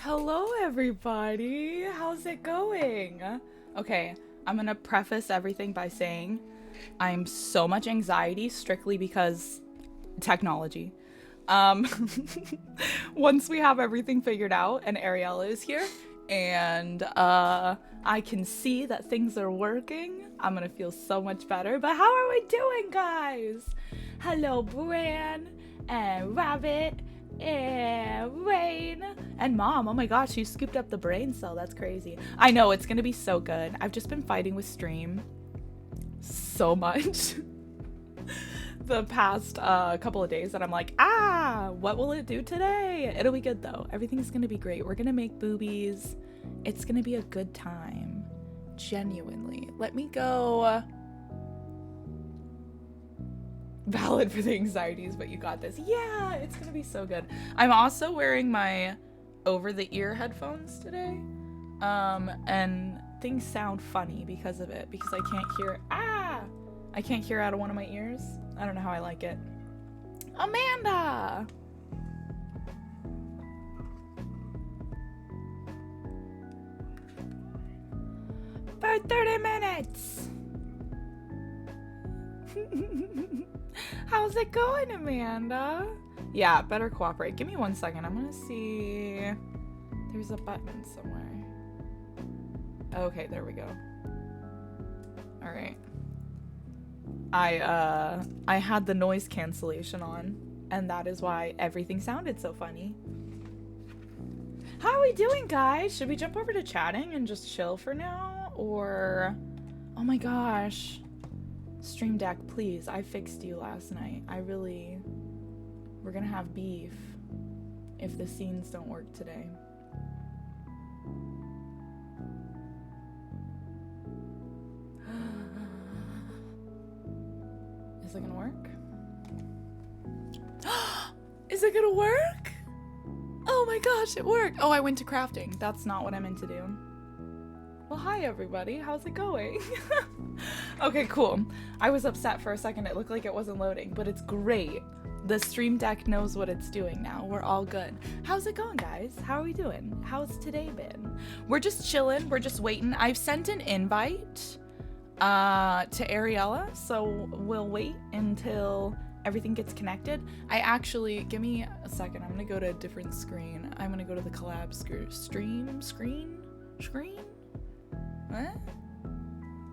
Hello everybody, how's it going? Okay, I'm gonna preface everything by saying I'm so much anxiety strictly because technology. Um, once we have everything figured out and Ariella is here and I can see that things are working, I'm gonna feel so much better. But how are we doing, guys? Hello, Bran and Rabbit and Rain and Mom. Oh my gosh, you scooped up the brain cell. That's crazy. I know, it's gonna be so good. I've just been fighting with stream so much the past couple of days that I'm like, what will it do today? It'll be good though. Everything's gonna be great. We're gonna make boobies. It's gonna be a good time. Genuinely. Let me go. Valid for the anxieties, but you got this. Yeah, it's gonna be so good. I'm also wearing my over-the-ear headphones today. And things sound funny because of it, because I can't hear. I can't hear out of one of my ears. I don't know how I like it. Amanda! For 30 minutes! How's it going, Amanda? Yeah, better cooperate. Give me 1 second. I'm gonna see. There's a button somewhere. Okay, there we go. Alright. I had the noise cancellation on, and that is why everything sounded so funny. How are we doing, guys? Should we jump over to chatting and just chill for now? Or... Oh my gosh. Stream Deck, please. I fixed you last night. We're gonna have beef if the scenes don't work today. Is it gonna work? Is it gonna work? Oh my gosh, it worked. Oh, I went to crafting. That's not what I meant to do. Well, hi everybody. How's it going? Okay, cool. I was upset for a second. It looked like it wasn't loading, but it's great. The Stream Deck knows what it's doing now. We're all good. How's it going, guys? How are we doing? How's today been? We're just chilling. We're just waiting. I've sent an invite to Ariella, so we'll wait until everything gets connected. Give me a second. I'm gonna go to a different screen. I'm gonna go to the collab screen.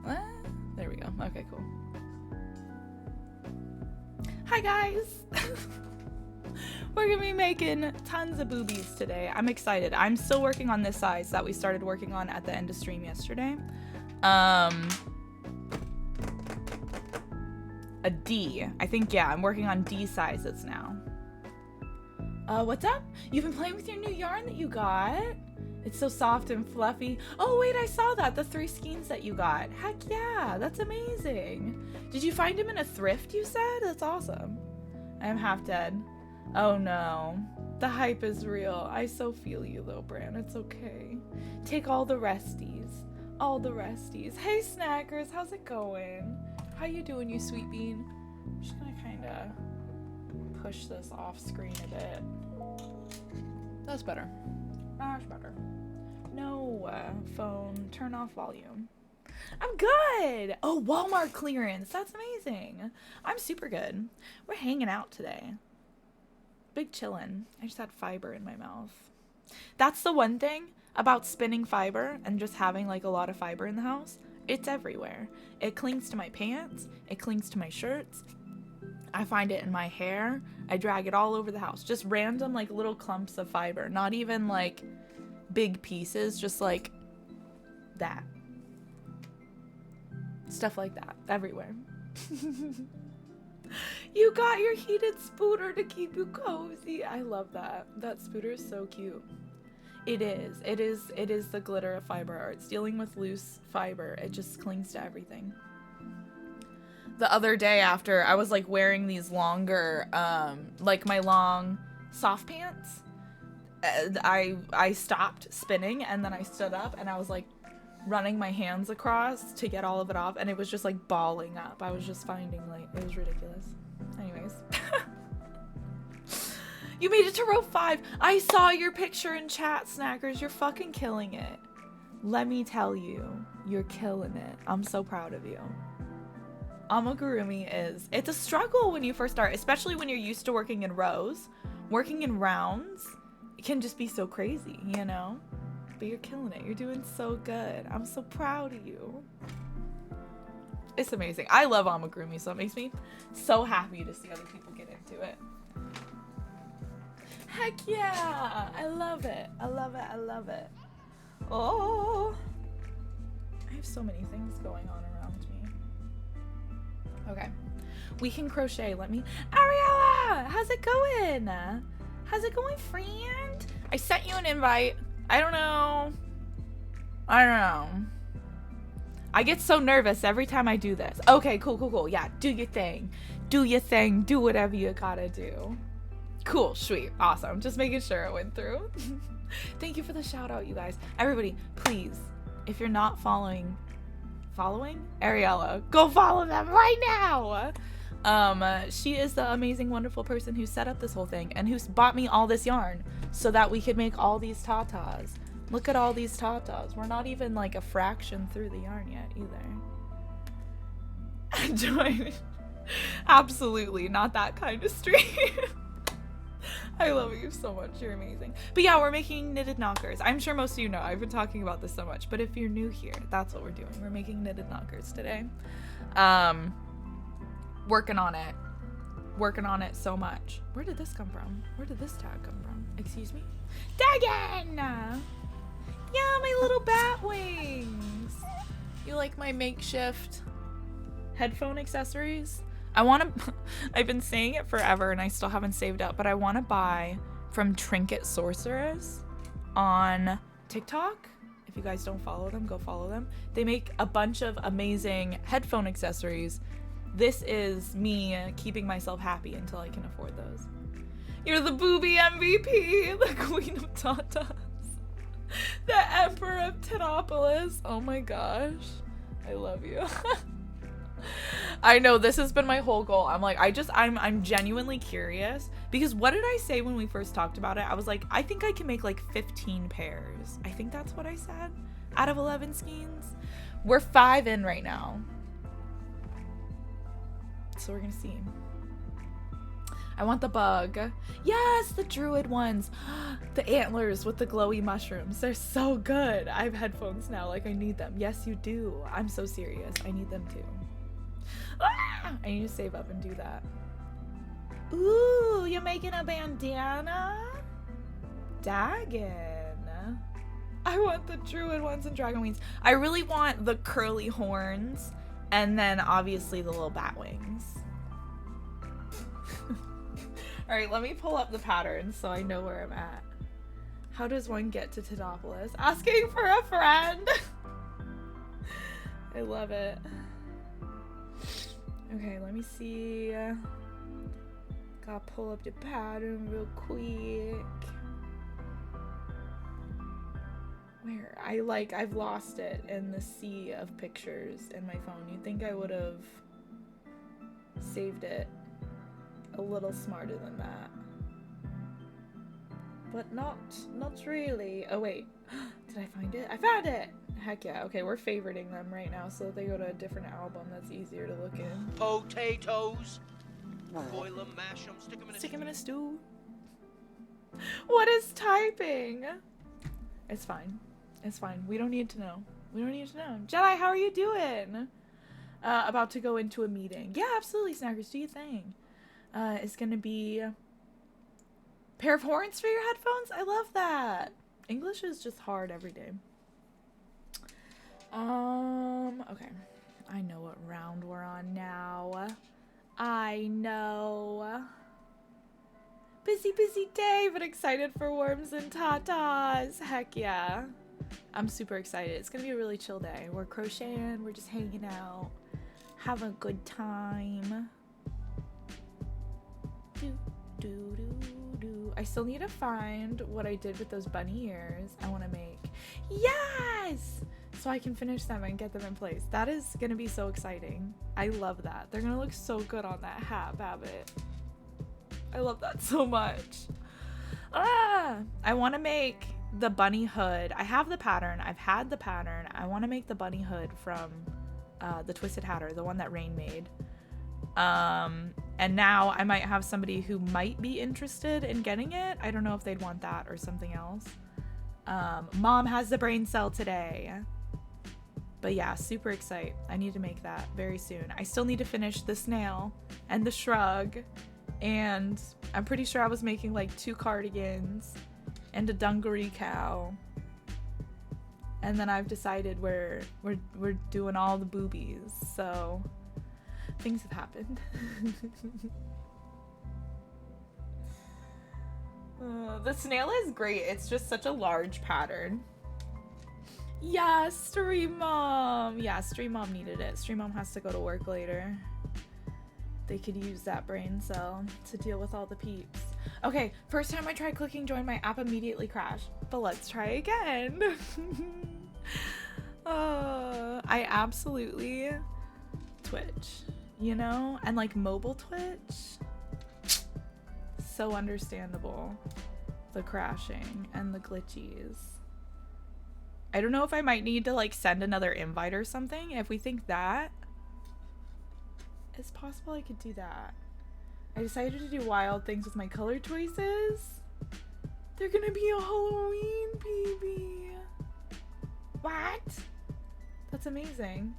What? There we go. Okay, cool. Hi guys! We're gonna be making tons of boobies today. I'm excited. I'm still working on this size that we started working on at the end of stream yesterday. A D. I think, yeah, I'm working on D sizes now. What's up? You've been playing with your new yarn that you got? It's so soft and fluffy. Oh wait, I saw that. The 3 skeins that you got. Heck yeah, that's amazing. Did you find him in a thrift, you said? That's awesome. I'm half dead. Oh no. The hype is real. I so feel you though, Bran. It's okay. Take all the resties. All the resties. Hey snackers, how's it going? How you doing, you sweet bean? I'm just gonna kinda push this off screen a bit. That's better. Much better. No, phone, turn off volume. I'm good! Oh, Walmart clearance. That's amazing. I'm super good. We're hanging out today. Big chillin'. I just had fiber in my mouth. That's the one thing about spinning fiber and just having like a lot of fiber in the house. It's everywhere. It clings to my pants. It clings to my shirts. I find it in my hair. I drag it all over the house. Just random like little clumps of fiber. Not even like big pieces. Just like that. Stuff like that. Everywhere. You got your heated spooter to keep you cozy. I love that. That spooter is so cute. It is. It is the glitter of fiber arts. Dealing with loose fiber. It just clings to everything. The other day after I was like wearing these longer like my long soft pants, I stopped spinning and then I stood up and I was like running my hands across to get all of it off and it was just like balling up. I was just finding like it was ridiculous. Anyways. You made it to row 5. I saw your picture in chat, Snackers. You're fucking killing it. Let me tell you, you're killing it. I'm so proud of you. Amigurumi it's a struggle when you first start, especially when you're used to working in rows. Working in rounds, it can just be so crazy, you know? But you're killing it. You're doing so good. I'm so proud of you. It's amazing. I love amigurumi, so it makes me so happy to see other people get into it. Heck yeah! I love it. I love it. I love it. Oh, I have so many things going on around me. Okay, we can crochet. Let me. Ariella, how's it going? How's it going, friend? I sent you an invite. I don't know. I get so nervous every time I do this. Okay, cool. Yeah, do your thing. Do your thing. Do whatever you gotta do. Cool, sweet, awesome. Just making sure it went through. Thank you for the shout out, you guys. Everybody, please, if you're not following Ariella, go follow them right now. She is the amazing, wonderful person who set up this whole thing and who's bought me all this yarn so that we could make all these tatas. Look at all these tatas. We're not even like a fraction through the yarn yet either. Join. Absolutely not that kind of stream. I love you so much. You're amazing. But yeah, we're making knitted knockers. I'm sure most of you know. I've been talking about this so much. But if you're new here, that's what we're doing. We're making knitted knockers today. Working on it. Working on it so much. Where did this come from? Where did this tag come from? Excuse me? Dagon! Yeah, my little bat wings. You like my makeshift headphone accessories? I've been saying it forever and I still haven't saved up, but I want to buy from Trinket Sorceress on TikTok. If you guys don't follow them, go follow them. They make a bunch of amazing headphone accessories. This is me keeping myself happy until I can afford those. You're the booby MVP, the queen of tatas, the emperor of Tenopolis. Oh my gosh, I love you. I know this has been my whole goal. I'm genuinely curious because what did I say when we first talked about it? I was like, I think I can make like 15 pairs. I think that's what I said out of 11 skeins. We're 5 in right now. So we're gonna see. I want the bug. Yes, the druid ones. The antlers with the glowy mushrooms. They're so good. I have headphones now. Like I need them. Yes, you do. I'm so serious. I need them too. Ah! I need to save up and do that. Ooh, you're making a bandana? Dagon. I want the druid ones and dragon wings. I really want the curly horns and then obviously the little bat wings. All right, let me pull up the patterns so I know where I'm at. How does one get to Tenopolis? Asking for a friend. I love it. Okay, let me see. Gotta pull up the pattern real quick. Where? I've lost it in the sea of pictures in my phone. You'd think I would have saved it a little smarter than that. But not really. Oh wait, did I find it? I found it! Heck yeah. Okay, we're favoriting them right now so they go to a different album that's easier to look in. Potatoes. Boil them, mash them, stick them in a stew. What is typing? It's fine. It's fine. We don't need to know. We don't need to know. Jedi, how are you doing? About to go into a meeting. Yeah, absolutely, Snackers. Do your thing. It's gonna be a pair of horns for your headphones. I love that. English is just hard every day. Okay. I know what round we're on now. I know. Busy day, but excited for worms and tatas. Heck yeah. I'm super excited. It's gonna be a really chill day. We're crocheting, we're just hanging out, having a good time. I still need to find what I did with those bunny ears I want to make. Yes! So I can finish them and get them in place. That is gonna be so exciting. I love that. They're gonna look so good on that hat, Babbitt. I love that so much. I want to make the bunny hood. I have the pattern. I've had the pattern. I want to make the bunny hood from the Twisted Hatter, the one that Rain made. And now I might have somebody who might be interested in getting it. I don't know if they'd want that or something else. Mom has the brain cell today. But yeah, super excited. I need to make that very soon. I still need to finish the snail and the shrug. And I'm pretty sure I was making like 2 cardigans and a dungaree cow. And then I've decided we're doing all the boobies. So things have happened. The snail is great. It's just such a large pattern. Yeah, Stream Mom. Yeah, Stream Mom needed it. Stream Mom has to go to work later. They could use that brain cell to deal with all the peeps. Okay, first time I tried clicking join, my app immediately crashed. But let's try again. I absolutely Twitch, you know? And like mobile Twitch. So understandable. The crashing and the glitchies. I don't know if I might need to like send another invite or something. If we think that is possible, I could do that. I decided to do wild things with my color choices. They're gonna be a Halloween PB. What? That's amazing.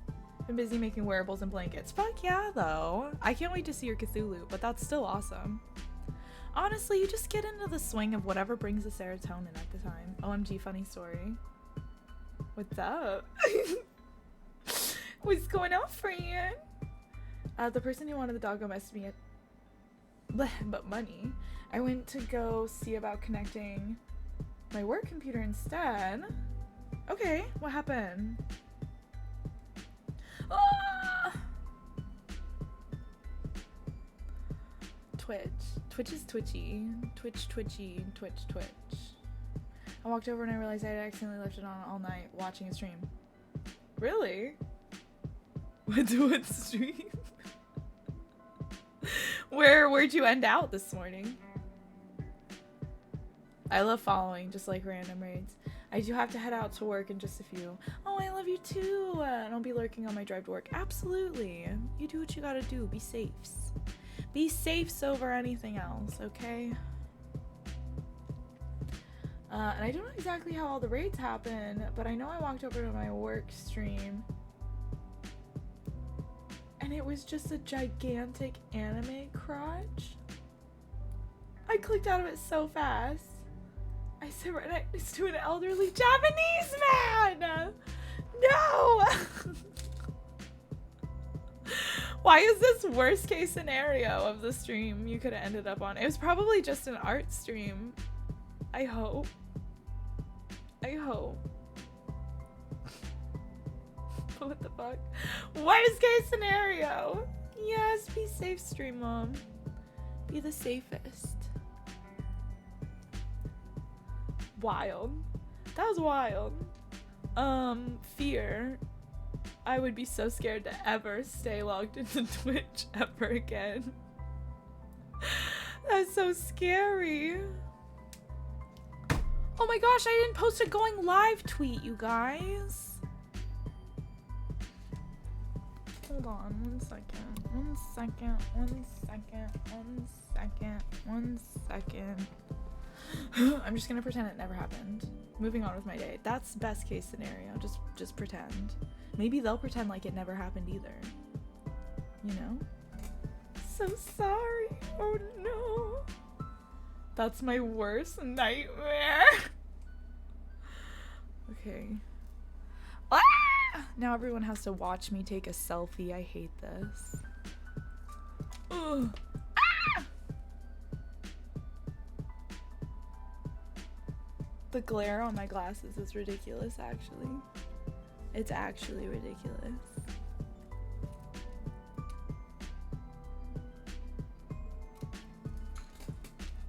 Been busy making wearables and blankets. Fuck yeah, though. I can't wait to see your Cthulhu, but that's still awesome. Honestly, you just get into the swing of whatever brings the serotonin at the time. OMG, funny story. What's up? What's going on, friend? The person who wanted the doggo messaged me but money. I went to go see about connecting my work computer instead. Okay, what happened? Ah! Twitch. Twitch is twitchy. Twitch, twitchy, Twitch, Twitch. I walked over and I realized I had accidentally left it on all night watching a stream. Really? What stream? Where'd you end out this morning? I love following, just like random raids. I do have to head out to work in just a few. Oh, I love you too. And I'll be lurking on my drive to work. Absolutely. You do what you gotta do. Be safe. Be safe over anything else, okay? And I don't know exactly how all the raids happen, but I know I walked over to my work stream and it was just a gigantic anime crotch. I clicked out of it so fast. I said right next to an elderly Japanese man! No! Why is this worst case scenario of the stream you could have ended up on? It was probably just an art stream. I hope. I hope. What the fuck? Worst case scenario. Yes, be safe, Stream Mom. Be the safest. Wild. That was wild. Fear. I would be so scared to ever stay logged into Twitch ever again. That's so scary. Oh my gosh, I didn't post a going live tweet, you guys. Hold on, 1 second. 1 second, 1 second, 1 second, 1 second. I'm just gonna pretend it never happened. Moving on with my day. That's best case scenario. Just pretend. Maybe they'll pretend like it never happened either. You know? So sorry. Oh no. That's my worst nightmare. Okay. Ah! Now everyone has to watch me take a selfie. I hate this. Ugh. Ah! The glare on my glasses is ridiculous, actually. It's actually ridiculous.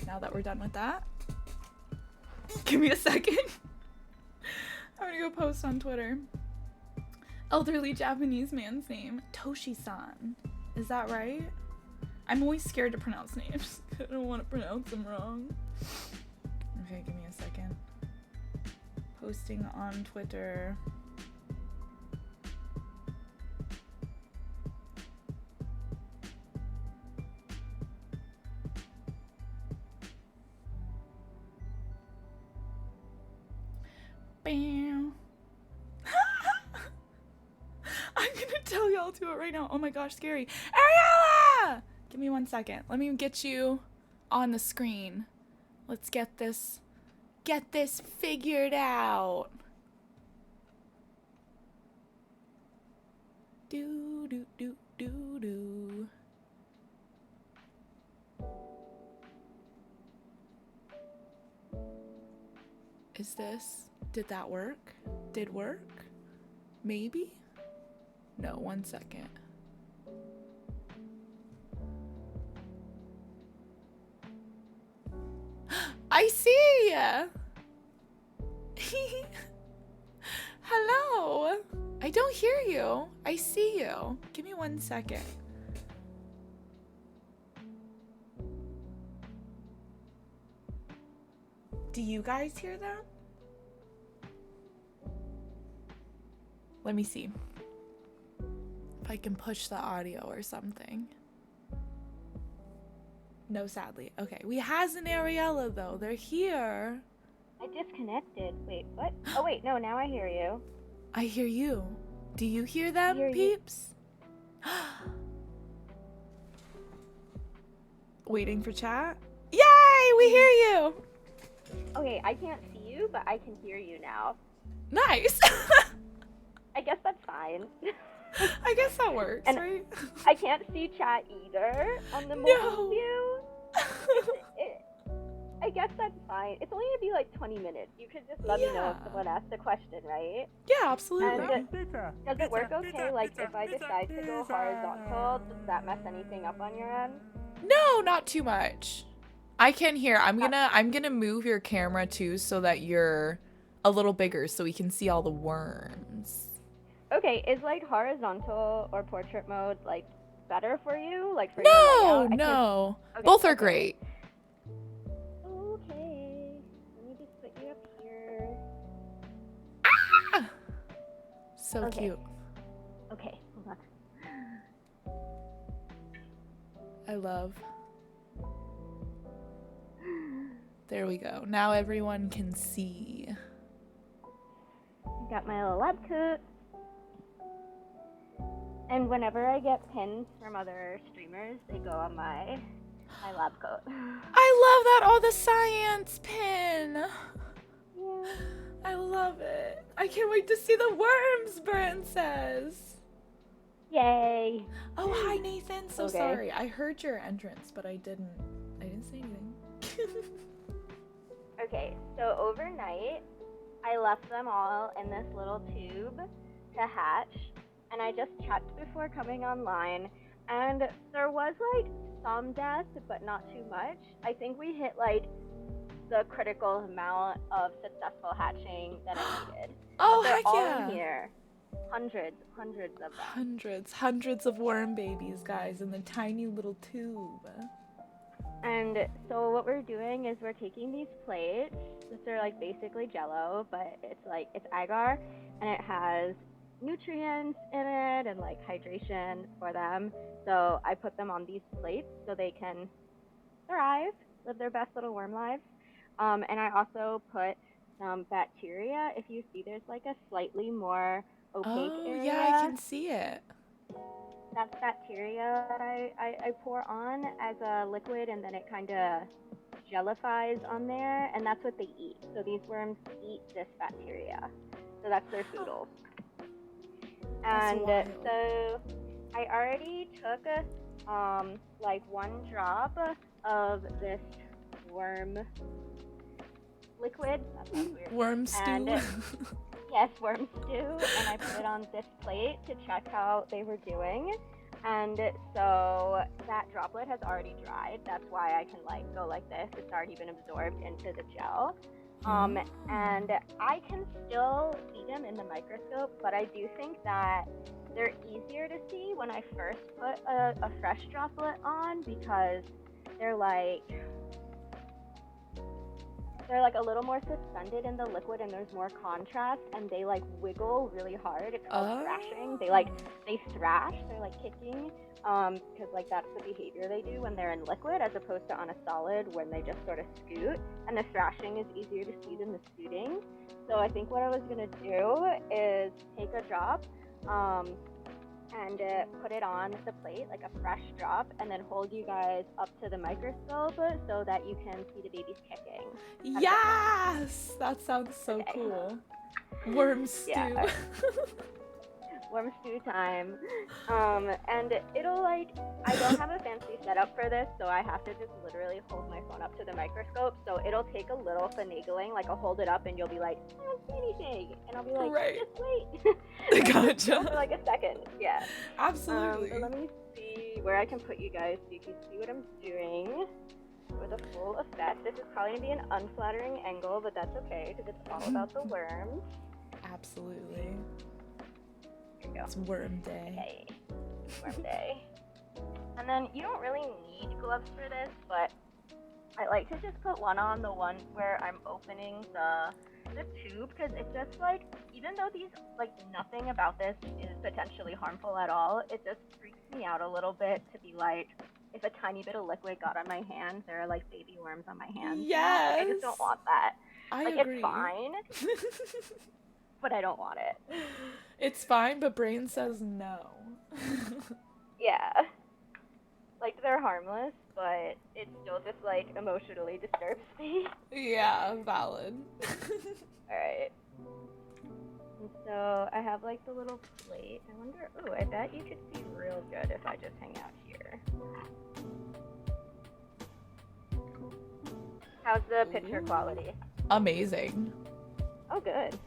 Now that we're done with that, give me a second. I'm gonna go post on Twitter. Elderly Japanese man's name, Toshi-san. Is that right? I'm always scared to pronounce names. I don't want to pronounce them wrong. Okay, give me a second. Posting on Twitter. Bam. I'm gonna tell y'all to it right now. Oh my gosh, scary. Ariella! Give me 1 second. Let me get you on the screen. Let's get this figured out. Do do do do do. Is this? Did that work? Did work? Maybe? No, 1 second. I see ya! Hello! I don't hear you. I see you. Give me 1 second. Do you guys hear them? Let me see if I can push the audio or something. No, sadly. Okay, we has an Ariella though. They're here. I disconnected. Wait, what? Oh wait, no, now I hear you. I hear you. Do you hear them, hear you. peeps? Waiting for chat? Yay! We hear you! Okay, I can't see you, but I can hear you now. Nice! I guess that's fine. I guess that works, And right? I can't see chat either on the mobile view. I guess that's fine. It's only gonna be like 20 minutes. You could just let me know if someone asks a question, right? Yeah, absolutely. And does it work okay? Like if I decide to go horizontal, does that mess anything up on your end? No, not too much. I can hear. I'm gonna move your camera too so that you're a little bigger so we can see all the worms. Okay, is like horizontal or portrait mode like better for you? Like for No, your layout? no. Okay, Both are okay. great. Okay, let me just put you up here. Ah! So Okay. cute. Okay, hold on. I love. There we go. Now everyone can see. Got my little lab coat. And whenever I get pins from other streamers, they go on my lab coat. I love that. Oh, the science pin. Yeah. I love it. I can't wait to see the worms, Brent says. Yay. Oh, hi, Nathan. So Okay. sorry. I heard your entrance, but I didn't say anything. Okay, so overnight, I left them all in this little tube to hatch, and I just checked before coming online, and there was like some death, but not too much. I think we hit like the critical amount of successful hatching that I needed. Oh, They're heck all yeah. in here. Hundreds of them. Hundreds of worm babies, guys, in the tiny little tube. And so what we're doing is we're taking these plates. These are like basically jello, but it's agar, and it has nutrients in it and like hydration for them. So I put them on these plates so they can thrive, live their best little worm lives. And I also put some bacteria. If you see, there's like a slightly more opaque area. Yeah, I can see it. That's bacteria that I pour on as a liquid, and then it kind of jellifies on there, and that's what they eat. So these worms eat this bacteria. So that's their foodles. And so I already took like 1 drop of this worm liquid. That sounds weird. Worm stew. And yes, worm stew, and I put it on this plate to check how they were doing. And so that droplet has already dried. That's why I can like go like this. It's already been absorbed into the gel. And I can still see them in the microscope, but I do think that they're easier to see when I first put a fresh droplet on, because they're like, they're like a little more suspended in the liquid and there's more contrast and they like wiggle really hard. It's called thrashing. They thrash, they're like kicking, because like that's the behavior they do when they're in liquid as opposed to on a solid when they just sort of scoot. And the thrashing is easier to see than the scooting. So I think what I was gonna do is take a drop, and put it on the plate like a fresh drop and then hold you guys up to the microscope so that you can see the babies kicking. Yes! That sounds so cool. Worm stew. Yeah. Worm stew time. And it'll like, I don't have a fancy setup for this, so I have to just literally hold my phone up to the microscope. So it'll take a little finagling, like I'll hold it up and you'll be like, I don't see anything. And I'll be like, Right. just wait. Gotcha. For like a second, yeah. Absolutely. So let me see where I can put you guys so you can see what I'm doing with a full effect. This is probably gonna be an unflattering angle, but that's okay because it's all about the worms. Absolutely. Here we go. It's worm day. Okay. Worm day. And then you don't really need gloves for this, but I like to just put one on the one where I'm opening the tube, because it's just like, even though these, like, nothing about this is potentially harmful at all, it just freaks me out a little bit to be like, if a tiny bit of liquid got on my hands, there are like baby worms on my hands. Yes. I just don't want that. I like, agree. It's fine, but I don't want it. It's fine, but brain says no. Yeah. Like, they're harmless, but it still just, like, emotionally disturbs me. Yeah, valid. Alright. And so, I have, like, the little plate. I wonder, ooh, I bet you could see real good if I just hang out here. How's the picture quality? Amazing. Oh, good.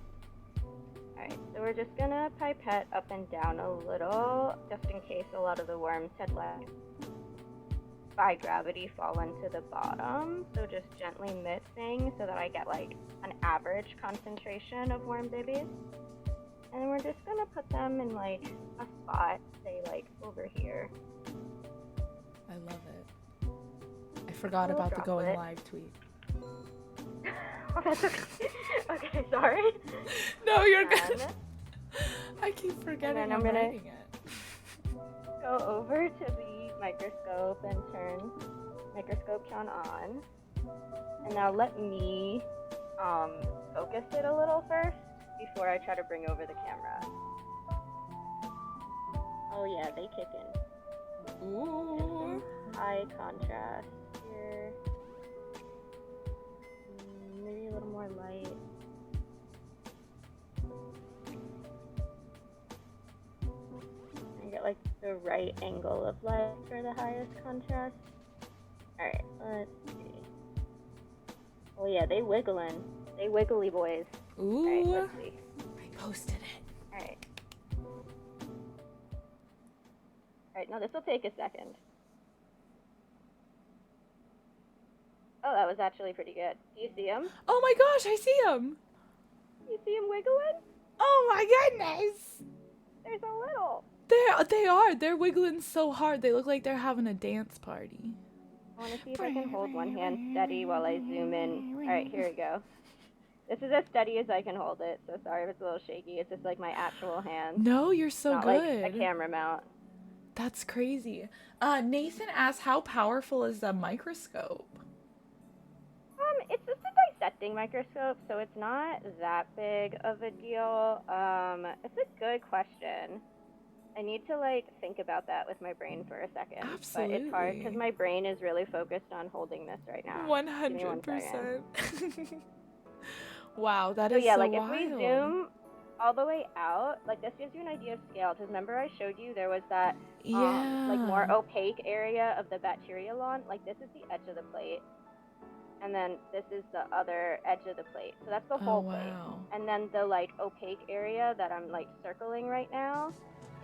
Alright, so we're just gonna pipette up and down a little, just in case a lot of the worms had left by gravity fall into the bottom. So just gently mixing so that I get like an average concentration of worm babies. And then we're just gonna put them in like a spot, say like over here. I love it. I forgot about the going live tweet. Oh, that's okay. Okay, sorry. No, you're good. I keep forgetting I'm gonna writing it. Go over to the microscope and turn microscope count on. And now let me focus it a little first before I try to bring over the camera. Oh yeah, they kick in. Ooh. High contrast here. Maybe a little more light. I get like the right angle of light for the highest contrast. Alright, let's see. Oh yeah, they wiggling. They wiggly boys. Ooh. Alright, let's see. I posted it. Alright. Alright, now this will take a second. Oh, that was actually pretty good. Do you see him? Oh my gosh, I see him. You see him wiggling? Oh my goodness. There's a little. They're wiggling so hard. They look like they're having a dance party. I want to see if I can hold one hand steady while I zoom in. Alright, here we go. This is as steady as I can hold it, so sorry if it's a little shaky. It's just like my actual hand. No, you're so not good. Like a camera mount. That's crazy. Nathan asked, how powerful is the microscope? It's just a dissecting microscope, so it's not that big of a deal. It's a good question. I need to, like, think about that with my brain for a second. Absolutely. But it's hard because my brain is really focused on holding this right now. 100%. Wow, that So is yeah, so like wild. if we zoom all the way out, like this gives you an idea of scale. Because remember I showed you there was that like more opaque area of the bacteria lawn. Like this is the edge of the plate. And then this is the other edge of the plate. So that's the whole plate. And then the like opaque area that I'm like circling right now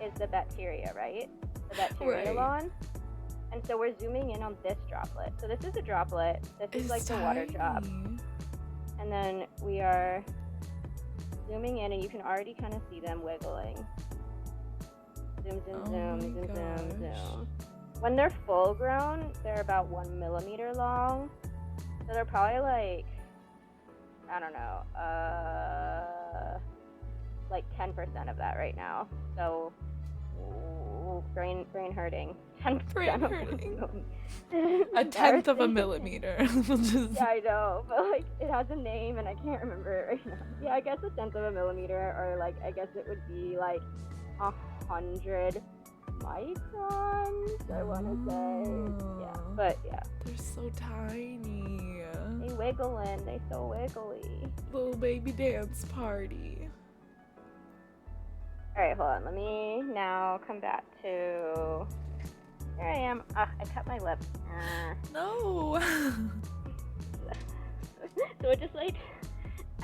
is the bacteria, right? The bacteria lawn. And so we're zooming in on this droplet. So this is a droplet. This is like the water drop. And then we are zooming in and you can already kind of see them wiggling. Zoom, zoom, zoom, zoom, zoom, zoom. When they're full grown, they're about 1 millimeter long. So they're probably like I don't know, like 10% of that right now. So, brain hurting. 10% Brain of hurting. one. A tenth of a Embarrassing. millimeter. We'll just... Yeah, I know, but like it has a name and I can't remember it right now. Yeah, I guess a tenth of a millimeter, or like I guess it would be like 100 microns, I want to say. Yeah, but yeah. They're so tiny. They wiggling. They so wiggly. Little baby dance party. All right, hold on. Let me now come back to. There I am. I cut my lip. No. So it just like,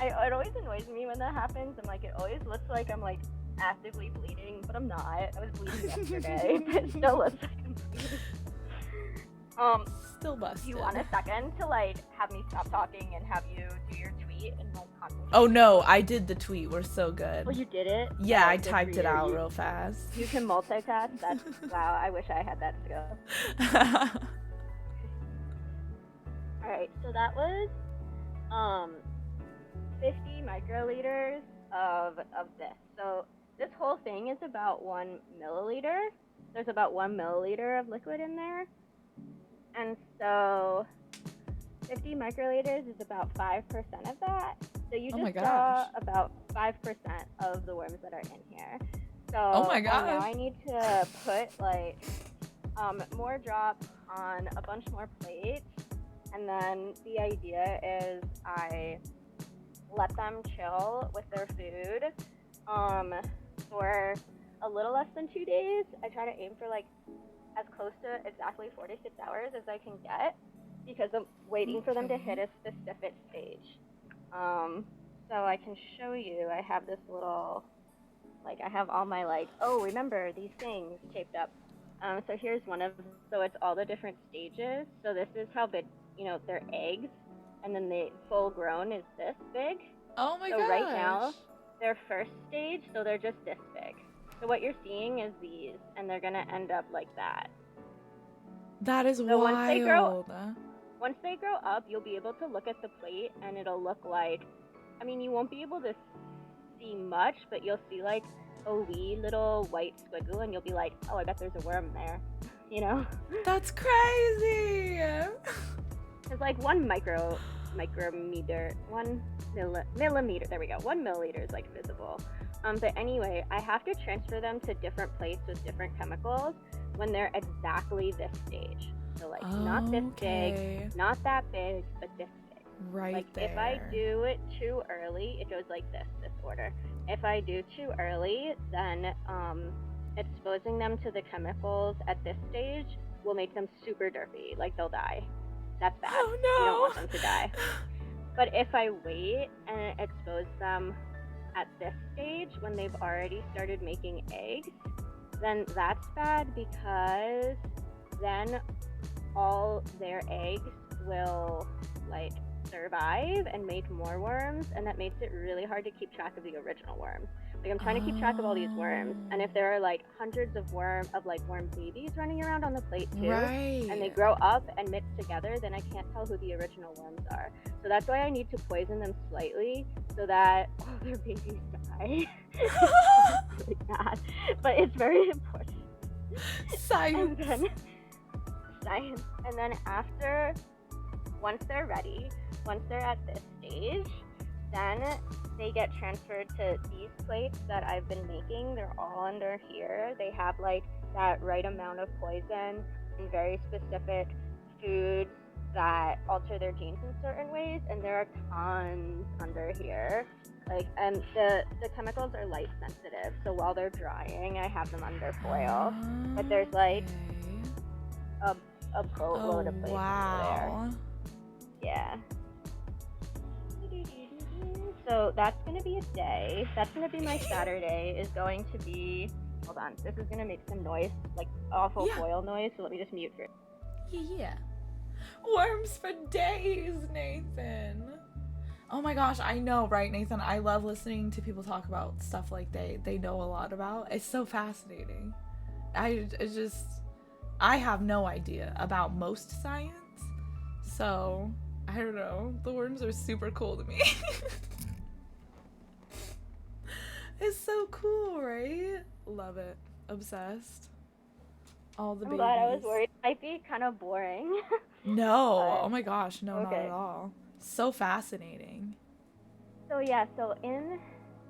it always annoys me when that happens. I'm like, it always looks like I'm like actively bleeding, but I'm not. I was bleeding yesterday, but it still looks like I'm bleeding. Still busted. Do you want a second to like have me stop talking and have you do your tweet and like concentrate? Oh no, I did the tweet. We're so good. Oh, you did it? Yeah, Oh, I good for typed it you. out real fast. You can multitask? That's, wow, I wish I had that skill. Alright, so that was 50 microliters of this. So this whole thing is about 1 milliliter. There's about 1 milliliter of liquid in there. And so 50 microliters is about 5% of that. So you just saw about 5% of the worms that are in here. So oh my gosh. now I need to put like more drops on a bunch more plates. And then the idea is I let them chill with their food for a little less than 2 days. I try to aim for like as close to exactly 46 hours as I can get, because I'm waiting for them to hit a specific stage. So I can show you, I have this little, like I have all my like, oh remember these things taped up. So here's one of them. So it's all the different stages. So this is how big, you know, they're eggs, and then the full grown is this big. Oh my gosh. So right now, they're first stage, so they're just this big. So what you're seeing is these, and they're gonna end up like that. That is so wild. Once they grow up, you'll be able to look at the plate, and it'll look like, I mean, you won't be able to see much, but you'll see like a wee little white squiggle, and you'll be like, oh, I bet there's a worm there, you know? That's crazy. It's like 1 millimeter, 1 millimeter, there we go, 1 milliliter is like visible. But anyway, I have to transfer them to different plates with different chemicals when they're exactly this stage. So like not this big, not that big, but this big. Right like there. If I do it too early, it goes like this order. If I do too early, then exposing them to the chemicals at this stage will make them super derpy, like they'll die. That's bad. Oh no! You don't want them to die. But if I wait and expose them at this stage when they've already started making eggs, then that's bad, because then all their eggs will like survive and make more worms, and that makes it really hard to keep track of the original worms. Like I'm trying to keep track of all these worms, and if there are like hundreds of worm babies running around on the plate too, and they grow up and mix together, then I can't tell who the original worms are. So that's why I need to poison them slightly so that all their babies die. It's really bad, but it's very important. Science. And then after, once they're ready, once they're at this stage, then they get transferred to these plates that I've been making. They're all under here. They have like that right amount of poison and very specific foods that alter their genes in certain ways, and there are tons under here. Like, and the chemicals are light sensitive, so while they're drying, I have them under foil. But there's like a boatload of plates under there. Yeah. So that's gonna be a day. That's gonna be my Saturday. Is going to be. Hold on. This is gonna make some noise, like awful foil noise. So let me just mute for it. Yeah. Worms for days, Nathan. Oh my gosh, I know, right, Nathan? I love listening to people talk about stuff like they know a lot about. It's so fascinating. I have no idea about most science, so I don't know. The worms are super cool to me. It's so cool, right? Love it. Obsessed. All the I'm babies. glad. I was worried. It might be kind of boring. No. But, Oh my gosh. No, not okay. at all. So fascinating. So yeah, so in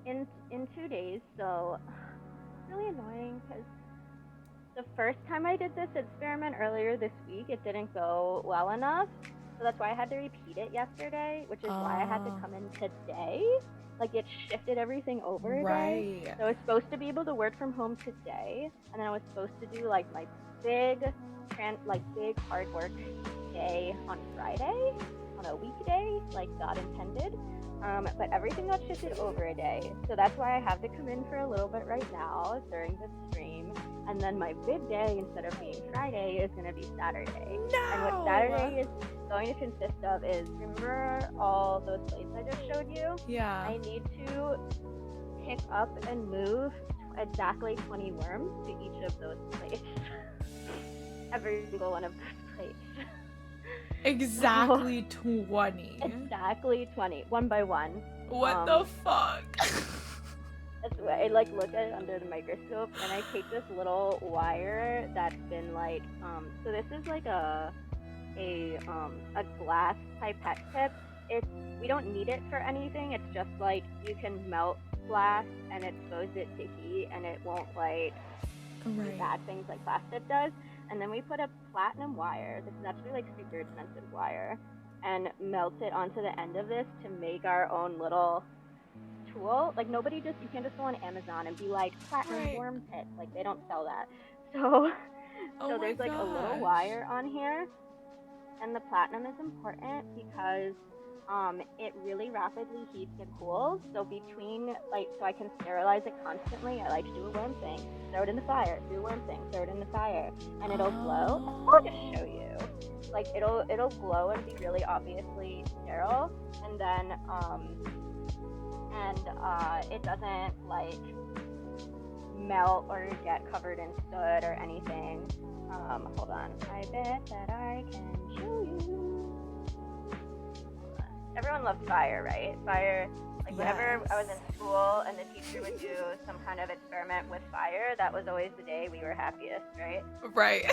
2 days, so it's really annoying because the first time I did this experiment earlier this week, it didn't go well enough. So that's why I had to repeat it yesterday, which is why I had to come in today. Like it shifted everything over a day. Right. So I was supposed to be able to work from home today, and then I was supposed to do like my big hard work day on Friday, on a weekday, like God intended. But everything got shifted over a day. So that's why I have to come in for a little bit right now during the stream. And then my big day, instead of being Friday, is going to be Saturday. No! And what Saturday is going to consist of is, remember all those plates I just showed you? Yeah. I need to pick up and move exactly 20 worms to each of those plates. Every single one of those plates. Exactly 20. Exactly 20, one by one. What the fuck? That's why I like look at it under the microscope, and I take this little wire that's been like, so this is like a glass pipette tip. We don't need it for anything. It's just like you can melt glass and expose it to heat, and it won't like do bad things like plastic does. And then we put a platinum wire. This is actually like super expensive wire, and melt it onto the end of this to make our own little tool. Like you can't just go on Amazon and be like platinum worm pit. Like they don't sell that. So there's like a little wire on here, and the platinum is important because it really rapidly heats and cools. So so I can sterilize it constantly. I like to do a worm thing, throw it in the fire, do a worm thing, throw it in the fire, and it'll glow. I'll just show you. Like it'll glow and be really obviously sterile, and then it doesn't like melt or get covered in soot or anything. Hold on. I bet that I can show you. Everyone loves fire, right? Fire, like whenever I was in school and the teacher would do some kind of experiment with fire, that was always the day we were happiest, right? Right.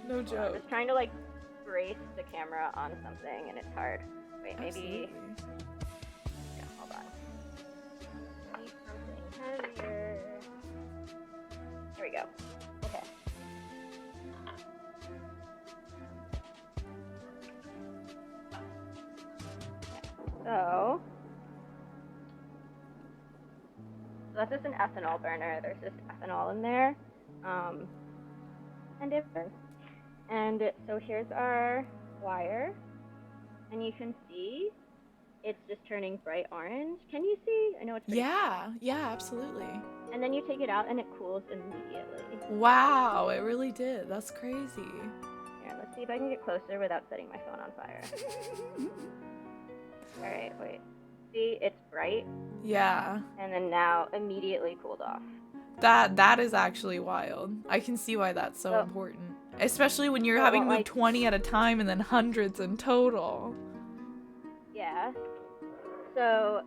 No joke. I was trying to like brace the camera on something and it's hard. Wait, maybe. Absolutely. Yeah, hold on. I need something heavier. There we go. Okay. So that's just an ethanol burner. There's just ethanol in there. And so here's our wire. And you can see it's just turning bright orange. Can you see? I know it's pretty Yeah, absolutely. And then you take it out and it cools immediately. Wow, it really did. That's crazy. Here, let's see if I can get closer without setting my phone on fire. Alright, wait. See, it's bright. Yeah. And then now immediately cooled off. That is actually wild. I can see why that's so important. Especially when you're having to move 20 at a time and then hundreds in total. Yeah. So,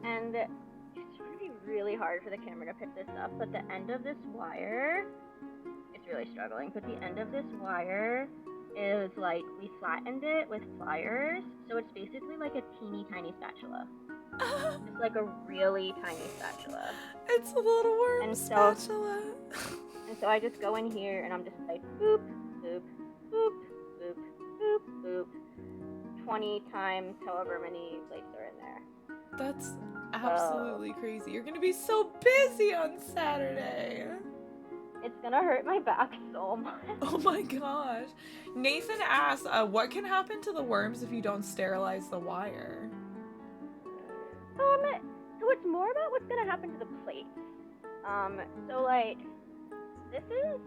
and it's really, really hard for the camera to pick this up, but the end of this wire, it's really struggling, but the end of this wire is like, we flattened it with pliers, so it's basically like a teeny tiny spatula. It's like a really tiny spatula. It's a little worm spatula. And so I just go in here and I'm just like boop, boop, boop, boop, boop, boop, 20 times however many plates are in there. That's absolutely crazy. You're gonna be so busy on Saturday. It's gonna hurt my back so much. Oh my gosh. Nathan asked, what can happen to the worms if you don't sterilize the wire? So it's more about what's gonna happen to the plates. So like, this is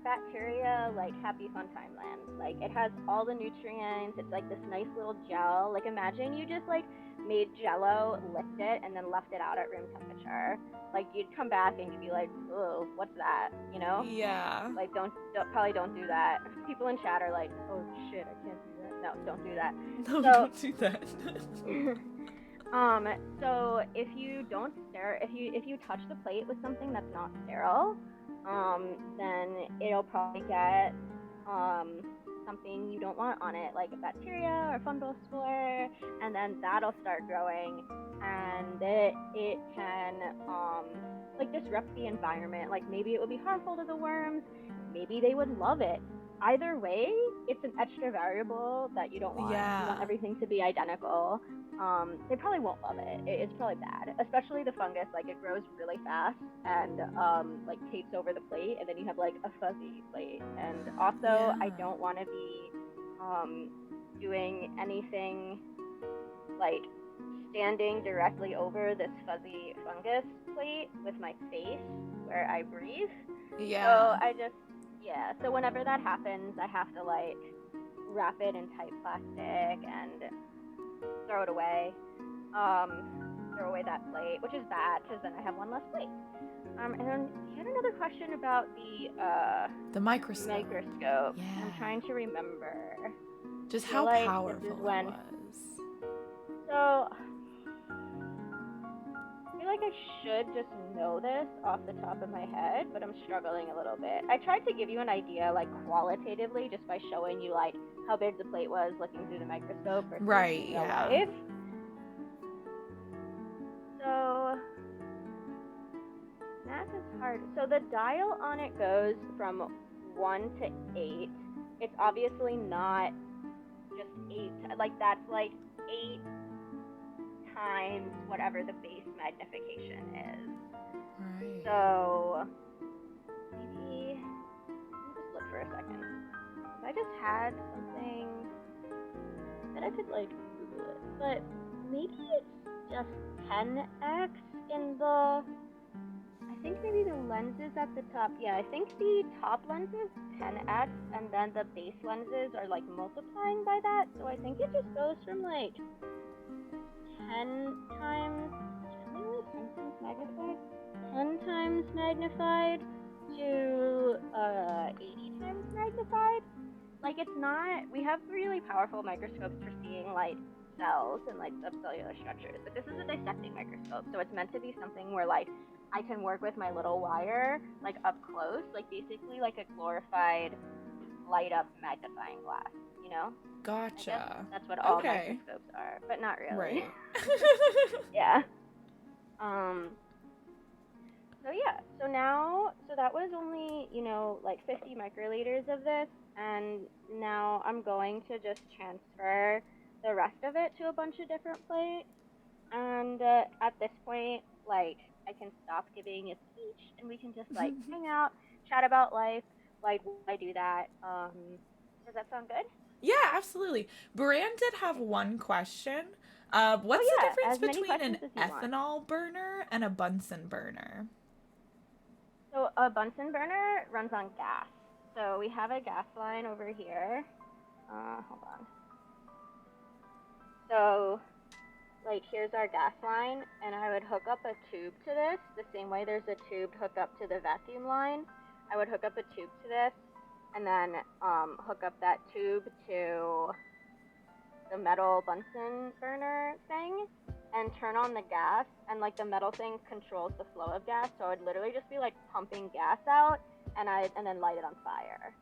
bacteria, like Happy Fun Time Land. Like, it has all the nutrients. It's like this nice little gel. Like, imagine you just like made Jello, licked it, and then left it out at room temperature. Like, you'd come back and you'd be like, oh, what's that? You know? Yeah. Like, don't probably don't do that. People in chat are like, oh shit, I can't do that. no, don't do that. No, So- don't do that. So if you don't if you touch the plate with something that's not sterile, then it'll probably get something you don't want on it, like a bacteria or fungal spore, and then that'll start growing, and it can like disrupt the environment. Like maybe it would be harmful to the worms, maybe they would love it. Either way, it's an extra variable that you don't want. Yeah. You want everything to be identical. They probably won't love it. It's probably bad, especially the fungus. Like it grows really fast and like tapes over the plate, and then you have like a fuzzy plate. And also, I Yeah. don't want to be doing anything like standing directly over this fuzzy fungus plate with my face where I breathe. Yeah. So so whenever that happens, I have to like wrap it in tight plastic and throw it away. Throw away that plate, which is bad because then I have one less plate. And then you had another question about The microscope. microscope. Yeah. I'm trying to remember. Just feel how like this powerful is it when- was. So I feel like I should just know this off the top of my head, but I'm struggling a little bit. I tried to give you an idea, like qualitatively, just by showing you like how big the plate was looking through the microscope versus Right, real yeah. life. So math is hard. So the dial on it goes from 1 to 8. It's obviously not just 8. Like that's like 8 times whatever the base magnification is. Right. So maybe let me just look for a second. If I just had something that I could like Google it, but maybe it's just 10x in the. I think maybe the lenses at the top. Yeah, I think the top lens is 10x, and then the base lenses are like multiplying by that. So I think it just goes from like 10 times. Really? 10 times magnified? 10 times magnified to 80 times magnified. Like it's not. We have really powerful microscopes for seeing like cells and like subcellular structures, but this is a dissecting microscope, so it's meant to be something where like I can work with my little wire like up close, like basically like a glorified light up magnifying glass, you know? I guess Gotcha. that's what all Okay. microscopes are, but not really. Right. Yeah. So that was only, like 50 microliters of this, and now I'm going to just transfer the rest of it to a bunch of different plates, and at this point, like, I can stop giving a speech, and we can just, like, hang out, chat about life. Like, why do that? Does that sound good? Yeah, absolutely. Brand did have one question. What's the yeah, difference as many between an questions as you want. ethanol burner and a Bunsen burner? So a Bunsen burner runs on gas. So we have a gas line over here. Hold on. So, like, here's our gas line, and I would hook up a tube to this, the same way there's a tube hooked up to the vacuum line. I would hook up a tube to this, and then hook up that tube to the metal Bunsen burner thing, and turn on the gas, and like the metal thing controls the flow of gas, so I'd literally just be like pumping gas out, and then light it on fire.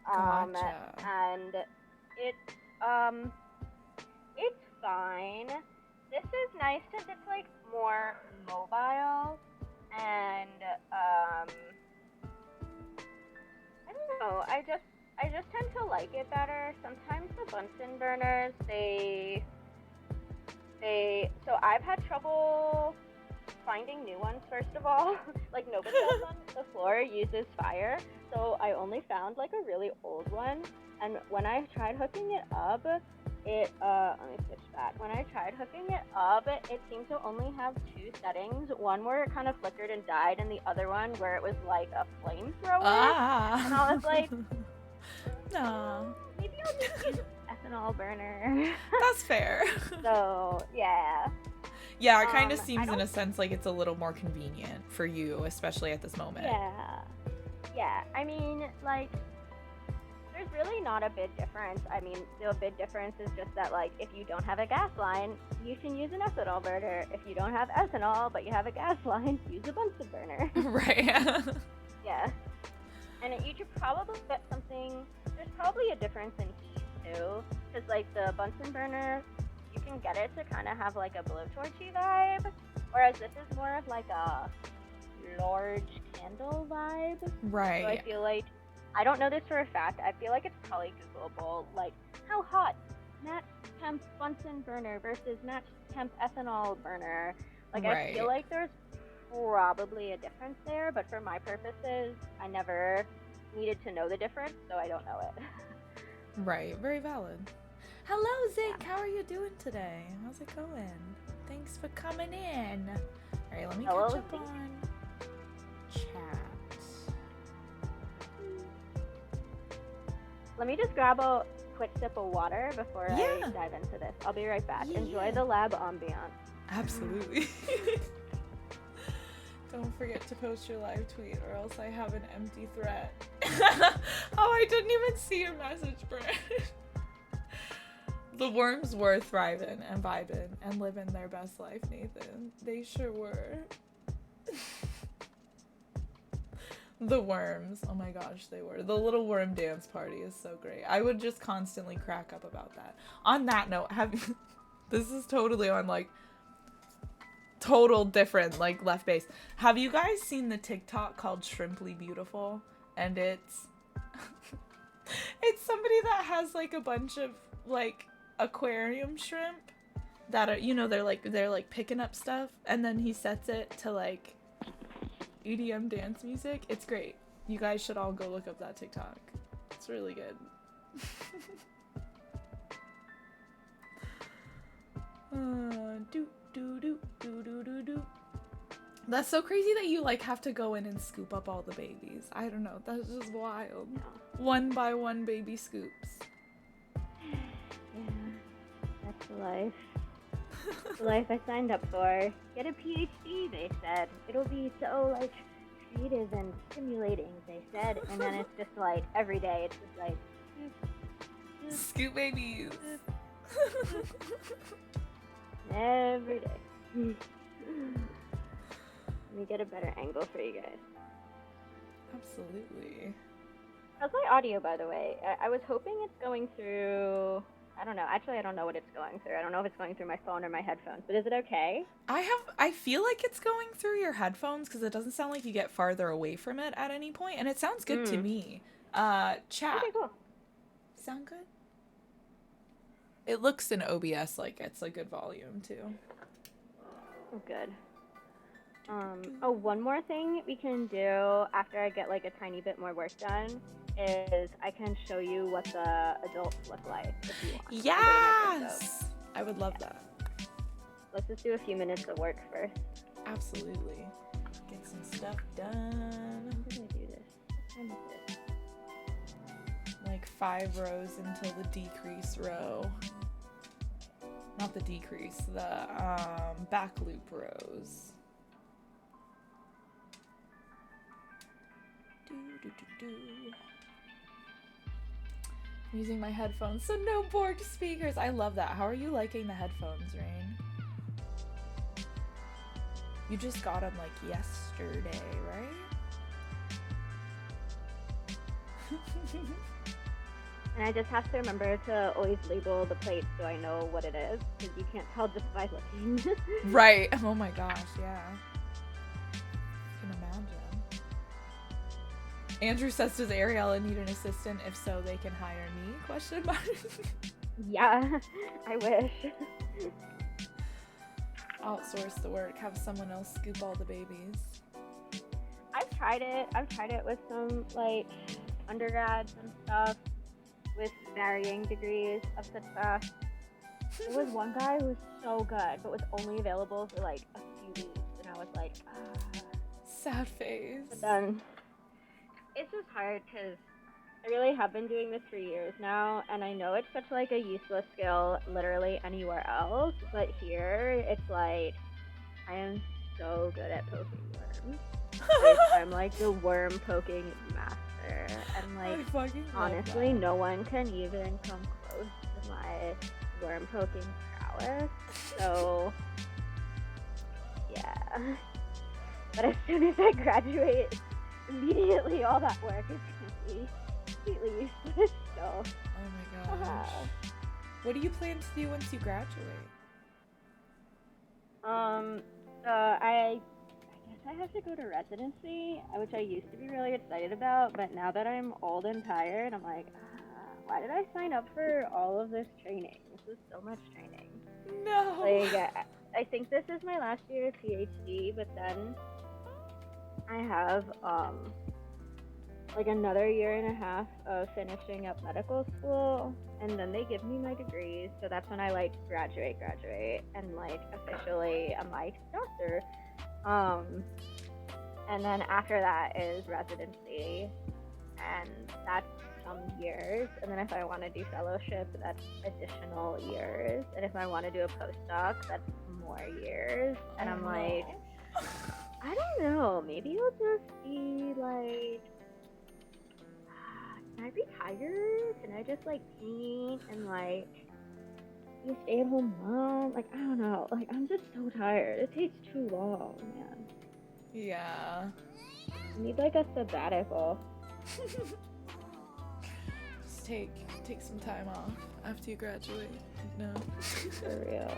Gotcha. And it's fine. This is nice because it's like more mobile, and I don't know. I just tend to like it better. Sometimes the Bunsen burners, so I've had trouble finding new ones, first of all. Like, nobody else on the floor uses fire, so I only found like a really old one, and when I tried hooking it up, let me switch back. When I tried hooking it up, it seemed to only have 2 settings. One where it kind of flickered and died, and the other one where it was like a flamethrower. Ah. And I was like, no. maybe I'll just use ethanol burner. That's fair. So, yeah. Yeah, it kind of I seems in don't- a sense like it's a little more convenient for you, especially at this moment. Yeah. I mean, like, There's really not a big difference. I mean, the big difference is just that, like, if you don't have a gas line, you can use an ethanol burner. If you don't have ethanol, but you have a gas line, use a Bunsen burner. Right. Yeah. And you should probably get something, there's probably a difference in heat, too. Because, like, the Bunsen burner, you can get it to kind of have, like, a blowtorchy vibe. Whereas this is more of, like, a large candle vibe. Right. So I feel like, I don't know this for a fact, I feel like it's probably Googleable, like, how hot match temp Bunsen burner versus match temp ethanol burner. Like, Right. I feel like there's probably a difference there, but for my purposes, I never needed to know the difference, so I don't know it. Right. Very valid. Hello, Zig. How are you doing today? How's it going? Thanks for coming in. All right, let me Hello, catch up Zig. on chat. Let me just grab a quick sip of water before Yeah. I dive into this. I'll be right back. Yeah. Enjoy the lab ambiance. Absolutely. Don't forget to post your live tweet or else I have an empty threat. Oh, I didn't even see your message, Brett. The worms were thriving and vibing and living their best life, Nathan. They sure were. The worms. Oh my gosh, they were. The little worm dance party is so great. I would just constantly crack up about that. On that note, this is totally on like total different like left base. Have you guys seen the TikTok called Shrimply Beautiful? And it's it's somebody that has like a bunch of like aquarium shrimp that are, you know, they're like picking up stuff, and then he sets it to like EDM dance music. It's great. You guys should all go look up that TikTok. It's really good. Do. That's so crazy that you like have to go in and scoop up all the babies. I don't know. That's just wild. One by one baby scoops. Yeah, that's the life. The life I signed up for. Get a PhD, they said. It'll be so, like, creative and stimulating, they said. And then it's just, like, every day, it's just, like... Scoop babies. Every day. Let me get a better angle for you guys. Absolutely. How's my audio, by the way? I was hoping it's going through... I don't know. Actually, I don't know what it's going through. I don't know if it's going through my phone or my headphones, but is it okay? I feel like it's going through your headphones because it doesn't sound like you get farther away from it at any point, and it sounds good to me. Chat. Okay, cool. Sound good? It looks in OBS like it's a good volume too. Oh, good. Oh, one more thing we can do after I get like a tiny bit more work done is I can show you what the adults look like if you want. Yes! I would love that. Let's just do a few minutes of work first. Absolutely. Get some stuff done. How did I do this? What time is it? Like 5 rows until the decrease row. Not the decrease, the back loop rows. I'm using my headphones, so no Borg speakers. I love that. How are you liking the headphones, Rain? You just got them like yesterday, right? And I just have to remember to always label the plate so I know what it is, because you can't tell just by looking. Right. Oh my gosh, yeah. I can imagine. Andrew says, does Ariella need an assistant? If so, they can hire me? Question mark. Yeah, I wish. Outsource the work. Have someone else scoop all the babies. I've tried it. I've tried it with some like undergrads and stuff with varying degrees of success. There was one guy who was so good, but was only available for like a few weeks, and I was like, ah. Sad face. But then it's just hard because I really have been doing this for years now, and I know it's such like a useless skill literally anywhere else, but here it's like I am so good at poking worms. Like, I'm like the worm poking master. professor, and I like fucking love honestly, that. no one can even come close to my worm poking prowess. So yeah. But as soon as I graduate, immediately all that work is gonna be completely useless. So Oh my gosh. What do you plan to do once you graduate? I guess I have to go to residency, which I used to be really excited about, but now that I'm old and tired, I'm like, why did I sign up for all of this training? This is so much training. No. Like, I think this is my last year of PhD, but then I have like another year and a half of finishing up medical school, and then they give me my degrees, so that's when I like graduate and like officially I'm like doctor. And then after that is residency, and that's some years, and then if I want to do fellowship, that's additional years, and if I want to do a postdoc, that's more years. And I'm like, I don't know, maybe it'll just be like, can I retire? Can I just like paint and like be a stay-at-home mom? Like, I don't know. Like, I'm just so tired. It takes too long, man. Yeah. I need like a sabbatical. Just take some time off after you graduate. No. For real.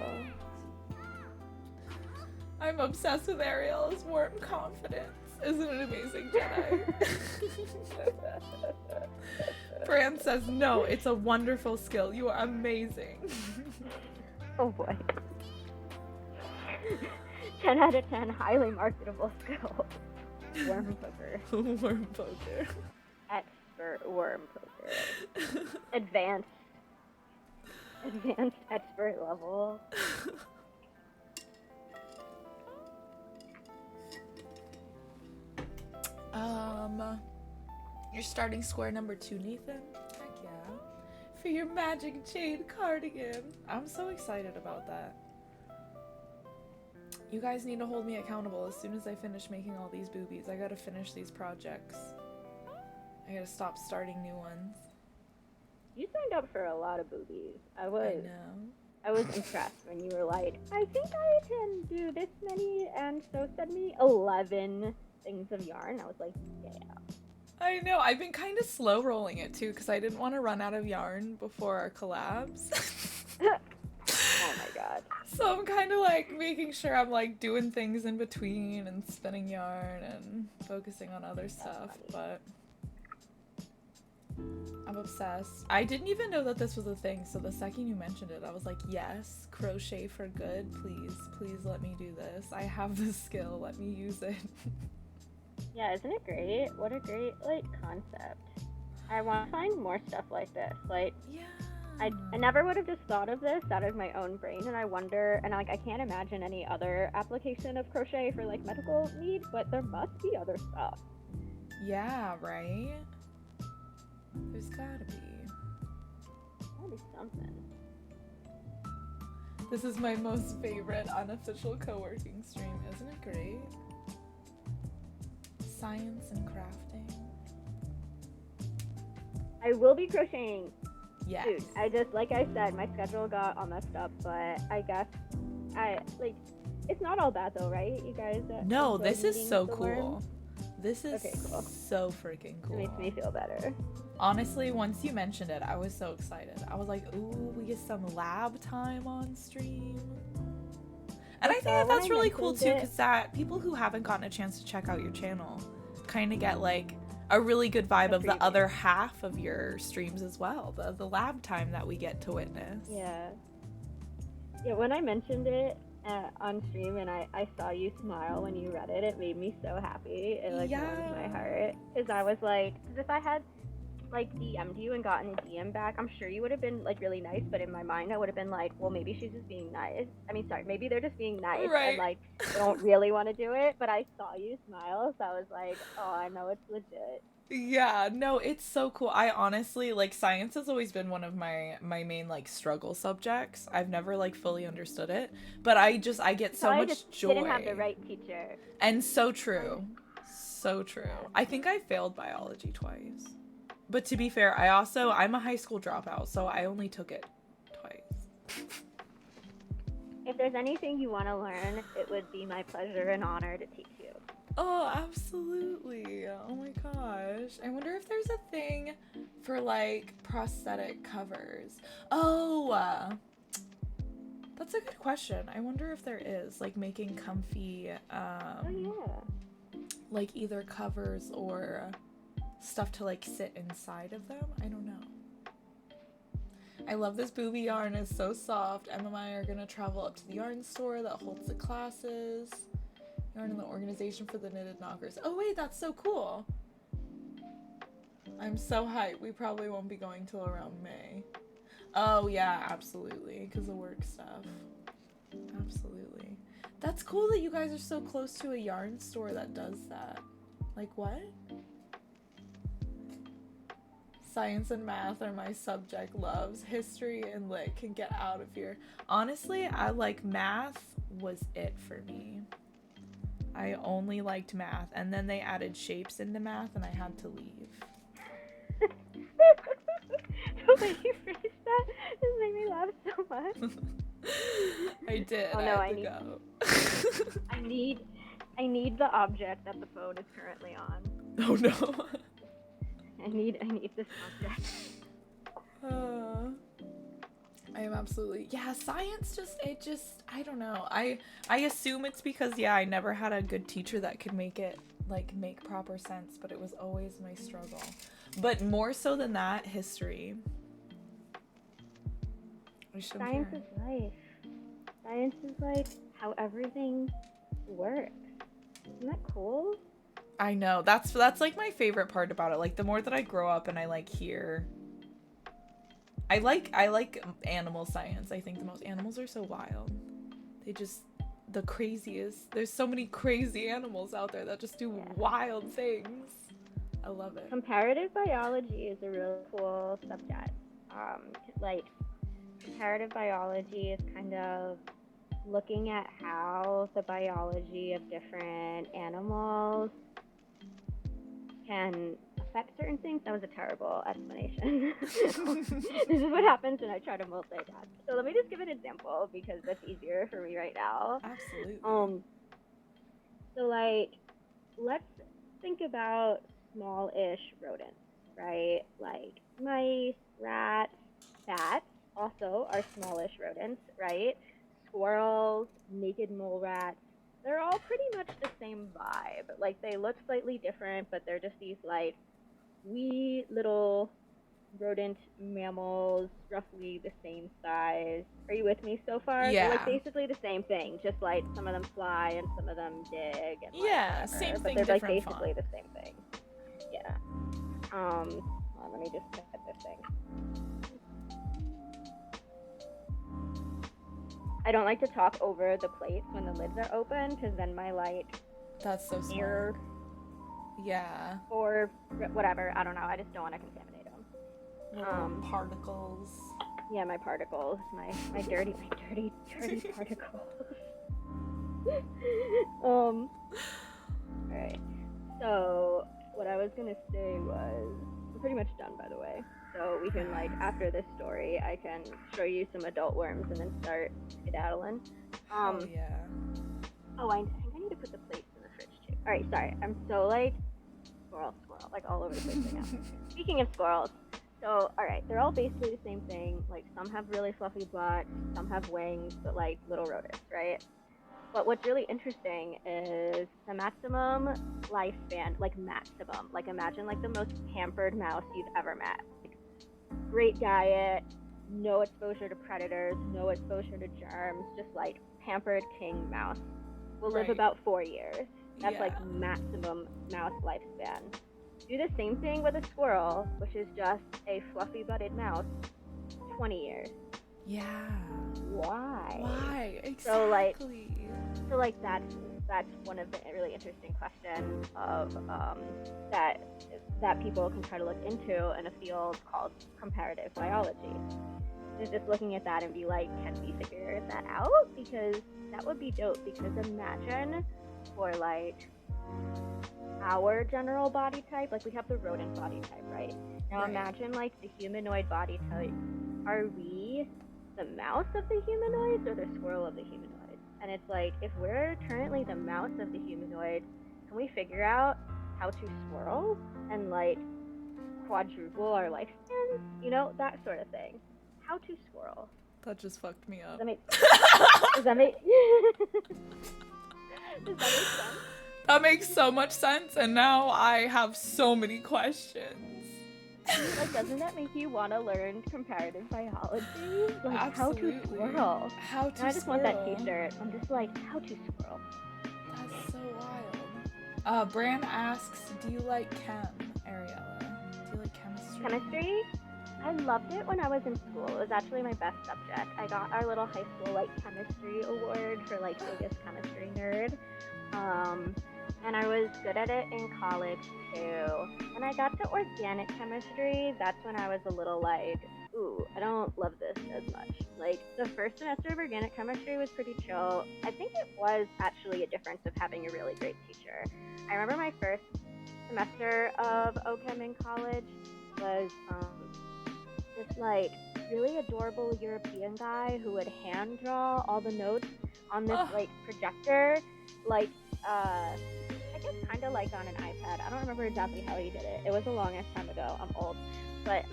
I'm obsessed with Ariella's warm confidence. Isn't it amazing, Jedi? Fran says, no, it's a wonderful skill. You are amazing. Oh boy. 10 out of 10, highly marketable skill. Worm poker. Worm poker. Expert worm poker. Advanced expert level. You're starting square number 2, Nathan? Heck yeah. For your magic jade cardigan. I'm so excited about that. You guys need to hold me accountable as soon as I finish making all these boobies. I gotta finish these projects. I gotta stop starting new ones. You signed up for a lot of boobies. I know. was impressed when you were like, I think I can do this many, and so send me 11 things of yarn. I was like, yeah. I know. I've been kind of slow rolling it too because I didn't want to run out of yarn before our collabs. Oh my god. So I'm kind of like making sure I'm like doing things in between and spinning yarn and focusing on other stuff, but I'm obsessed. I didn't even know that this was a thing, so the second you mentioned it, I was like, yes, crochet for good, please let me do this. I have this skill, let me use it. Yeah, isn't it great? What a great, like, concept. I want to find more stuff like this. Like, yeah. I never would have just thought of this out of my own brain, and I wonder, and like, I can't imagine any other application of crochet for, like, medical need, but there must be other stuff. Yeah, right? There's gotta be. Gotta be something. This is my most favorite unofficial co-working stream, isn't it great? Science and crafting. I will be crocheting. Yes. Dude, I just, like I said, my schedule got all messed up, but I guess it's not all bad though, right? You guys? No, enjoy this is meeting so the cool. worms? This is Okay, cool. so freaking cool. It makes me feel better. Honestly, once you mentioned it, I was so excited. I was like, ooh, we get some lab time on stream. And I think that that's really cool too, because that people who haven't gotten a chance to check out your channel kind of get like a really good vibe of the other half of your streams as well, the lab time that we get to witness. Yeah. Yeah, when I mentioned it on stream and I saw you smile when you read it, it made me so happy. It like warmed my heart. Because I was like, if I had like DM'd you and gotten a DM back, I'm sure you would have been like really nice, but in my mind I would have been like, well, maybe she's just being nice. I mean, sorry, maybe they're just being nice and like they don't really want to do it, but I saw you smile, so I was like, oh, I know it's legit. Yeah, no, it's so cool. I honestly, like, science has always been one of my main, like, struggle subjects. I've never, like, fully understood it, but I get so much joy. Didn't have the right teacher. And so true. So true. I think I failed biology twice. But to be fair, I'm a high school dropout, so I only took it twice. If there's anything you want to learn, it would be my pleasure and honor to teach you. Oh, absolutely. Oh my gosh. I wonder if there's a thing for like prosthetic covers. Oh, that's a good question. I wonder if there is, like making comfy, Oh yeah. like either covers or stuff to like sit inside of them. I don't know. I love this booby yarn. It's so soft. Em and I are gonna travel up to the yarn store that holds the classes. Yarn in the organization for the knitted knockers. Oh wait, that's so cool. I'm so hyped. We probably won't be going till around May. Oh yeah, absolutely, because of work stuff. Absolutely. That's cool that you guys are so close to a yarn store that does that. Like what? Science and math are my subject loves. History and lit can get out of here. Honestly, I like math was it for me. I only liked math, and then they added shapes into math and I had to leave. The way you phrased that just made me laugh so much. I did. Oh no, I had to go. I need the object that the phone is currently on. Oh no. I need this object. I am absolutely, yeah, science I don't know. I assume it's because, yeah, I never had a good teacher that could make it, like, make proper sense, but it was always my struggle. But more so than that, history. Science is life. Science is like how everything works. Isn't that cool? I know. That's like my favorite part about it. Like the more that I grow up and I like hear I like animal science. I think the most animals are so wild. They just the craziest. There's so many crazy animals out there that just do wild things. I love it. Comparative biology is a really cool subject. Like comparative biology is kind of looking at how the biology of different animals can affect certain things. That was a terrible explanation. This is what happens when I try to multitask. So let me just give an example because that's easier for me right now. Absolutely. So like, let's think about small-ish rodents, right? Like mice, rats, bats also are smallish rodents, right? Squirrels, naked mole rats, they're all pretty much the same vibe. Like they look slightly different, but they're just these like wee little rodent mammals, roughly the same size. Are you with me so far? Yeah. They're like basically the same thing, just like some of them fly and some of them dig and yeah, whatever, same but thing, they're like different basically font. the same thing. Yeah. Hold on, let me just set this thing. I don't like to talk over the plates when the lids are open because then my light That's so smart. air Yeah. or whatever, I don't know, I just don't want to contaminate them. Little particles. Yeah, my particles, my dirty particles. Alright, so what I was gonna say was, we're pretty much done by the way. So we can like, after this story, I can show you some adult worms and then start skedaddling. Oh yeah. Oh, I think I need to put the plates in the fridge too. Alright, sorry, I'm so like, squirrel, like all over the place right now. Speaking of squirrels, so alright, they're all basically the same thing. Like some have really fluffy butts, some have wings, but like little rodents, right? But what's really interesting is the maximum lifespan, like maximum, like imagine like the most pampered mouse you've ever met. Like, great diet, no exposure to predators, no exposure to germs, just like pampered king mouse. Will live about 4 years. That's like maximum mouse lifespan. Do the same thing with a squirrel, which is just a fluffy butted mouse, 20 years. Yeah. Why? Why? Exactly. So like that's one of the really interesting questions of that people can try to look into in a field called comparative biology. Is just looking at that and be like, can we figure that out? Because that would be dope. Because imagine for like our general body type. Like we have the rodent body type, right? Now Right. imagine like the humanoid body type. Are we the mouse of the humanoids or the squirrel of the humanoids? And it's like, if we're currently the mouse of the humanoid, can we figure out how to swirl and like quadruple our lifespan? You know, that sort of thing. How to swirl. That just fucked me up. Does that make does that make does that make sense? That makes so much sense, and now I have so many questions. Like, doesn't that make you want to learn comparative biology? Like, Absolutely. how to swirl. How to And I just want that swirl. t-shirt. I'm just like, how to swirl. That's so wild. Bran asks, do you like chem, Ariella? Do you like chemistry? Chemistry? I loved it when I was in school. It was actually my best subject. I got our little high school, like, chemistry award for, like, biggest chemistry nerd. And I was good at it in college, too. When I got to organic chemistry, that's when I was a little like, ooh, I don't love this as much. Like, the first semester of organic chemistry was pretty chill. I think it was actually a difference of having a really great teacher. I remember my first semester of OChem in college was this, like, really adorable European guy who would hand draw all the notes on this, like, projector, like, I guess kind of like on an iPad. I don't remember exactly how he did it. It was a long ass time ago. I'm old. But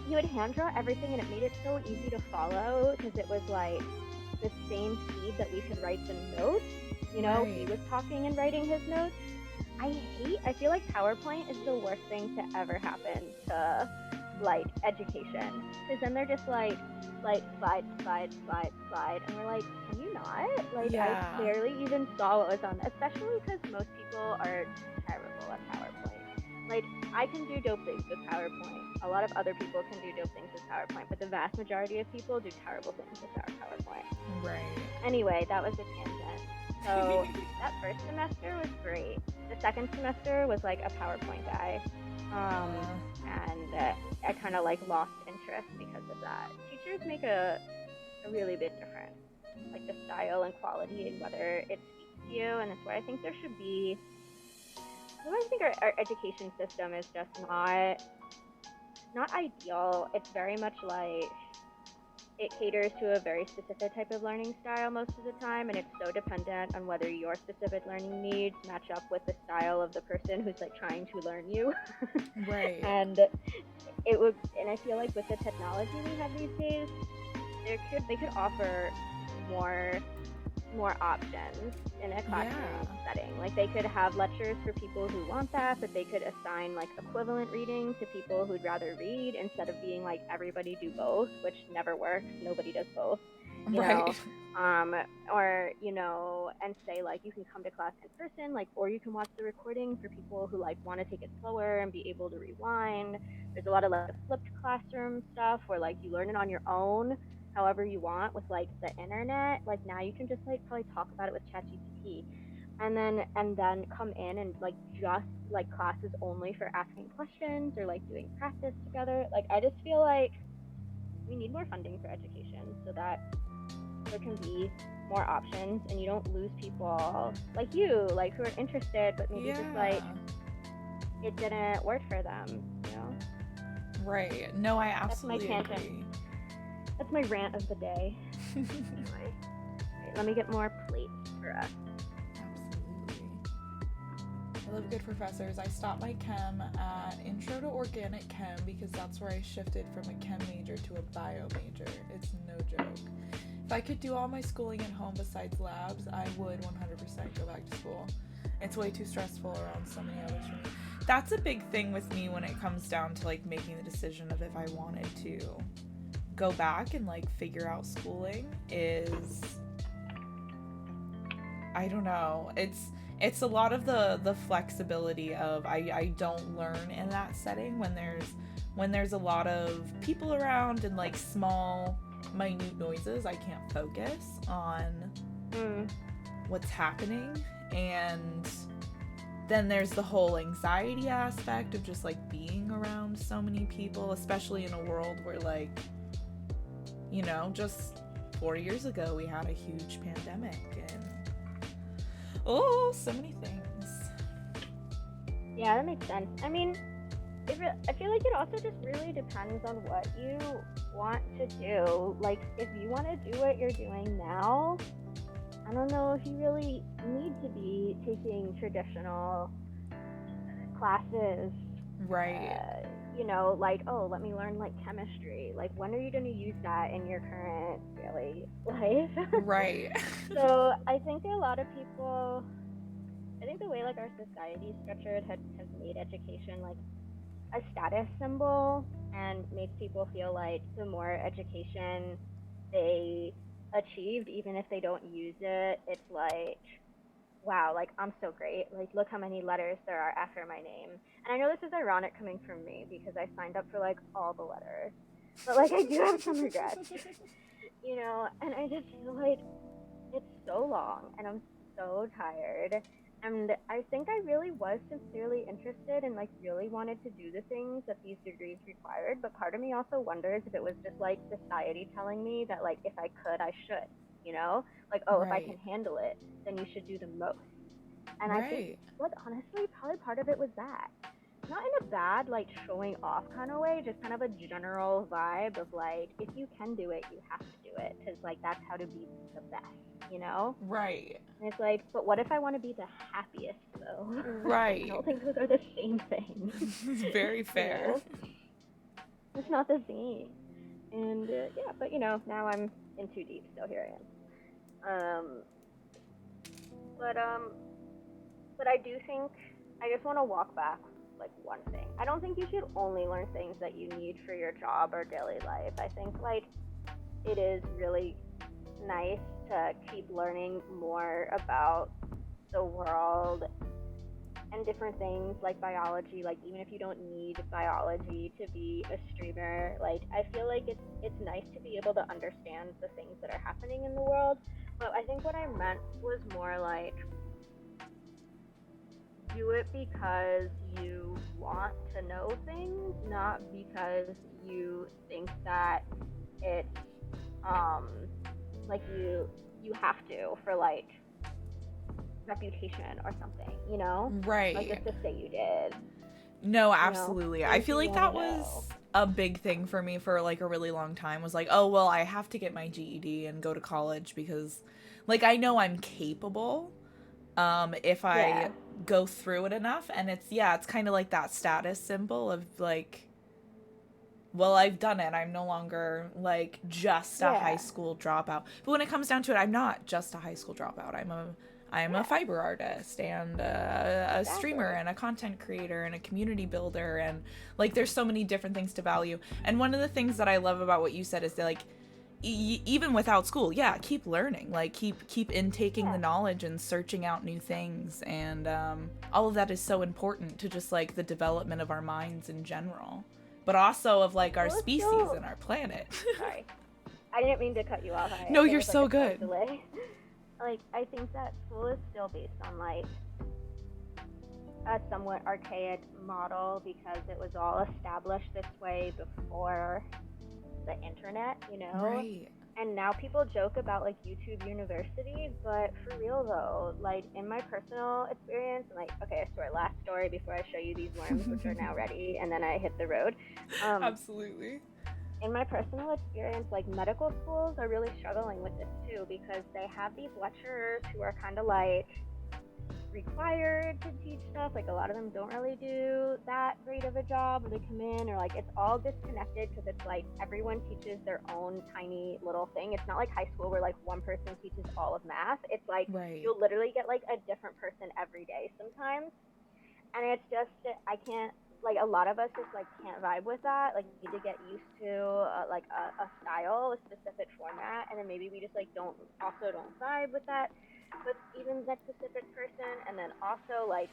he would hand draw everything, and it made it so easy to follow because it was like the same speed that we could write the notes. You know, Right. he was talking and writing his notes. I feel like PowerPoint is the worst thing to ever happen to like education, because then they're just like slide, and we're like, can you not? Like, Yeah. I barely even saw what was on, especially because most people are terrible at PowerPoint. Like, I can do dope things with PowerPoint. A lot of other people can do dope things with PowerPoint, but the vast majority of people do terrible things with our PowerPoint. Right. Anyway, that was a tangent. So that first semester was great. The second semester was like a PowerPoint guy. And I kind of like lost interest because of that. Teachers make a really big difference, like the style and quality and whether it speaks to you, and that's why I think there should be. I think our education system is just not ideal. It's very much like it caters to a very specific type of learning style most of the time, and it's so dependent on whether your specific learning needs match up with the style of the person who's like trying to learn you. Right. And I feel like with the technology we have these days, they could offer more options in a classroom setting. Like, they could have lectures for people who want that, but they could assign like equivalent reading to people who'd rather read, instead of being like everybody do both, which never works. Nobody does both. You know? Or, you know, and say like you can come to class in person, like, or you can watch the recording for people who like want to take it slower and be able to rewind. There's a lot of like flipped classroom stuff where like you learn it on your own however you want with like the internet. Like, now you can just like probably talk about it with ChatGPT, and then come in and like just like classes only for asking questions or like doing practice together. Like, I just feel like we need more funding for education so that there can be more options and you don't lose people like you, like, who are interested but maybe just like it didn't work for them, you know? Right. No, I absolutely That's my tangent. agree. That's my rant of the day. Anyway, right, let me get more plates for us. Absolutely. I love good professors. I stopped my chem at Intro to Organic Chem because that's where I shifted from a chem major to a bio major. It's no joke. If I could do all my schooling at home besides labs, I would 100% go back to school. It's way too stressful around so many others for me. That's a big thing with me when it comes down to like making the decision of if I wanted to go back and like figure out schooling is, I don't know, it's a lot of the flexibility of I don't learn in that setting when there's a lot of people around and like small minute noises. I can't focus on what's happening, and then there's the whole anxiety aspect of just like being around so many people, especially in a world where, like, you know, just 4 years ago we had a huge pandemic and so many things. Yeah, that makes sense. I mean, I feel like it also just really depends on what you want to do. Like, if you want to do what you're doing now, I don't know if you really need to be taking traditional classes. Right. You know, like, oh, let me learn like chemistry. Like, when are you going to use that in your current daily life? Right. So I think a lot of people, I think the way like our society is structured has made education like a status symbol and makes people feel like the more education they achieved, even if they don't use it, it's like, wow, like I'm so great. Like, look how many letters there are after my name. And I know this is ironic coming from me because I signed up for like all the letters, but like I do have some regrets, you know. And I just feel like it's so long and I'm so tired. And I think I really was sincerely interested and like really wanted to do the things that these degrees required. But part of me also wonders if it was just like society telling me that like if I could, I should, you know? Like, oh, if I can Right. handle it, then you should do the most. And I think, Right. like, honestly, probably part of it was that. Not in a bad, like, showing off kind of way, just kind of a general vibe of, like, if you can do it, you have to do it. Because, like, that's how to be the best, you know? Right. And it's like, but what if I want to be the happiest, though? I Right. don't think those are the same thing. It's very You fair. know? It's not the same. And, yeah, but, you know, now I'm in too deep, so here I am. But, But I do think I just want to walk back like one thing. I don't think you should only learn things that you need for your job or daily life. I think like it is really nice to keep learning more about the world and different things like biology. Like even if you don't need biology to be a streamer, like I feel like it's nice to be able to understand the things that are happening in the world. But I think what I meant was more like do it because you want to know things, not because you think that it's like you have to for like reputation or something, you know? Like Right. just to say you did, No, you know? absolutely. I Things feel you like want to that know. was a big thing for me for like a really long time was like, oh, well, I have to get my GED and go to college because like I know I'm capable if I Yeah. go through it enough, and it's kind of like that status symbol of like, well, I've done it. I'm no longer like just a high Yeah. school dropout. But when it comes down to it, I'm not just a high school dropout. I'm a Yeah. fiber artist and a streamer Exactly. and a content creator and a community builder, and like there's so many different things to value. And one of the things that I love about what you said is that like even without school, yeah, keep learning, like keep intaking the Yeah. knowledge and searching out new things, and all of that is so important to just like the development of our minds in general, but also of like our School is species still and our planet. sorry. I didn't mean to cut you off. No, There you're was like so a slight good. delay. Like I think that school is still based on like a somewhat archaic model because it was all established this way before the internet, you know? Right. And now people joke about like YouTube University, but for real though, like in my personal experience, and like, okay, I swear, last story before I show you these worms, which are now ready, and then I hit the road. Absolutely. In my personal experience, like medical schools are really struggling with this too because they have these lecturers who are kind of like required to teach stuff. Like a lot of them don't really do that great of a job when they come in, or like it's all disconnected because it's like everyone teaches their own tiny little thing. It's not like high school where like one person teaches all of math. It's like Right. you'll literally get like a different person every day sometimes, and it's just I can't like a lot of us just like can't vibe with that. Like we need to get used to like a style, a specific format, and then maybe we just like don't vibe with that with even that specific person. And then also like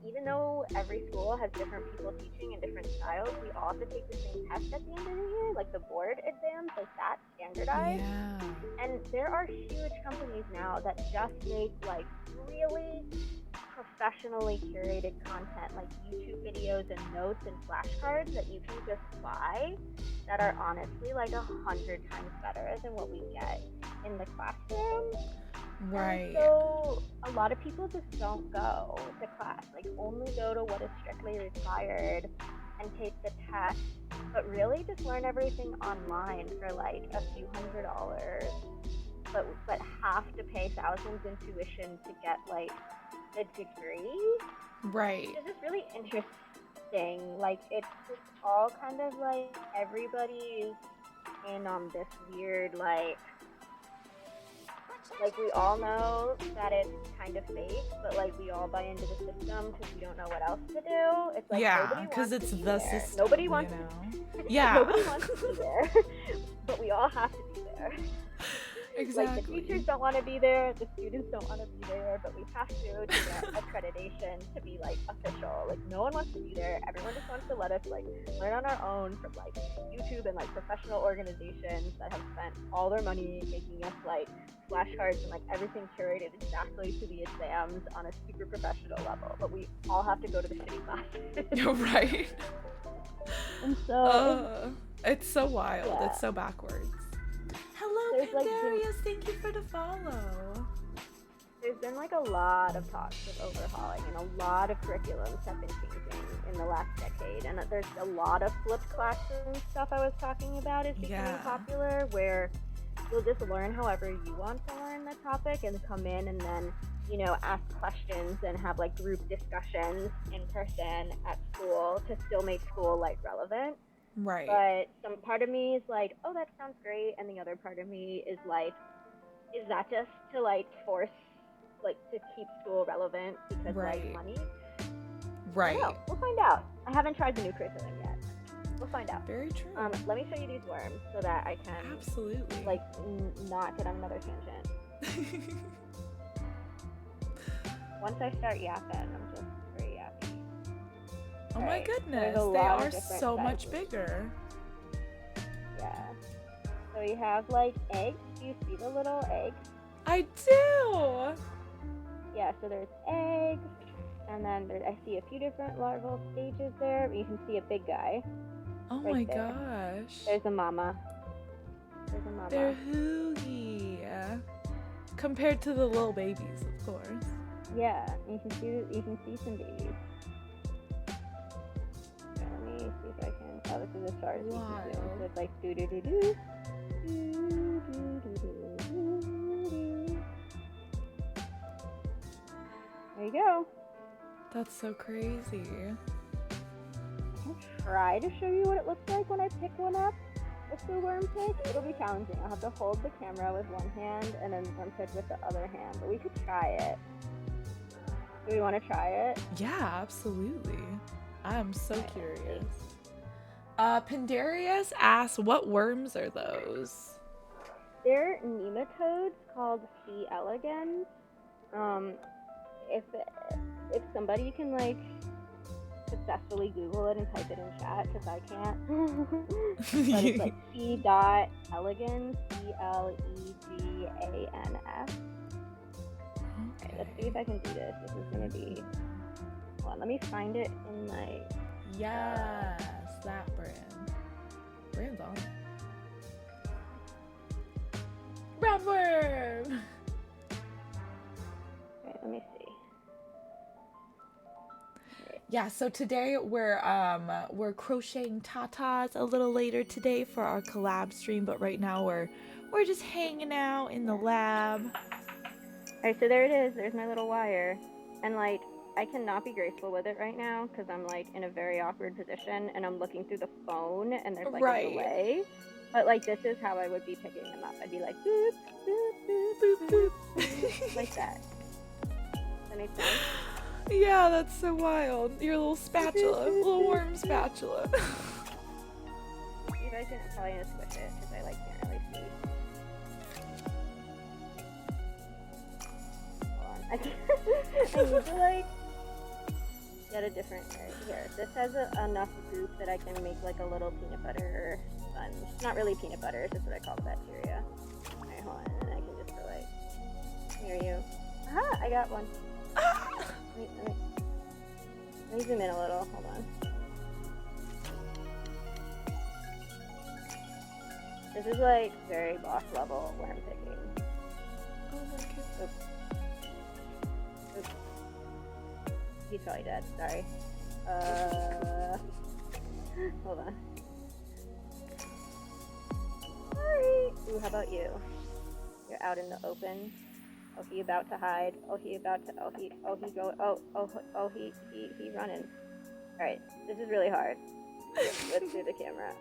even though every school has different people teaching and different styles, we all have to take the same test at the end of the year, like the board exams, like that's standardized. Yeah. And there are huge companies now that just make like really professionally curated content like YouTube videos and notes and flashcards that you can just buy that are honestly like 100 times better than what we get in the classroom. Right. So a lot of people just don't go to class, like only go to what is strictly required and take the test, but really just learn everything online for like a few $100s, but have to pay thousands in tuition to get like the degree. Right. It's just really interesting. Like it's just all kind of like everybody's in on this weird like we all know that it's kind of fake, but like we all buy into the system because we don't know what else to do. It's like Yeah, because it's the there. system. Nobody wants you know? to. Yeah. Nobody wants to be there, but we all have to be there. Exactly. Like the teachers don't want to be there, the students don't want to be there, but we have to get accreditation to be like official. Like no one wants to be there. Everyone just wants to let us like learn on our own from like YouTube and like professional organizations that have spent all their money making us like flashcards and like everything curated exactly to the exams on a super professional level. But we all have to go to the shitty classes. Right. And so it's so wild. Yeah. It's so backwards. Hello, There's, like, Pandarius. Thank you for the follow. There's been like a lot of talks of overhauling, and a lot of curriculums have been changing in the last decade. And there's a lot of flipped classroom stuff I was talking about is becoming popular, where you'll just learn however you want to learn the topic and come in and then, you know, ask questions and have like group discussions in person at school to still make school like relevant. Right. But some part of me is like, oh, that sounds great, and the other part of me is like, is that just to like force, like to keep school relevant because like money? Right. No, we'll find out. I haven't tried the new curriculum yet. We'll find out. Very true. Let me show you these worms so that I can absolutely like not get on another tangent. Once I start yapping, I'm just very yappy. Oh my goodness, they are so much bigger. Yeah. So we have like eggs. Do you see the little eggs? I do! Yeah, so there's eggs, and then I see a few different larval stages there. You can see a big guy. Oh right my there. gosh. There's a mama. There's a mama. They're hooey. Compared to the little babies, of course. Yeah, you can see some babies. Let me see if I can. Oh, this is as far as you can zoom. So it's like do do do do. Do do do do do. There you go. That's so crazy. I'll try to show you what it looks like when I pick one up with the worm pick. It'll be challenging. I'll have to hold the camera with one hand and then worm pick with the other hand, but we could try it. Do we want to try it? Yeah, absolutely. I'm so curious. Pandarius asks, what worms are those? They're nematodes called C. elegans. If somebody can like successfully Google it and type it in chat, because I can't. But it's like C. elegans, Elegans. Okay, let's see if I can do this. This is gonna be. Hold on, let me find it in my. Yes, that brand. Brand's on. Roundworm. Okay, let me see. Yeah, so today we're crocheting tatas a little later today for our collab stream, but right now we're just hanging out in the lab. Alright, so there it is. There's my little wire. And like, I cannot be graceful with it right now because I'm like in a very awkward position and I'm looking through the phone and there's like a delay. But like, this is how I would be picking them up. I'd be like, boop, boop, boop, boop, boop, like that. Does that make sense? Yeah, that's so wild. Your little spatula, little worm spatula. See if I can, I'm probably gonna squish it because I like can't really see. I need to like get a different here. This has enough goop that I can make like a little peanut butter sponge. Not really peanut butter, it's just what I call the bacteria. Alright, hold on, and then I can just go like, here you. Aha, I got one. Let me zoom in a little, hold on. This is like very boss level worm picking. Oops. Oops. He's probably dead. Sorry. Hold on. Sorry. Ooh, how about you? You're out in the open. Oh, he about to hide. Oh, he about to. He running. All right, this is really hard. Let's do the camera.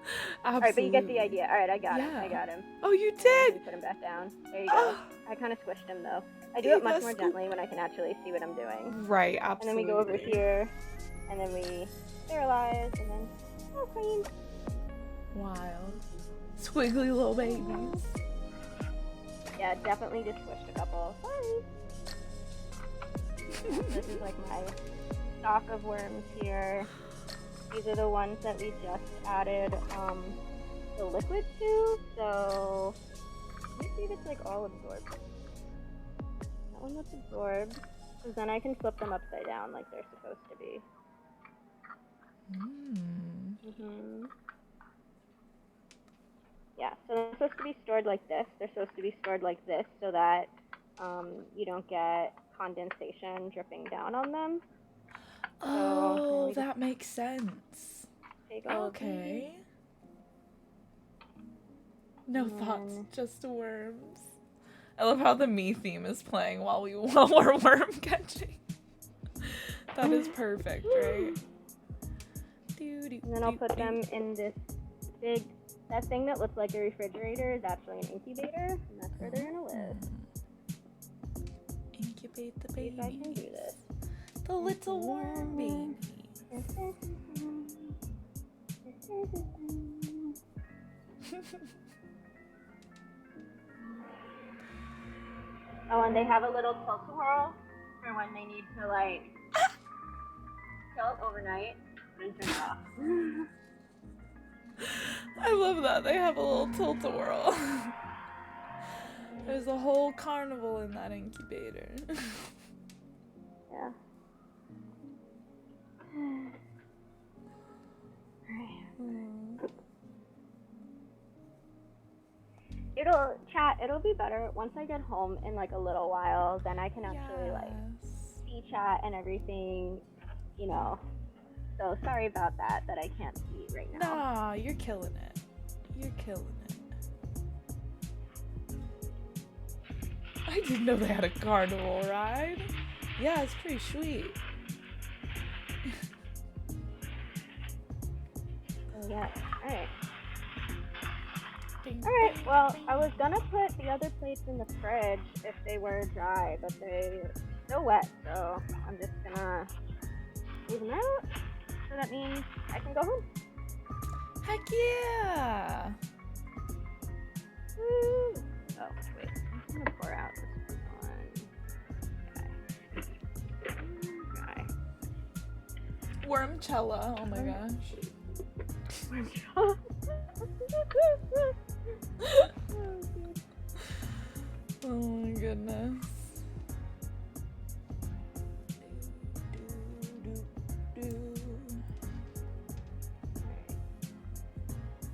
Absolutely. All right, but you get the idea. All right, I got him. Yeah. I got him. Oh, you Let did. me put him back down. There you go. Oh. I kind of squished him though. I do Hey, it much that's more cool. gently when I can actually see what I'm doing. Right. And then Absolutely. we go over here, and then we sterilize, and then all clean. Wild. Squiggly little babies. Yeah, definitely just squished a couple. Sorry. This is like my stock of worms here. These are the ones that we just added the liquid to. So let me see if it's like all absorbed. That one looks absorbed. Because then I can flip them upside down like they're supposed to be. Yeah, so they're supposed to be stored like this. They're supposed to be stored like this so that you don't get condensation dripping down on them. Oh, that makes sense. Take all of Okay. No And thoughts, then- just worms. I love how the me theme is playing while we're worm catching. That is perfect, right? And then I'll put them in this big, that thing that looks like a refrigerator is actually an incubator, and that's where they're gonna live. Incubate the See if I can do babies. this. The little worm baby. Oh, and they have a little tilt-a-whirl for when they need to, like, tilt overnight and turn it off. I love that. They have a little tilt-a-whirl. There's a whole carnival in that incubator. Yeah. It'll be better once I get home in like a little while, then I can actually like see chat and everything, you know. So sorry about that I can't see right now. Nah, you're killing it. You're killing it. I didn't know they had a carnival ride. Yeah, it's pretty sweet. Oh, yeah. Alright. Alright, well, I was gonna put the other plates in the fridge if they were dry, but they're still wet, so I'm just gonna leave them out. So that means I can go home. Heck yeah! Woo! Oh, wait. I'm gonna pour out this one. Okay. Wormcella, oh my gosh. Oh my goodness.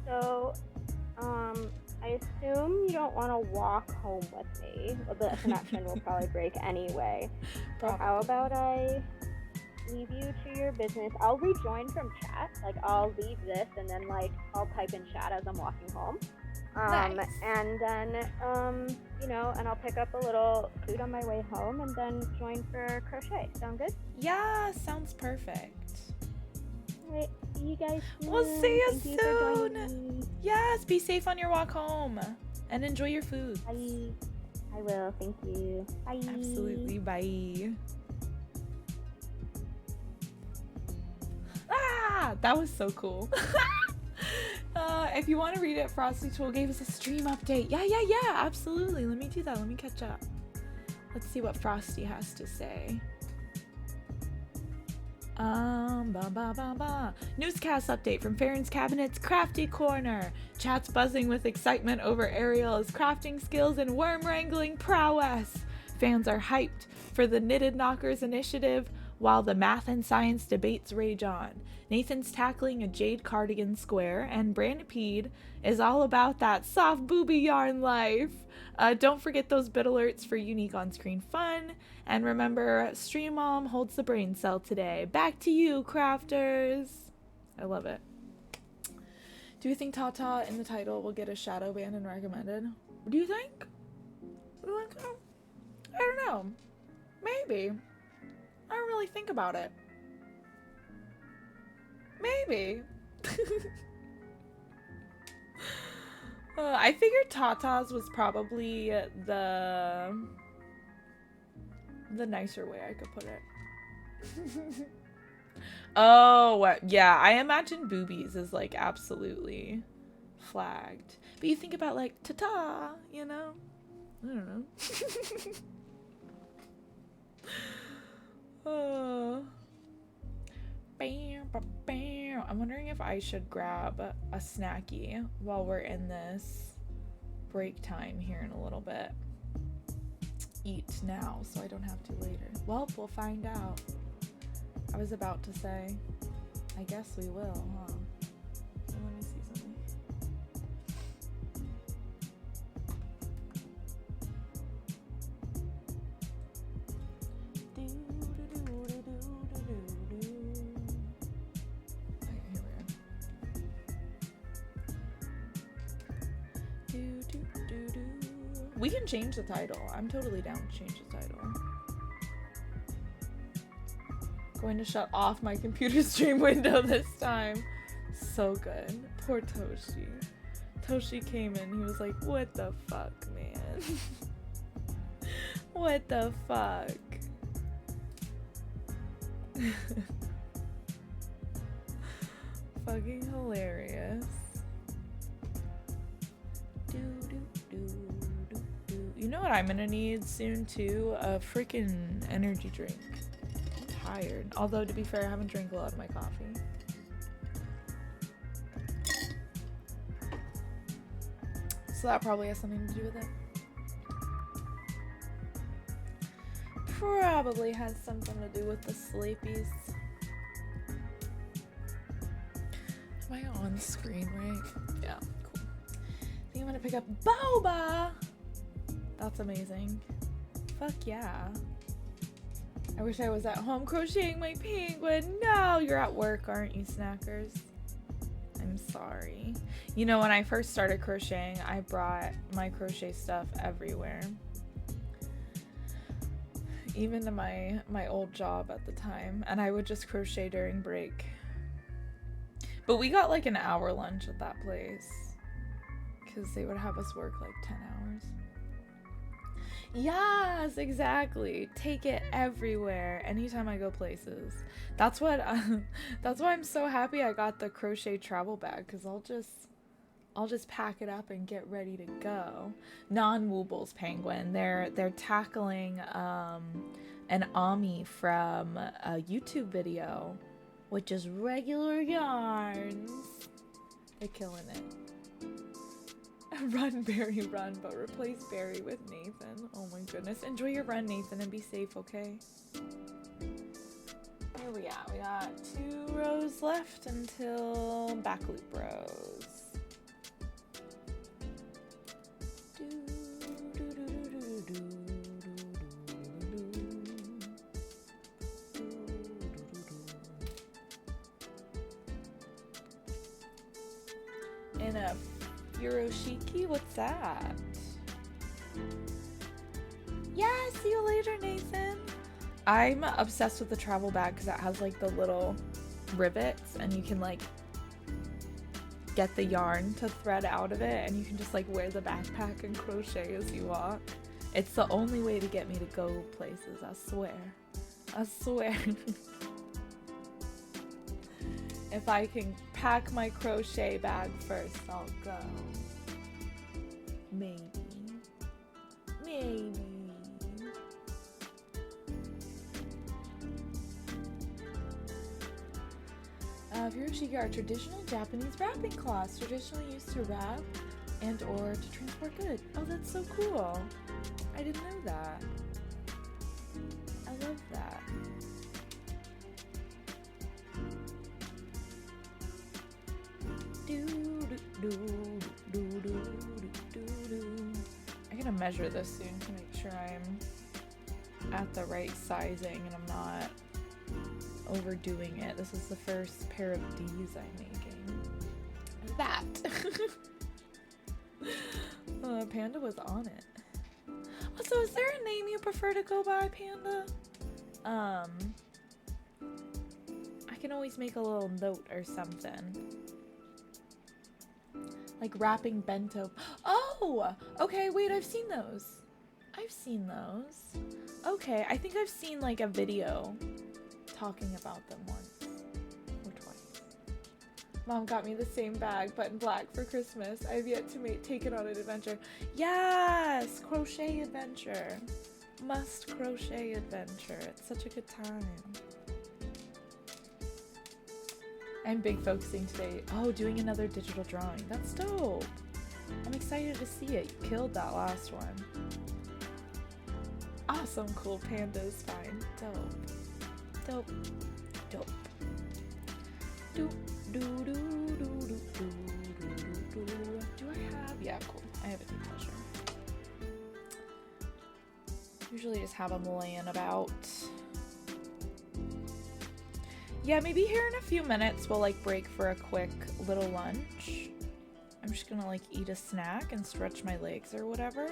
So, I assume you don't want to walk home with me. Well, the connection will probably break anyway. So how about I leave you to your business? I'll rejoin from chat. Like, I'll leave this and then, like, I'll type in chat as I'm walking home. Nice. And then, you know, and I'll pick up a little food on my way home and then join for crochet. Sound good? Yeah, sounds perfect. Alright, see you guys soon. We'll see you Thank you for soon. joining me. Yes, be safe on your walk home and enjoy your food. Bye. I will, thank you. Bye. Absolutely, bye. Ah, that was so cool. If you want to read it, Frosty Tool gave us a stream update. Yeah, absolutely. Let me do that. Let me catch up. Let's see what Frosty has to say. Newscast update from Farron's Cabinet's Crafty Corner. Chat's buzzing with excitement over Ariella's crafting skills and worm wrangling prowess. Fans are hyped for the Knitted Knockers initiative. while the math and science debates rage on. Nathan's tackling a jade cardigan square, and Brandipede is all about that soft booby yarn life. Don't forget those bit alerts for unique on-screen fun. And remember, Stream Mom holds the brain cell today. Back to you, crafters. I love it. Do you think Tata in the title will get a shadow ban and recommended? Do you think? I don't know. Maybe. I don't really think about it. Maybe. I figured Tata's was probably the nicer way I could put it. Oh, yeah, I imagine boobies is like absolutely flagged. But you think about like ta-ta, you know? I don't know. Oh. I'm wondering if I should grab a snacky while we're in this break time here in a little bit. Eat now so I don't have to later. Well, we'll find out. I was about to say, I guess we will, huh? Let me see something. We can change the title. I'm totally down to change the title. Going to shut off my computer stream window this time. So good. Poor Toshi. Toshi came in. He was like, what the fuck, man? What the fuck? Fucking hilarious. You know what I'm gonna need soon too? A freaking energy drink. I'm tired. Although to be fair, I haven't drank a lot of my coffee. So that probably has something to do with it. Probably has something to do with the sleepies. Am I on screen, right? Yeah, cool. I think I'm gonna pick up Boba! That's amazing. Fuck yeah. I wish I was at home crocheting my penguin. No, you're at work, aren't you, snackers? I'm sorry. You know, when I first started crocheting, I brought my crochet stuff everywhere. Even to my old job at the time. And I would just crochet during break. But we got like an hour lunch at that place. Because they would have us work like 10 hours. Yes, exactly. Take it everywhere. Anytime I go places. That's what. That's why I'm so happy I got the crochet travel bag, because I'll just pack it up and get ready to go. Non-Woobles penguin. They're tackling an Ami from a YouTube video, which is regular yarns. They're killing it. Run, Barry, run, but replace Barry with Nathan. Oh my goodness. Enjoy your run, Nathan, and be safe, okay? Here we are. We got 2 rows left until back loop rows. In a Furoshiki? What's that? Yeah, see you later, Nathan. I'm obsessed with the travel bag because it has like the little rivets and you can like get the yarn to thread out of it and you can just like wear the backpack and crochet as you walk. It's the only way to get me to go places, I swear. I swear. If I can pack my crochet bag first, I'll go. Maybe. Maybe. Furoshiki are traditional Japanese wrapping cloths, traditionally used to wrap and or to transport goods. Oh, that's so cool. I didn't know that. I love that. I gotta measure this soon to make sure I'm at the right sizing and I'm not overdoing it. This is the first pair of D's I'm making. That! Panda was on it. Also, is there a name you prefer to go by, Panda? I can always make a little note or something. Like wrapping bento. Oh! Okay, wait, I've seen those. I've seen those. Okay, I think I've seen like a video talking about them once or twice. Mom got me the same bag but in black for Christmas. I've yet to take it on an adventure. Yes! Crochet adventure. Must crochet adventure. It's such a good time. I'm big focusing today. Oh, doing another digital drawing. That's dope. I'm excited to see it. You killed that last one. Awesome, cool. Panda is fine. Dope. Dope. Dope. Do do do do do do do. Do I have? Yeah, cool. I have a deep pleasure. Usually just have them laying about. Yeah, maybe here in a few minutes we'll like break for a quick little lunch. I'm just gonna like eat a snack and stretch my legs or whatever.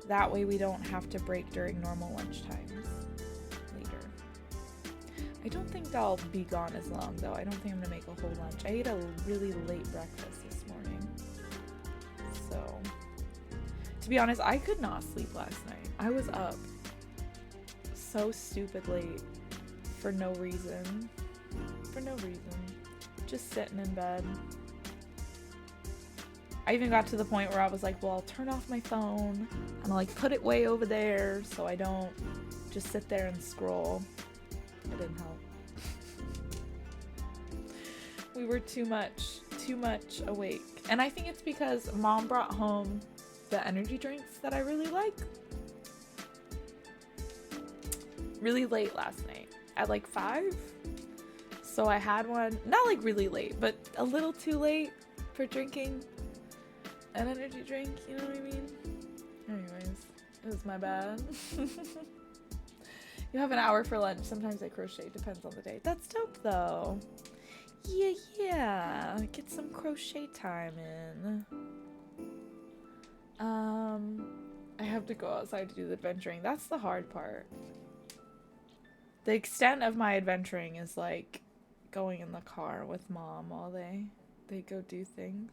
That way we don't have to break during normal lunch times later. I don't think I'll be gone as long though. I don't think I'm gonna make a whole lunch. I ate a really late breakfast this morning. So, to be honest, I could not sleep last night. I was up so stupid late. For no reason. For no reason. Just sitting in bed. I even got to the point where I was like, well, I'll turn off my phone and I'll like put it way over there so I don't just sit there and scroll. It didn't help. We were too much awake. And I think it's because Mom brought home the energy drinks that I really like. Really late last night. At like 5. So I had one, not like really late, but a little too late for drinking an energy drink, you know what I mean? Anyways, it was my bad. You have an hour for lunch. Sometimes I crochet, depends on the day. That's dope though. Yeah. Get some crochet time in. I have to go outside to do the adventuring. That's the hard part. The extent of my adventuring is like going in the car with Mom while they go do things.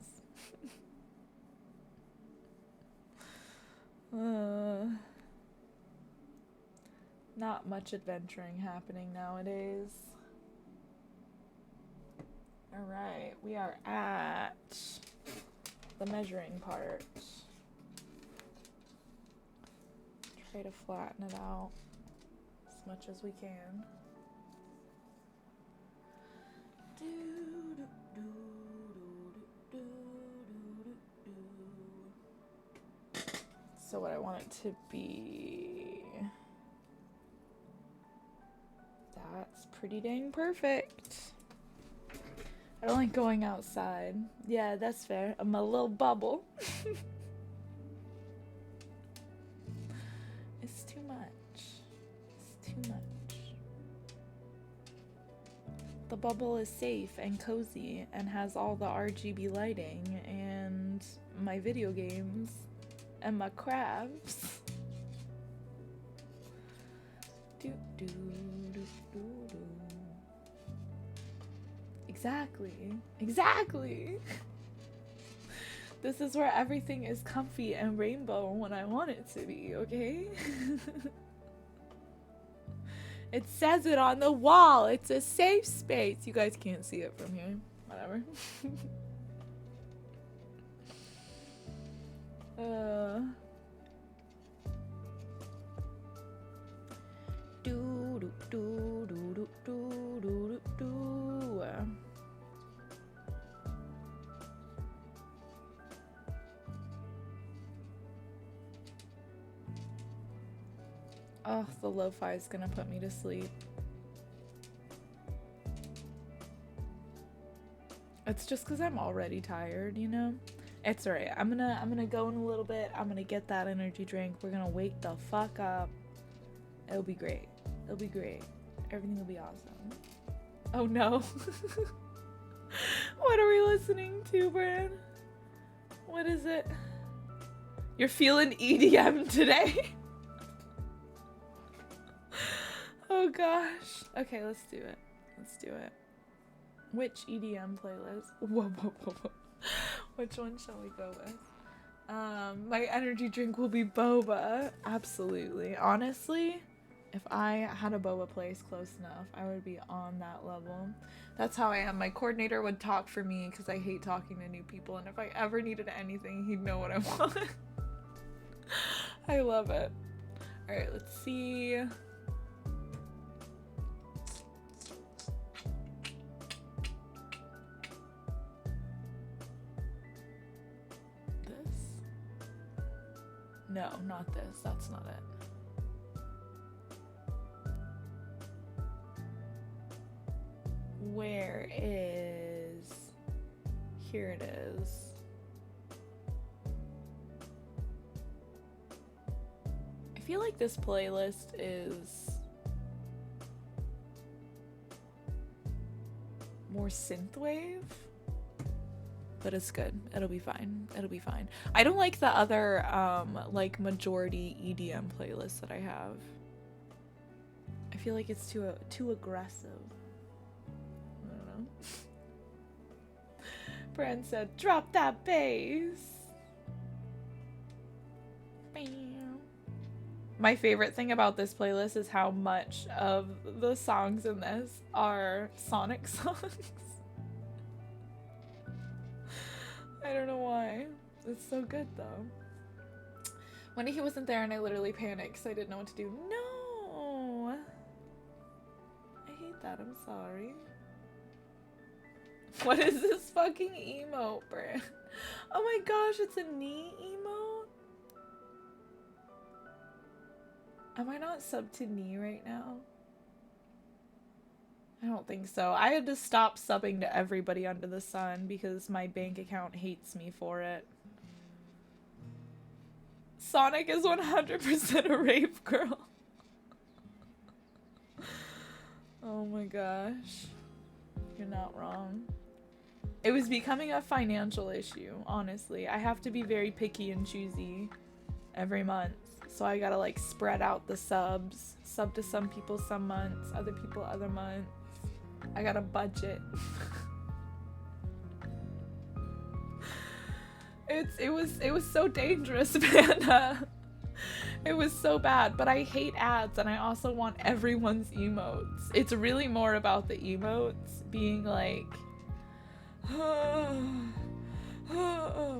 Not much adventuring happening nowadays. Alright, we are at the measuring part. Try to flatten it out as much as we can. So what I want it to be, that's pretty dang perfect. I don't like going outside. Yeah, that's fair. I'm a little bubble. It's too much. It's too much. The bubble is safe and cozy and has all the RGB lighting and my video games and my crafts. Exactly. Exactly. This is where everything is comfy and rainbow when I want it to be, okay? It says it on the wall. It's a safe space. You guys can't see it from here. Whatever. Oh, the lo-fi is gonna put me to sleep. It's just because I'm already tired, you know? It's alright. I'm gonna go in a little bit. I'm gonna get that energy drink. We're gonna wake the fuck up. It'll be great. It'll be great. Everything will be awesome. Oh no. What are we listening to, Bran? What is it? You're feeling EDM today? Oh gosh. Okay, let's do it. Let's do it. Which EDM playlist? Whoa, whoa, whoa, whoa. Which one shall we go with? My energy drink will be boba. Absolutely. Honestly, if I had a boba place close enough, I would be on that level. That's how I am. My coordinator would talk for me because I hate talking to new people, and if I ever needed anything, he'd know what I want. I love it. Alright, let's see. No, not this. That's not it. Where is... Here it is. I feel like this playlist is more synthwave. But it's good. It'll be fine. It'll be fine. I don't like the other, like, majority EDM playlist that I have. I feel like it's too aggressive. I don't know. Bran said, drop that bass. Bam. My favorite thing about this playlist is how much of the songs in this are Sonic songs. I don't know why. It's so good though. When he wasn't there and I literally panicked because I didn't know what to do. No! I hate that. I'm sorry. What is this fucking emote, Bran? Oh my gosh, it's a knee emote? Am I not sub to knee right now? I don't think so. I had to stop subbing to everybody under the sun because my bank account hates me for it. Sonic is 100% a rape girl. Oh my gosh. You're not wrong. It was becoming a financial issue, honestly. I have to be very picky and choosy every month. So I gotta like spread out the subs. Sub to some people some months, other people other months. I got a budget. It was so dangerous, man. It was so bad, but I hate ads and I also want everyone's emotes. It's really more about the emotes being like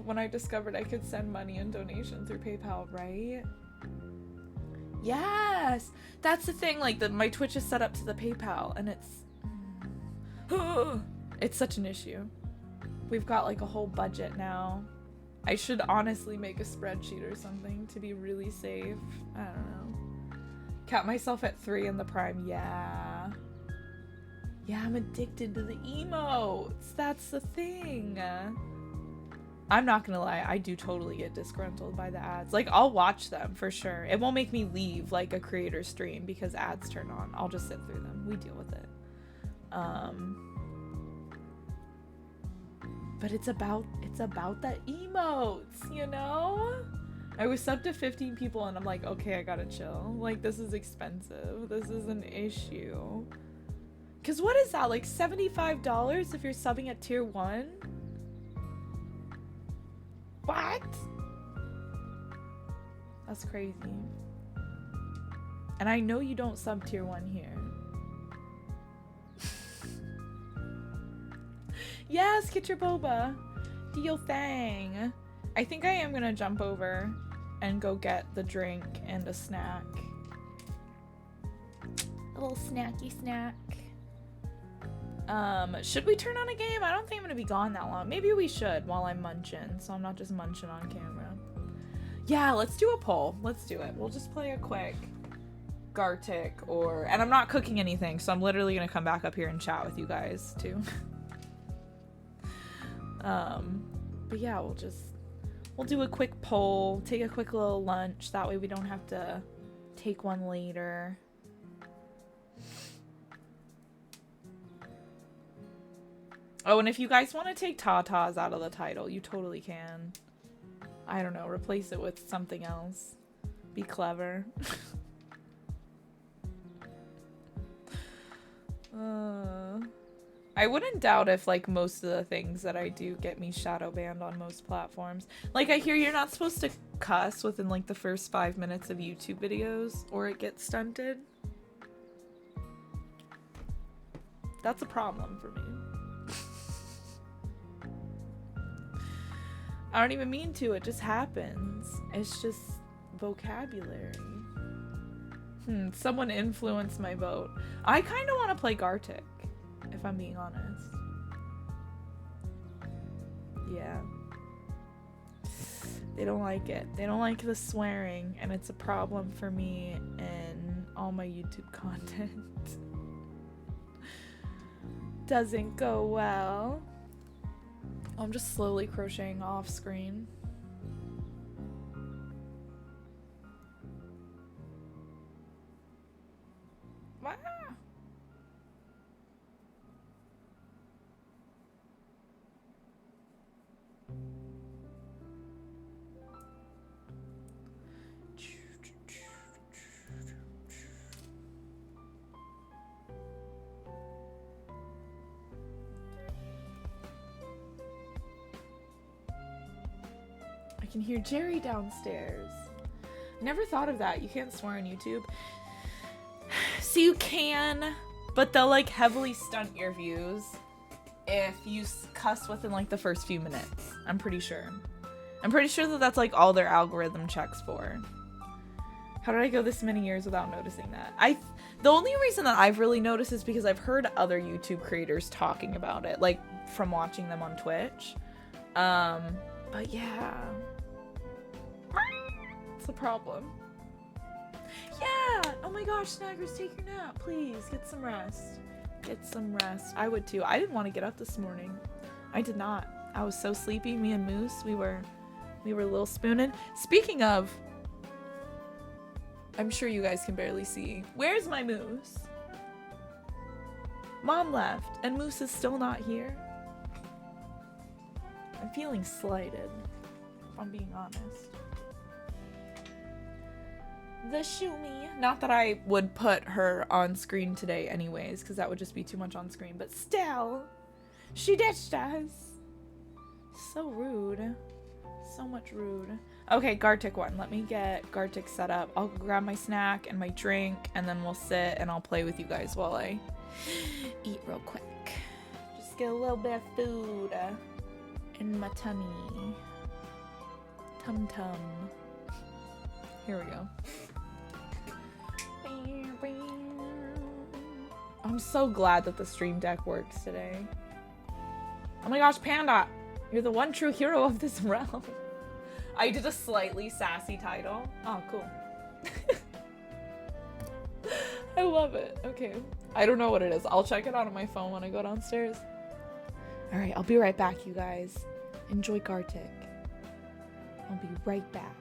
when I discovered I could send money and donation through PayPal, right? Yes, that's the thing, like my Twitch is set up to the PayPal and it's such an issue. We've got like a whole budget now. I should honestly make a spreadsheet or something to be really safe. I don't know. Cap myself at 3 in the prime. Yeah, I'm addicted to the emotes. That's the thing. I'm not gonna lie, I do totally get disgruntled by the ads. Like, I'll watch them for sure. It won't make me leave like a creator stream because ads turn on. I'll just sit through them. We deal with it. But it's about the emotes, you know? I was subbed to 15 people and I'm like, okay, I gotta chill. Like, this is expensive. This is an issue. Cause what is that? Like $75 if you're subbing at tier 1? What? That's crazy. And I know you don't sub tier 1 here. Yes, get your boba. Do your thing. I think I am gonna jump over and go get the drink and a snack. A little snacky snack. Should we turn on a game? I don't think I'm gonna be gone that long. Maybe we should while I'm munching, so I'm not just munching on camera. Yeah, let's do a poll. Let's do it. We'll just play a quick Gartic or... And I'm not cooking anything, so I'm literally gonna come back up here and chat with you guys, too. But yeah, we'll do a quick poll, take a quick little lunch. That way we don't have to take one later. Oh, and if you guys want to take tatas out of the title, you totally can. I don't know, replace it with something else. Be clever. I wouldn't doubt if like most of the things that I do get me shadow banned on most platforms. Like I hear you're not supposed to cuss within like the first 5 minutes of YouTube videos or it gets stunted. That's a problem for me. I don't even mean to, it just happens. It's just vocabulary. Someone influenced my vote. I kind of want to play Gartic, if I'm being honest. Yeah. They don't like it. They don't like the swearing, and it's a problem for me in all my YouTube content. Doesn't go well. I'm just slowly crocheting off screen. Wow. I can hear Jerry downstairs. Never thought of that. You can't swear on YouTube. So you can, but they'll like heavily stunt your views if you cuss within like the first few minutes. I'm pretty sure. I'm pretty sure that that's like all their algorithm checks for. How did I go this many years without noticing that? The only reason that I've really noticed is because I've heard other YouTube creators talking about it, like from watching them on Twitch. But yeah. It's a problem. Yeah! Oh my gosh, Snaggers, take your nap, please. Get some rest. Get some rest. I would too. I didn't want to get up this morning. I did not. I was so sleepy. Me and Moose, we were a little spooning. Speaking of, I'm sure you guys can barely see. Where's my Moose? Mom left, and Moose is still not here. I'm feeling slighted, if I'm being honest. The Shumi. Not that I would put her on screen today anyways, because that would just be too much on screen, but still, she ditched us. So rude. So much rude. Okay, Gartic one. Let me get Gartic set up. I'll grab my snack and my drink, and then we'll sit and I'll play with you guys while I eat real quick. Just get a little bit of food in my tummy. Tum tum. Here we go. I'm so glad that the stream deck works today. Oh my gosh, Panda! You're the one true hero of this realm. I did a slightly sassy title. Oh, cool. I love it. Okay. I don't know what it is. I'll check it out on my phone when I go downstairs. Alright, I'll be right back, you guys. Enjoy Gartic. I'll be right back.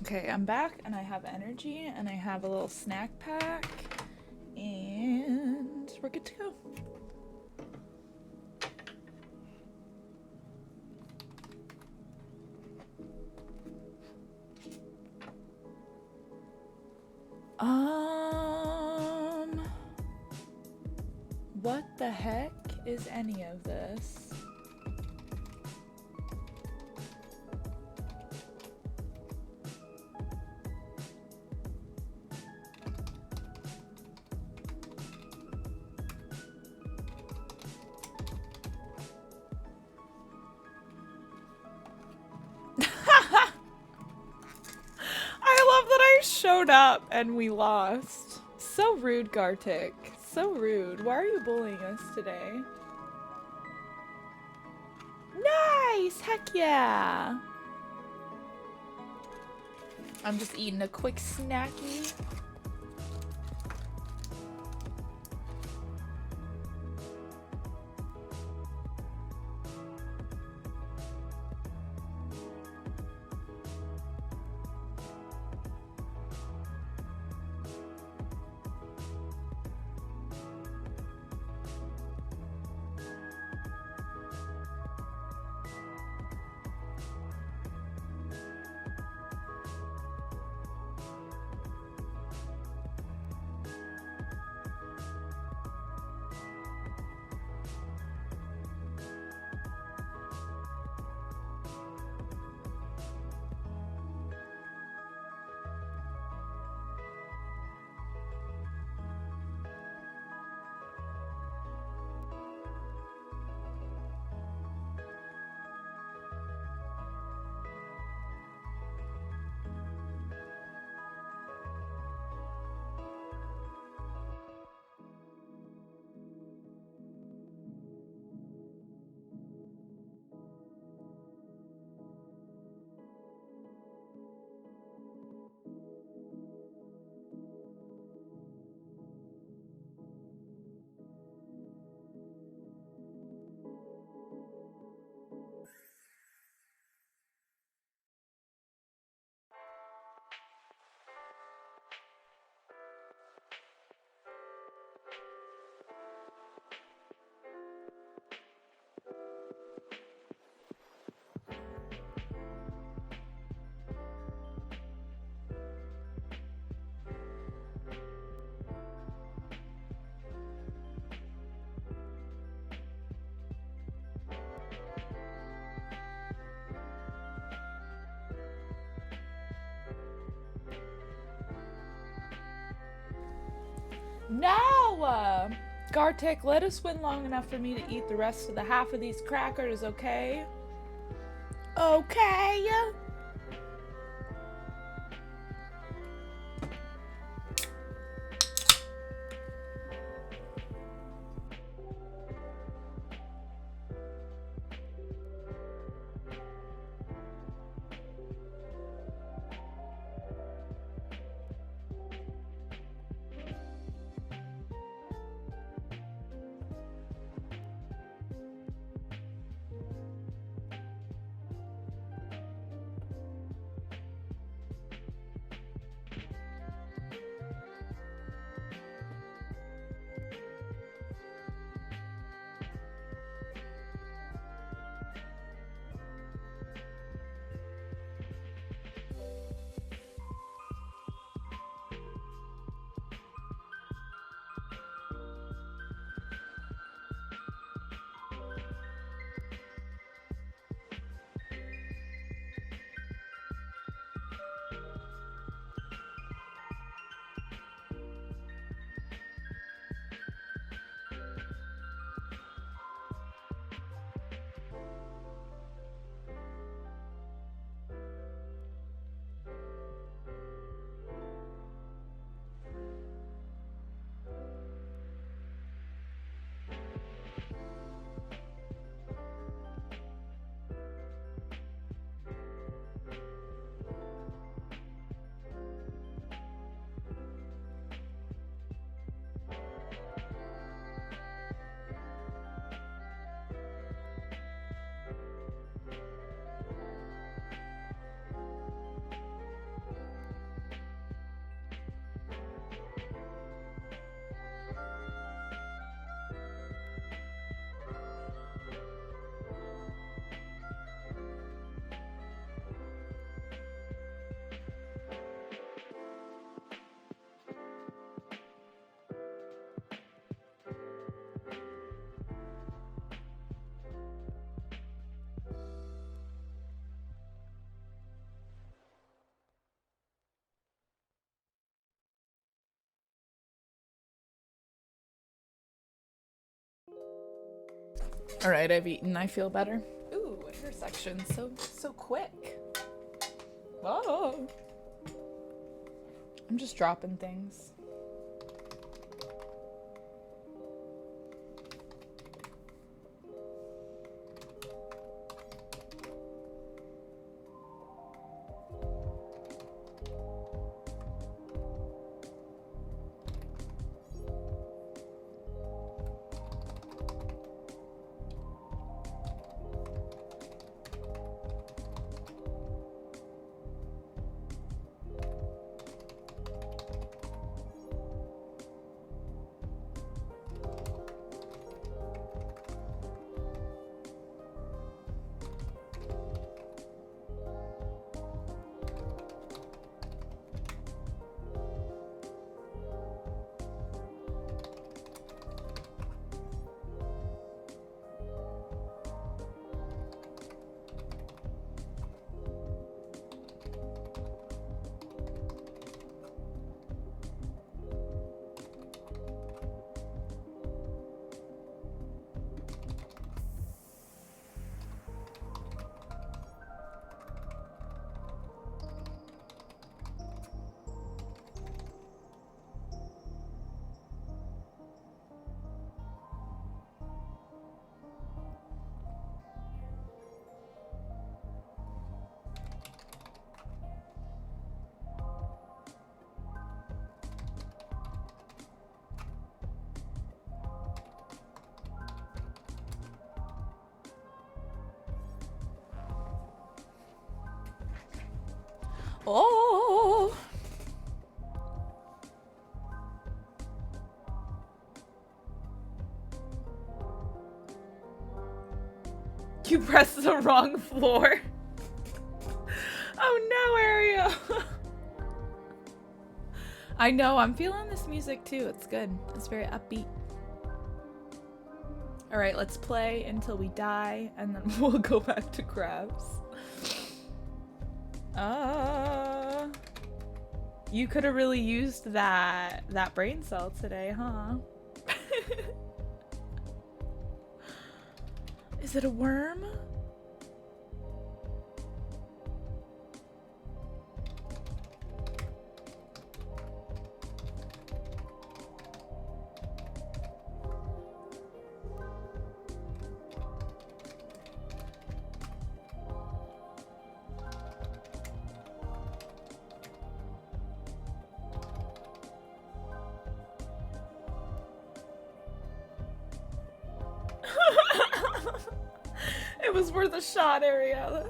Okay, I'm back and I have energy and I have a little snack pack and we're good to go. What the heck is any of this? I love that I showed up and we lost. So rude, Gartic. So rude. Why are you bullying us today? Nice! Heck yeah! I'm just eating a quick snacky. No! Gartic, let us win long enough for me to eat the rest of the half of these crackers, okay? Okay? All right, I've eaten. I feel better. Ooh, hair section. So quick. Whoa. I'm just dropping things. Oh. You pressed the wrong floor. Oh no, Ariel. I know, I'm feeling this music too. It's good. It's very upbeat. All right, let's play until we die and then we'll go back to crafts. You could have really used that brain cell today, huh? Is it a worm? It was worth a shot, Ariella.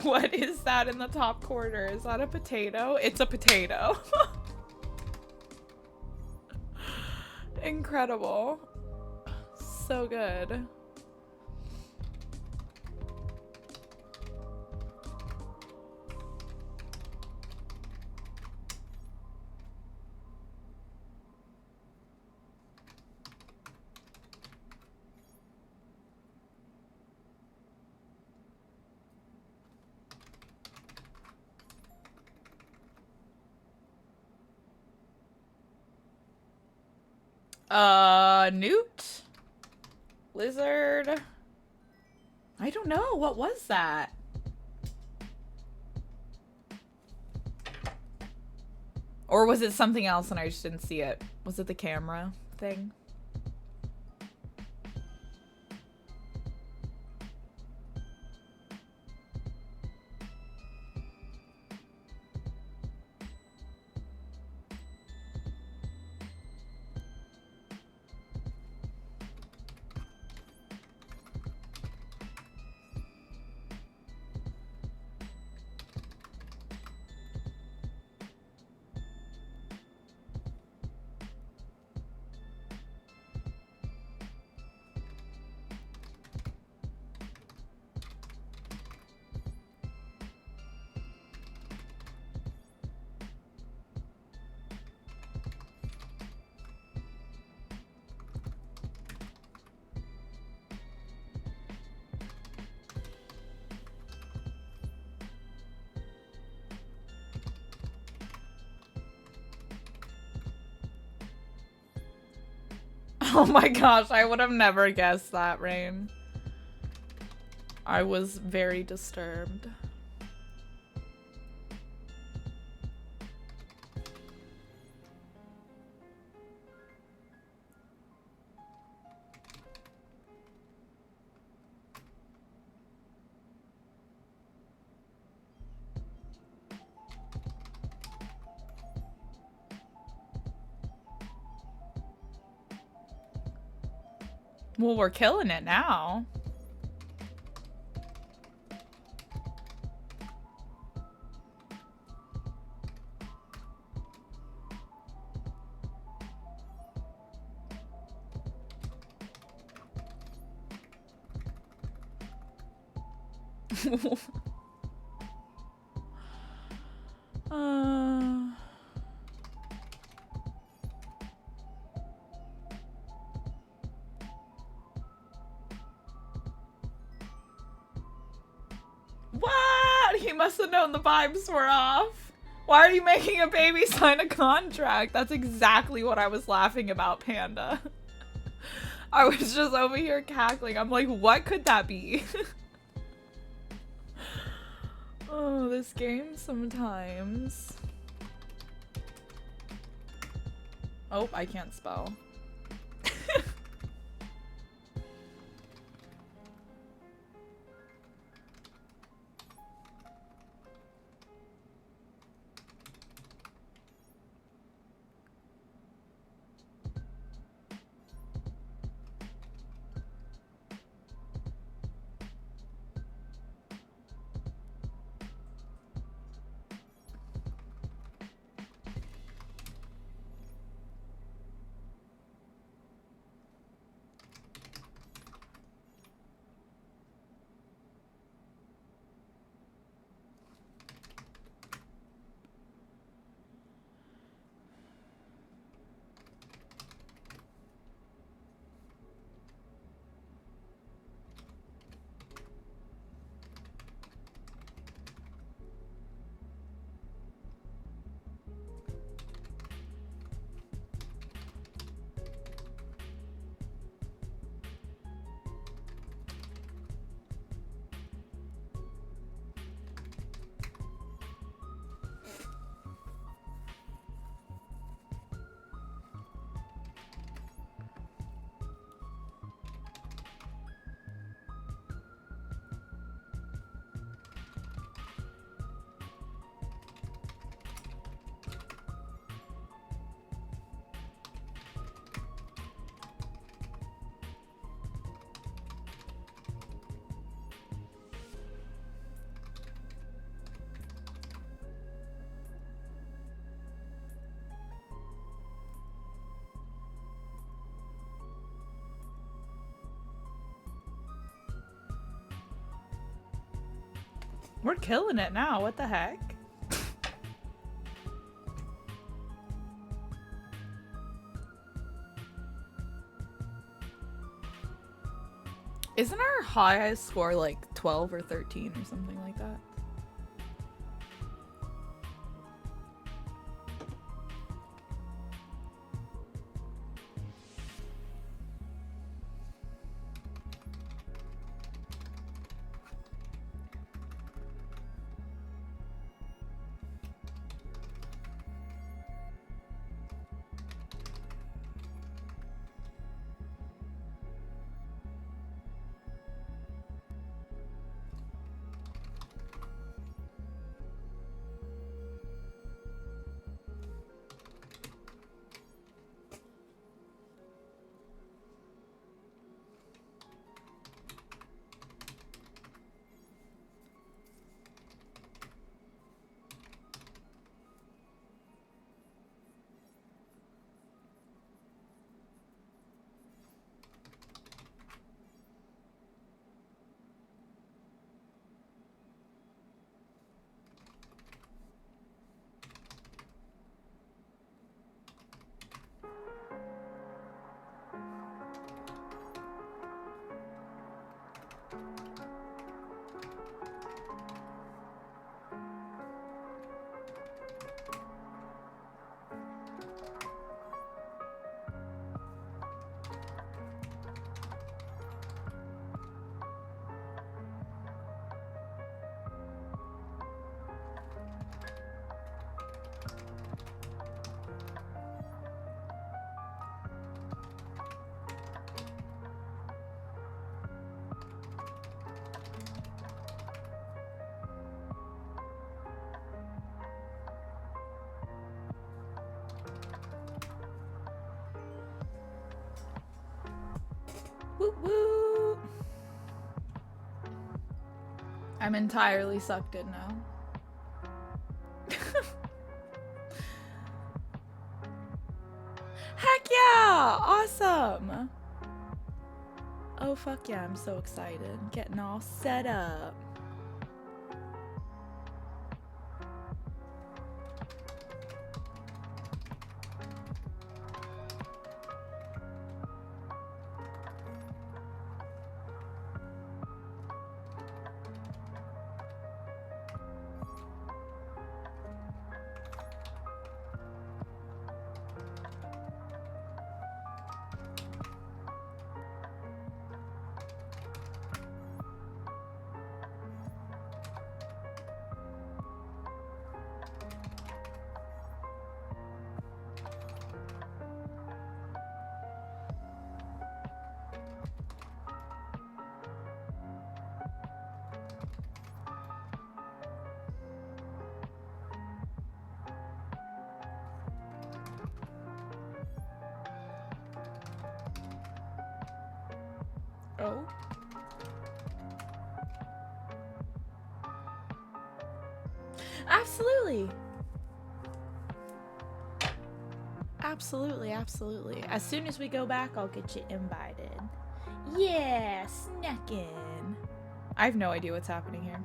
What is that in the top corner? Is that a potato? It's a potato. Incredible. So good. Newt? Lizard? I don't know. What was that? Or was it something else and I just didn't see it? Was it the camera thing? Oh my gosh, I would have never guessed that, Rain. I was very disturbed. Well, we're killing it now. What? He must have known the vibes were off. Why are you making a baby sign a contract? That's exactly what I was laughing about, Panda. I was just over here cackling. I'm like, what could that be? Oh, this game sometimes. Oh, I can't spell. We're killing it now. What the heck? Isn't our highest score like 12 or 13 or something like that? Woo woo. I'm entirely sucked in now. Heck yeah! Awesome! Oh fuck yeah, I'm so excited. Getting all set up. Oh. Absolutely. Absolutely, absolutely. As soon as we go back, I'll get you invited. Yeah, snuck in. I have no idea what's happening here.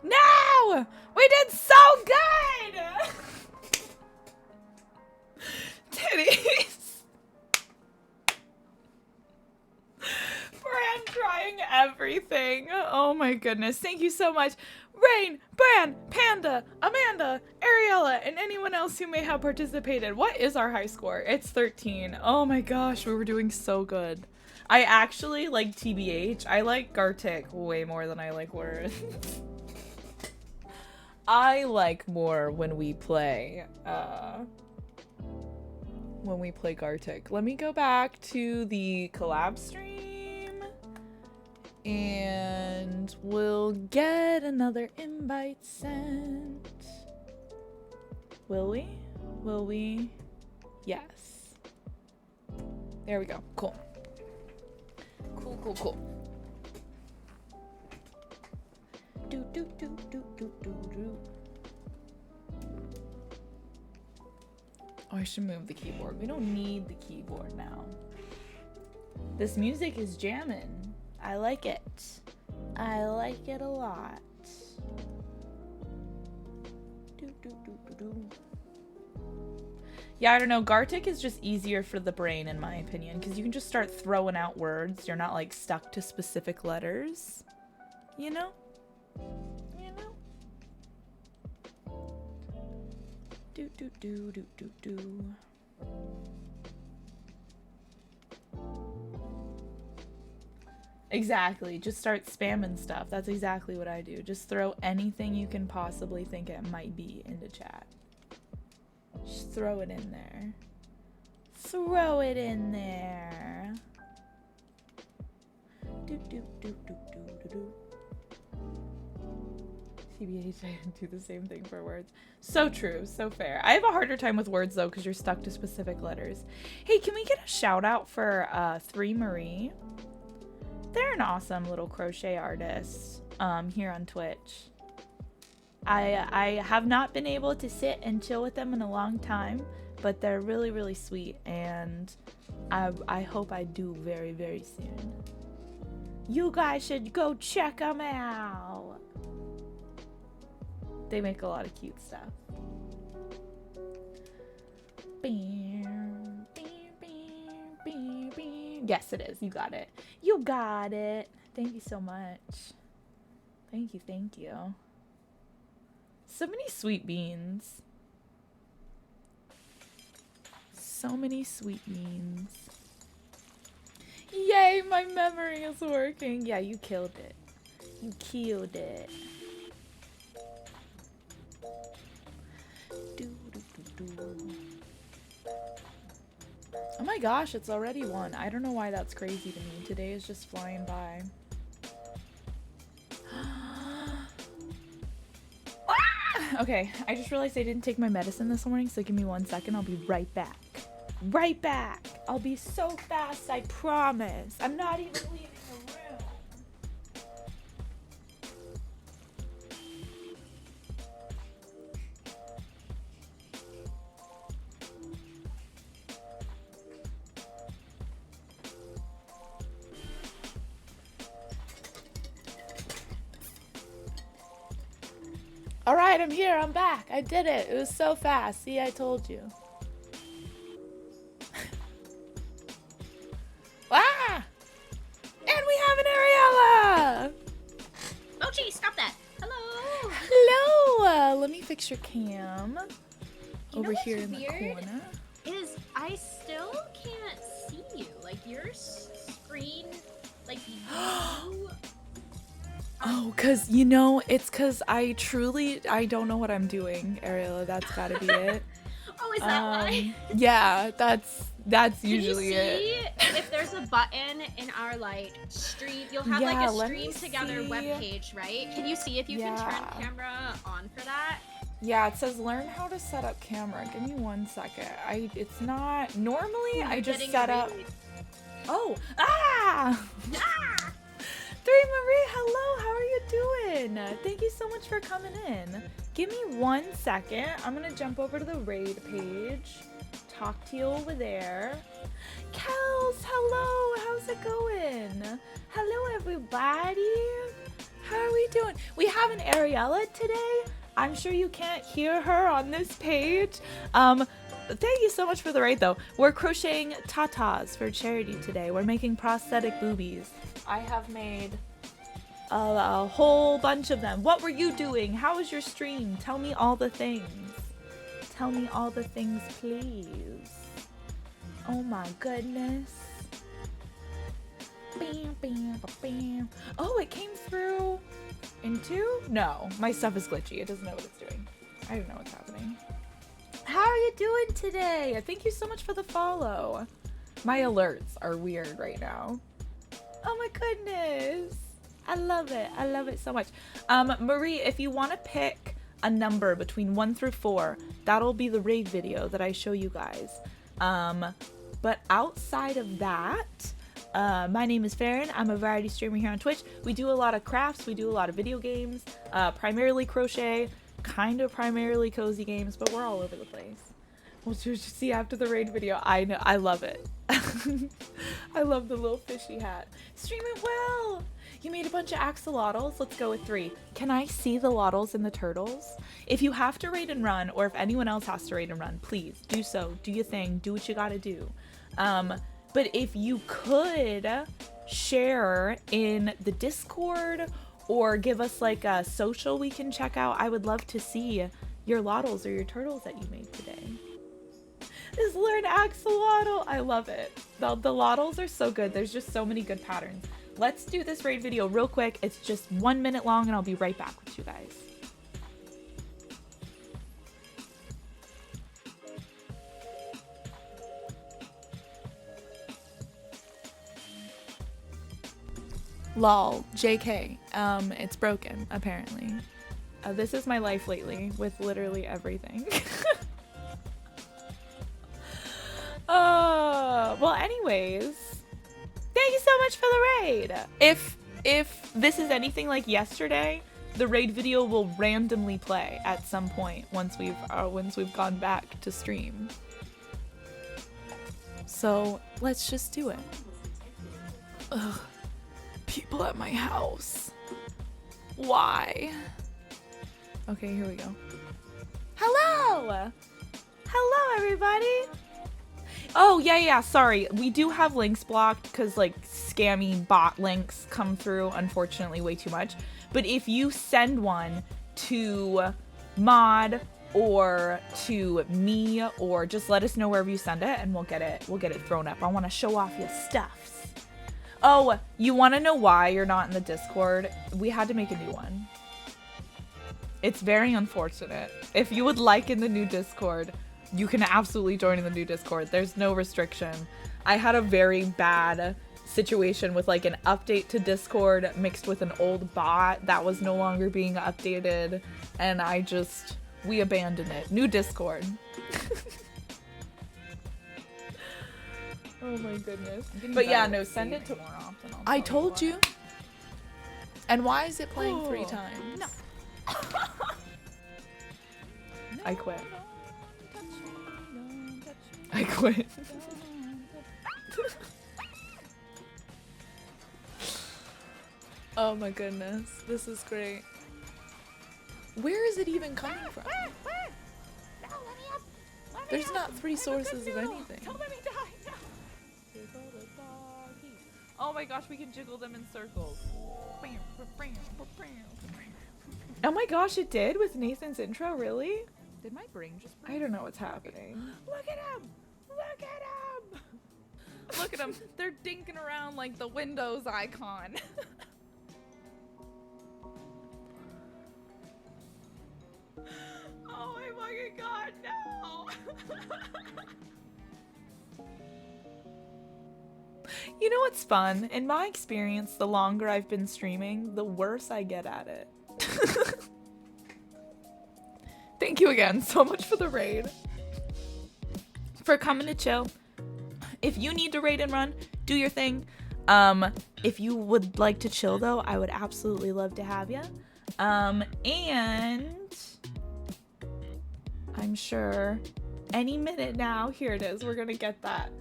No! We did so good! Titties. Bran trying everything. Oh my goodness. Thank you so much. Rain, Bran, Panda, Amanda, Ariella, and anyone else who may have participated. What is our high score? It's 13. Oh my gosh, we were doing so good. I actually like TBH. I like Gartic way more than I like Words. I like more when we play Gartic. Let me go back to the collab stream and we'll get another invite sent. Will we? Will we? Yes. There we go. Cool. Cool, cool, cool. Do, do, do, do, do, do, do. Oh, I should move the keyboard. We don't need the keyboard now. This music is jamming. I like it. I like it a lot. Do, do, do, do, do. Yeah, I don't know. Gartic is just easier for the brain, in my opinion, because you can just start throwing out words. You're not, like, stuck to specific letters. You know? You know? Do, do, do, do, do, do. Exactly. Just start spamming stuff. That's exactly what I do. Just throw anything you can possibly think it might be into chat. Just throw it in there. Throw it in there. Do, do, do, do, do, do, do. TBH, I do the same thing for words. So true, so fair. I have a harder time with words though because you're stuck to specific letters. Hey, can we get a shout out for 3 Marie? They're an awesome little crochet artist here on Twitch. I have not been able to sit and chill with them in a long time, but they're really, really sweet, and I hope I do very, very soon. You guys should go check them out. They make a lot of cute stuff. Yes, it is. You got it. You got it. Thank you so much. Thank you, thank you. So many sweet beans. So many sweet beans. Yay, my memory is working. Yeah, you killed it. You killed it. Oh my gosh, it's already 1. I don't know why that's crazy to me. Today is just flying by. Okay, I just realized I didn't take my medicine this morning, so give me 1 second. I'll be right back. Right back. I'll be so fast, I promise. I'm not even leaving the room. All right, I'm here. I'm back. I did it. It was so fast. See, I told you. Ah! And we have an Ariella! Mochi, stop that. Hello. Hello! Let me fix your cam. You know Over what's here in the weird? corner. Is I still can't see you. Like your screen, like you. Oh, cause you know, it's cause I don't know what I'm doing, Ariella. That's gotta be it. Oh, is that why? Yeah, that's usually Can you it. see if there's a button in our like stream? You'll have Yeah, like a let me stream together see. webpage, right? Can you see if you can turn camera on for that? Yeah, it says learn how to set up camera. Give me 1 second. It's not normally I just Getting set a up. read. Oh, ah! Ah! 3 Marie, hello, how are you doing? Thank you so much for coming in. Give me 1 second. I'm gonna jump over to the raid page. Talk to you over there. Kels, hello, how's it going? Hello, everybody. How are we doing? We have an Ariella today. I'm sure you can't hear her on this page. Thank you so much for the raid, though. We're crocheting tatas for charity today. We're making prosthetic boobies. I have made a whole bunch of them. What were you doing? How was your stream? Tell me all the things. Tell me all the things, please. Oh my goodness. Bam, bam, bam. Oh, it came through in 2? No, my stuff is glitchy. It doesn't know what it's doing. I don't know what's happening. How are you doing today? Thank you so much for the follow. My alerts are weird right now. Oh my goodness. I love it. I love it so much. Marie, if you want to pick a number between 1 through 4, that'll be the raid video that I show you guys. But outside of that, my name is Farron. I'm a variety streamer here on Twitch. We do a lot of crafts. We do a lot of video games, primarily crochet, kind of primarily cozy games, but we're all over the place. What you see after the raid video? I know, I love it. I love the little fishy hat. Stream it well. You made a bunch of axolotls. Let's go with 3. Can I see the lottles and the turtles? If you have to raid and run, or if anyone else has to raid and run, please do so. Do your thing. Do what you gotta do. But if you could share in the Discord or give us like a social we can check out, I would love to see your lottles or your turtles that you made today. This learn axolotl, I love it. The lottles are so good. There's just so many good patterns. Let's do this raid video real quick. It's just 1 minute long and I'll be right back with you guys. Lol, JK, it's broken, apparently. This is my life lately with literally everything. Well, anyways, thank you so much for the raid. If this is anything like yesterday, the raid video will randomly play at some point once we've gone back to stream. So let's just do it. Ugh. People at my house. Why? Okay, here we go. Hello! Hello, everybody! Oh, yeah, sorry. We do have links blocked because, like, scammy bot links come through, unfortunately, way too much. But if you send one to Mod or to me, or just let us know wherever you send it, and we'll get it thrown up. I want to show off your stuffs. Oh, you want to know why you're not in the Discord? We had to make a new one. It's very unfortunate. If you would like in the new Discord, you can absolutely join in the new Discord. There's no restriction. I had a very bad situation with like an update to Discord mixed with an old bot that was no longer being updated, and we abandoned it. New Discord. Oh my goodness. But yeah, no, send it to more often. I told you. And why is it playing 3 times? No. I quit. I quit. Oh my goodness, this is great. Where is it even coming from? There's not 3 sources of anything. Oh my gosh, we can jiggle them in circles. Oh my gosh, it did with Nathan's intro, really? Did my brain just break? I don't know what's happening. Look at him! Look at him! Look at them. They're dinking around like the Windows icon. Oh my fucking god, no! You know what's fun? In my experience, the longer I've been streaming, the worse I get at it. Thank you again so much for the raid. For coming to chill. If you need to raid and run, do your thing. If you would like to chill though, I would absolutely love to have you. And I'm sure any minute now, here it is, we're gonna get that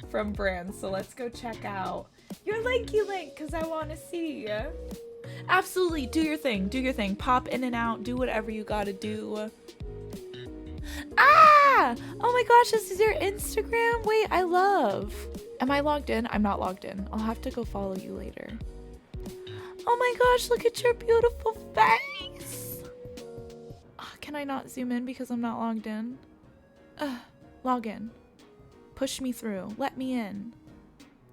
from Brand. So let's go check out your linky link because I want to see. Absolutely, do your thing, do your thing. Pop in and out, do whatever you gotta do. Ah! Oh my gosh, this is your Instagram? Wait, am I logged in? I'm not logged in. I'll have to go follow you later. Oh my gosh, look at your beautiful face. Can I not zoom in because I'm not logged in? Log in. Push me through. Let me in.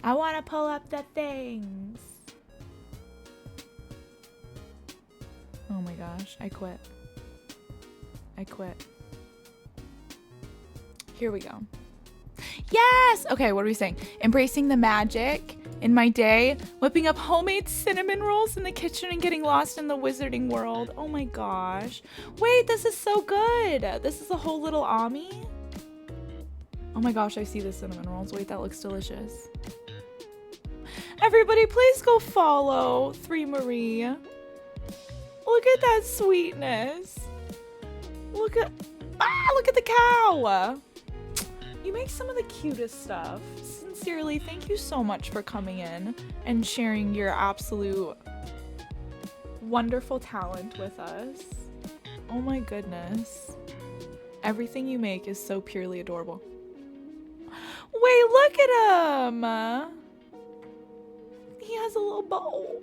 I want to pull up the things. Oh my gosh, I quit. I quit. Here we go. Yes! Okay, what are we saying? Embracing the magic in my day, whipping up homemade cinnamon rolls in the kitchen and getting lost in the wizarding world. Oh my gosh. Wait, this is so good. This is a whole little Ami. Oh my gosh, I see the cinnamon rolls. Wait, that looks delicious. Everybody, please go follow 3 Marie. Look at that sweetness. Look at the cow. You make some of the cutest stuff. Sincerely, thank you so much for coming in and sharing your absolute wonderful talent with us. Oh my goodness. Everything you make is so purely adorable. Wait, look at him! He has a little bowl.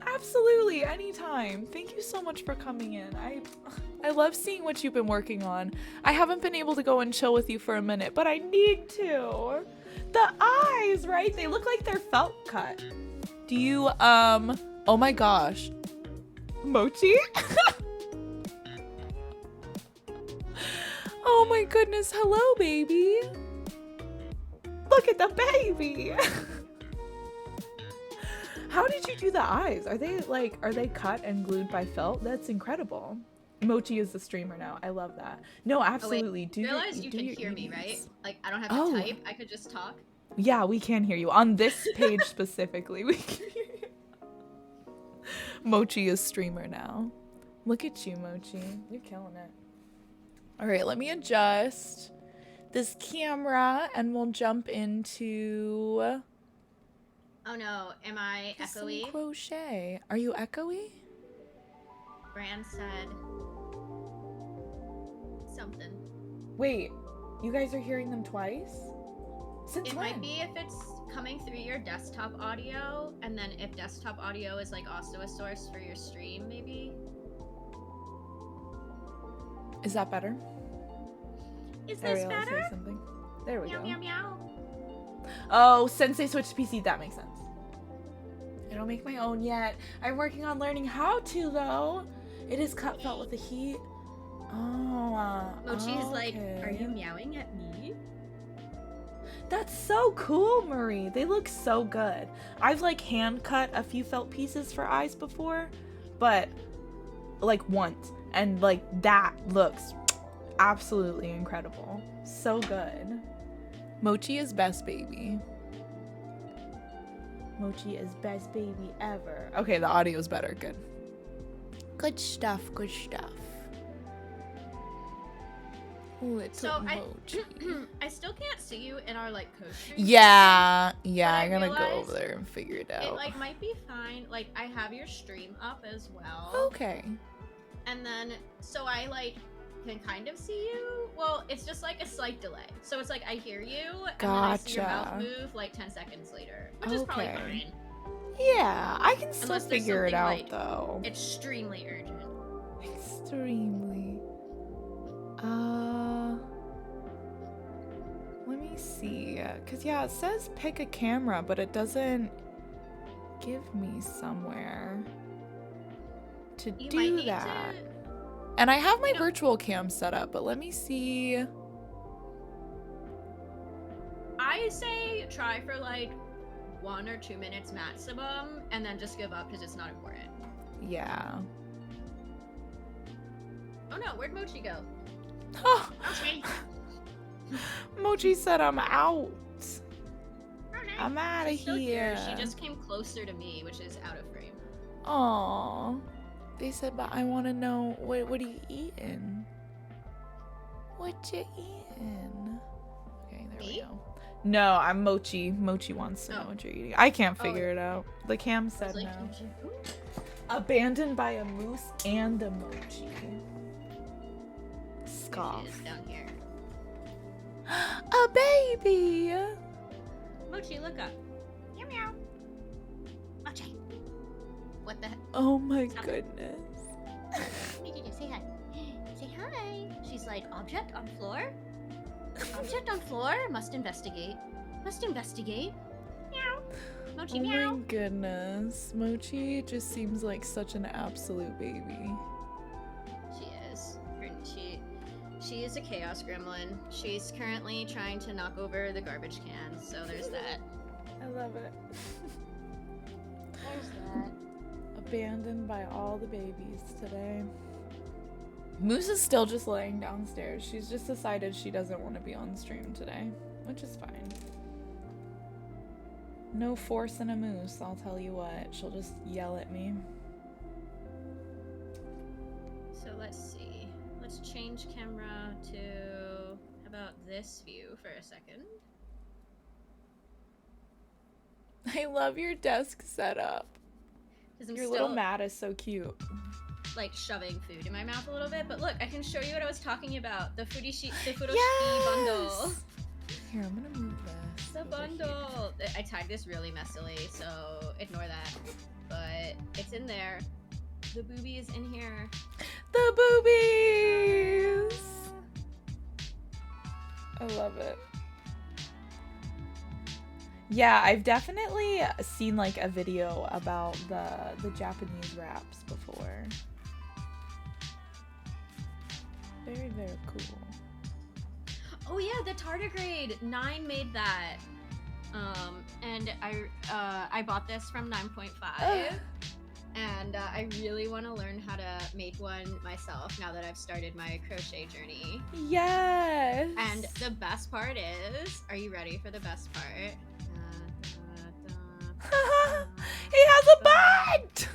Absolutely, anytime. Thank you so much for coming in. I love seeing what you've been working on. I haven't been able to go and chill with you for a minute, but I need to. The eyes, right? They look like they're felt cut. Do you, oh my gosh. Mochi? Oh my goodness, hello, baby. Look at the baby. How did you do the eyes? Are they cut and glued by felt? That's incredible. Mochi is the streamer now. I love that. No, absolutely. Oh, wait. Realize you can hear me, right? Like, I don't have to type. I could just talk. Yeah, we can hear you. On this page specifically, we can hear you. Mochi is streamer now. Look at you, Mochi. You're killing it. All right, let me adjust this camera and we'll jump into... Oh no, am I echoey? Some crochet. Are you echoey? Brand said something. Wait, you guys are hearing them twice? Since it when? Might be if it's coming through your desktop audio, and then if desktop audio is like also a source for your stream, maybe. Is that better? Is this Ariella, better? say something. There we meow, go. Meow meow. Oh, since they switched to PC, that makes sense. I don't make my own yet. I'm working on learning how to, though. It is cut felt with the heat. Oh, Mochi is like, okay. are you meowing at me? That's so cool, Marie. They look so good. I've like hand cut a few felt pieces for eyes before, but like once, and like that looks absolutely incredible. So good. Mochi is best baby. Mochi is best baby ever. Okay, the audio's better. Good. Good stuff. Good stuff. Little So Mochi. I still can't see you in our like coach. Yeah, But I'm gonna go realized over there and figure it out. It like might be fine. Like I have your stream up as well. Okay. And then so I like can kind of see you. Well, it's just like a slight delay. So it's like I hear you and then I see your mouth Gotcha. move like 10 seconds later, which is probably Okay. fine. Yeah, I can still Unless there's figure it something, out like, though. Extremely urgent. Extremely. Let me see. Cause yeah, it says pick a camera, but it doesn't give me somewhere to You might do need that. to. And I have my virtual cam set up, but let me see. I say try for like 1 or 2 minutes maximum, and then just give up because it's not important. Yeah. Oh no, where'd Mochi go? Oh, Mochi! Mochi said I'm out. Mochi! I'm out of She's still here. She just came closer to me, which is out of frame. Aw. They said, but I want to know, what are you eating? What you eating? Okay, there we Me? go. No, I'm Mochi. Mochi wants to know Oh. what you're eating. I can't figure it out. The cam I said was like, no. "Mochi, who?" Abandoned by a moose and a Mochi. There Scoff. she is down here. A baby! Mochi, look up. Meow meow. Mochi. What the heck? Oh my Stop. goodness. Say hi. Say hi. She's like, object on floor? Object on floor? Must investigate. Must investigate. Meow. Mochi, Oh meow. my goodness. Mochi just seems like such an absolute baby. She is. She is a chaos gremlin. She's currently trying to knock over the garbage can, so there's that. I love it. There's that. Abandoned by all the babies today. Moose is still just laying downstairs. She's just decided she doesn't want to be on stream today, which is fine. No force in a moose, I'll tell you what. She'll just yell at me. So let's see. Let's change camera to, how about this view for a second? I love your desk setup. 'Cause I'm Your still, little mat is so cute. like, shoving food in my mouth a little bit. But look, I can show you what I was talking about. The Furoshiki Yes! bundle. Here, I'm gonna move this. The over here. bundle. I tagged this really messily, so ignore that. But it's in there. The boobie is in here. The boobies! I love it. Yeah, I've definitely seen like a video about the Japanese wraps before. Very, very cool. Oh yeah, the tardigrade 9 made that. And I bought this from 9.5. And I really want to learn how to make one myself now that I've started my crochet journey. Yes! And the best part is, are you ready for the best part? He has a butt!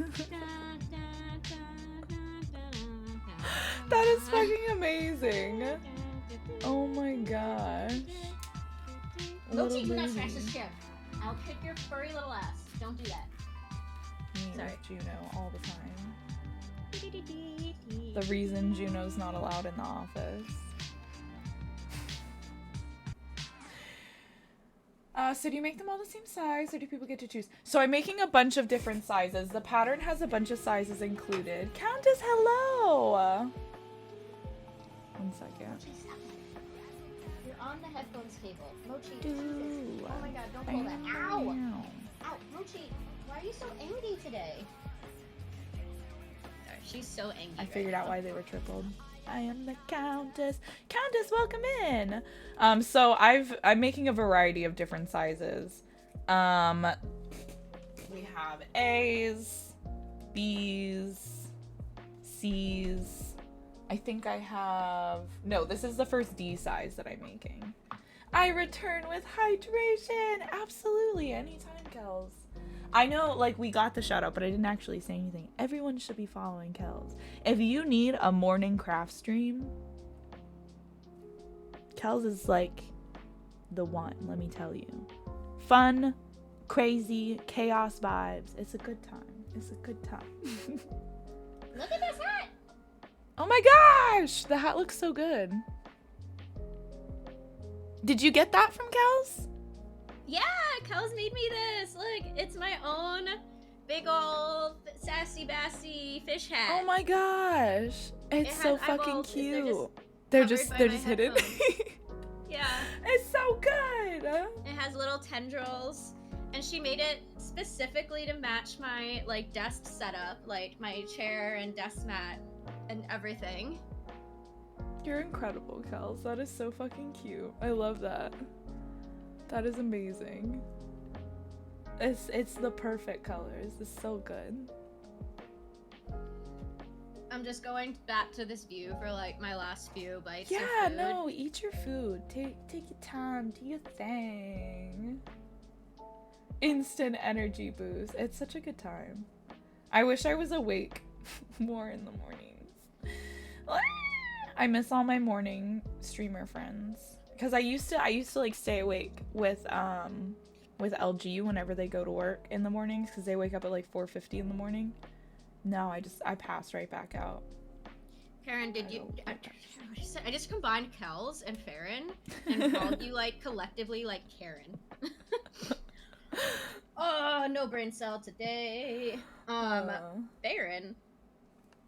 That is fucking amazing. Oh my gosh. Mochi, do Little not scratch baby. this chair. I'll kick your furry little ass. Don't do that. Me Sorry. with Juno all the time. The reason Juno's not allowed in the office. So do you make them all the same size, or do people get to choose? So I'm making a bunch of different sizes. The pattern has a bunch of sizes included. Countess, hello! 1 second. You're on the headphones cable. Mochi, Ooh, oh my god, don't I Mochi, why are you so angry today? Sorry, she's so angry. I figured out why they were tripled. I am the Countess. Countess, welcome in. So I'm making a variety of different sizes. We have A's, B's, C's. I think I have, no, this is the first D size that I'm making. I return with hydration. Absolutely, anytime, Kels. I know, like, we got the shout out, but I didn't actually say anything. Everyone should be following Kels. If you need a morning craft stream, Kels is like the one, let me tell you. Fun, crazy, chaos vibes. It's a good time. It's a good time. Look at this hat! Oh my gosh! The hat looks so good. Did you get that from Kels? Yeah, Kels made me this. Look, it's my own big old sassy bassy fish hat. Oh my gosh. It's so fucking eyeballs. cute. They're They're just just hidden. Yeah. It's so good. It has little tendrils. And she made it specifically to match my like desk setup, like my chair and desk mat and everything. You're incredible, Kels. That is so fucking cute. I love that. That is amazing. It's the perfect colors. It's so good. I'm just going back to this view for like my last few bites. Yeah, of food. no, eat your food. Take your time. Do your thing. Instant energy boost. It's such a good time. I wish I was awake more in the mornings. I miss all my morning streamer friends. Because I used to like stay awake with LG whenever they go to work in the mornings because they wake up at like 4:50 in the morning. No, I passed right back out. Karen, I just combined Kels and Farron and called you like collectively like Karen. Oh, no brain cell today. Farron,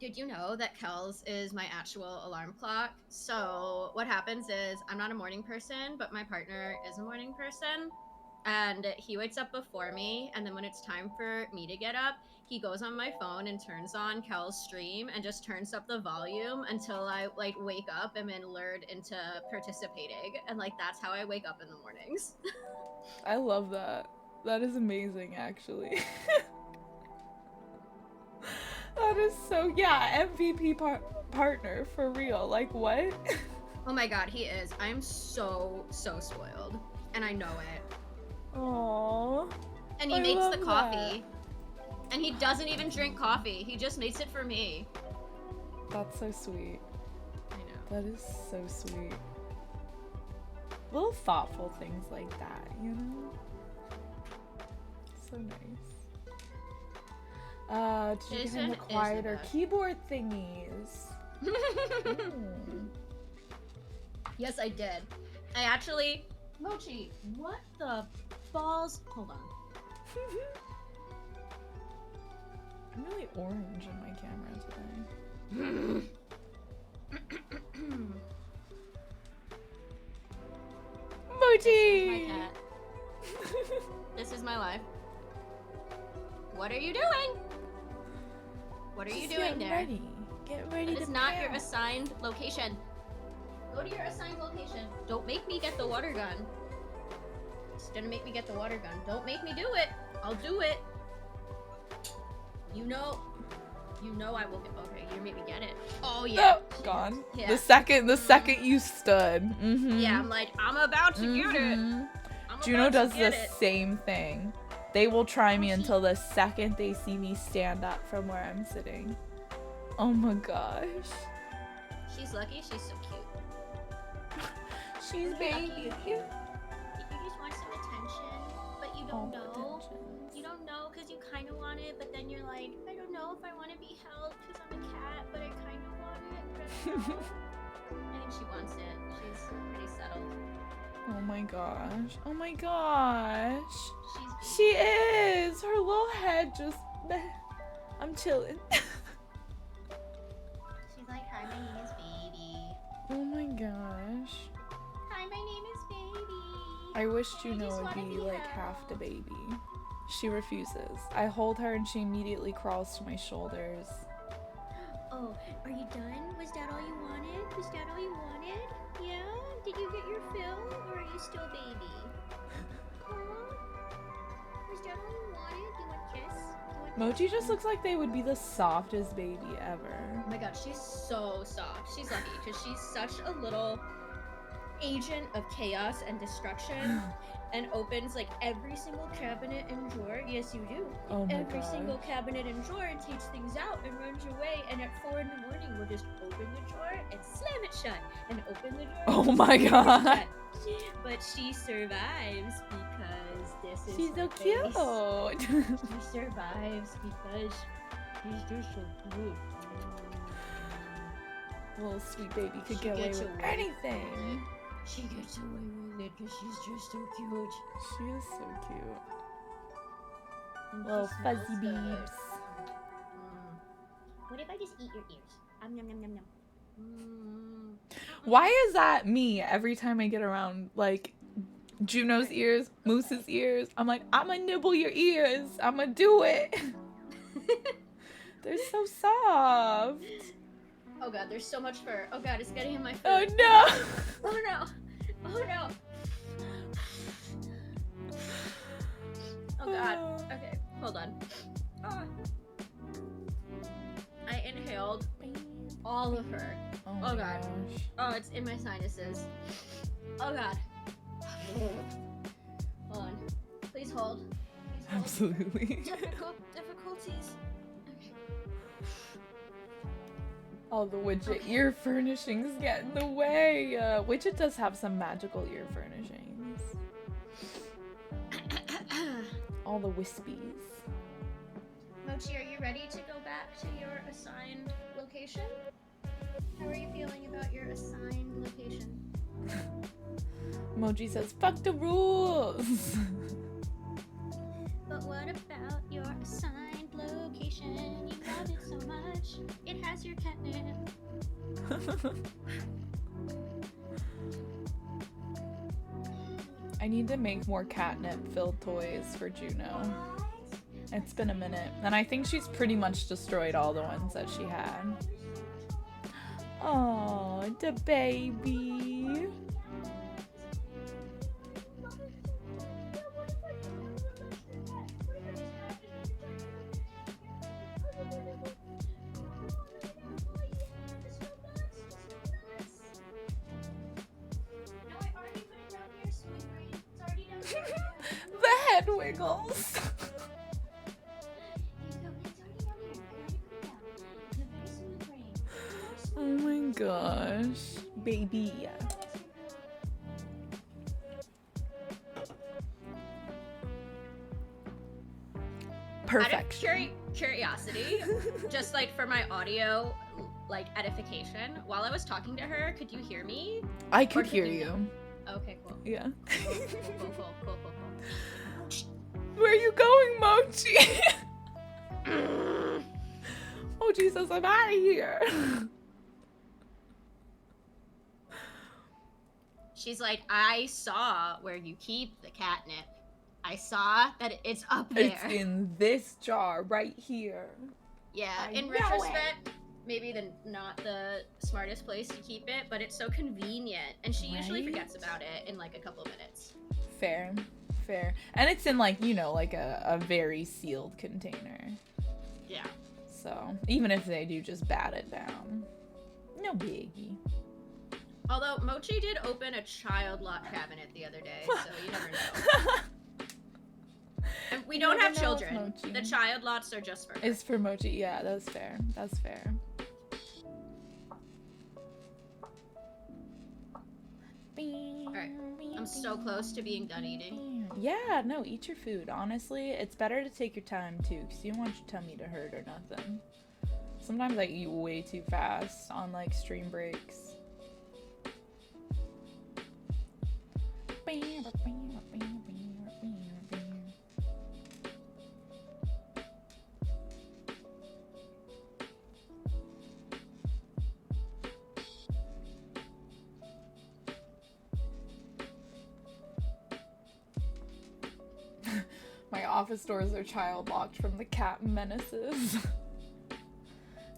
did you know that Kels is my actual alarm clock? So what happens is I'm not a morning person, but my partner is a morning person. And he wakes up before me, and then when it's time for me to get up, he goes on my phone and turns on Kel's stream and just turns up the volume until I like wake up and then lured into participating. And like that's how I wake up in the mornings. I love that. That is amazing, actually. That is so, yeah, MVP partner, for real. Like, what? Oh my god, he is. I'm so spoiled. And I know it. Aww. And he makes the coffee. And he doesn't even drink coffee. He just makes it for me. That's so sweet. I know. That is so sweet. Little thoughtful things like that, you know? So nice. Did you get him the quieter keyboard thingies? Yes, I did. I actually... Mochi, what the balls? Hold on. I'm really orange in my camera today. Mochi! My cat. This is my life. What are you doing? What are you doing there? Get ready. That is not your assigned location. Go to your assigned location. Don't make me get the water gun. It's gonna make me get the water gun. Don't make me do it. I'll do it. You know I will get. Okay, you made me get it. Oh yeah. Oh, gone. Yeah. The second you stood. Mm-hmm. Yeah, I'm like, I'm about to get it. Juno does the same thing. They will try me until the second they see me stand up from where I'm sitting. Oh my gosh. She's lucky. She's so cute. She's baby. You just want some attention, but you don't know. You don't know because you kind of want it, but then you're like, I don't know if I want to be held because I'm a cat, but I kind of want it. But I think she wants it. She's pretty settled. Oh my gosh. Oh my gosh. She's She is. Her little head just. I'm chilling. She's like, hi, my name is baby. Oh my gosh. Hi, my name is baby. I wish Juno just would wanna be be like held. half the baby. She refuses. I hold her and she immediately crawls to my shoulders. Oh, are you done? Was that all you wanted? Was that all you wanted? Yeah? Did you get your fill, or are you still baby? Huh? Was that all you wanted? You want kiss? You want Mochi just looks like they would be the softest baby ever. Oh my god, she's so soft. She's lucky because she's such a little agent of chaos and destruction and opens like every single cabinet and drawer. Yes, you do. Oh my Every gosh. single cabinet and drawer and takes things out and runs away. And at 4 in the morning, we'll just open the drawer and slam it shut and open the drawer. Oh and my slam it god. shut. But she survives because this is She's so her face. cute. She survives because she's just so cute. Little sweet baby could She get away gets with away. anything. She gets away with it because she's just so cute. She is so cute. And she Little smells fuzzy good. beeps. What if I just eat your ears? Nom nom nom nom. Why is that me every time I get around like Juno's ears, Moose's ears? I'm like, I'ma nibble your ears. I'ma do it. They're so soft. Oh god, there's so much fur. Oh god, it's getting in my food. Oh no. Oh no. Oh no. Oh god. Okay, hold on. Ah. I inhaled all of her. Oh, Oh my god. gosh. Oh, it's in my sinuses. Oh god. Hold on. Please hold. Please hold. Absolutely. Difficulties. Okay. All the Widget ear furnishings get in the way. Widget does have some magical ear furnishings. All the wispies. Mochi, are you ready to go back to your assigned location? How are you feeling about your assigned location? Moji says, fuck the rules. But what about your assigned location? You love it so much. It has your catnip. I need to make more catnip filled toys for Juno. It's been a minute, and I think she's pretty much destroyed all the ones that she had. Oh, the baby. The head wiggles. Oh my gosh, baby. Perfect. Out of curiosity, just like for my audio, like edification, while I was talking to her, could you hear me? I Or could could hear you you. Okay, cool. Yeah. Cool. Where are you going, Mochi? Oh Jesus, I'm out of here. She's like, I saw where you keep the catnip. I saw that it's up there. It's in this jar right here. Yeah, I in know retrospect, maybe not the smartest place to keep it, but it's so convenient. And she usually Right? forgets about it in like a couple of minutes. Fair. And it's in like, you know, like a very sealed container. Yeah. So even if they do just bat it down, no biggie. Although Mochi did open a child lock cabinet the other day, so you never know. And we don't have never know with children. Mochi. The child lots are just for her. It's for Mochi. Yeah, that's fair. That's fair. Alright, I'm so close to being done eating. Yeah, no, eat your food. Honestly, it's better to take your time too, because you don't want your tummy to hurt or nothing. Sometimes I eat way too fast on like stream breaks. My office doors are child locked from the cat menaces.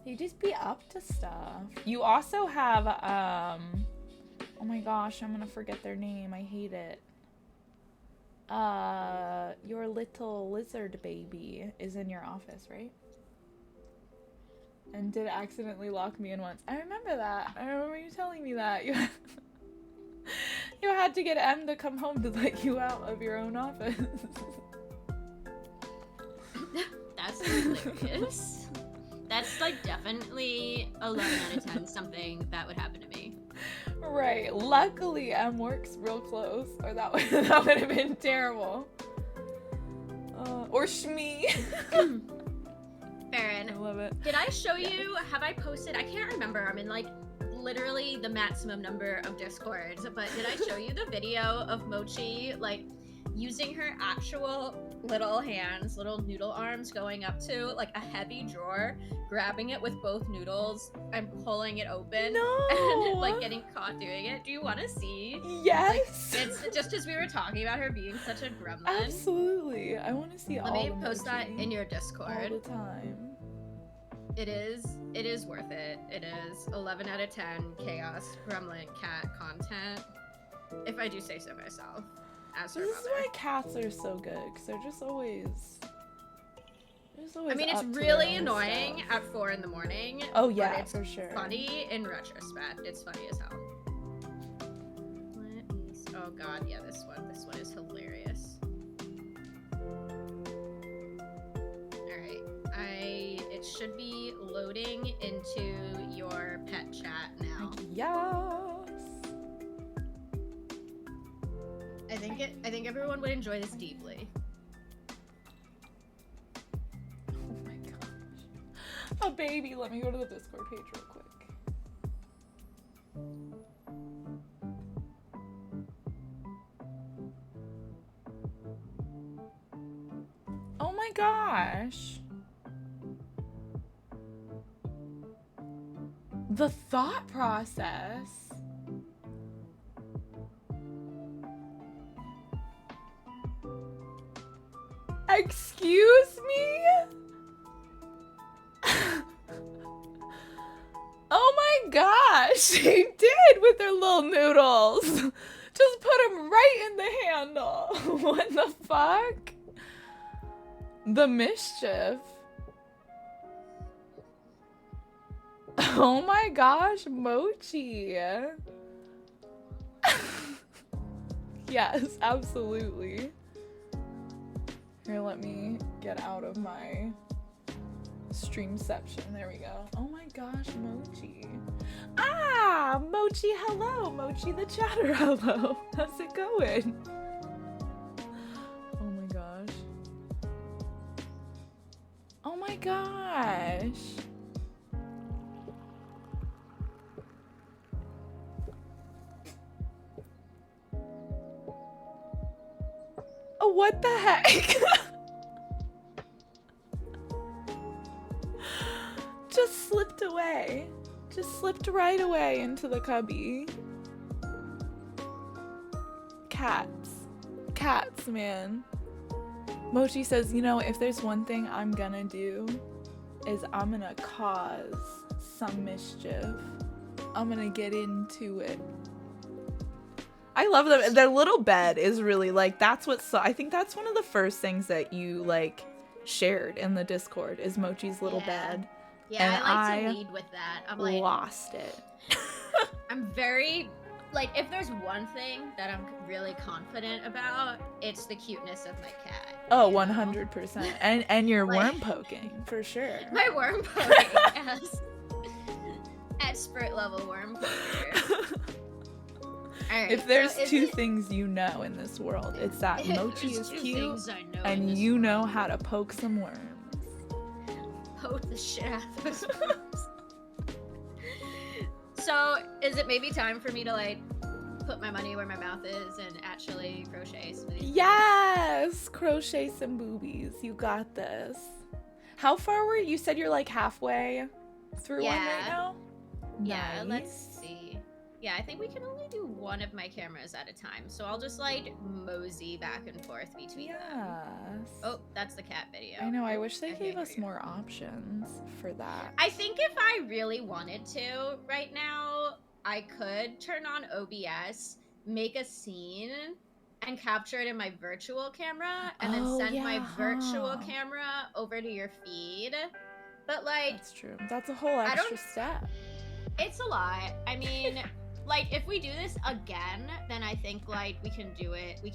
They just be up to stuff. You also have, oh my gosh, I'm gonna forget their name. I hate it. Your little lizard baby is in your office, right? And did accidentally lock me in once. I remember that. I remember you telling me that. You had to get M to come home to let you out of your own office. That's hilarious. That's like definitely 11 out of 10 something that would happen to me. Right. Luckily, M works real close, or that would have been terrible. Or Shmee. Farron, I love it. did I show you? Have I posted? I can't remember. I'm in like literally the maximum number of Discords, but did I show you the video of Mochi like using her actual little hands, little noodle arms, going up to like a heavy drawer, grabbing it with both noodles and pulling it open? No. And like getting caught doing it. Do you want to see? Yes. Like, it's just as we were talking about her being such a gremlin. Absolutely. I want to see all Let me the post that Mochi in your all Discord. the time. It is worth it. It is 11 out of 10 chaos gremlin cat content, if I do say so myself. As her This is mother. why cats are so good, because they're just always. I mean, it's up to their really own annoying stuff. at 4 in the morning. Oh but yeah, it's for sure. funny in retrospect. It's funny as hell. Oh god, yeah, this one is hilarious. Alright, it should be loading into your pet chat now. Yes. I think everyone would enjoy this deeply. Oh my gosh. A baby. Let me go to the Discord page real quick. Oh my gosh. The thought process. Excuse me? Oh my gosh, they did with their little noodles. Just put them right in the handle. What the fuck? The mischief. Oh my gosh, Mochi. Yes, absolutely. Here, let me get out of my streamception. There we go. Oh my gosh, Mochi. Ah, Mochi, hello. Mochi the chatter, hello. How's it going? Oh my gosh. Oh my gosh. Oh, what the heck? Just slipped away. Just slipped right away into the cubby. Cats. Cats, man. Mochi says, you know, if there's one thing I'm gonna do, is I'm gonna cause some mischief. I'm gonna get into it. I love them. Their little bed is really like, that's what, so I think that's one of the first things that you like shared in the Discord is Mochi's little bed. Yeah, And I like to lead with that. I'm like, lost it. I'm very, like, if there's one thing that I'm really confident about, it's the cuteness of my cat. Oh, you know? 100%. And your Like- worm poking, for sure. My worm poking, yes. Expert level worm poker. Alright, If there's so is two it- things you know in this world, it's that Mochi There's is two cute things I know in and this you know how to poke some worms. poke the shit out of those worms. So, is it maybe time for me to like put my money where my mouth is and actually crochet some of these? Yes! Crochet some boobies. You got this. How far were you? You said you're like halfway through one right Yeah. now? Yeah, let's Nice. see. Yeah, I think we can only do one of my cameras at a time. So I'll just like mosey back and forth between them. Yes. Oh, that's the cat video. I know, I wish they I gave can't us hear you. more options for that. I think if I really wanted to right now, I could turn on OBS, make a scene, and capture it in my virtual camera, and then send my virtual camera over to your feed. But like, that's true. That's a whole extra step. It's a lot. I mean, like, if we do this again, then I think like we can do it then.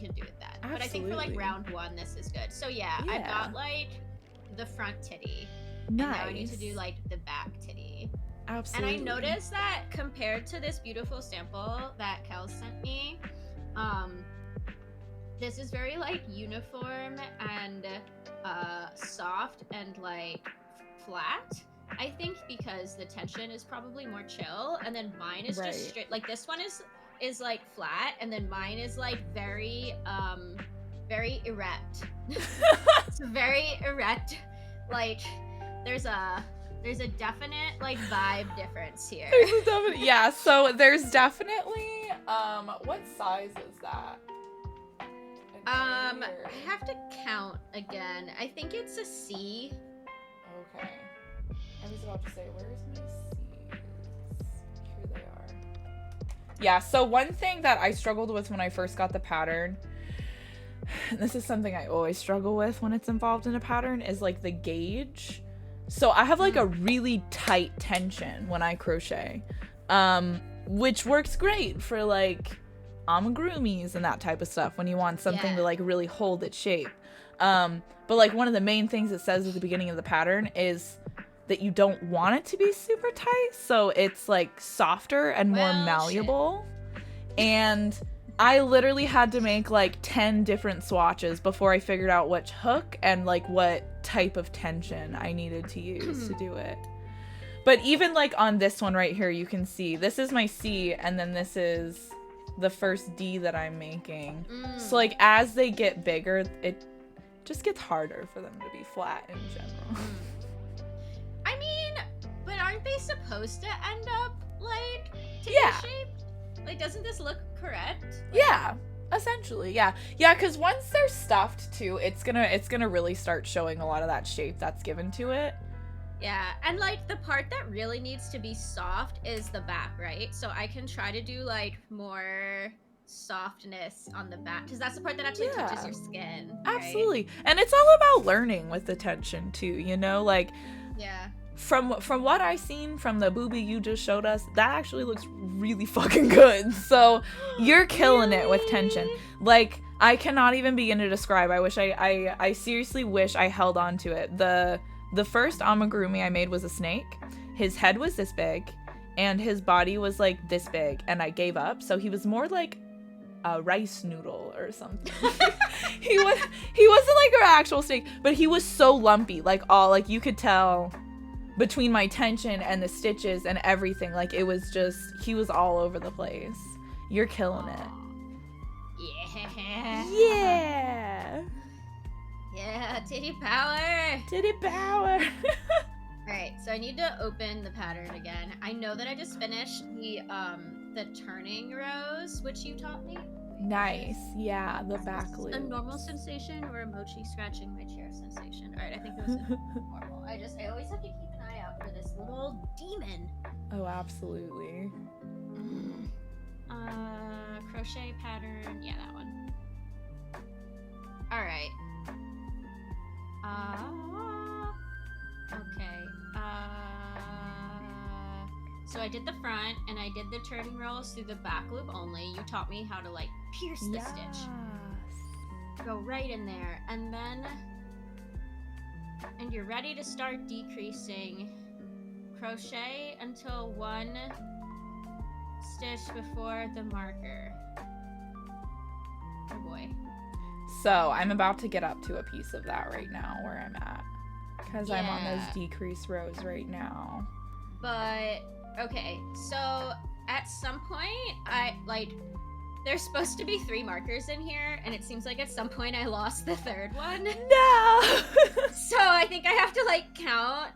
Absolutely. But I think for like round 1, this is good. So yeah, I've got like the front titty. Nice. And now I need to do like the back titty. Absolutely. And I noticed that compared to this beautiful sample that Kel sent me, this is very like uniform and soft and like flat. I think because the tension is probably more chill, and then mine is just straight. Like this one is like flat, and then mine is like very erect. It's very erect. Like there's a definite like vibe difference here. Yeah, so there's definitely what size is that? I have to count again. I think it's a C. Okay. I was about to say, where's my C's? Here they are. Yeah, so one thing that I struggled with when I first got the pattern, and this is something I always struggle with when it's involved in a pattern, is like the gauge. So I have like a really tight tension when I crochet, which works great for like amigurumis and that type of stuff when you want something to like really hold its shape. But like one of the main things it says at the beginning of the pattern is that you don't want it to be super tight, so it's like softer and more malleable. And I literally had to make like 10 different swatches before I figured out which hook and like what type of tension I needed to use to do it. But even like on this one right here, you can see this is my C, and then this is the first D that I'm making. So like as they get bigger, it just gets harder for them to be flat in general. I mean, but aren't they supposed to end up like titty shape? Like, doesn't this look correct? Like, yeah, essentially, yeah, because once they're stuffed too, it's gonna really start showing a lot of that shape that's given to it. Yeah, and like the part that really needs to be soft is the back, right? So I can try to do like more softness on the back, because that's the part that actually touches your skin. Right? Absolutely, and it's all about learning with the tension too. You know, like from what I seen from the booby you just showed us, that actually looks really fucking good. So you're killing it with tension. Like I cannot even begin to describe. I wish I seriously wish I held on to it. The first amigurumi I made was a snake. His head was this big and his body was like this big, and I gave up. So he was more like a rice noodle or something. he wasn't like an actual snake, but he was so lumpy, like you could tell between my tension and the stitches and everything, like it was just, he was all over the place. You're killing it. Yeah, titty power. Titty power. Alright, so I need to open the pattern again. I know that I just finished the turning rows, which you taught me. Nice. Yeah, the back loop. A normal sensation or a mochi scratching my chair sensation? Alright, I think it was normal. I always have to keep an eye out for this little demon. Oh, absolutely. Crochet pattern. Yeah, that one. Alright. Okay. So I did the front, and I did the turning rolls through the back loop only. You taught me how to like pierce the stitch. Go right in there, and then, and you're ready to start decreasing. Crochet until one stitch before the marker. Oh boy. So I'm about to get up to a piece of that right now where I'm at, because I'm on those decrease rows right now. But okay, so at some point there's supposed to be 3 markers in here, and it seems like at some point I lost the 3rd one. No. So I think I have to like count.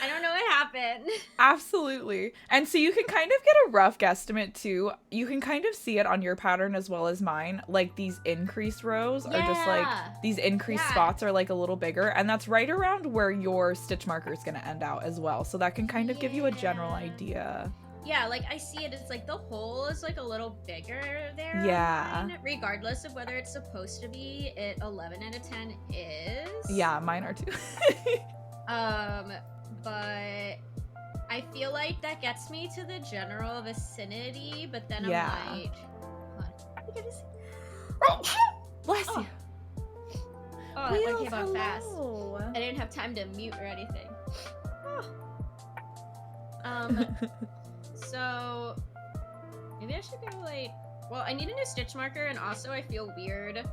I don't know what happen. Absolutely. And so you can kind of get a rough guesstimate too. You can kind of see it on your pattern as well as mine. Like these increased rows are just like, these increased spots are like a little bigger. And that's right around where your stitch marker is going to end out as well. So that can kind of give you a general idea. Yeah, like I see it, it's like the hole is like a little bigger there. Yeah. Mine, regardless of whether it's supposed to be, it 11 out of 10 is. Yeah, mine are too. But I feel like that gets me to the general vicinity, but then I'm like, Bless you. Oh, that one came out fast. I didn't have time to mute or anything. So maybe I should go like, well, I need a new stitch marker, and also I feel weird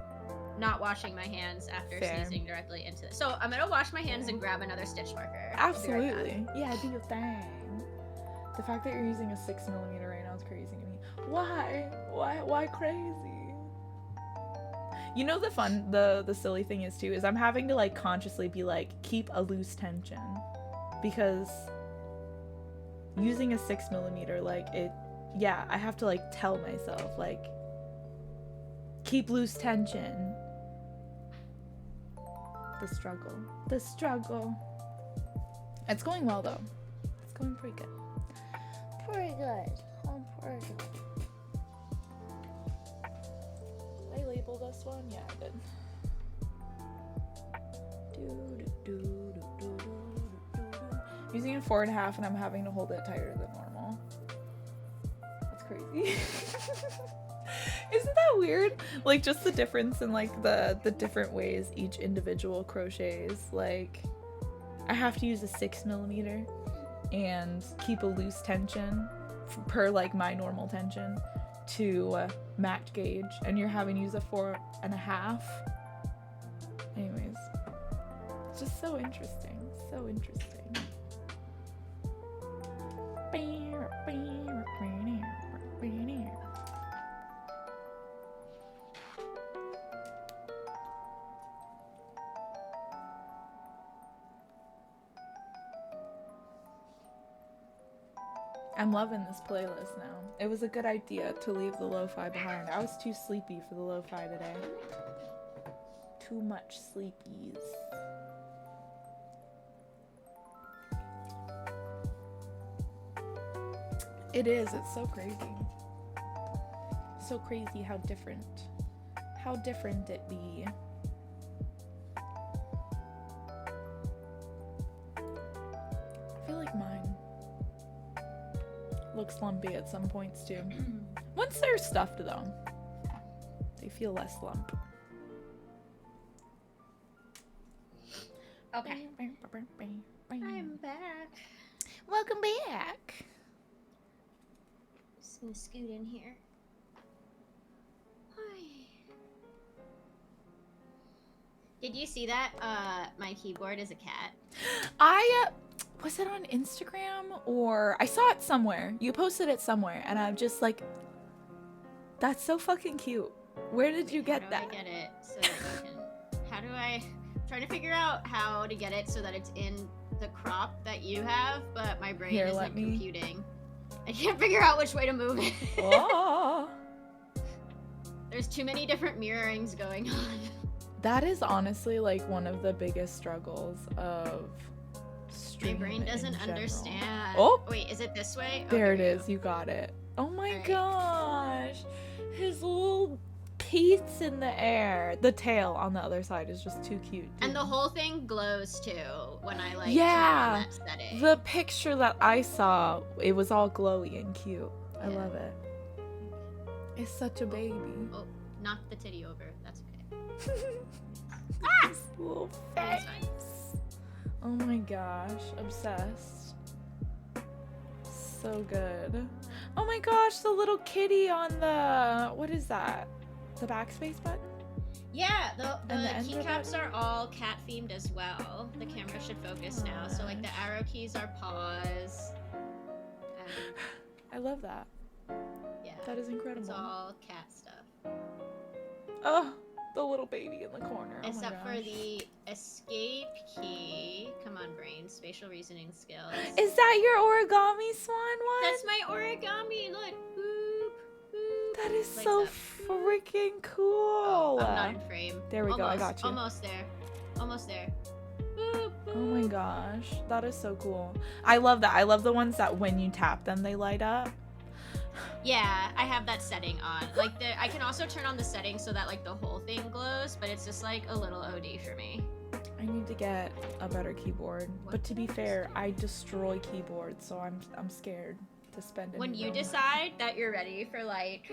not washing my hands after sneezing directly into it. So I'm gonna wash my hands and grab another stitch marker. Absolutely. Yeah, do your thing. The fact that you're using a 6mm right now is crazy to me. Why? Why crazy? You know the silly thing is too, is I'm having to like consciously be like, keep a loose tension. Because using a 6mm, like I have to like tell myself like, keep loose tension. The struggle. It's going well though. It's going pretty good. Pretty good. Did I label this one? Yeah, I did. Using a 4.5 and I'm having to hold it tighter than normal. That's crazy. Isn't that weird? Like just the difference in like the different ways each individual crochets. Like I have to use a 6mm and keep a loose tension per like my normal tension to match gauge, and you're having to use a 4.5. Anyways, it's just so interesting. So interesting. I'm loving this playlist now. It was a good idea to leave the lo-fi behind. I was too sleepy for the lo-fi today. Too much sleepies. It is. It's so crazy. So crazy how different it be. I feel like mine looks lumpy at some points too. Once they're stuffed though, they feel less lump. Okay. I'm back. Welcome back. Just gonna scoot in here. Hi. Did you see that? My keyboard is a cat. Was it on Instagram or I saw it somewhere? You posted it somewhere and I'm just like, that's so fucking cute. Where did you get that? How do I get it so that you can... How do I... I'm trying to figure out how to get it so that it's in the crop that you have, but my brain isn't computing. I can't figure out which way to move it. Oh. There's too many different mirrorings going on. That is honestly like one of the biggest struggles of my brain doesn't understand. Oh, wait, is it this way? There it is. You got it. Oh my gosh. His little peats in the air. The tail on the other side is just too cute. Dude. And the whole thing glows too when I like turn on that setting. The picture that I saw, it was all glowy and cute. I love it. It's such a baby. Oh, knock the titty over. That's okay. This little face. Oh my gosh, obsessed. So good. Oh my gosh, the little kitty on the, what is that? The backspace button? Yeah, the keycaps are all cat themed as well. The camera should focus now. So like the arrow keys are paws. I love that. Yeah. That is incredible. It's all cat stuff. Oh, the little baby in the corner. Except for the escape key. Come on, brain. Spatial reasoning skills. Is that your origami swan one? That's my origami. Look. Boop, boop. That is Legs so up. freaking cool. Oh, I'm not in frame. There we go, I Almost, got you. Almost there. Almost there. Boop, boop. Oh my gosh, that is so cool. I love that. I love the ones that when you tap them, they light up. Yeah, I have that setting on. Like, I can also turn on the setting so that like the whole thing glows, but it's just like a little OD for me. I need to get a better keyboard. But to be fair, I destroy keyboards, so I'm scared to spend it. When you decide that you're ready for like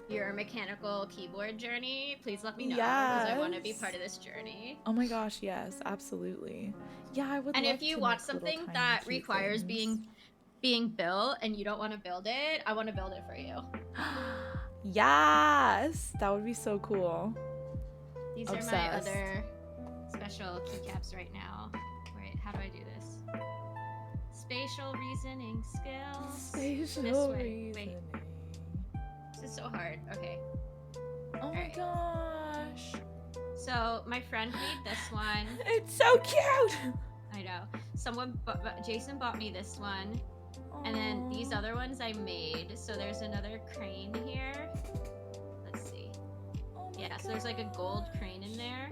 your mechanical keyboard journey, please let me know because I want to be Yes. part of this journey. Oh my gosh, yes, absolutely. Yeah, I would. And love if you to want make little something tiny that cute requires things. being built and you don't want to build it, I want to build it for you. Yes, that would be so cool. These are my Obsessed. other special keycaps right now. Wait, how do I do this? Spatial reasoning skills. Spatial This way. Wait. reasoning. This is so hard. Okay. Oh my Alright. gosh. So my friend made this one. It's so cute. I know. Jason bought me this one. And then these Aw. other ones I made. So there's another crane here. Let's see. Oh my Yeah, so there's like a gold crane in there.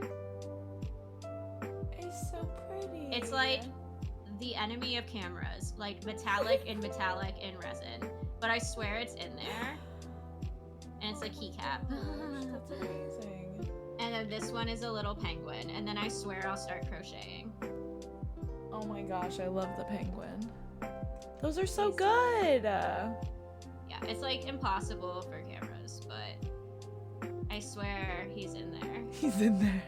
It's so pretty. It's like the enemy of cameras. Like metallic in resin. But I swear it's in there. And it's a keycap. That's amazing. And then this one is a little penguin. And then I swear I'll start crocheting. Oh my gosh, I love the penguin. Those are so good. Yeah, it's like impossible for cameras, but I swear he's in there. He's in there.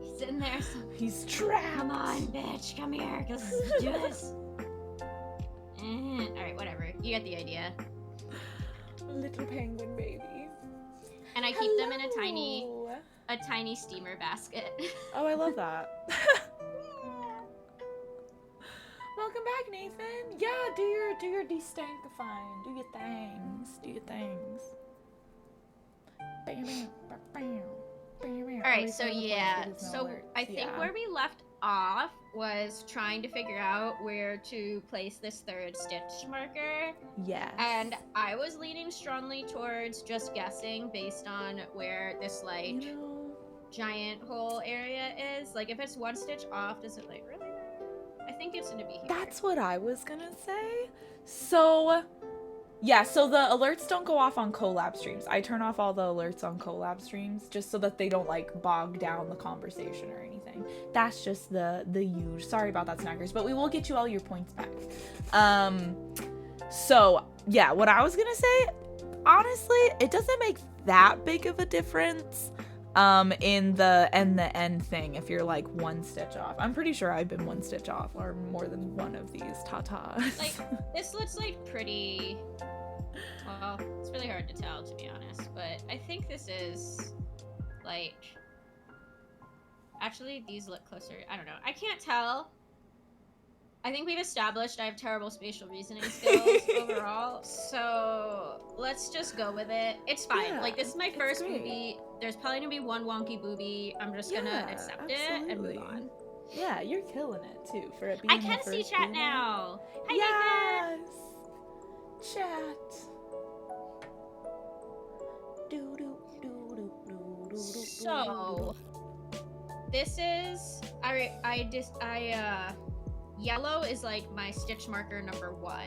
He's in there. He's trapped. Come on, bitch, come here, let's do this. Alright, whatever. You get the idea. Little penguin baby. And I keep them in Hello. a tiny steamer basket. Oh, I love that. Welcome back, Nathan. Yeah, do your destantifying. Do your things. Do your things. Alright, so yeah. So I think where we left off was trying to figure out where to place this third stitch marker. Yes. And I was leaning strongly towards just guessing based on where this like you know, giant hole area is. Like if it's one stitch off, does it like really? I think it's gonna be here. that's what I was gonna say. So yeah, so the alerts don't go off on collab streams. I turn off all the alerts on collab streams just so that they don't like bog down the conversation or anything. That's just the huge. Sorry about that, snackers, but we will get you all your points back. So yeah, what I was gonna say, honestly, it doesn't make that big of a difference in the end thing if you're like one stitch off. I'm pretty sure I've been one stitch off or more than one of these tatas. Like this looks like pretty. Well, it's really hard to tell to be honest, but I think this is like. Actually, these look closer. I don't know. I can't tell. I think we've established I have terrible spatial reasoning skills overall, so let's just go with it. It's fine. Yeah, like, this is my it's first great. booby. There's probably gonna be one wonky booby. I'm just gonna Yeah, accept it and move absolutely. on. Yeah, you're killing it too for it being I your can see first chat booby. now. Hi, Nathan. Yes. Chat. Do, do, do, do, do, do, do, So, this is yellow is like my stitch marker number 1,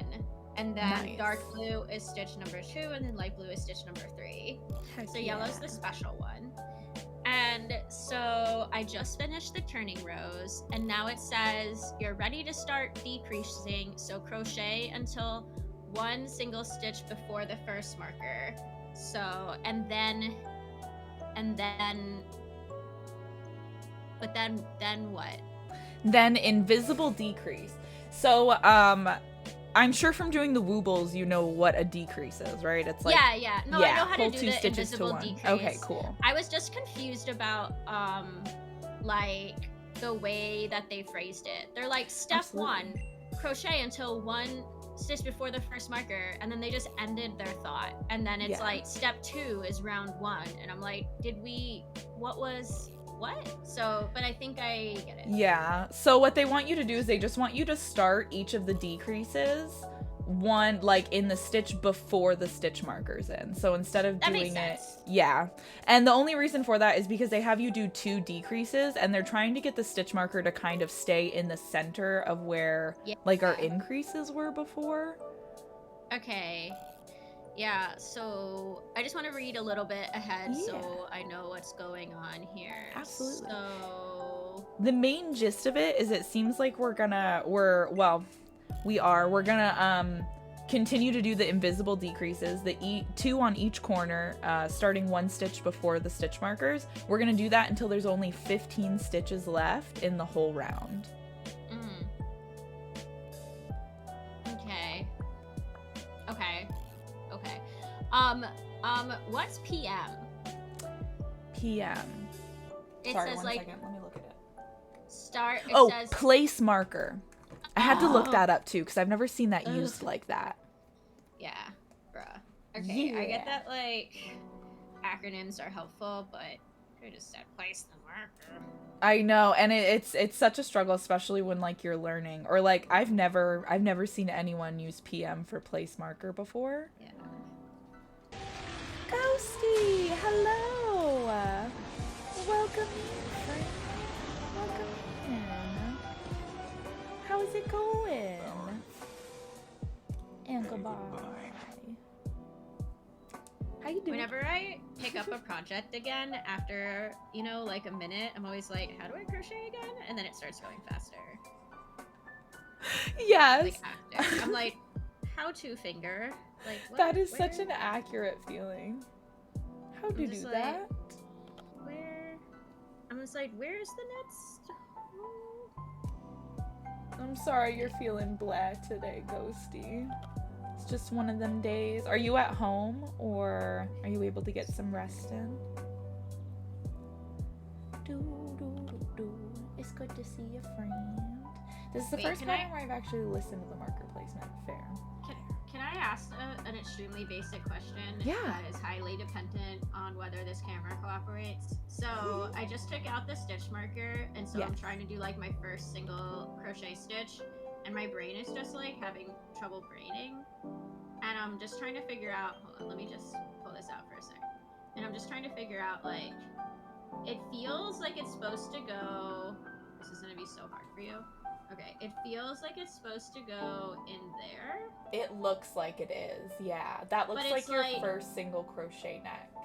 and then Nice. dark blue is stitch number 2, and then light blue is stitch number 3. Heck So yellow's yeah. the special one. And so I just finished the turning rows, and now it says you're ready to start decreasing, so crochet until one single stitch before the first marker. So, but then what? Then invisible decrease. So I'm sure from doing the woobles you know what a decrease is, right? It's like yeah. No, I know how pull to do 2 the stitches to invisible 1. decrease. Okay, cool. I was just confused about like the way that they phrased it. They're like step Absolutely. 1, crochet until one stitch before the first marker, and then they just ended their thought. And then it's Yeah. like step 2 is round 1, and I'm like, what was what? So, but I think I get it. Yeah. So what they want you to do is they just want you to start each of the decreases one like in the stitch before the stitch markers in. So instead of That doing makes it, sense. yeah. And the only reason for that is because they have you do 2 decreases and they're trying to get the stitch marker to kind of stay in the center of where like our increases were before. Okay. Yeah, so I just want to read a little bit ahead so I know what's going on here. Absolutely. So The main gist of it is it seems like we're gonna continue to do the invisible decreases, the 2 on each corner, starting 1 stitch before the stitch markers. We're gonna do that until there's only 15 stitches left in the whole round. Okay. What's PM? PM. It Sorry, says one like second. Let me look at it. start. It Oh, says place marker. I had to look that up too because I've never seen that used like that. yeah, bruh. Okay, I Yeah. get that like acronyms are helpful, but I just said place the marker. I know, and it's such a struggle, especially when like you're learning or like I've never seen anyone use PM for place marker before. Yeah. Ghosty, hello. Welcome in, friend. Welcome in. How's it going? And goodbye. How you doing? Whenever I pick up a project again after, you know, like a minute, I'm always like, how do I crochet again? And then it starts going faster. Yes. Like after. I'm like, how to finger? Like what, that is where? such an accurate feeling. How to I'm do just that? Where? I'm just like, where's the next? I'm sorry you're feeling blah today, Ghosty. It's just one of them days. Are you at home or are you able to get some rest in? It's good to see you, friend. This is the first time where I've actually listened to the marker placement. Fair. Can I ask an extremely basic question? Yeah. That is highly dependent on whether this camera cooperates. So I just took out the stitch marker, and so I'm trying to do like my first single crochet stitch, and my brain is just like having trouble braining. And I'm just trying to figure out, hold on, let me just pull this out for a sec. And I'm just trying to figure out, like, it feels like it's supposed to go, this is gonna be so hard for you. Okay, it feels like it's supposed to go in there. It looks like it is, yeah. That looks like your first single crochet next.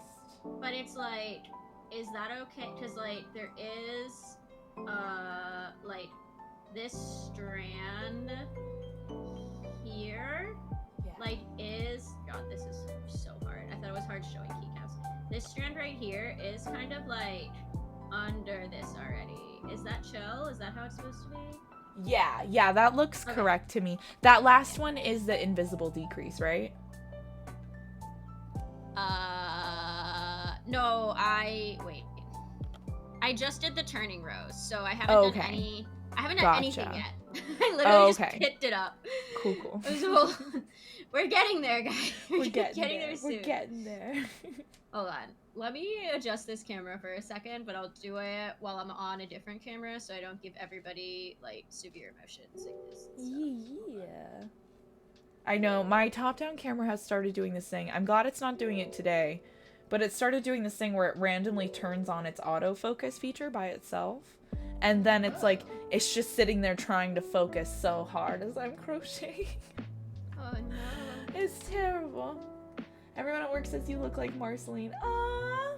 But it's like, is that okay? Because, like, there is, like, this strand here, like, is, God, this is so hard. I thought it was hard showing keycaps. This strand right here is kind of, like, under this already. Is that chill? Is that how it's supposed to be? Yeah, that looks correct to me. That last one is the invisible decrease, right? No, wait. I just did the turning rows, so I haven't done any, I haven't done anything yet. I literally just picked it up. Cool. So, we're getting there, guys. We're getting there soon. We're getting there. Hold on. Let me adjust this camera for a second, but I'll do it while I'm on a different camera so I don't give everybody, like, severe motion sickness. Yeah. I know, my top-down camera has started doing this thing. I'm glad it's not doing it today, but it started doing this thing where it randomly turns on its autofocus feature by itself. And then it's like, it's just sitting there trying to focus so hard as I'm crocheting. Oh no. It's terrible. Everyone at work says you look like Marceline. Ah,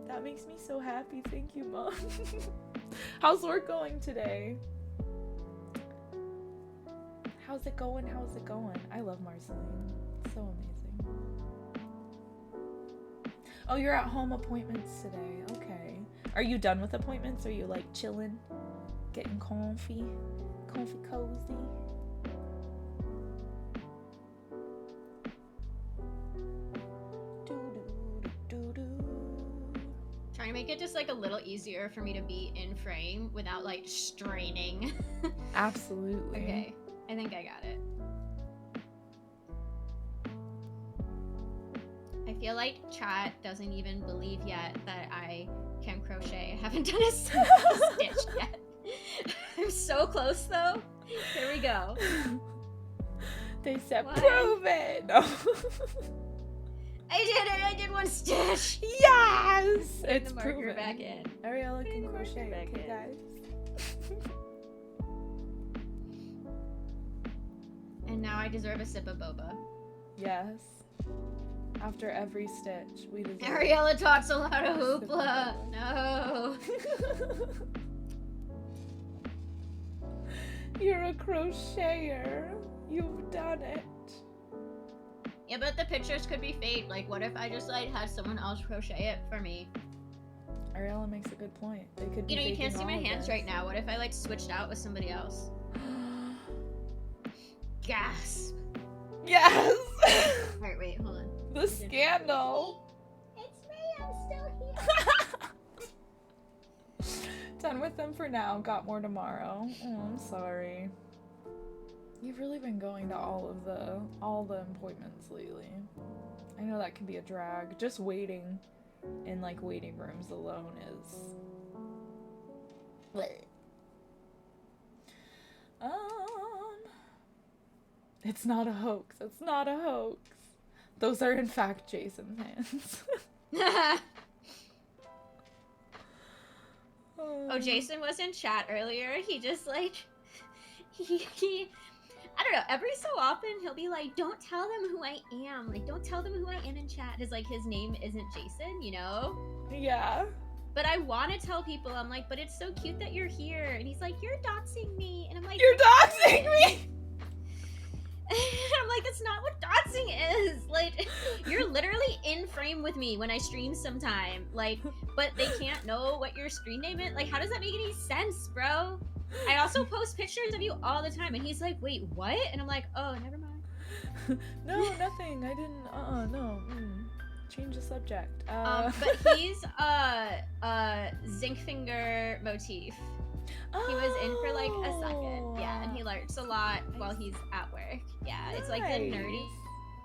that makes me so happy. Thank you, Mom. How's work going today? How's it going? I love Marceline. So amazing. Oh, you're at home appointments today. Okay. Are you done with appointments? Are you like chilling? Getting cozy? Trying to make it just like a little easier for me to be in frame without like straining. Absolutely. Okay, I think I got it. I feel like chat doesn't even believe yet that I can crochet. I haven't done a single stitch yet. I'm so close though. Here we go. They said, What? prove it! No. I did it! I did one stitch! Yes! Put It's the marker proven. back in. Ariella Put can the marker crochet, back okay, in. guys? And now I deserve a sip of boba. Yes. After every stitch, we deserve Ariella talks a lot of a sip of hoopla. boba. No. You're a crocheter. You've done it. Yeah, but the pictures could be fake. Like, what if I just like had someone else crochet it for me? Ariella makes a good point. They could be You know, you can't see faking my all of hands this. right now. What if I like switched out with somebody else? Gasp. Yes! Alright, wait, hold on. The scandal. It's me, I'm still here. Done with them for now. Got more tomorrow. Oh, I'm sorry. You've really been going to all the appointments lately. I know that can be a drag. Just waiting in like waiting rooms alone is. It's not a hoax. It's not a hoax. Those are in fact Jason's hands. Oh, Jason was in chat earlier. He just like he I don't know, every so often he'll be like, don't tell them who I am. Like, don't tell them who I am in chat. Cause like his name isn't Jason, you know? Yeah. But I want to tell people, I'm like, but it's so cute that you're here. And he's like, you're doxing me. And I'm like, You're doxing me! I'm like, that's not what doxing is. Like, you're literally in frame with me when I stream sometime. Like, but they can't know what your screen name is. Like, how does that make any sense, bro? I also post pictures of you all the time. And he's like, wait, what? And I'm like, oh, never mind. No, nothing. I didn't. No. Change the subject. But he's zinc finger motif. He was in for like a second. Yeah, and he learns a lot while he's at work. Yeah, it's like the nerdy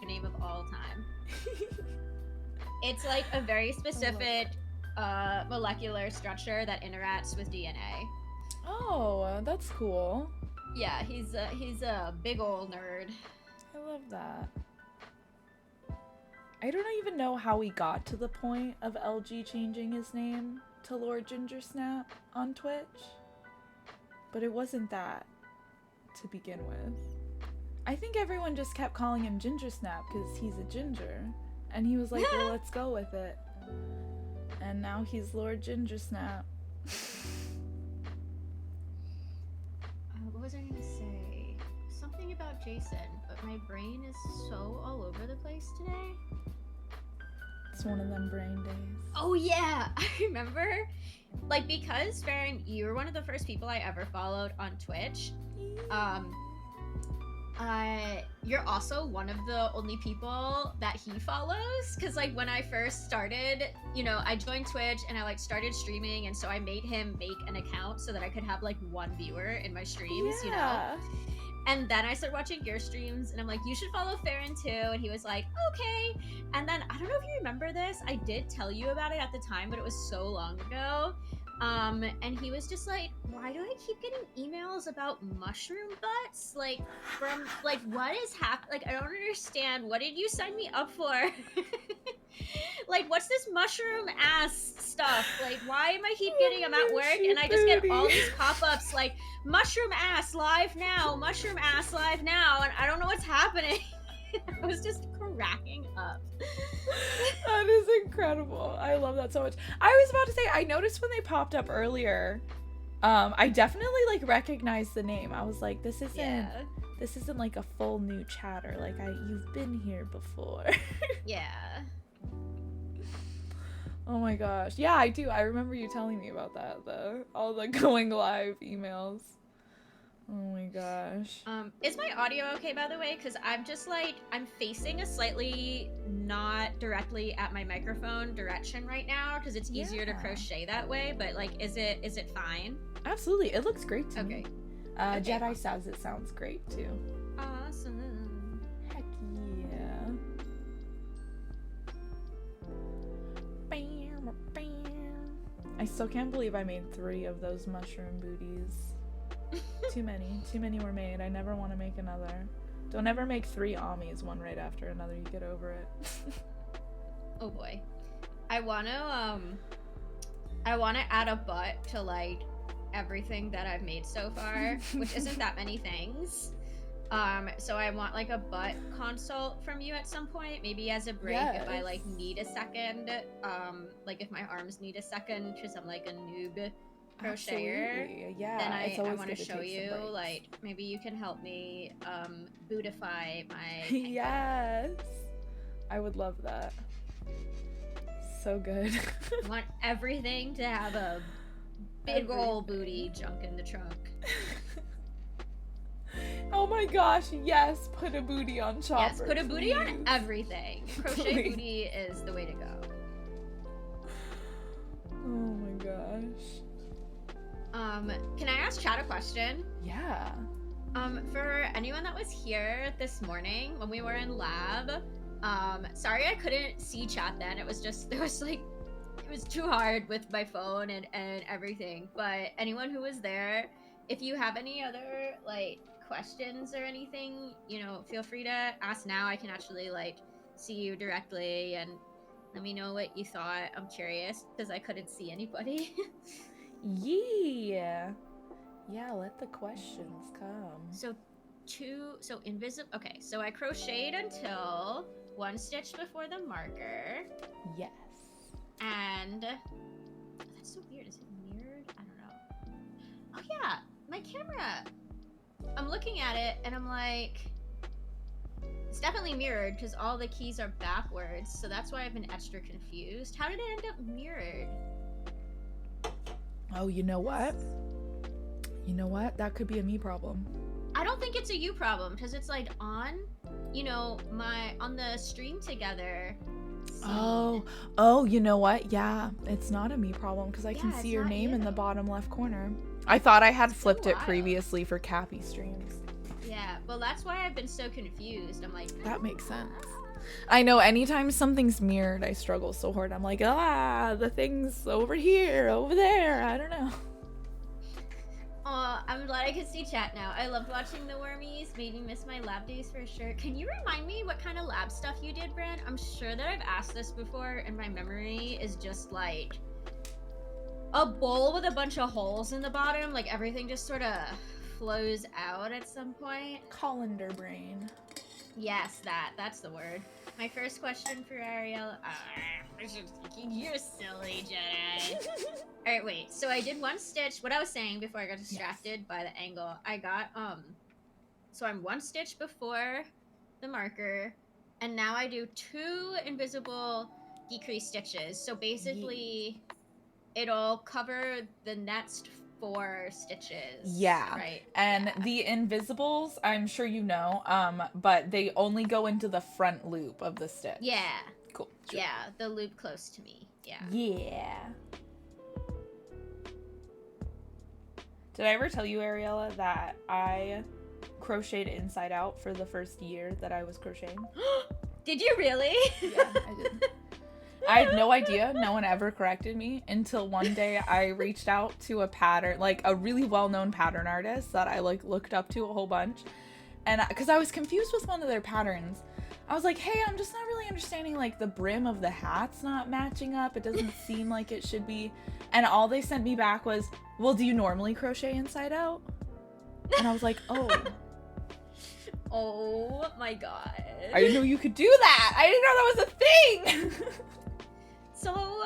name of all time. It's like a very specific molecular structure that interacts with DNA. Oh, that's cool. Yeah, he's a big old nerd. I love that. I don't even know how we got to the point of LG changing his name to Lord Gingersnap on Twitch. But it wasn't that to begin with. I think everyone just kept calling him Gingersnap because he's a ginger. And he was like, well, let's go with it. And now he's Lord Gingersnap. What was I gonna say? Something about Jason, but my brain is so all over the place today. It's one of them brain days. Oh yeah, I remember. Like, because Farron, you were one of the first people I ever followed on Twitch. You're also one of the only people that he follows. Cause like when I first started, you know, I joined Twitch and I like started streaming, and so I made him make an account so that I could have like one viewer in my streams, you know. And then I started watching your streams, and I'm like, you should follow Farron too. And he was like, okay. And then I don't know if you remember this. I did tell you about it at the time, but it was so long ago. And he was just like, why do I keep getting emails about mushroom butts? Like, from, like, what is happening? Like, I don't understand. What did you sign me up for? Like, what's this mushroom ass stuff? Like, why am I keep getting them at work? And I just get all these pop-ups like, mushroom ass live now, mushroom ass live now, and I don't know what's happening. I was just cracking up. That is incredible. I love that so much. I was about to say, I noticed when they popped up earlier, I definitely like recognized the name. I was like, this isn't like a full new chatter. Like you've been here before. Yeah. Oh my gosh. Yeah, I do. I remember you telling me about that, all the going live emails. Oh my gosh. Is my audio okay, by the way? Because I'm just like, I'm facing a slightly not directly at my microphone direction right now because it's easier to crochet that way, but like, is it fine? Absolutely. It looks great to me. Okay. Jedi says it sounds great too. Awesome. Heck yeah. I still can't believe I made 3 of those mushroom booties. Too many were made. I never want to make another. Don't ever make 3 Amis, one right after another. You get over it. Oh boy. I want to add a butt to like everything that I've made so far, which isn't that many things. So I want like a butt consult from you at some point, maybe as a break if I like need a second, like if my arms need a second because I'm like a noob crocheter. Absolutely. Yeah, then I always want to good to show take some you breaks. like maybe you can help me bootify my Yes, I would love that. So good. I want everything to have a big old booty junk in the trunk. Oh my gosh, yes, put a booty on Chopper. Yes, put a booty on please. everything. Crochet Please. booty is the way to go. Oh my gosh. Can I ask Chad a question? Yeah. For anyone that was here this morning when we were in lab, sorry I couldn't see chat then. It was too hard with my phone and everything. But anyone who was there, if you have any other like questions or anything, you know, feel free to ask now. I can actually like see you directly and let me know what you thought. I'm curious because I couldn't see anybody. Yeah. Yeah, let the questions come. So I crocheted until 1 stitch before the marker. Yes. And that's so weird. Is it mirrored? I don't know. Oh yeah, my camera. I'm looking at it and I'm like, it's definitely mirrored because all the keys are backwards. So that's why I've been extra confused. How did it end up mirrored? Oh, you know what? You know what? That could be a me problem. I don't think it's a you problem because it's like on, you know, on the stream together. Oh, you know what? Yeah, it's not a me problem because I can see your name in the bottom left corner. I thought I had flipped it previously for Cappy streams. Yeah, well, that's why I've been so confused. I'm like, that makes sense. I know anytime something's mirrored, I struggle so hard. I'm like, the thing's over here, over there. I don't know. I'm glad I could see chat now. I loved watching the Wormies. Made me miss my lab days for sure. Can you remind me what kind of lab stuff you did, Bran? I'm sure that I've asked this before and my memory is just like a bowl with a bunch of holes in the bottom. Like everything just sort of flows out at some point. Colander brain. Yes, that's the word. My first question for Ariella. You're silly, Jedi. Alright, wait. So I did 1 stitch. What I was saying before I got distracted by the angle, I got, so I'm 1 stitch before the marker, and now I do 2 invisible decrease stitches. So basically, it'll cover the next 4 stitches. Yeah. Right. And the invisibles, I'm sure you know, but they only go into the front loop of the stitch. Yeah. Cool. Sure. Yeah, the loop close to me. Yeah. Yeah. Did I ever tell you, Ariella, that I crocheted inside out for the first year that I was crocheting? Did you really? Yeah, I did. I had no idea. No one ever corrected me until one day I reached out to a pattern, like a really well-known pattern artist that I like looked up to a whole bunch. And because I was confused with one of their patterns, I was like, hey, I'm just not really understanding, like the brim of the hat's not matching up. It doesn't seem like it should be. And all they sent me back was, well, do you normally crochet inside out? And I was like, oh. Oh my god. I didn't know you could do that. I didn't know that was a thing. So,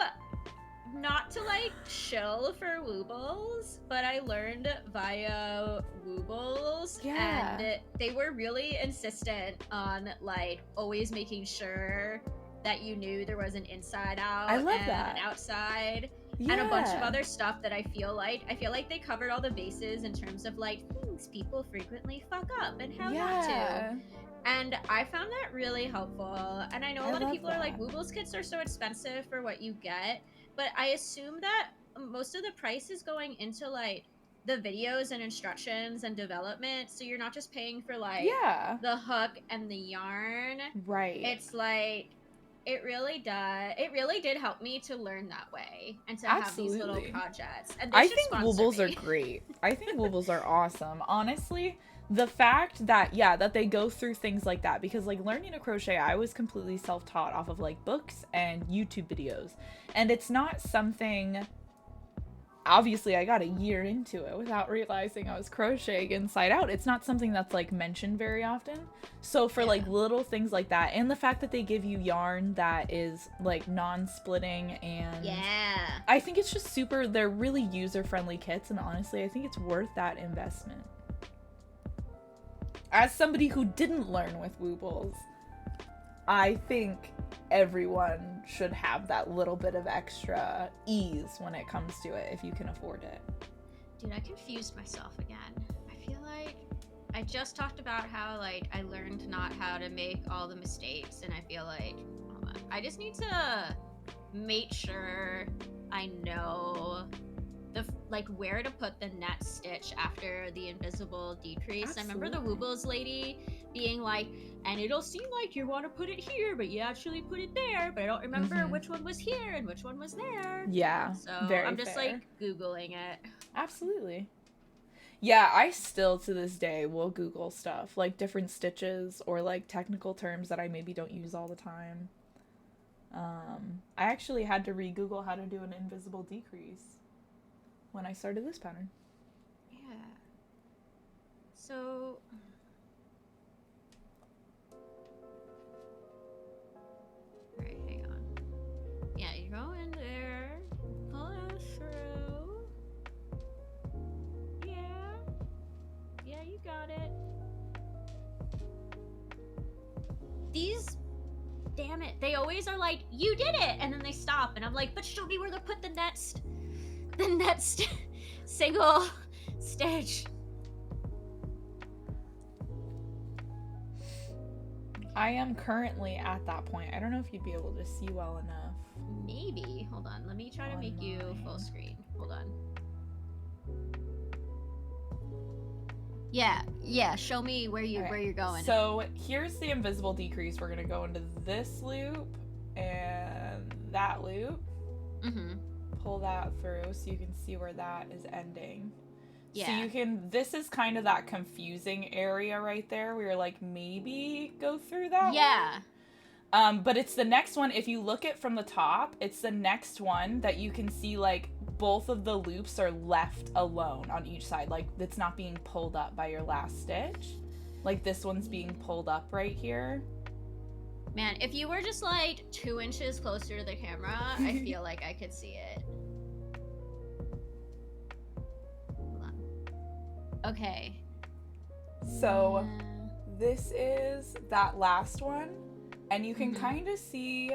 not to like shill for Woobles, but I learned via Woobles, and they were really insistent on like always making sure that you knew there was an inside out and an outside. Yeah. And a bunch of other stuff that I feel like they covered all the bases in terms of like things people frequently fuck up and how not to. And I found that really helpful. And I know a lot of people are like, Woobles kits are so expensive for what you get, but I assume that most of the price is going into like the videos and instructions and development, so you're not just paying for like the hook and the yarn. Right. It's like It really does. It really did help me to learn that way and to have these little Absolutely. projects. And they I should think sponsor woobles are me. great. I think woobles are awesome. Honestly, the fact that, yeah, that they go through things like that, because like learning to crochet, I was completely self-taught off of like books and YouTube videos. And it's not something, obviously I got a year into it without realizing I was crocheting inside out. It's not something that's like mentioned very often. So for like little things like that, and the fact that they give you yarn that is like non-splitting, and Yeah. I think it's just super, they're really user-friendly kits, and honestly I think it's worth that investment. As somebody who didn't learn with woobles, I think everyone should have that little bit of extra ease when it comes to it if you can afford it. Dude, I confused myself again. I feel like I just talked about how like I learned not how to make all the mistakes, and I feel like I just need to make sure I know like where to put the net stitch after the invisible decrease. Absolutely. I remember the woobles lady being like, and it'll seem like you want to put it here, but you actually put it there, but I don't remember which one was here and which one was there. Yeah, So very I'm just fair. like Googling it. Absolutely. Yeah, I still to this day will Google stuff, like different stitches or like technical terms that I maybe don't use all the time. I actually had to re-Google how to do an invisible decrease when I started this pattern. Yeah. So alright, hang on. Yeah, you go in there, pull it through. Yeah. Yeah, you got it. These, damn it, they always are like, you did it, and then they stop, and I'm like, but show me where to put the next single stitch. I am currently at that point. I don't know if you'd be able to see well enough. Maybe. Hold on. Let me try to make you full screen. Hold on. Yeah. Show me where you're going. So here's the invisible decrease. We're gonna go into this loop and that loop. Mm-hmm. Pull that through so you can see where that is ending. Yeah. So you can, this is kind of that confusing area right there where you're like, maybe go through that Yeah. one. But it's the next one, if you look at from the top, it's the next one that you can see like both of the loops are left alone on each side. Like it's not being pulled up by your last stitch. Like this one's being pulled up right here. Man, if you were just like 2 inches closer to the camera, I feel like I could see it. Hold on. Okay. So this is that last one, and you can kind of see,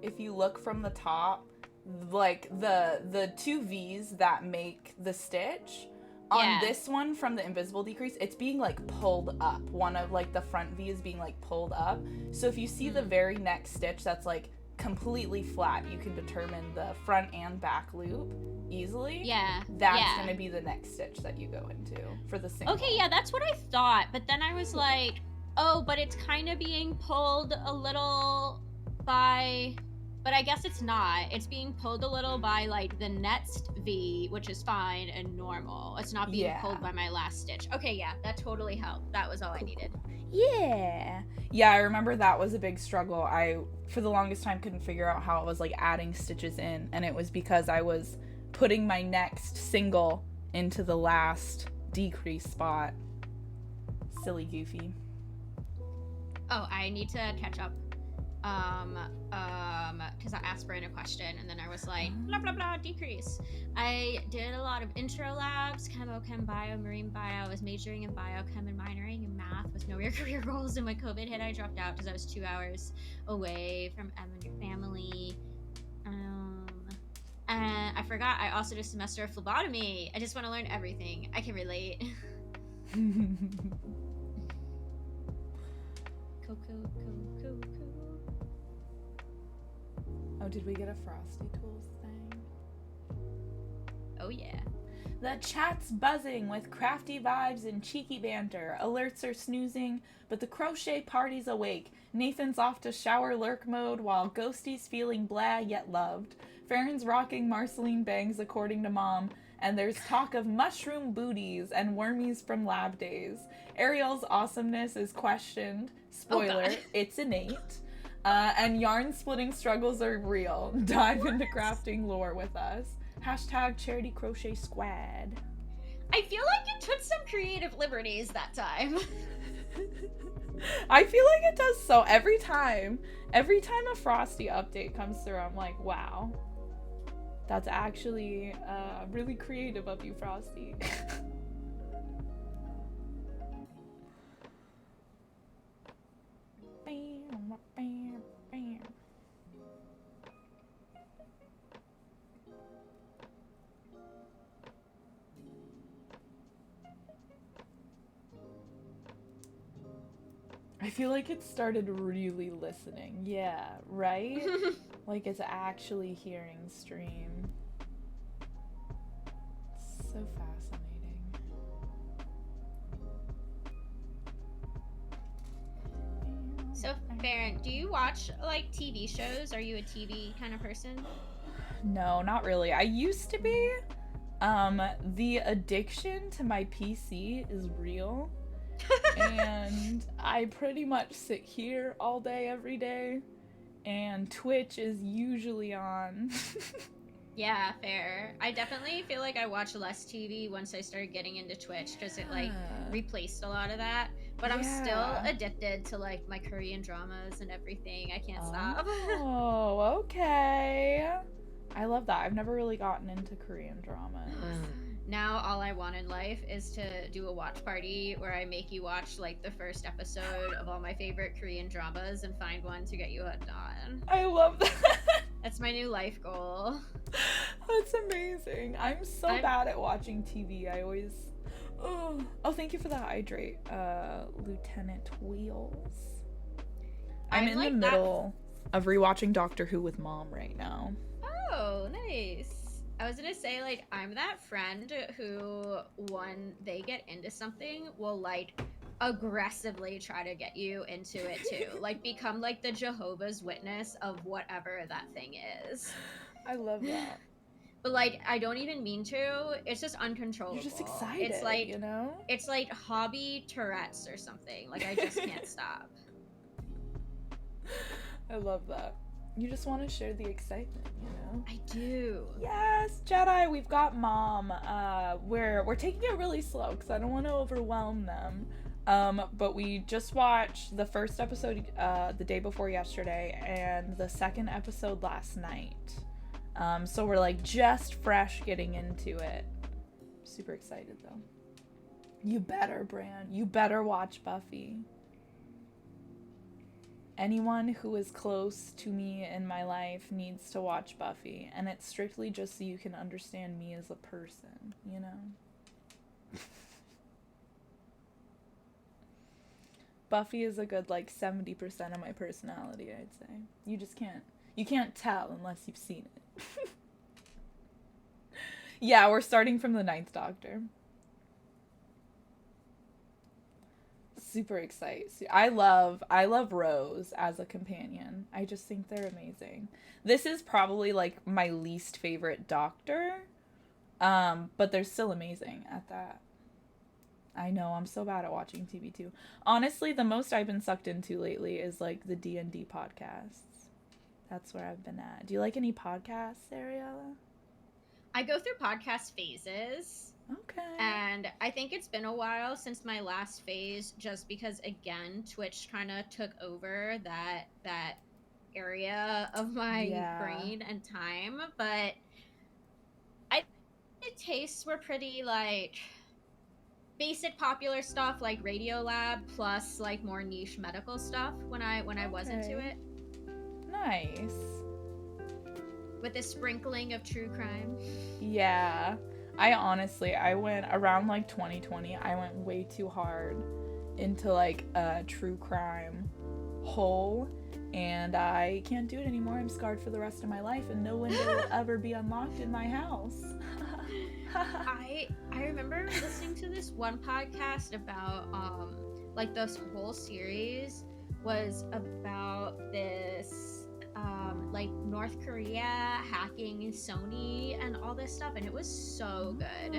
if you look from the top, like the two V's that make the stitch. On this one from the invisible decrease, it's being like pulled up. One of like the front V is being like pulled up. So if you see the very next stitch that's like completely flat, you can determine the front and back loop easily. Yeah. That's gonna be the next stitch that you go into for the single. Okay, yeah, that's what I thought. But then I was like, oh, but it's kind of being pulled a little by... But I guess it's not. It's being pulled a little by, like, the next V, which is fine and normal. It's not being pulled by my last stitch. Okay, yeah, that totally helped. That was all I needed. Yeah. Yeah, I remember that was a big struggle. I, for the longest time, couldn't figure out how it was, like, adding stitches in. And it was because I was putting my next single into the last decrease spot. Silly goofy. Oh, I need to catch up. Because I asked Brian a question, and then I was like, blah, blah, blah, decrease. I did a lot of intro labs, chemo, chem, bio, marine bio. I was majoring in biochem and minoring in math with no real career goals. And when COVID hit, I dropped out because I was 2 hours away from Em and your family. And I forgot, I also did a semester of phlebotomy. I just want to learn everything. I can relate. Cool. Oh, did we get a Frosty Tools thing? Oh, yeah. The chat's buzzing with crafty vibes and cheeky banter. Alerts are snoozing, but the crochet party's awake. Nathan's off to shower lurk mode while Ghosty's feeling blah yet loved. Farron's rocking Marceline bangs according to mom. And there's talk of mushroom booties and wormies from lab days. Ariel's awesomeness is questioned. Spoiler, it's innate. And yarn splitting struggles are real. Dive into crafting lore with us. Hashtag Charity Crochet Squad. I feel like it took some creative liberties that time. I feel like it does so every time a Frosty update comes through, I'm like, wow. That's actually really creative of you, Frosty. I feel like it started really listening. Yeah, right? Like it's actually hearing stream. It's so fascinating. So, Farron, do you watch like TV shows? Are you a TV kind of person? No, not really. I used to be. The addiction to my PC is real. And I pretty much sit here all day, every day. And Twitch is usually on. Yeah, fair. I definitely feel like I watch less TV once I started getting into Twitch because it like replaced a lot of that. But I'm still addicted to like my Korean dramas and everything. I can't stop. Oh, okay. I love that. I've never really gotten into Korean dramas. Now all I want in life is to do a watch party where I make you watch like the first episode of all my favorite Korean dramas and find one to get you hooked on. I love that. That's my new life goal. That's amazing. I'm bad at watching TV. I always... Oh, thank you for the hydrate, Lieutenant Wheels. I'm in the middle of rewatching Doctor Who with Mom right now. Oh, nice. I was gonna say, like, I'm that friend who, when they get into something, will, like, aggressively try to get you into it, too. Like, become, like, the Jehovah's Witness of whatever that thing is. I love that. But, like, I don't even mean to. It's just uncontrollable. You're just excited, it's like, you know? It's like hobby Tourette's or something. Like, I just can't stop. I love that. You just want to share the excitement, you know? I do. Yes, Jedi, we've got Mom. We're taking it really slow because I don't want to overwhelm them. But we just watched the first episode the day before yesterday and the second episode last night. So we're like just fresh getting into it. Super excited though. You better, Bran. You better watch Buffy. Anyone who is close to me in my life needs to watch Buffy, and it's strictly just so you can understand me as a person, you know? Buffy is a good, like, 70% of my personality, I'd say. You can't tell unless you've seen it. Yeah, we're starting from the 9th Doctor. Super excited. I love Rose as a companion. I just think they're amazing. This is probably like my least favorite Doctor, but they're still amazing at that. I know, I'm so bad at watching TV too. Honestly, the most I've been sucked into lately is like the D&D podcasts. That's where I've been at. Do you like any podcasts, Ariella? I go through podcast phases. Okay. And I think it's been a while since my last phase, just because again Twitch kind of took over that area of my brain and time. But the tastes were pretty like basic popular stuff like Radiolab plus like more niche medical stuff when I was into it. Nice. With a sprinkling of true crime. Yeah. I went around like 2020, I went way too hard into like a true crime hole, and I can't do it anymore. I'm scarred for the rest of my life, and no window will ever be unlocked in my house. I remember listening to this one podcast about like this whole series was about this like North Korea hacking Sony and all this stuff, and it was so good.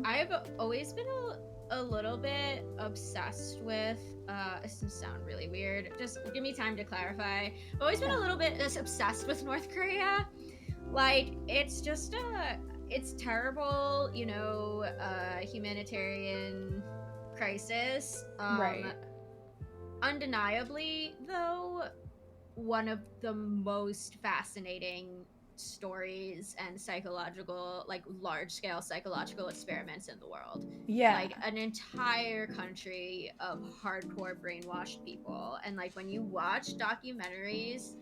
I've always been a little bit obsessed with this can sound really weird, just give me time to clarify. I've always been a little bit obsessed with North Korea. Like, it's just it's terrible, you know, humanitarian crisis. Right. Undeniably, though, one of the most fascinating stories and psychological, like large-scale psychological experiments in the world. Yeah. Like an entire country of hardcore brainwashed people. And like when you watch documentaries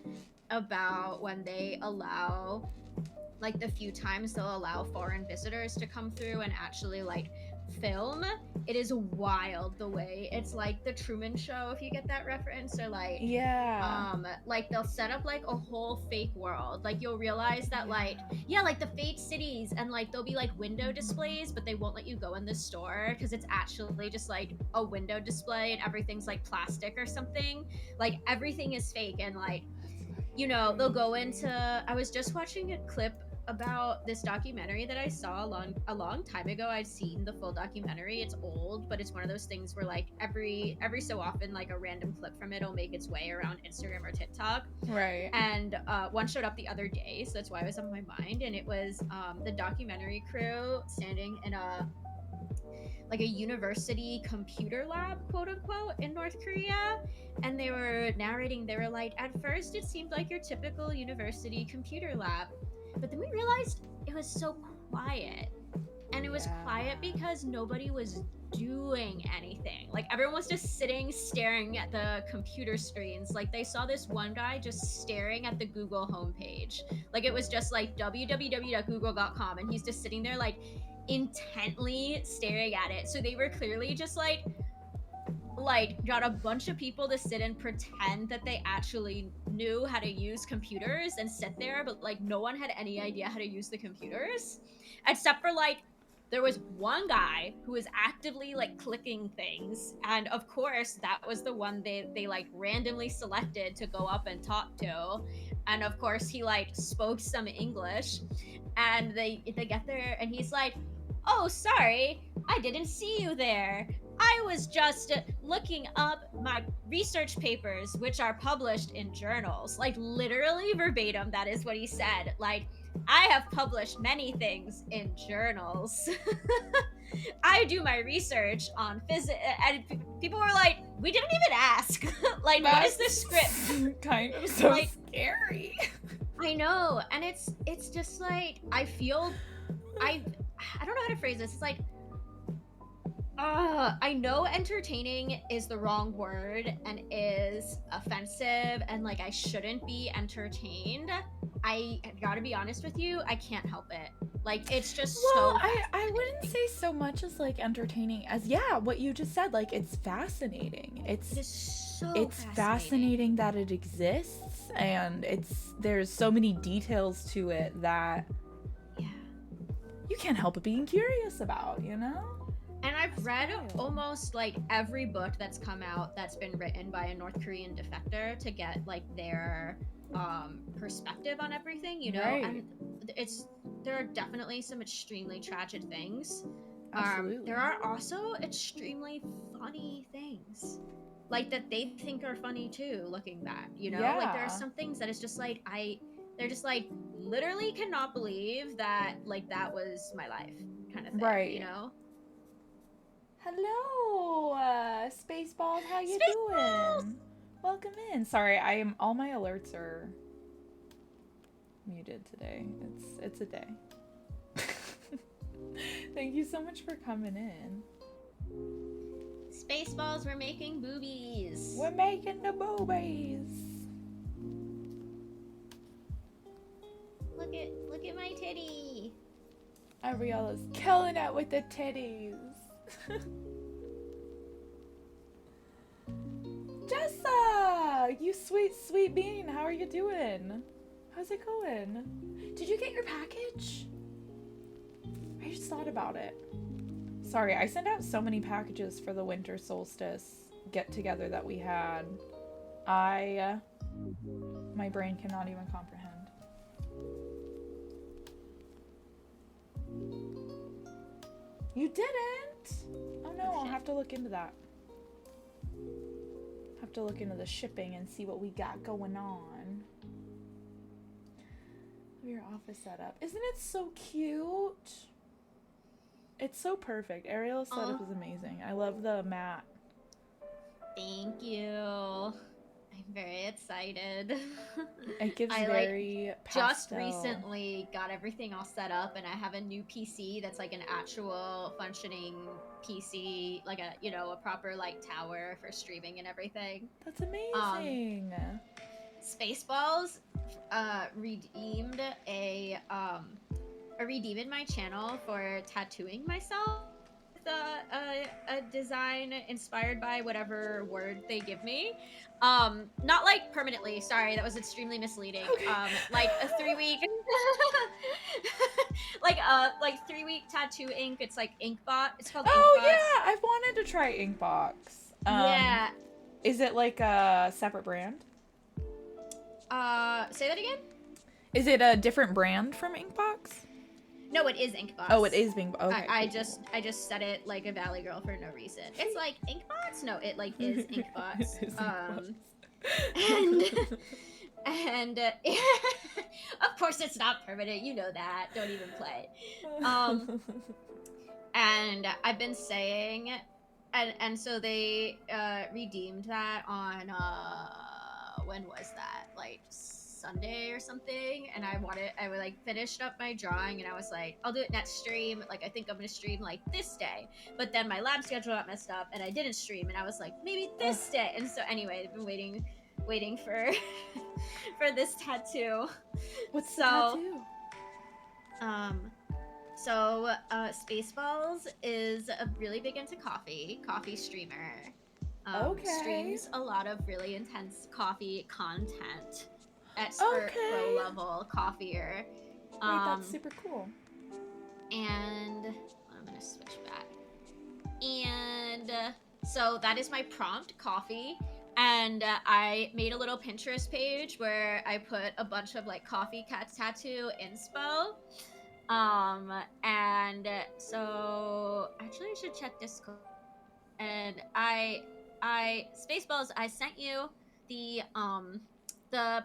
about when they allow, like the few times they'll allow foreign visitors to come through and actually like film, it is wild the way it's like the Truman Show, if you get that reference, or like like they'll set up like a whole fake world. Like you'll realize that like like the fake cities, and like there'll be like window displays, but they won't let you go in the store because it's actually just like a window display and everything's like plastic or something. Like everything is fake, and like, you know, they'll go into, I was just watching a clip about this documentary that I saw a long time ago. I've seen the full documentary. It's old, but it's one of those things where like every so often like a random clip from it'll make its way around Instagram or TikTok. Right. And one showed up the other day, so that's why it was on my mind. And it was the documentary crew standing in a university computer lab, quote unquote, in North Korea. And they were narrating, they were like, at first it seemed like your typical university computer lab, but then we realized it was so quiet. And it was quiet because nobody was doing anything. Like everyone was just sitting staring at the computer screens. Like they saw this one guy just staring at the Google homepage. Like it was just like www.google.com, and he's just sitting there like intently staring at it. So they were clearly just like got a bunch of people to sit and pretend that they actually knew how to use computers and sit there, but like no one had any idea how to use the computers, except for like there was one guy who was actively like clicking things, and of course that was the one they like randomly selected to go up and talk to. And of course he like spoke some English, and they get there and he's like, oh, sorry, I didn't see you there. I was just looking up my research papers, which are published in journals. Like, literally verbatim, that is what he said. Like, I have published many things in journals. I do my research on physics. And people were like, we didn't even ask. Like, what is this script? Kind of so like, scary. I know. And it's just like, I feel, I don't know how to phrase this. It's like, I know entertaining is the wrong word and is offensive, and like I shouldn't be entertained. I gotta be honest with you, I can't help it. Like it's just so I wouldn't say so much as like entertaining as what you just said. Like it's fascinating. It's fascinating that it exists, and there's so many details to it that you can't help but being curious about, you know? And I've read almost like every book that's come out that's been written by a North Korean defector to get like their perspective on everything, you know? Right. And there are definitely some extremely tragic things. Absolutely. There are also extremely funny things, like that they think are funny too, looking back, you know? Like there are some things that it's just like they're just like literally cannot believe that like that was my life kind of thing, right? You know? Hello, Spaceballs. How you doing? Welcome in. Sorry, all my alerts are muted today. It's a day. Thank you so much for coming in. Spaceballs, we're making boobies. We're making the boobies. Look at my titty. Ariella's killing it with the titties. Jessa, you sweet bean, how are you doing? How's it going? Did you get your package? I just thought about it. Sorry, I sent out so many packages for the winter solstice get together that we had, my brain cannot even comprehend. You didn't? Oh no, I'll have to look into that. Have to look into the shipping and see what we got going on. Your office setup. Isn't it so cute? It's so perfect. Ariella's setup is amazing. I love the mat. Thank you. I'm very excited. It gives I pastel. just recently got everything all set up, and I have a new PC that's like an actual functioning PC, like a a proper like tower for streaming and everything. That's amazing. Spaceballs redeemed redeemed my channel for tattooing myself with a design inspired by whatever word they give me. Not like permanently, sorry, that was extremely misleading. Okay. Like a 3-week like 3-week tattoo ink. It's like Inkbot. It's called Oh Inkbot. yeah, I've wanted to try Inkbox. Yeah. Is it like a separate brand? Say that again? Is it a different brand from Inkbox? No, it is Inkbox. Oh, it is Inkbox. Okay. I just said it like a Valley girl for no reason. It's like Inkbox? No, it like is Inkbox. And of course it's not permanent. You know that. Don't even play. And I've been saying, and so they redeemed that on when was that? Like Sunday or something, and I like finished up my drawing, and I was like, I'll do it next stream. Like I think I'm gonna stream like this day, but then my lab schedule got messed up, and I didn't stream, and I was like maybe this day. And so anyway, I've been waiting for for this tattoo. What's the tattoo? So Spaceballs is really big into coffee streamer. Streams a lot of really intense coffee content. Expert pro level coffeer. Wait, that's super cool. And I'm gonna switch back. And so that is my prompt, coffee. And I made a little Pinterest page where I put a bunch of like coffee tattoo inspo. And so actually I should check Discord. And I Spaceballs, I sent you the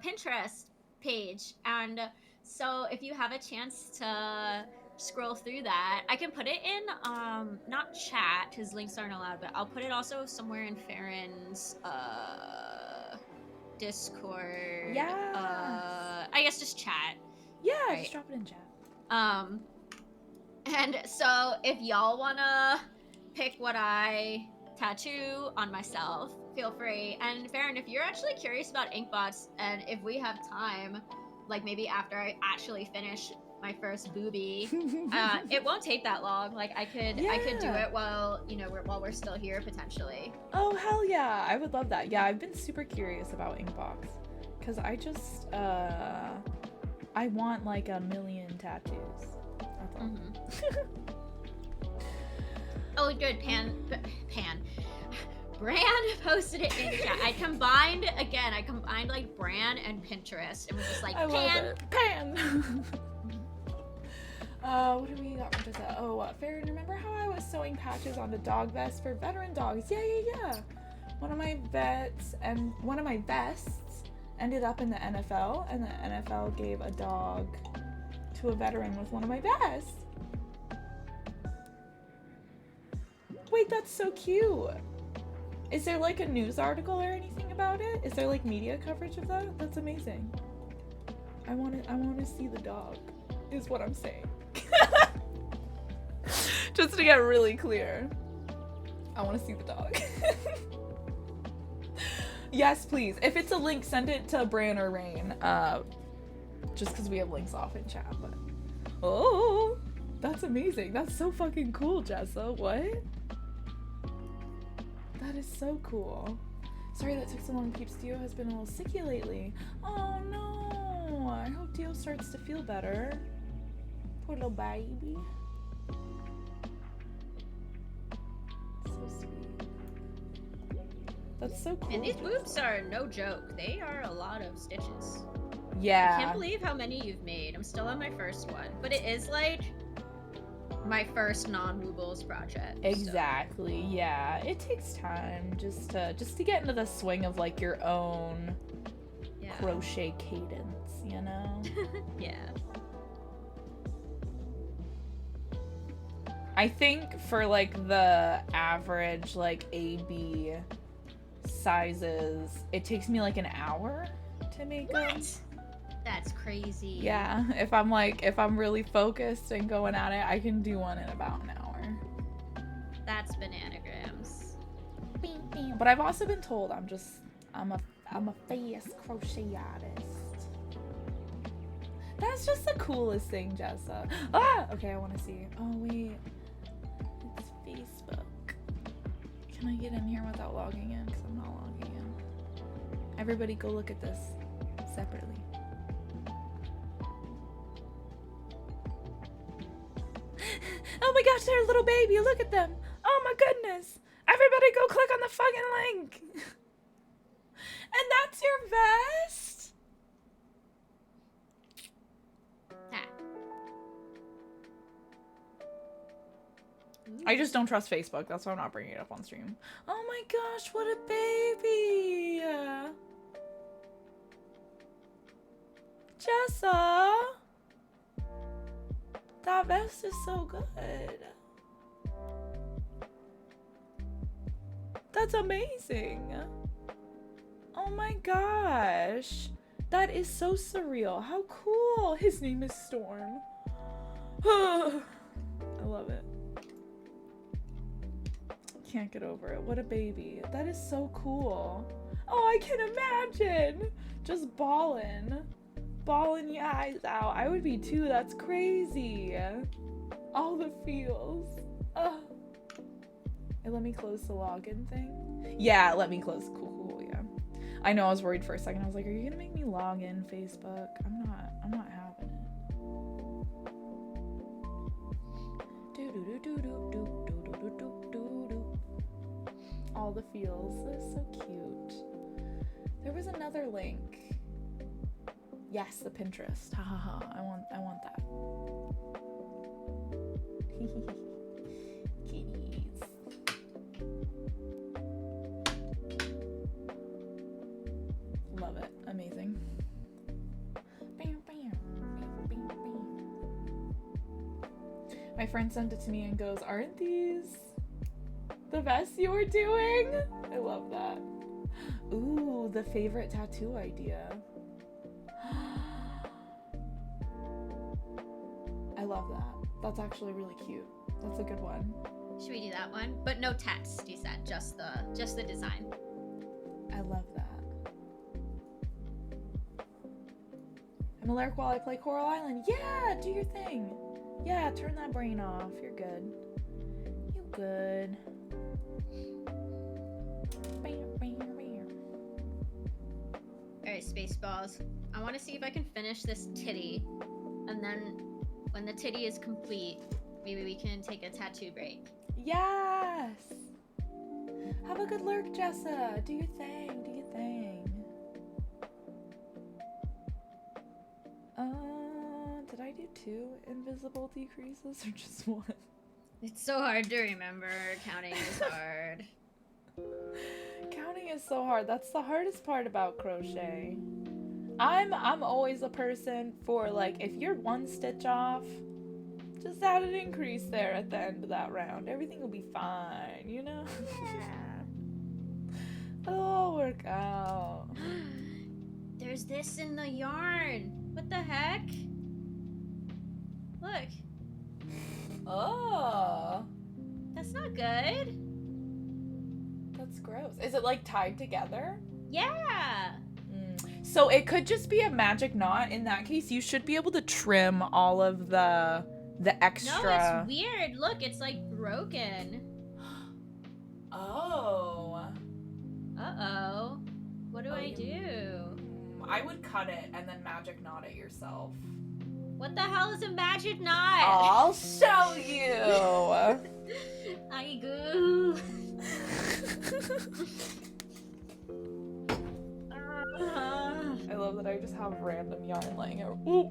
Pinterest page, and so if you have a chance to scroll through that, I can put it in not chat because links aren't allowed, but I'll put it also somewhere in Farron's Discord. Yeah. I guess just chat. Yeah, right. Just drop it in chat. And so if y'all wanna pick what I tattoo on myself, feel free. And Farron, if you're actually curious about Inkbots, and if we have time, like maybe after I actually finish my first boobie, it won't take that long. Like I could do it while while we're still here potentially. Oh hell yeah, I would love that. Yeah, I've been super curious about Inkbox because I just I want like 1 million tattoos. That's all. Oh good, Pan Bran posted it in chat. I combined like Bran and Pinterest and was just like, Pan. What do we got from Jessica? Oh, Farron, remember how I was sewing patches on the dog vest for veteran dogs? Yeah. One of my vests ended up in the NFL, and the NFL gave a dog to a veteran with one of my vests. Wait, that's so cute. Is there like a news article or anything about it? Is there like media coverage of that? That's amazing. I want to see the dog, is what I'm saying. Just to get really clear. I want to see the dog. Yes, please. If it's a link, send it to Bran or Rain. Just because we have links off in chat. But oh, that's amazing. That's so fucking cool, Jessa. What? That is so cool. Sorry that took so long. Peeps, Dio has been a little sicky lately. Oh no. I hope Dio starts to feel better. Poor little baby. So sweet. That's so cool. And these Jessa. boots are no joke. They are a lot of stitches. Yeah. I can't believe how many you've made. I'm still on my first one, but it is like my first non-Woobles project. Exactly. Yeah. It takes time just to get into the swing of like your own Yeah. crochet cadence, you know? Yeah. I think for like the average like AB sizes, it takes me like an hour to make them. What? That's crazy. Yeah, if I'm really focused and going at it, I can do one in about an hour. That's bananagrams. But I've also been told I'm a fast crochet artist. That's just the coolest thing, Jessa. Ah! Okay, I want to see. Oh wait, it's Facebook. Can I get in here without logging in? Because I'm not logging in. Everybody, go look at this separately. Oh my gosh, they're a little baby. Look at them. Oh my goodness. Everybody go click on the fucking link. And that's your vest? Ah. I just don't trust Facebook. That's why I'm not bringing it up on stream. Oh my gosh, what a baby. Jessa. That vest is so good. That's amazing. Oh my gosh. That is so surreal. How cool. His name is Storm. I love it. Can't get over it. What a baby. That is so cool. Oh, I can imagine. Just bawling your eyes out. I would be too. That's crazy. All the feels. Ugh. It let me close the login thing. Yeah, let me close. Cool, yeah. I know, I was worried for a second. I was like, are you gonna make me log in Facebook? I'm not having it. All the feels. This is so cute. There was another link. Yes, the Pinterest. Ha ha ha. I want that. Kitties. Love it. Amazing. My friend sent it to me and goes, aren't these the vests you were doing? I love that. Ooh, the favorite tattoo idea. I love that. That's actually really cute. That's a good one. Should we do that one? But no text, you said. Just the design. I love that. I'm alert while I play Coral Island. Yeah, do your thing. Yeah, turn that brain off. You're good. You good. Alright, Spaceballs. I want to see if I can finish this titty. And then when the titty is complete, maybe we can take a tattoo break. Yes! Have a good lurk, Jessa. Do your thing. Do your thing. Did I do 2 invisible decreases or just 1? It's so hard to remember. Counting is hard. Counting is so hard. That's the hardest part about crochet. I'm always a person for like, if you're 1 stitch off, just add an increase there at the end of that round. Everything will be fine, you know? Yeah. It'll all work out. There's this in the yarn. What the heck? Look. Oh. That's not good. That's gross. Is it like tied together? Yeah. So it could just be a magic knot. In that case, you should be able to trim all of the extra. No, it's weird. Look, it's like broken. Oh. Uh-oh. What do I do? I would cut it and then magic knot it yourself. What the hell is a magic knot? I'll show you. I go. have random yarn laying out. Ooh.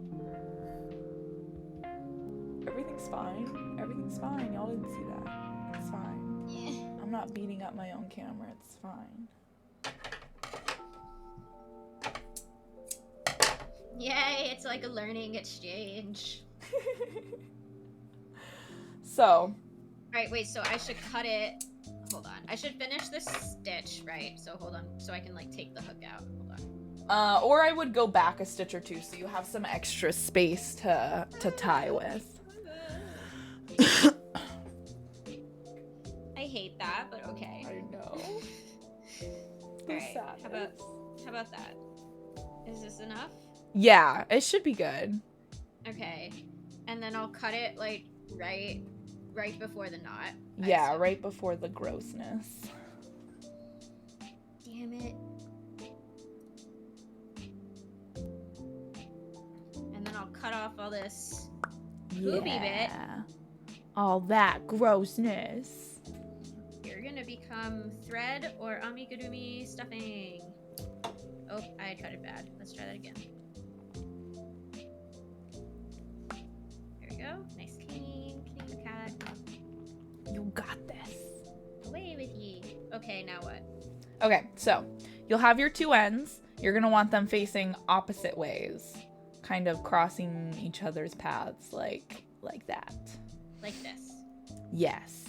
Everything's fine. Everything's fine. Y'all didn't see that. It's fine. Yeah. I'm not beating up my own camera. It's fine. Yay, it's like a learning exchange. So. Alright, wait, so I should cut it. Hold on. I should finish this stitch, right? So hold on. So I can like take the hook out. Hold on. Or I would go back a stitch or two so you have some extra space to tie with. I hate that, but okay. I know. Alright, how about that? Is this enough? Yeah, it should be good. Okay. And then I'll cut it like right before the knot. Yeah, right before the grossness. Damn it. And then I'll cut off all this booby bit. All that grossness. You're gonna become thread or amigurumi stuffing. Oh, I cut it bad. Let's try that again. There we go. Nice clean cut. You got this. Away with ye. Okay, now what? Okay, so you'll have your two ends. You're gonna want them facing opposite ways, kind of crossing each other's paths, like that. Like this. Yes.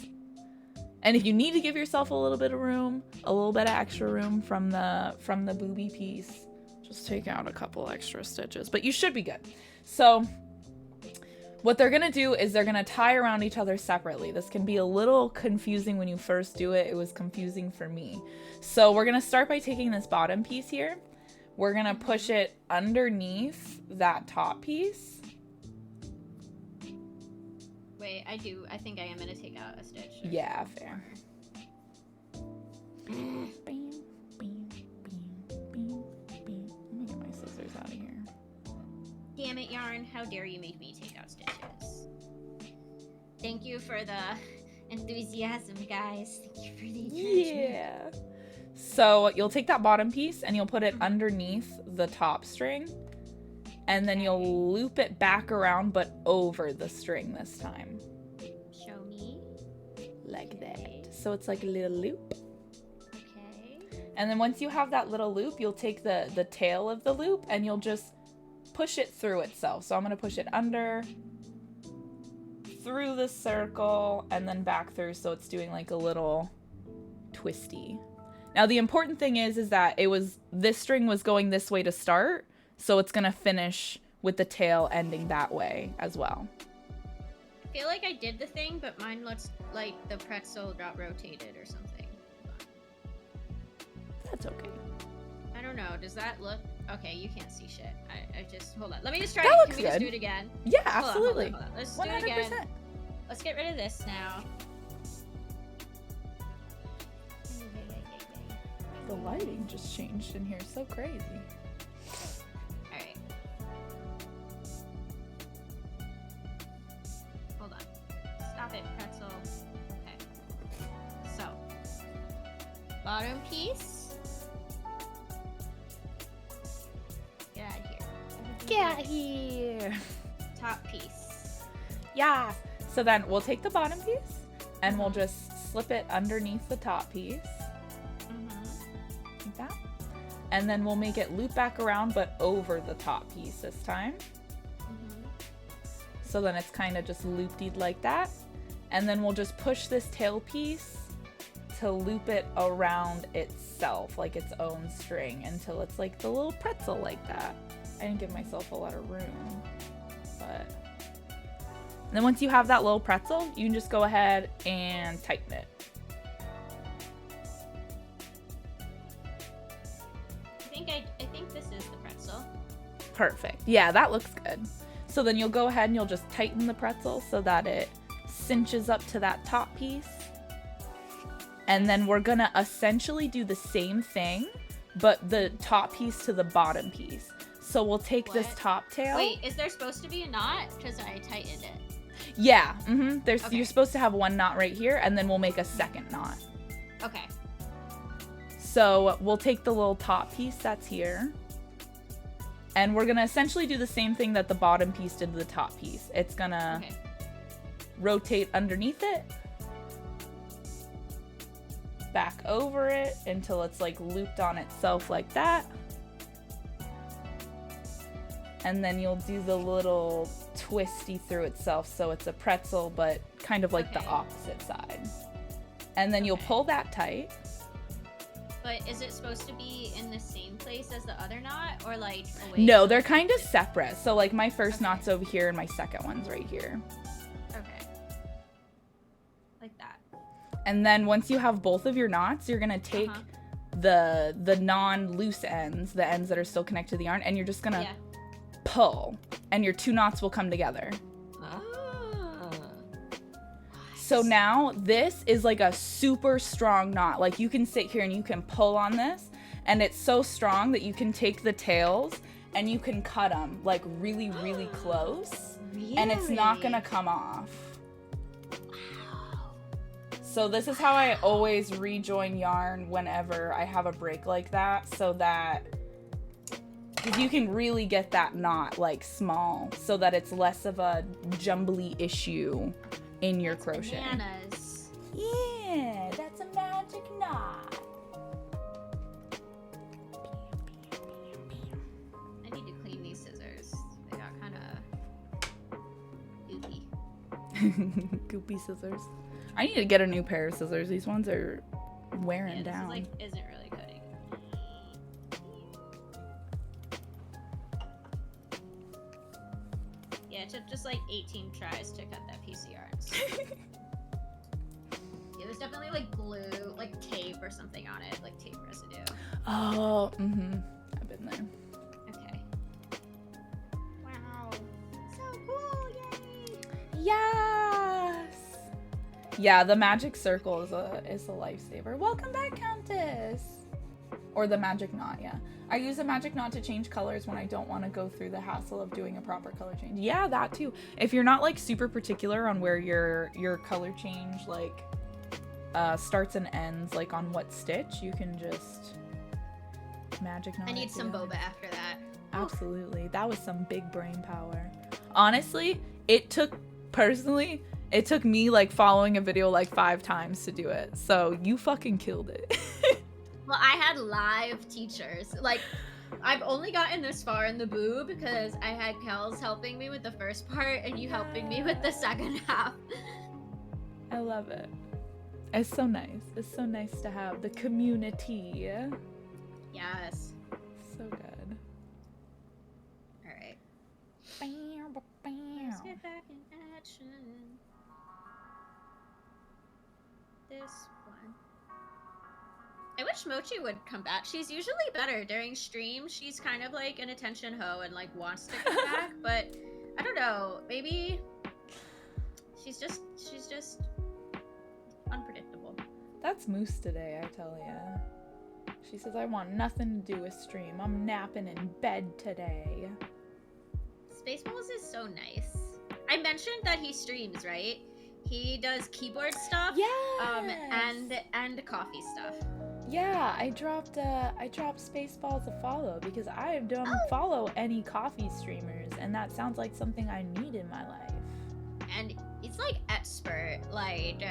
And if you need to give yourself a little bit of room, a little bit of extra room from the booby piece, just take out a couple extra stitches. But you should be good. So what they're gonna do is they're gonna tie around each other separately. This can be a little confusing when you first do it. It was confusing for me. So we're gonna start by taking this bottom piece here. We're gonna push it underneath that top piece. Wait, I think I am gonna take out a stitch. Yeah, fair. Let me get my scissors out of here. Damn it, yarn. How dare you make me take out stitches. Thank you for the enthusiasm, guys. Thank you for the encouragement. Yeah. So you'll take that bottom piece and you'll put it underneath the top string. And then you'll loop it back around, but over the string this time. Show me. Like that. So it's like a little loop. Okay. And then once you have that little loop, you'll take the tail of the loop and you'll just push it through itself. So I'm going to push it under, through the circle, and then back through. So it's doing like a little twisty. Now the important thing is that this string was going this way to start. So it's going to finish with the tail ending that way as well. I feel like I did the thing, but mine looks like the pretzel got rotated or something. That's okay. I don't know. Does that look... Okay, you can't see shit. I just... Hold on. Let me just try That it. looks Can we just good. do it again? Yeah, Hold on, absolutely. hold on. Let's 100%. do it again. Let's get rid of this now. The lighting just changed in here. So crazy. Alright. Hold on. Stop it, pretzel. Okay. So. Bottom piece. Get out of here. Get out here. Top piece. Yeah. So then we'll take the bottom piece and we'll just slip it underneath the top piece. Like that. And then we'll make it loop back around, but over the top piece this time. So then it's kind of just looped like that. And then we'll just push this tail piece to loop it around itself, like its own string, until it's like the little pretzel like that. I didn't give myself a lot of room, but... And then once you have that little pretzel, you can just go ahead and tighten it. I think this is the pretzel. Perfect. Yeah, that looks good. So then you'll go ahead and you'll just tighten the pretzel so that it cinches up to that top piece. And then we're gonna essentially do the same thing, but the top piece to the bottom piece. So we'll take this top tail. Wait, is there supposed to be a knot? Because I tightened it. Yeah, Okay. You're supposed to have one knot right here, and then we'll make a second knot. Okay. So we'll take the little top piece that's here, And we're gonna essentially do the same thing that the bottom piece did to the top piece. It's gonna rotate underneath it, back over it until it's like looped on itself like that. And then you'll do the little twisty through itself so it's a pretzel, but kind of like the opposite side. And then you'll pull that tight. But is it supposed to be in the same place as the other knot, or like away? No, they're kind of separate. So like my first knot's over here and my second one's right here. Okay. Like that. And then once you have both of your knots, you're gonna take the non-loose ends, the ends that are still connected to the yarn, and you're just gonna pull, and your 2 knots will come together. So now this is like a super strong knot. Like you can sit here and you can pull on this, and it's so strong that you can take the tails and you can cut them like really, really close. Really? And it's not gonna come off. Wow. So this is how I always rejoin yarn whenever I have a break like that, so that you can really get that knot like small, so that it's less of a jumbly issue in your crochet. Bananas. Yeah, that's a magic knot. I need to clean these scissors. They got kind of goopy. Goopy scissors. I need to get a new pair of scissors. These ones are wearing down. This is, like, isn't really cutting. Yeah, it took just like 18 tries to cut that piece of yarn. So. Yeah, there's definitely like glue, like tape or something on it, like tape residue. Oh, I've been there. Okay. Wow. So cool, yay! Yes! Yeah, the magic circle is a lifesaver. Welcome back, Countess! Or the magic knot, yeah. I use a magic knot to change colors when I don't want to go through the hassle of doing a proper color change. Yeah, that too. If you're not like super particular on where your color change like starts and ends, like on what stitch, you can just magic knot. I need some boba after that. Absolutely. That was some big brain power. Honestly, it took me like following a video like 5 times to do it. So you fucking killed it. Well, I had live teachers. Like, I've only gotten this far in the boob because I had Kels helping me with the first part and you helping me with the second half. I love it. It's so nice. It's so nice to have the community. Yes. So good. All right. Let's get back in action. This one. I wish Mochi would come back. She's usually better during stream. She's kind of like an attention hoe and like wants to come back, but I don't know. Maybe she's just unpredictable. That's Moose today, I tell ya. She says, I want nothing to do with stream. I'm napping in bed today. Spaceballs is so nice. I mentioned that he streams, right? He does keyboard stuff. Yes. And coffee stuff. Yeah, I dropped Spaceballs a follow because I don't follow any coffee streamers, and that sounds like something I need in my life. And it's like expert, like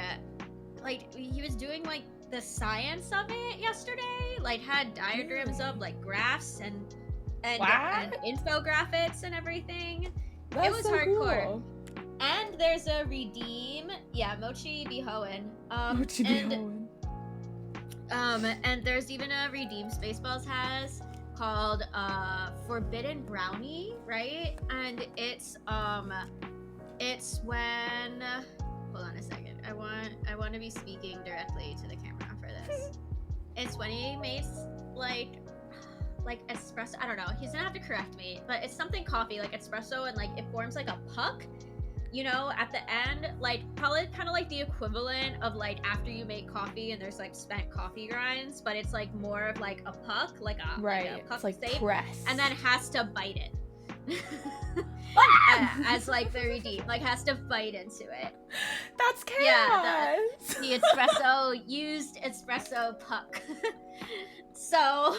he was doing like the science of it yesterday, like had diagrams up, like graphs and infographics and everything. That's it was so hardcore. Cool. And there's a redeem. Yeah, Mochi be hoeing. Mochi be hoeing. And there's even a redeem Spaceballs has called Forbidden Brownie, right? And it's when hold on a second. I want to be speaking directly to the camera for this. It's when he makes like espresso. I don't know. He's gonna have to correct me, but it's something coffee, like espresso, and like it forms like a puck. You know, at the end, like probably kind of like the equivalent of like after you make coffee and there's like spent coffee grinds, but it's like more of like a puck, like a puck it's like shape, press, and then has to bite it. As like the redeem, like has to bite into it. That's chaos. Yeah, the espresso used espresso puck. So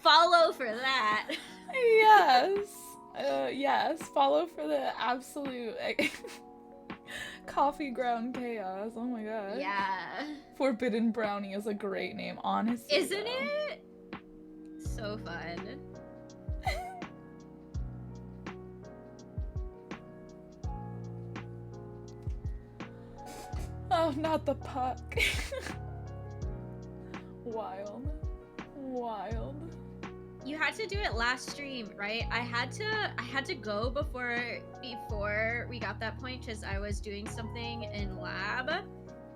Follow for that. Yes. Yes. Follow for the absolute coffee ground chaos. Oh my god. Yeah. Forbidden Brownie is a great name, honestly. Isn't though. it? So fun. Oh, not the puck. Wild. Wild. You had to do it last stream, right? I had to go before we got that point because I was doing something in lab.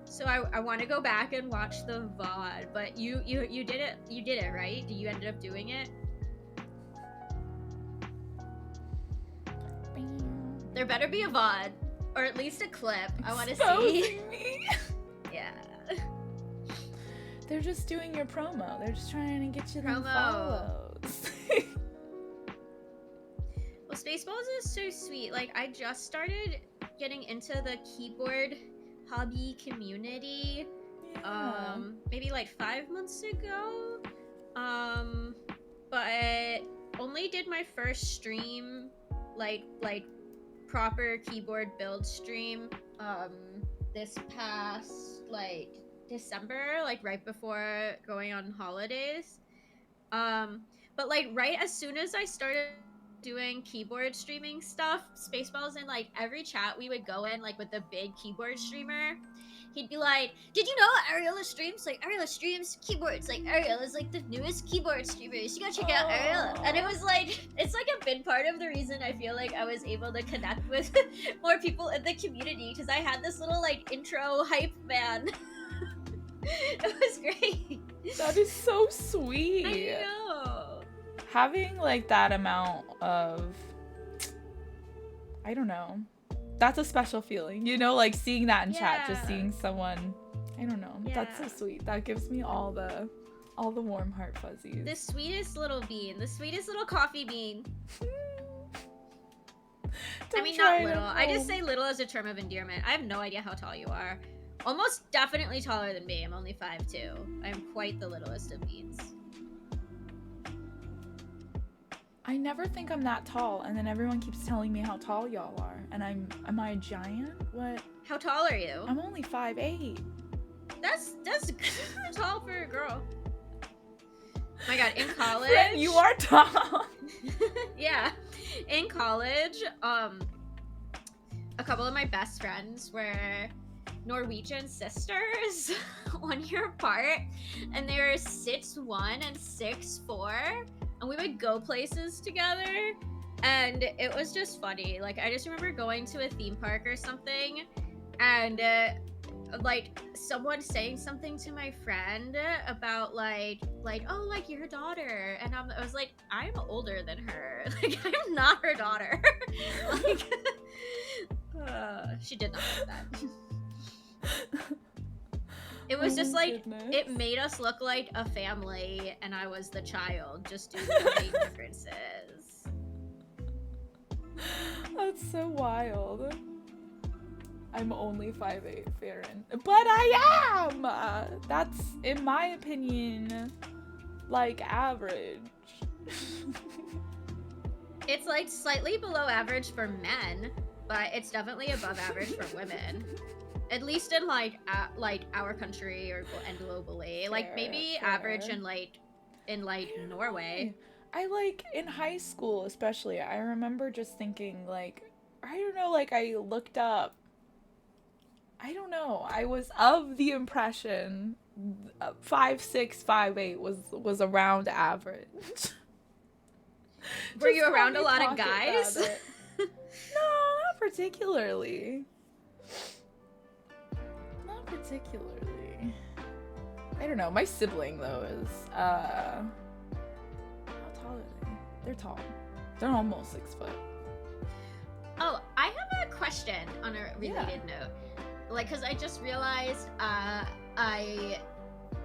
So I want to go back and watch the VOD, but you did it, right? You ended up doing it? There better be a VOD, or at least a clip. I want to see. Exposing me. Yeah. They're just doing your promo. They're just trying to get you them Promo. follows. Well, Spaceballs is so sweet. Like, I just started getting into the keyboard hobby community, Yeah. maybe like 5 months ago. But only did my first stream, like proper keyboard build stream, this past, like, December, like right before going on holidays. But like right as soon as I started doing keyboard streaming stuff, Spaceballs in like every chat we would go in, like with the big keyboard streamer, he'd be like, "Did you know Ariella streams? Like Ariella streams keyboards. Like Ariella's like the newest keyboard streamer. You gotta check out Ariella." And it was like, it's like a big part of the reason I feel like I was able to connect with more people in the community, because I had this little like intro hype man. It was great. That is so sweet. I know. Having like that amount of, I don't know, that's a special feeling, you know, like seeing that in chat, just Yeah. seeing someone, I don't know, that's so Yeah. sweet. That gives me all the warm heart fuzzies. The sweetest little bean, the sweetest little coffee bean. I mean, not little. I just say little as a term of endearment. I have no idea how tall you are. Almost definitely taller than me. I'm only 5'2". I am quite the littlest of beans. I never think I'm that tall, and then everyone keeps telling me how tall y'all are, and am I a giant? What? How tall are you? I'm only 5'8". That's tall for a girl. My god, in college. Friend, you are tall. Yeah. In college, a couple of my best friends were Norwegian sisters, 1 year apart, and they were 6'1" and 6'4", and we would go places together, and it was just funny. Like, I just remember going to a theme park or something, and like someone saying something to my friend about like oh, like your daughter, and I was like, I'm older than her. Like, I'm not her daughter. Like, she did not like that. It was just like, it made us look like a family, and I was the child, just due to the big differences. That's so wild. I'm only 5'8", Farron. But I am! That's, in my opinion, like, average. It's like slightly below average for men, but it's definitely above average for women. At least in like our country and globally. Fair, like maybe fair. average in Norway. I like, in high school especially, I remember just thinking, like, I don't know, like, I looked up, I don't know, I was of the impression 5'6", 5'8" was around average. Were you Just around let a me lot of talk guys? about it. No, not particularly. Not particularly. I don't know. My sibling though is how tall are they? They're tall. They're almost 6 foot. Oh, I have a question on a related note. Like, cause I just realized I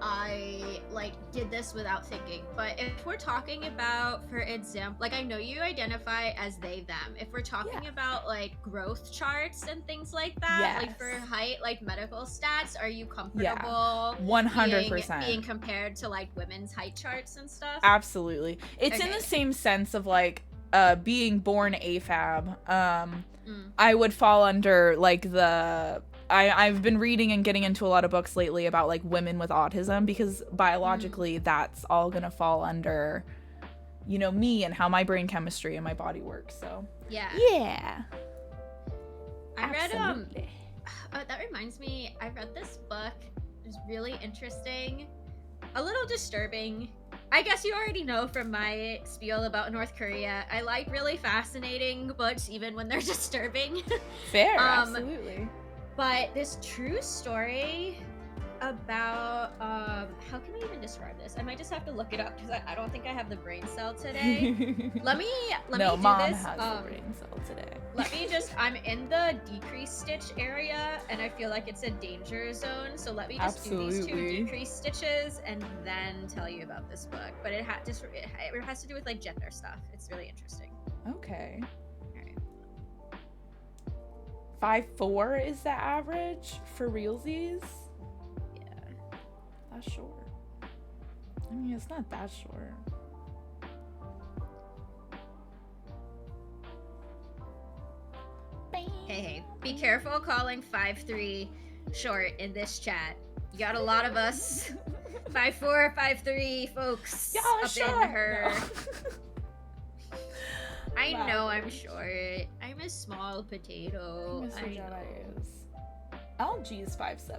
I like did this without thinking. But if we're talking about, for example, like I know you identify as they them. If we're talking about like growth charts and things like that, like for height, like medical stats, are you comfortable 100% being compared to like women's height charts and stuff? Absolutely. It's in the same sense of like being born AFAB. I would fall under like the I've been reading and getting into a lot of books lately about like women with autism, because biologically that's all gonna fall under, you know, me and how my brain chemistry and my body works. So yeah. I read that reminds me, I read this book. It was really interesting, a little disturbing. I guess you already know from my spiel about North Korea, I like really fascinating books even when they're disturbing. Fair, absolutely. But this true story about how can I even describe this? I might just have to look it up because I don't think I have the brain cell today. let me no, do Mom this. Has the brain cell today. I'm in the decrease stitch area and I feel like it's a danger zone, so let me just do these 2 decrease stitches and then tell you about this book. But it has to do with like gender stuff. It's really interesting. Okay. 5'4" is the average for realsies? Yeah. That's short. I mean, it's not that short. Hey, be careful calling 5'3" short in this chat. You got a lot of us 5'4", 5'3" folks up in her. No. I know I'm short. I'm a small potato. Mr. Jedi is. LG is 5'7".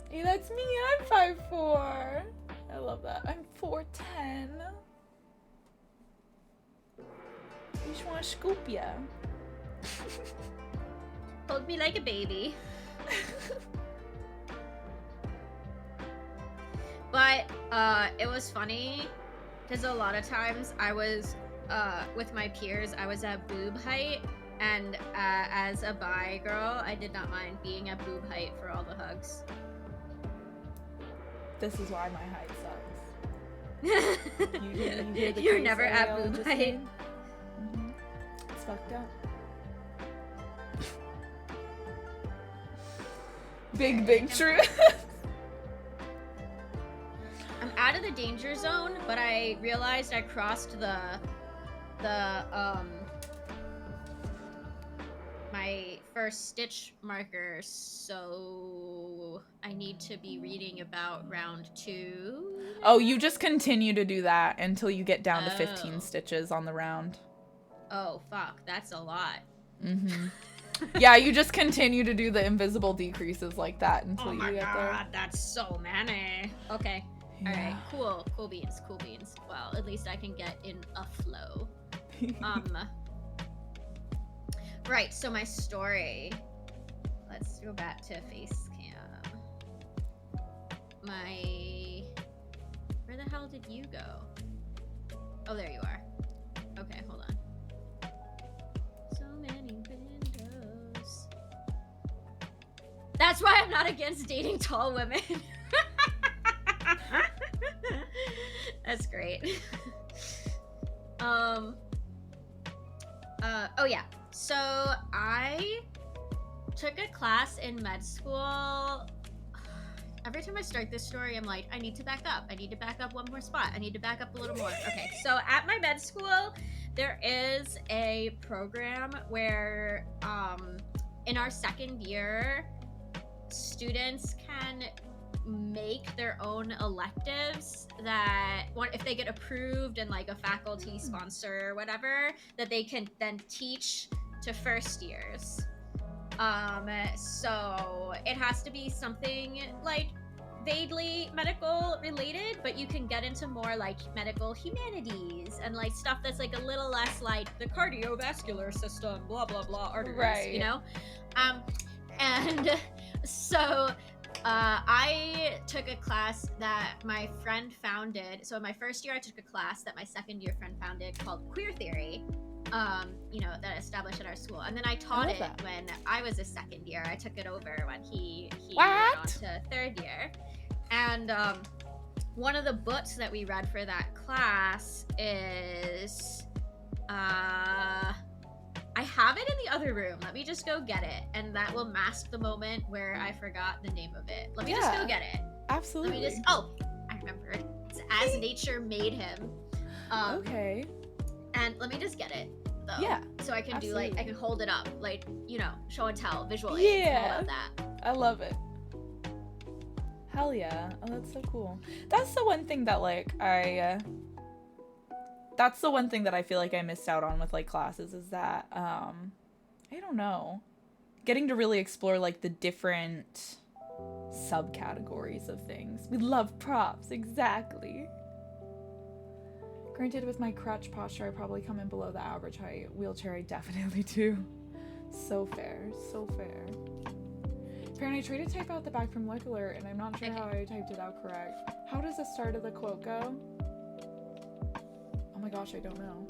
Hey, that's me. I'm 5'4". I love that. I'm 4'10". I just want to scoop ya. Hold me like a baby. But it was funny because a lot of times I was with my peers, I was at boob height, and as a bi girl, I did not mind being at boob height for all the hugs. This is why my height sucks. You're never at boob height. It's fucked up. Big truth. I'm out of the danger zone, but I realized I crossed my first stitch marker, so I need to be reading about round 2. Oh, you just continue to do that until you get down to 15 stitches on the round. Oh, fuck, that's a lot. Yeah, you just continue to do the invisible decreases like that until you get there. Oh my god, that's so many. Okay. Yeah. All right, cool beans. Well, at least I can get in a flow. Right, so my story. Let's go back to face cam. Where the hell did you go? Oh, there you are. Okay, hold on. So many windows. That's why I'm not against dating tall women. That's great. Oh yeah. So I took a class in med school. Every time I start this story, I'm like, I need to back up. I need to back up one more spot. I need to back up a little more. Okay, so at my med school, there is a program where in our second year, students can make their own electives that if they get approved and like a faculty sponsor or whatever, that they can then teach to first years. So it has to be something like vaguely medical related, but you can get into more like medical humanities and like stuff that's like a little less like the cardiovascular system, blah blah blah arteries, right. You know? And so I took a class that my friend founded. So in my first year, I took a class that my second year friend founded called Queer Theory. you know, that established at our school. And then I taught it that. when I was a second year. I took it over when he What? went on to third year. And one of the books that we read for that class is I have it in the other room. Let me just go get it, and that will mask the moment where I forgot the name of it. Let me just go get it. Absolutely. Let me just I remembered. It's As Nature Made Him. Okay. And let me just get it though. Yeah. So I can absolutely. do like, I can hold it up, like, you know, show and tell, visual aids, and all of that. I love it. Hell yeah. Oh, that's so cool. That's the one thing that like that's the one thing that I feel like I missed out on with like classes is that I don't know, getting to really explore like the different subcategories of things. We love props, exactly. Granted, with my crutch posture, I probably come in below the average height. Wheelchair, I definitely do. So fair, so fair. Farron, I tried to type out the back from molecular, and I'm not sure how I typed it out correct. How does the start of the quote go? Oh my gosh, I don't know.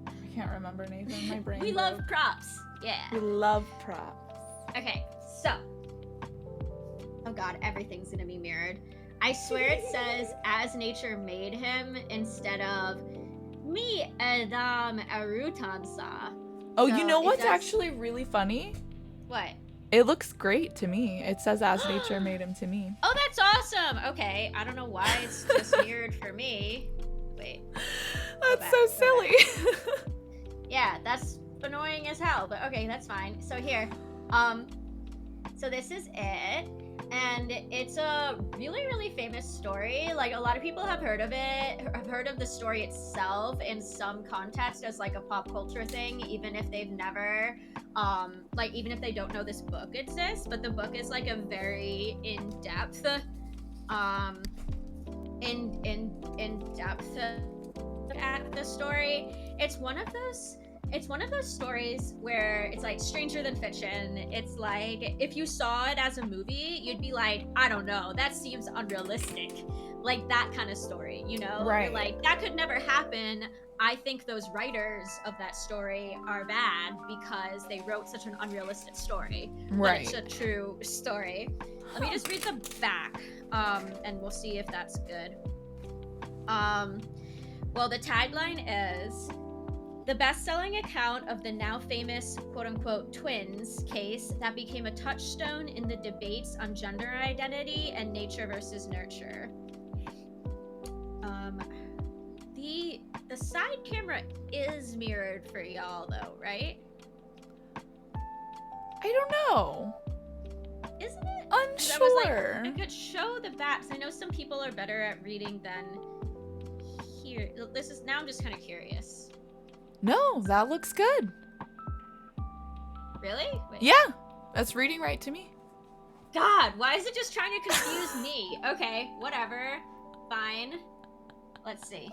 I can't remember, Nathan. My brain We broke. love props. Yeah. We love props. Okay, so. Oh god, everything's gonna be mirrored. I swear it says As Nature Made Him instead of Me Adam Arutansa. Oh, So you know it what's does- actually really funny? What? It looks great to me. It says As Nature Made Him to me. Oh, that's awesome! Okay, I don't know why it's just mirrored for me. Wait. That's back, so go silly. Yeah, that's annoying as hell, but okay, that's fine. So here, so this is it, and it's a really, really famous story. Like, a lot of people have heard of it, have heard of the story itself in some context as like a pop culture thing, even if they've never, like, even if they don't know this book exists. But the book is like a very in-depth, in-depth at the story. It's one of those stories where it's like stranger than fiction. It's like if you saw it as a movie, you'd be like, I don't know, that seems unrealistic. Like that kind of story, you know? Right. You're like, that could never happen. I think those writers of that story are bad because they wrote such an unrealistic story. Right. But it's a true story. Let me just read the back, and we'll see if that's good. Well, the tagline is, the best-selling account of the now famous quote-unquote twins case that became a touchstone in the debates on gender identity and nature versus nurture. The side camera is mirrored for y'all though, right? I don't know. Isn't it? 'Cause I was Unsure. like, I could show the backs. I know some people are better at reading than here. This is, now I'm just kind of curious. No, that looks good. Really? Wait. Yeah, that's reading right to me. God, why is it just trying to confuse me? Okay, whatever. Fine. Let's see.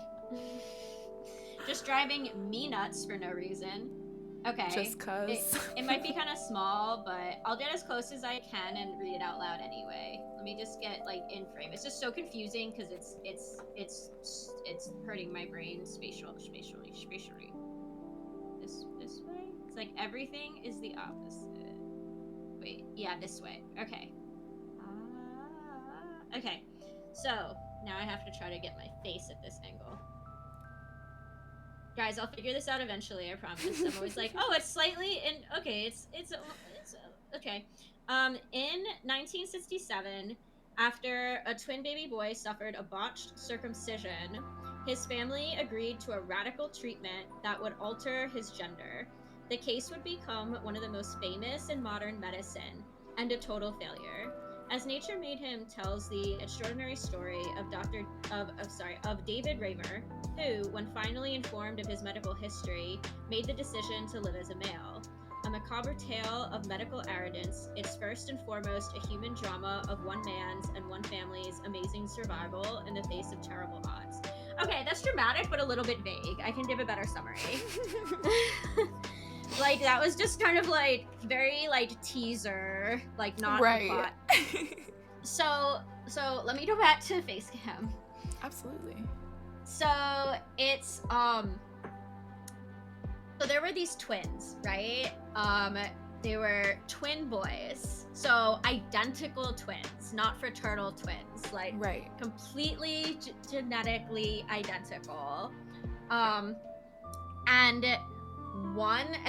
Just driving me nuts for no reason. Okay. Just cause. It might be kind of small, but I'll get as close as I can and read it out loud anyway. Let me just get like in frame. It's just so confusing because it's hurting my brain spatially. This way? It's like everything is the opposite. Wait, yeah, this way. Okay. Okay. So now I have to try to get my face at this angle. Guys, I'll figure this out eventually, I promise. I'm always like, oh, it's slightly in. Okay, it's okay. In 1967, after a twin baby boy suffered a botched circumcision, his family agreed to a radical treatment that would alter his gender. The case would become one of the most famous in modern medicine and a total failure. As Nature Made Him tells the extraordinary story of David Raymer, who, when finally informed of his medical history, made the decision to live as a male. A macabre tale of medical arrogance, it's first and foremost a human drama of one man's and one family's amazing survival in the face of terrible odds. Okay, that's dramatic, but a little bit vague. I can give a better summary. Like, that was just kind of like very like teaser, like not Right. plot. So let me go back to face cam. Absolutely. So it's so there were these twins, right? They were twin boys. So identical twins, not fraternal twins, like Right. completely genetically identical. And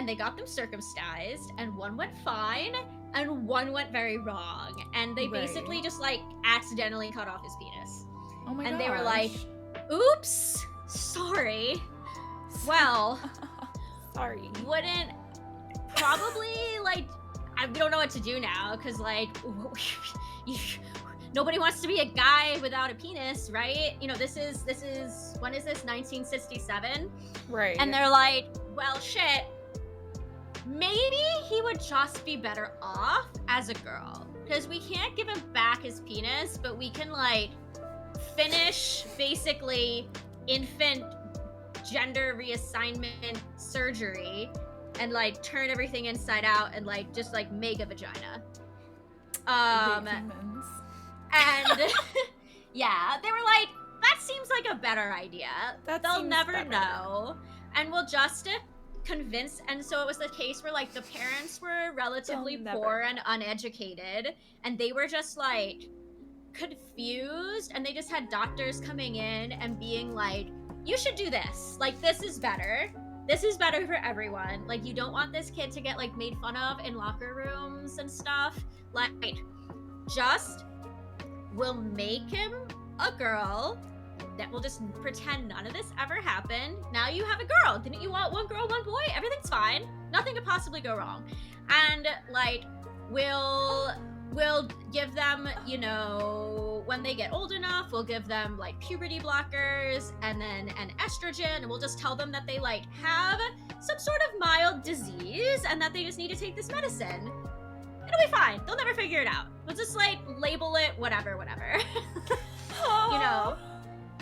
they got them circumcised, and one went fine, and one went very wrong. And they basically Right. just like accidentally cut off his penis. Oh my gosh. And they were like, oops, sorry. Well, sorry. wouldn't probably like we don't know what to do now because like nobody wants to be a guy without a penis, right? You know, this is when is this, 1967? Right. And they're like, well, shit, maybe he would just be better off as a girl because we can't give him back his penis, but we can like finish basically infant gender reassignment surgery and like turn everything inside out and like just like make a vagina. And yeah, they were like, that seems like a better idea. They'll never better. know. And we'll just convince. And so it was the case where like the parents were relatively poor and uneducated, and they were just like confused, and they just had doctors coming in and being like, you should do this. Like, this is better. This is better for everyone. Like, you don't want this kid to get like made fun of in locker rooms and stuff. Like, just we'll make him a girl that will just pretend none of this ever happened. Now you have a girl. Didn't you want one girl, one boy? Everything's fine. Nothing could possibly go wrong. And like, we'll give them, you know, when they get old enough, we'll give them like puberty blockers and then an estrogen, and we'll just tell them that they like have some sort of mild disease and that they just need to take this medicine. It'll be fine. They'll never figure it out. We'll just like label it whatever. You know.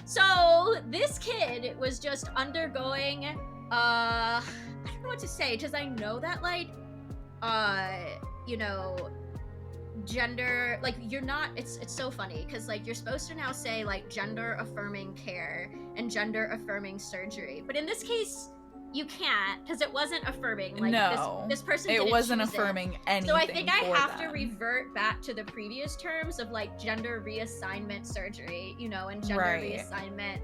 So this kid was just undergoing I don't know what to say, because I know that like you know, gender, like, you're not, it's so funny because like you're supposed to now say like gender affirming care and gender affirming surgery, but in this case you can't because it wasn't affirming. Like, no, this person it didn't wasn't choose affirming it. anything. So I think I for have them. to revert back to the previous terms of like gender reassignment surgery, you know, and gender reassignment,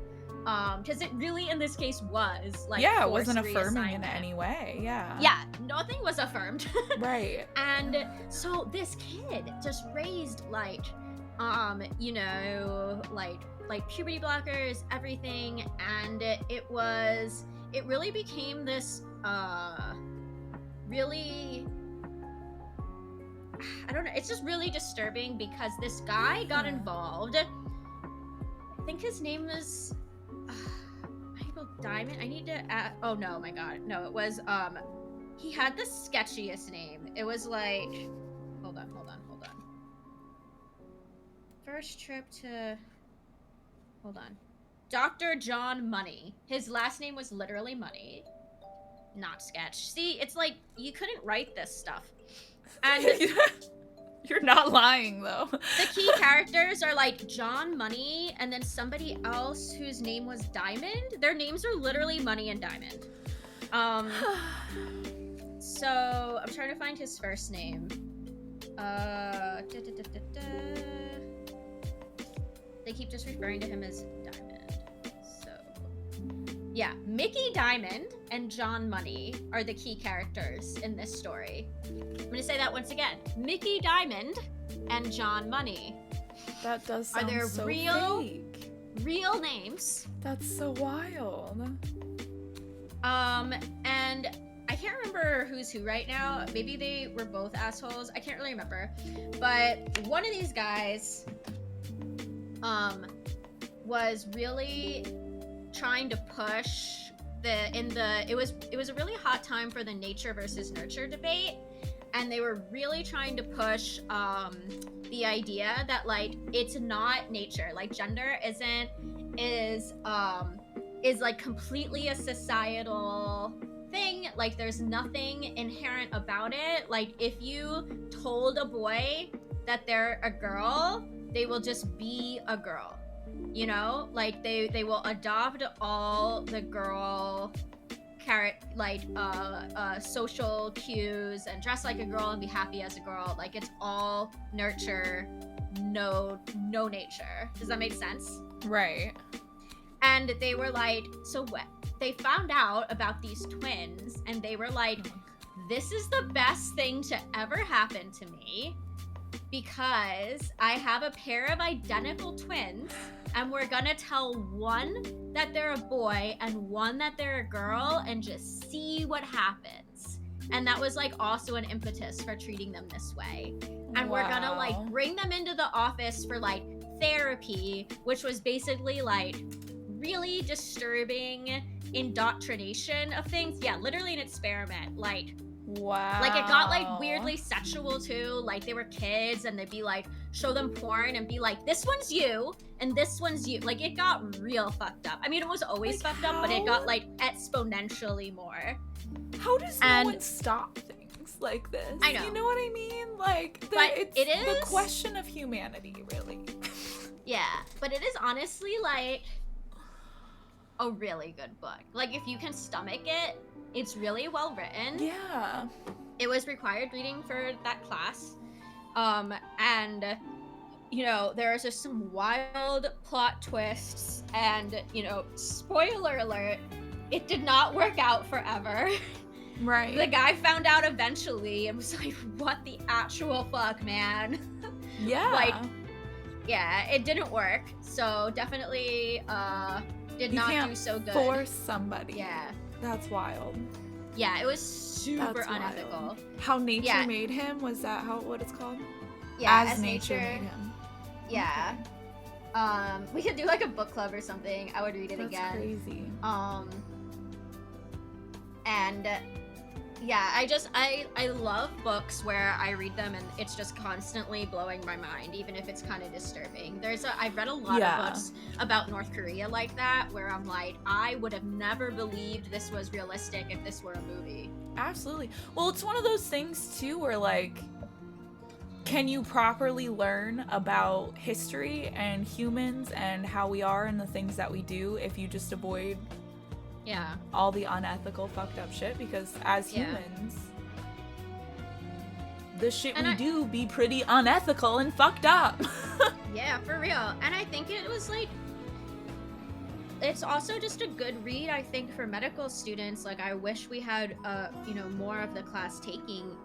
because it really in this case was like, yeah, it wasn't affirming in any way. Yeah, nothing was affirmed. Right. And so this kid just raised like you know, like puberty blockers, everything, and it really became this really, I don't know, it's just really disturbing because this guy got involved. I think his name was Michael Diamond. I need to oh no, my god, no, it was he had the sketchiest name. It was like, hold on. First trip to, hold on. Dr. John Money. His last name was literally Money, not Sketch. See, it's like, you couldn't write this stuff. And you're not lying, though. The key characters are like John Money and then somebody else whose name was Diamond. Their names are literally Money and Diamond. So I'm trying to find his first name. They keep just referring to him as Diamond. So yeah, Mickey Diamond and John Money are the key characters in this story. I'm gonna say that once again. Mickey Diamond and John Money. That does sound are their so fake. Real names. That's so wild. And I can't remember who's who right now. Maybe they were both assholes. I can't really remember. But one of these guys was really trying to push it was a really hot time for the nature versus nurture debate, and they were really trying to push the idea that like it's not nature, like gender is like completely a societal thing. Like, there's nothing inherent about it. Like, if you told a boy that they're a girl, they will just be a girl. You know, like they will adopt all the girl social cues and dress like a girl and be happy as a girl. Like it's all nurture, no nature. Does that make sense? Right. And they were like, so what? They found out about these twins and they were like, this is the best thing to ever happen to me because I have a pair of identical twins and we're gonna tell one that they're a boy and one that they're a girl and just see what happens. And that was like also an impetus for treating them this way. And we're gonna like bring them into the office for like therapy, which was basically like really disturbing indoctrination of things. Yeah, literally an experiment. Like, wow. Like it got like weirdly sexual too. Like they were kids and they'd be like, show them porn and be like, this one's you and this one's you. Like it got real fucked up. I mean, it was always like fucked up, but it got like exponentially more. How does no one stop things like this? I know. You know what I mean? Like, it is the question of humanity, really. Yeah, but it is honestly like a really good book. Like if you can stomach it, it's really well written. Yeah. It was required reading for that class. And you know, there is just some wild plot twists and, you know, spoiler alert, it did not work out forever. Right. The guy found out eventually and was like, what the actual fuck, man? Yeah. Like, yeah, it didn't work. So definitely did not do so good. Force somebody. Yeah. That's wild. Yeah, it was super unethical. Wild. How nature made him? Was that what it's called? Yeah, as nature made him. Yeah. Okay. We could do like a book club or something. I would read it again. That's crazy. And yeah, I love books where I read them and it's just constantly blowing my mind, even if it's kind of disturbing. I've read a lot of books about North Korea like that, where I'm like, I would have never believed this was realistic if this were a movie. Absolutely. Well, it's one of those things too where like, can you properly learn about history and humans and how we are and the things that we do if you just avoid all the unethical fucked up shit? Because as humans, the shit we do be pretty unethical and fucked up. Yeah, for real. And I think it was like, it's also just a good read, I think, for medical students. Like, I wish we had, you know, more of the class taking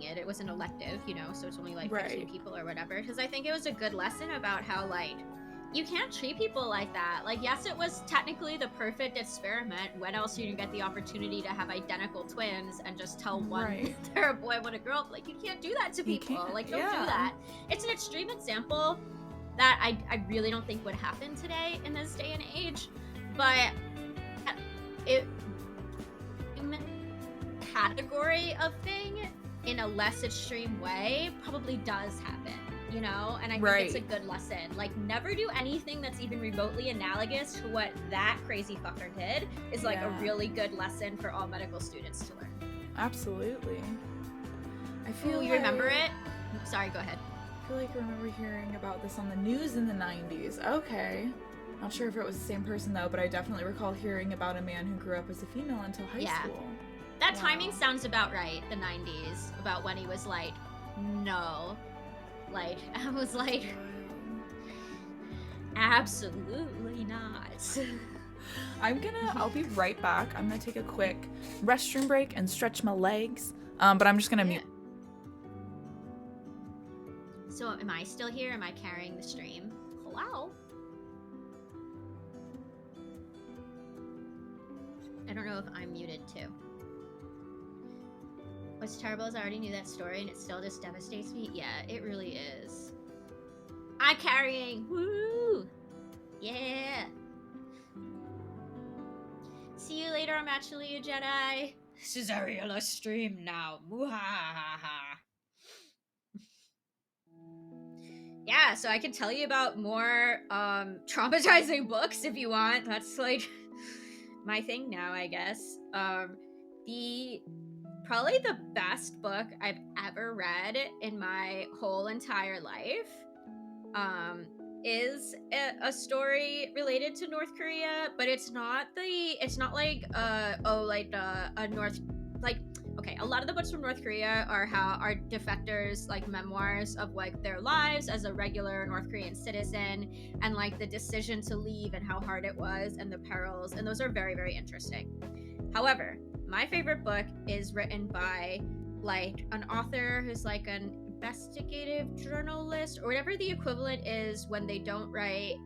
it. It was an elective, you know, so it's only like 15 people or whatever. Because I think it was a good lesson about how, like, you can't treat people like that. Like, yes, it was technically the perfect experiment. When else are you gonna get the opportunity to have identical twins and just tell one they're a boy, one a girl? Like, you can't do that to people. Like, don't do that. It's an extreme example that I really don't think would happen today in this day and age, but it category of thing in a less extreme way probably does happen, you know? And I think it's a good lesson. Like, never do anything that's even remotely analogous to what that crazy fucker did is like a really good lesson for all medical students to learn. Absolutely. I feel you remember it? Sorry, go ahead. I feel like I remember hearing about this on the news in the 90s. Okay. Not sure if it was the same person though, but I definitely recall hearing about a man who grew up as a female until high school. That timing sounds about right, the 90s, about when he was like, no. Like, I was like, absolutely not. I'll be right back. I'm gonna take a quick restroom break and stretch my legs. But I'm just gonna mute. So am I still here? Am I carrying the stream? Hello? I don't know if I'm muted too. What's terrible is I already knew that story and it still just devastates me. Yeah, it really is. I'm carrying! Woo! Yeah! See you later, I'm actually a Jedi. This is Ariella stream now. Muhahaha. Yeah, so I can tell you about more traumatizing books if you want. That's like my thing now, I guess. Probably the best book I've ever read in my whole entire life is a story related to North Korea, but it's not like a North, like, okay, a lot of the books from North Korea are defectors, like, memoirs of, like, their lives as a regular North Korean citizen, and, like, the decision to leave and how hard it was and the perils, and those are very, very interesting. However, my favorite book is written by, like, an author who's, like, an investigative journalist, or whatever the equivalent is when they don't write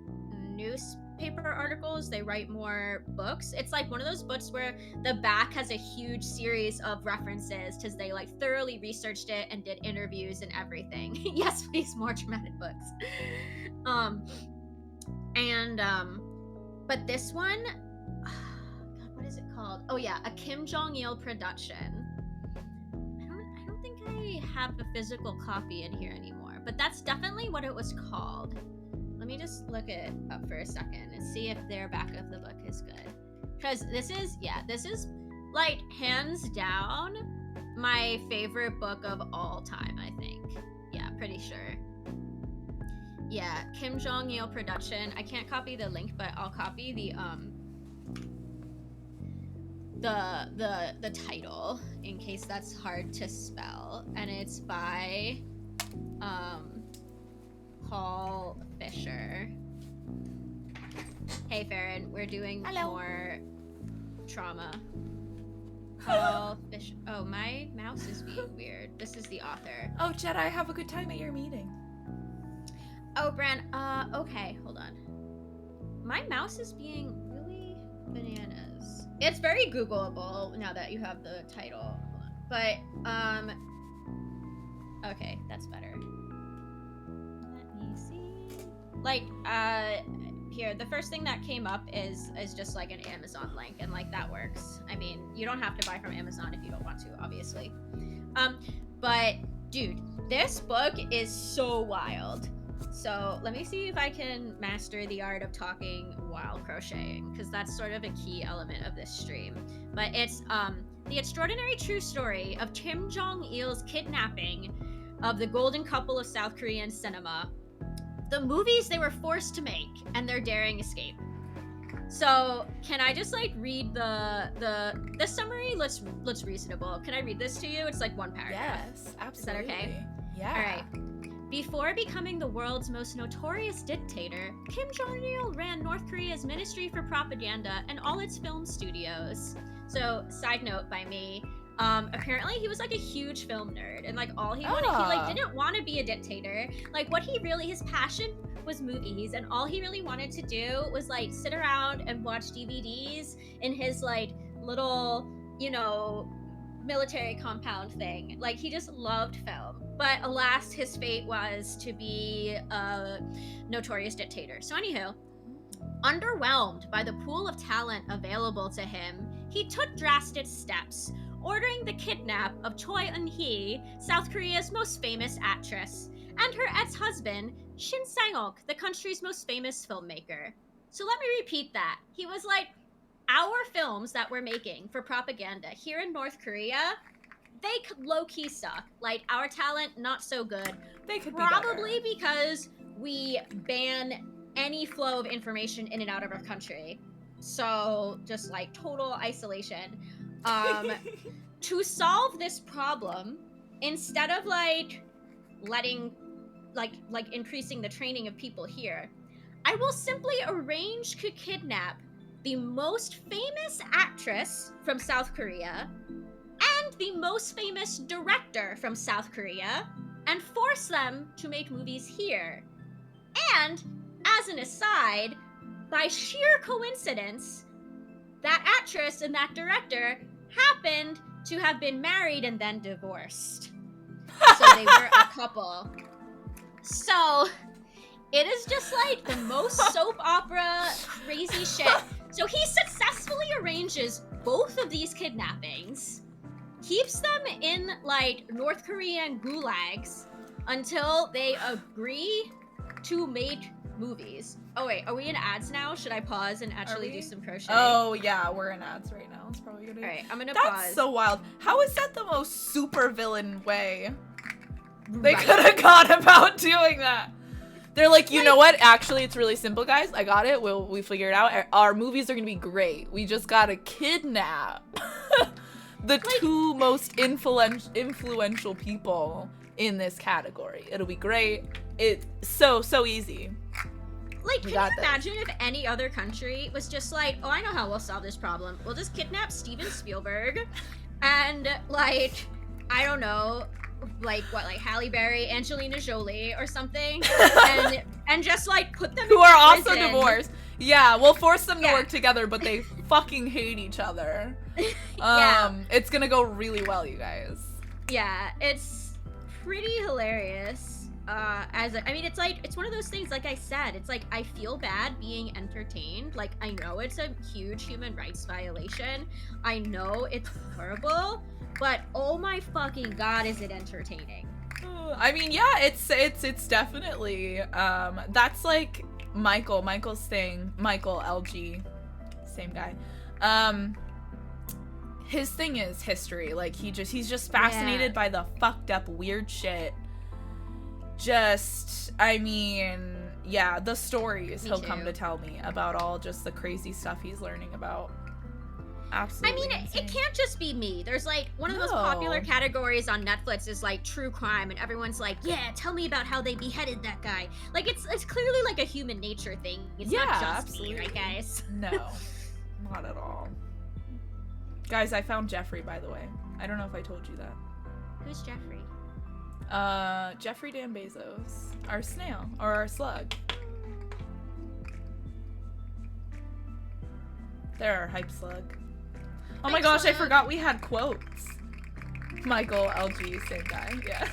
newspaper articles, they write more books. It's like one of those books where the back has a huge series of references because they, like, thoroughly researched it and did interviews and everything. Yes, please, more dramatic books. But this one, God, what is it called? Oh yeah, a Kim Jong-il production. I don't think I have a physical copy in here anymore, but that's definitely what it was called. Let me just look it up for a second and see if their back of the book is good. Because this is, like, hands down, my favorite book of all time, I think. Yeah, pretty sure. Yeah, Kim Jong-il production. I can't copy the link, but I'll copy the title in case that's hard to spell. And it's by Paul Fisher. Hey Farron, we're doing more trauma. Paul Fisher. Oh, my mouse is being weird. This is the author. Oh, Jedi, have a good time at your meeting. Oh, Bran, okay, hold on. My mouse is being really bananas. It's very Googleable now that you have the title. But, okay, that's better. Let me see. Like, here, the first thing that came up is just, like, an Amazon link, and, like, that works. I mean, you don't have to buy from Amazon if you don't want to, obviously. But, dude, this book is so wild. So let me see if I can master the art of talking while crocheting, because that's sort of a key element of this stream. But it's the extraordinary true story of Kim Jong-il's kidnapping of the golden couple of South Korean cinema, the movies they were forced to make, and their daring escape. So can I just, like, read the summary? Let's reasonable. Can I read this to you? It's like one paragraph. Yes, absolutely. Is that okay? Yeah. All right. Before becoming the world's most notorious dictator, Kim Jong-il ran North Korea's Ministry for Propaganda and all its film studios. So, side note by me, apparently he was, like, a huge film nerd, and, like, all he wanted, he, like, didn't want to be a dictator. Like, what he really, his passion was movies, and all he really wanted to do was, like, sit around and watch DVDs in his, like, little, you know, military compound thing. Like, he just loved film. But alas, his fate was to be a notorious dictator. So anywho, underwhelmed by the pool of talent available to him, he took drastic steps, ordering the kidnap of Choi Eun-hee, South Korea's most famous actress, and her ex-husband, Shin Sang-ok, the country's most famous filmmaker. So let me repeat that. He was like, our films that we're making for propaganda here in North Korea, they could low-key suck. Like, our talent, not so good. They could probably be because we ban any flow of information in and out of our country. So, just, like, total isolation. To solve this problem, instead of, like, letting, like increasing the training of people here, I will simply arrange to kidnap the most famous actress from South Korea and the most famous director from South Korea, and force them to make movies here. And, as an aside, by sheer coincidence, that actress and that director happened to have been married and then divorced. So they were a couple. So, it is just like the most soap opera crazy shit. So he successfully arranges both of these kidnappings, keeps them in, like, North Korean gulags until they agree to make movies. Oh wait, are we in ads now? Should I pause and actually do some crochet? Oh yeah, we're in ads right now. It's probably gonna. Alright, I'm gonna That's pause. so wild. How is that the most super villain way they could have gone about doing that? They're like, you know what? Actually, it's really simple, guys. I got it. We figure it out. Our movies are gonna be great. We just gotta kidnap the two most influential people in this category. It'll be great. It's so easy. Like, can you imagine if any other country was just like, oh, I know how we'll solve this problem. We'll just kidnap Steven Spielberg and, like, I don't know, like, what, like, Halle Berry, Angelina Jolie or something, and just, like, put them who in are also prison. divorced. Yeah, we'll force them to work together, but they fucking hate each other. It's gonna go really well, you guys. Yeah, it's pretty hilarious. I mean, it's like, it's one of those things, like I said, it's like, I feel bad being entertained. Like, I know it's a huge human rights violation. I know it's horrible, but oh my fucking god, is it entertaining. I mean, yeah, it's definitely, that's like Michael's thing, Michael LG, same guy. His thing is history. Like, he's just fascinated by the fucked up weird shit. I mean, yeah, the stories he'll come to tell me about all just the crazy stuff he's learning about. Absolutely. I mean, it can't just be me. There's like, one of the most popular categories on Netflix is like true crime, and everyone's like, yeah, tell me about how they beheaded that guy. Like, it's clearly like a human nature thing. It's not just me, right, guys? No, not at all. Guys, I found Jeffrey, by the way. I don't know if I told you that. Who's Jeffrey? Jeffrey Dan Bezos. Our snail, or our slug. They're our hype slug. Oh my gosh, I forgot we had quotes. Michael, LG, same guy, yeah.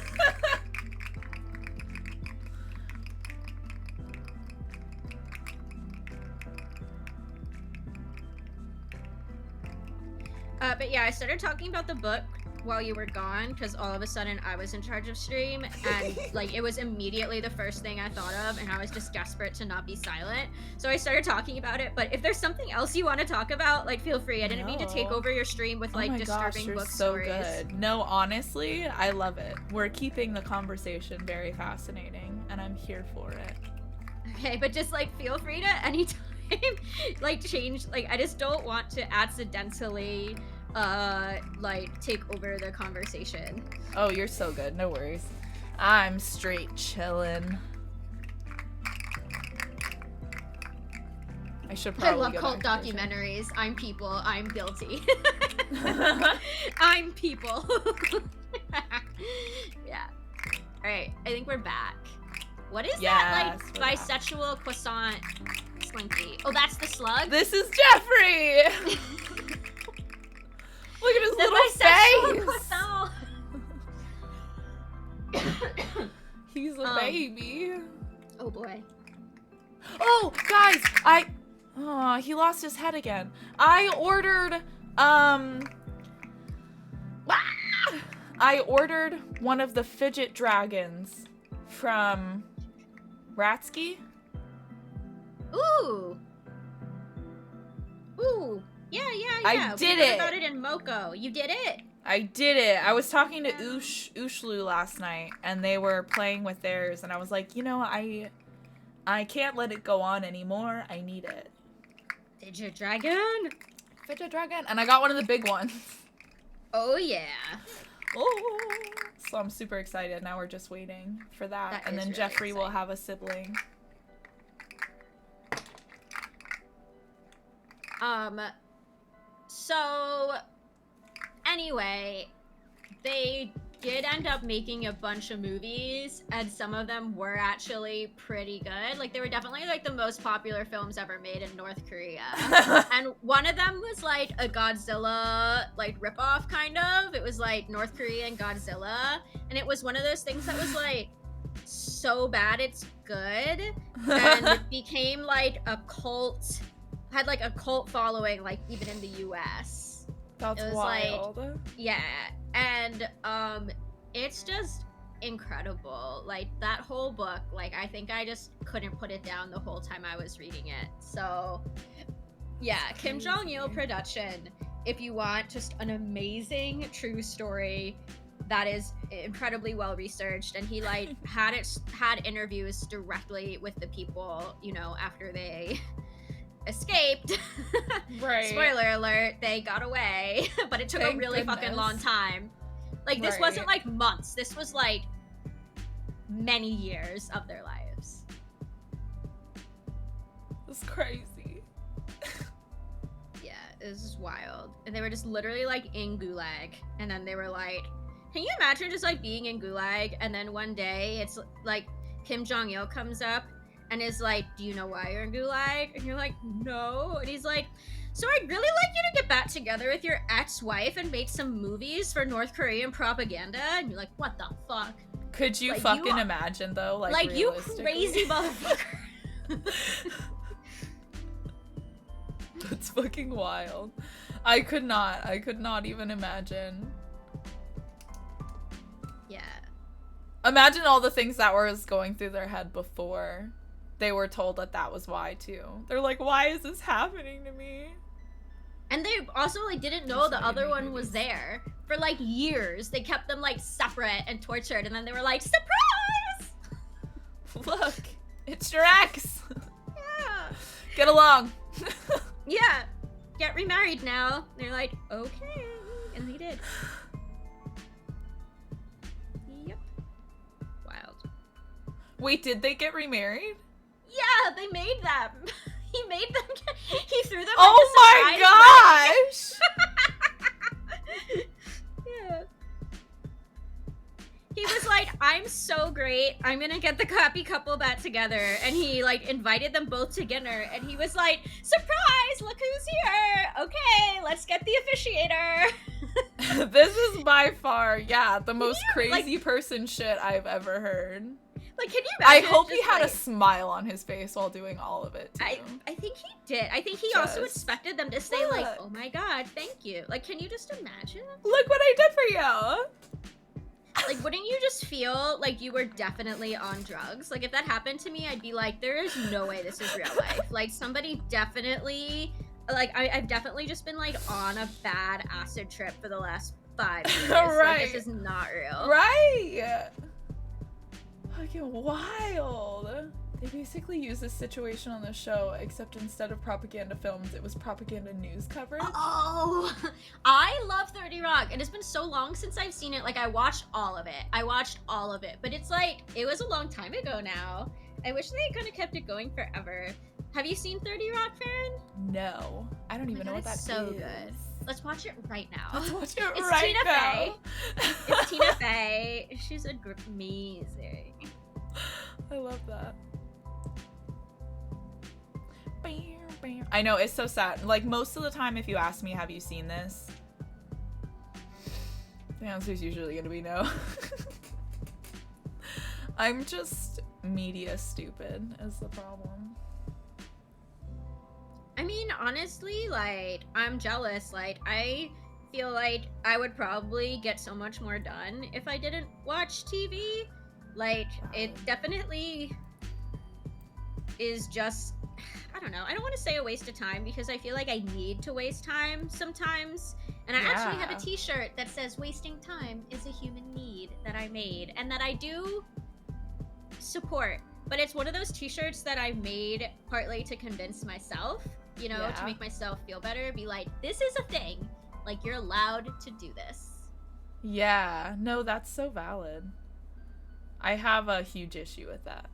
But yeah, I started talking about the book while you were gone, because all of a sudden I was in charge of stream, and like, it was immediately the first thing I thought of, and I was just desperate to not be silent. So I started talking about it, but if there's something else you want to talk about, like, feel free. I didn't mean to take over your stream with like disturbing book stories. Good. No, honestly, I love it. We're keeping the conversation very fascinating, and I'm here for it. Okay, but just like, feel free to anytime like change, like, I just don't want to accidentally like take over the conversation. Oh, you're so good, no worries. I'm straight chillin'. I should probably I love cult documentaries. I'm people, I'm guilty. I'm people. Yeah. Alright, I think we're back. What is that, like, bisexual croissant slinky? Oh, that's the slug? This is Jeffrey! Look at his little face! He's a baby. Oh boy. Oh, guys, he lost his head again. I ordered, one of the fidget dragons from Ratsky. Ooh. Ooh. Yeah. I did it. About it in Moko. You did it. I did it. I was talking to Ushlu last night, and they were playing with theirs, and I was like, you know, I can't let it go on anymore. I need it. Fidget dragon. And I got one of the big ones. Oh yeah. Oh. So I'm super excited. Now we're just waiting for that, and then really Jeffrey will have a sibling. So anyway, they did end up making a bunch of movies, and some of them were actually pretty good. Like, they were definitely like the most popular films ever made in North Korea. And one of them was like a Godzilla like ripoff, kind of. It was like North Korean Godzilla, and it was one of those things that was like so bad it's good, and it became like a cult, had like a cult following, like even in the US. That's wild. Like, yeah, and it's just incredible. Like, that whole book, like, I think I just couldn't put it down the whole time I was reading it. So yeah, Kim Jong-il production. If you want just an amazing true story that is incredibly well researched, and he like had interviews directly with the people, you know, after they escaped. Right. Spoiler alert, they got away, but it took Thank a really goodness. fucking long time. Like, this wasn't like months, this was like many years of their lives. It's crazy. Yeah, it was just wild. And they were just literally like in Gulag, and then they were like, can you imagine just like being in Gulag, and then one day it's like Kim Jong-il comes up and is like, do you know why you're in Gulag? And you're like, no. And he's like, so I'd really like you to get back together with your ex-wife and make some movies for North Korean propaganda. And you're like, what the fuck? Could you Like, fucking imagine though? Like you crazy motherfucker. That's fucking wild. I could not even imagine. Yeah. Imagine all the things that was going through their head before they were told that that was why too. They're like, why is this happening to me? And they also like didn't know the other one was there for like years. They kept them like separate and tortured, and then they were like, surprise! Look, it's your ex. Yeah. Get along. Yeah. Get remarried now. They're like, okay. And they did. Yep. Wild. Wait, did they get remarried? Yeah, they made them. He made them. He threw them. Oh my gosh! Yeah. He was like, I'm so great. I'm gonna get the happy couple back together. And he like invited them both to dinner. And he was like, surprise, look who's here. Okay, let's get the officiator. This is by far, yeah, the most you, crazy person shit I've ever heard. Like, can you I imagine? hope he just, had like, a smile on his face while doing all of it, too. I think he did. I think he also Just expected them to say like, look. oh my god, thank you. Like, can you just imagine? Look what I did for you! Like, wouldn't you just feel like you were definitely on drugs? Like, if that happened to me, I'd be like, there is no way this is real life. Like, somebody definitely, like, I've definitely just been, like, on a bad acid trip for the last 5 years. Right. Like, this is not real. Right! Fucking wild. They basically used this situation on the show, except instead of propaganda films, it was propaganda news coverage. Oh, I love 30 Rock. It has been so long since I've seen it. Like, I watched all of it. But it's like, it was a long time ago now. I wish they could have kept it going forever. Have you seen 30 Rock, Farron? No. I don't even know what that is. It's so good. Let's watch it right now. Let's watch it It's right Tina now. Fey. It's Tina Fey. She's amazing. I love that. I know, it's so sad. Like, most of the time, if you ask me, have you seen this? The answer is usually gonna be no. I'm just media stupid is the problem. I mean, honestly, like, I'm jealous. Like, I feel like I would probably get so much more done if I didn't watch TV. Like, it definitely is just, I don't know. I don't want to say a waste of time because I feel like I need to waste time sometimes. And I actually have a t-shirt that says wasting time is a human need that I made and that I do support. But it's one of those t-shirts that I made partly to convince myself, you know, to make myself feel better. Be like, this is a thing. Like, you're allowed to do this. Yeah, no, that's so valid. I have a huge issue with that.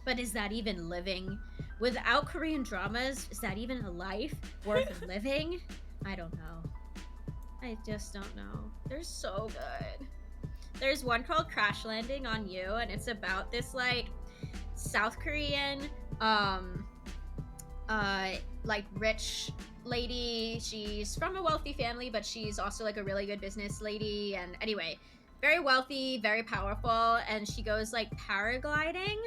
But is that even living? Without Korean dramas, is that even a life worth living? I don't know. I just don't know. They're so good. There's one called Crash Landing on You, and it's about this, like, South Korean, like, rich lady. She's from a wealthy family, but she's also, like, a really good business lady, and anyway, very wealthy, very powerful, and she goes, like, paragliding,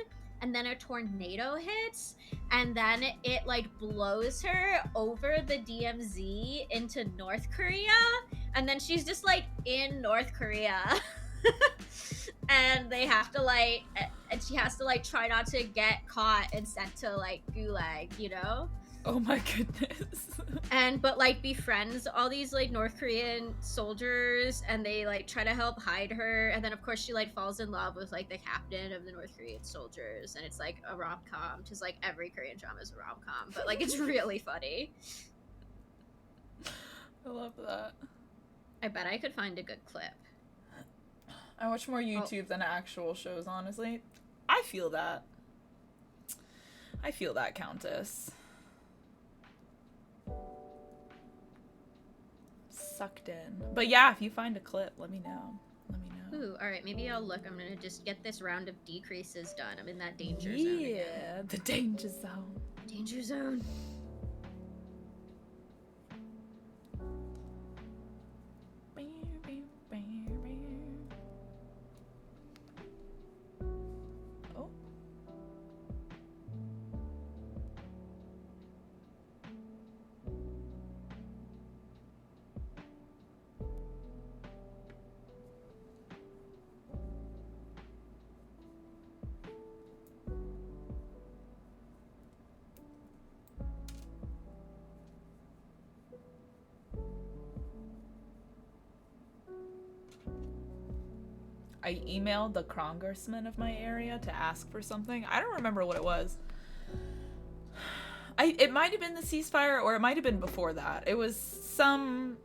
and then a tornado hits, and then it like blows her over the DMZ into North Korea, and then she's just like in North Korea. And they have to and she has to like try not to get caught and sent to like Gulag, you know? Oh my goodness. but like befriends all these like North Korean soldiers, and they like try to help hide her, and then of course she like falls in love with like the captain of the North Korean soldiers, and it's like a rom-com, just like every Korean drama is a rom-com, but like it's really funny. I love that. I bet I could find a good clip. I watch more YouTube than actual shows, honestly. I feel that. I feel that, Countess. Sucked in. But yeah, if you find a clip, let me know. Let me know. Ooh, alright, maybe I'll look. I'm gonna just get this round of decreases done. I'm in that danger zone again. Yeah, the danger zone. Danger zone. Oh. I emailed the congressman of my area to ask for something. I don't remember what it was. It might have been the ceasefire, or it might have been before that. It was some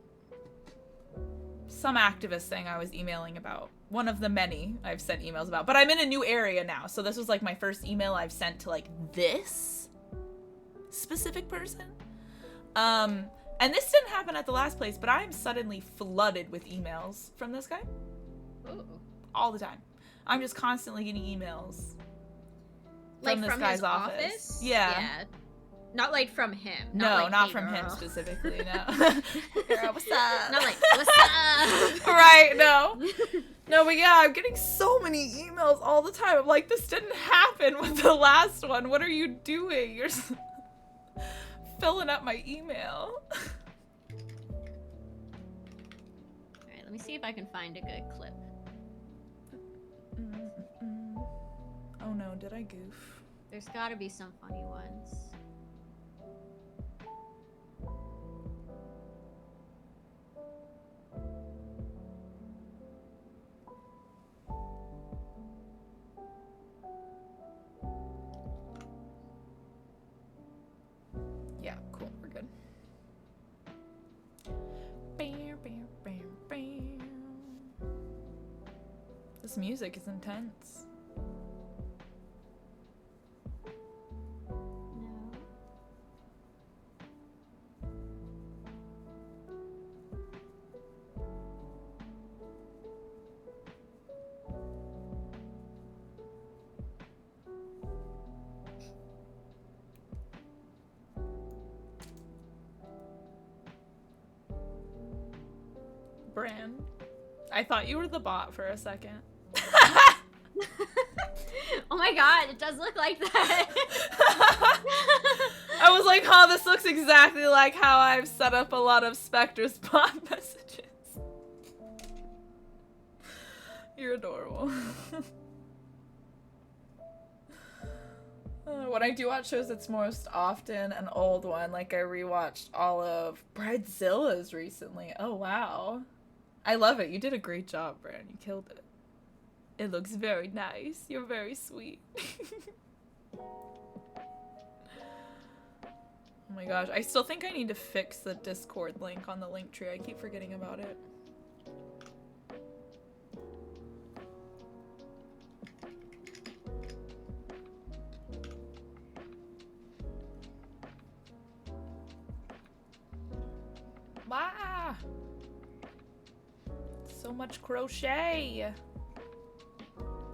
activist thing I was emailing about. One of the many I've sent emails about. But I'm in a new area now, so this was like my first email I've sent to like this specific person. And this didn't happen at the last place, but I'm suddenly flooded with emails from this guy. Ooh. All the time. I'm just constantly getting emails Like from this from guy's his office. Yeah. Not like from him. No, like, not hey, from him girl. specifically, no. Girl, what's up? Not like, what's up? Right, no. No, but yeah, I'm getting so many emails all the time. I'm like, this didn't happen with the last one. What are you doing? You're filling up my email. Alright, let me see if I can find a good clip. Oh no, did I goof? There's gotta be some funny ones. Yeah, cool, we're good. This music is intense. No. Bran, I thought you were the bot for a second. Oh my god, it does look like that. I was like, huh, this looks exactly like how I've set up a lot of Spectre's bot messages. You're adorable. When I do watch shows, it's most often an old one. Like I rewatched all of Bridezilla's recently. Oh wow. I love it. You did a great job, Bran. You killed it. It looks very nice. You're very sweet. Oh my gosh. I still think I need to fix the Discord link on the link tree. I keep forgetting about it. Wow. So much crochet.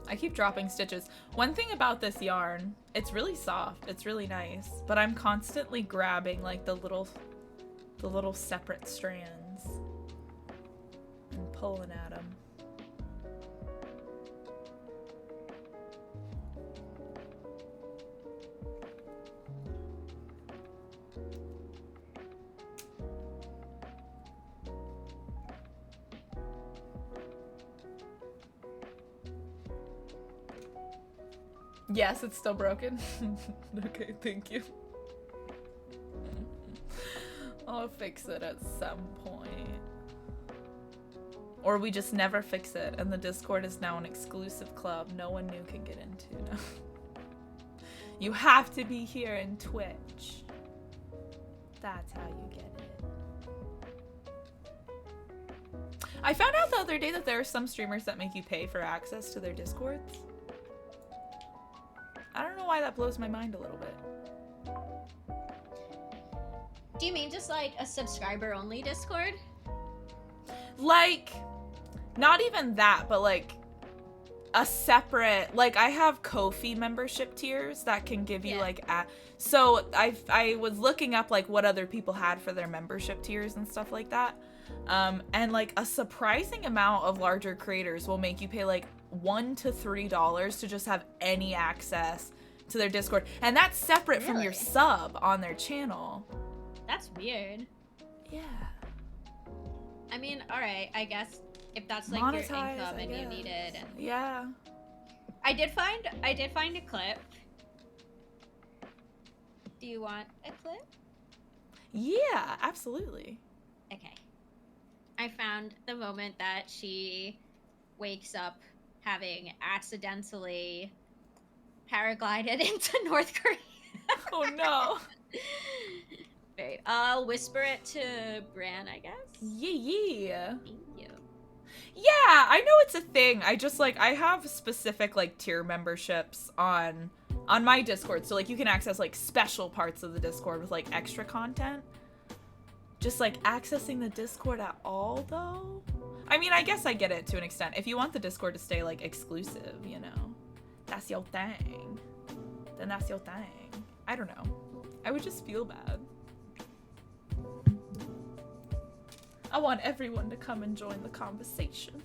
I keep dropping stitches. One thing about this yarn, it's really soft. It's really nice, but I'm constantly grabbing like the little separate strands and pulling at them. Yes, it's still broken. Okay, thank you. I'll fix it at some point. Or we just never fix it, and the Discord is now an exclusive club no one new can get into. No. You have to be here in Twitch. That's how you get it. I found out the other day that there are some streamers that make you pay for access to their Discords. I don't know why that blows my mind a little bit. Do you mean just like a subscriber only Discord? Like, not even that, but like a separate, like I have Ko-fi membership tiers that can give you like so I was looking up like what other people had for their membership tiers and stuff like that. And like a surprising amount of larger creators will make you pay like $1 to $3 to just have any access to their Discord. And that's separate from your sub on their channel. That's weird. Yeah. I mean, alright, I guess if that's like Monetize, your income I and you guess. need it. And... Yeah. I did find a clip. Do you want a clip? Yeah, absolutely. Okay. I found the moment that she wakes up having accidentally paraglided into North Korea. Oh no. Wait, I'll whisper it to Bran, I guess. Yeah. Thank you. Yeah, I know it's a thing. I just like I have specific like tier memberships on my Discord. So like you can access like special parts of the Discord with like extra content. Just like accessing the Discord at all though. I mean, I guess I get it to an extent. If you want the Discord to stay like exclusive, you know, that's your thing. Then that's your thing. I don't know. I would just feel bad. I want everyone to come and join the conversation.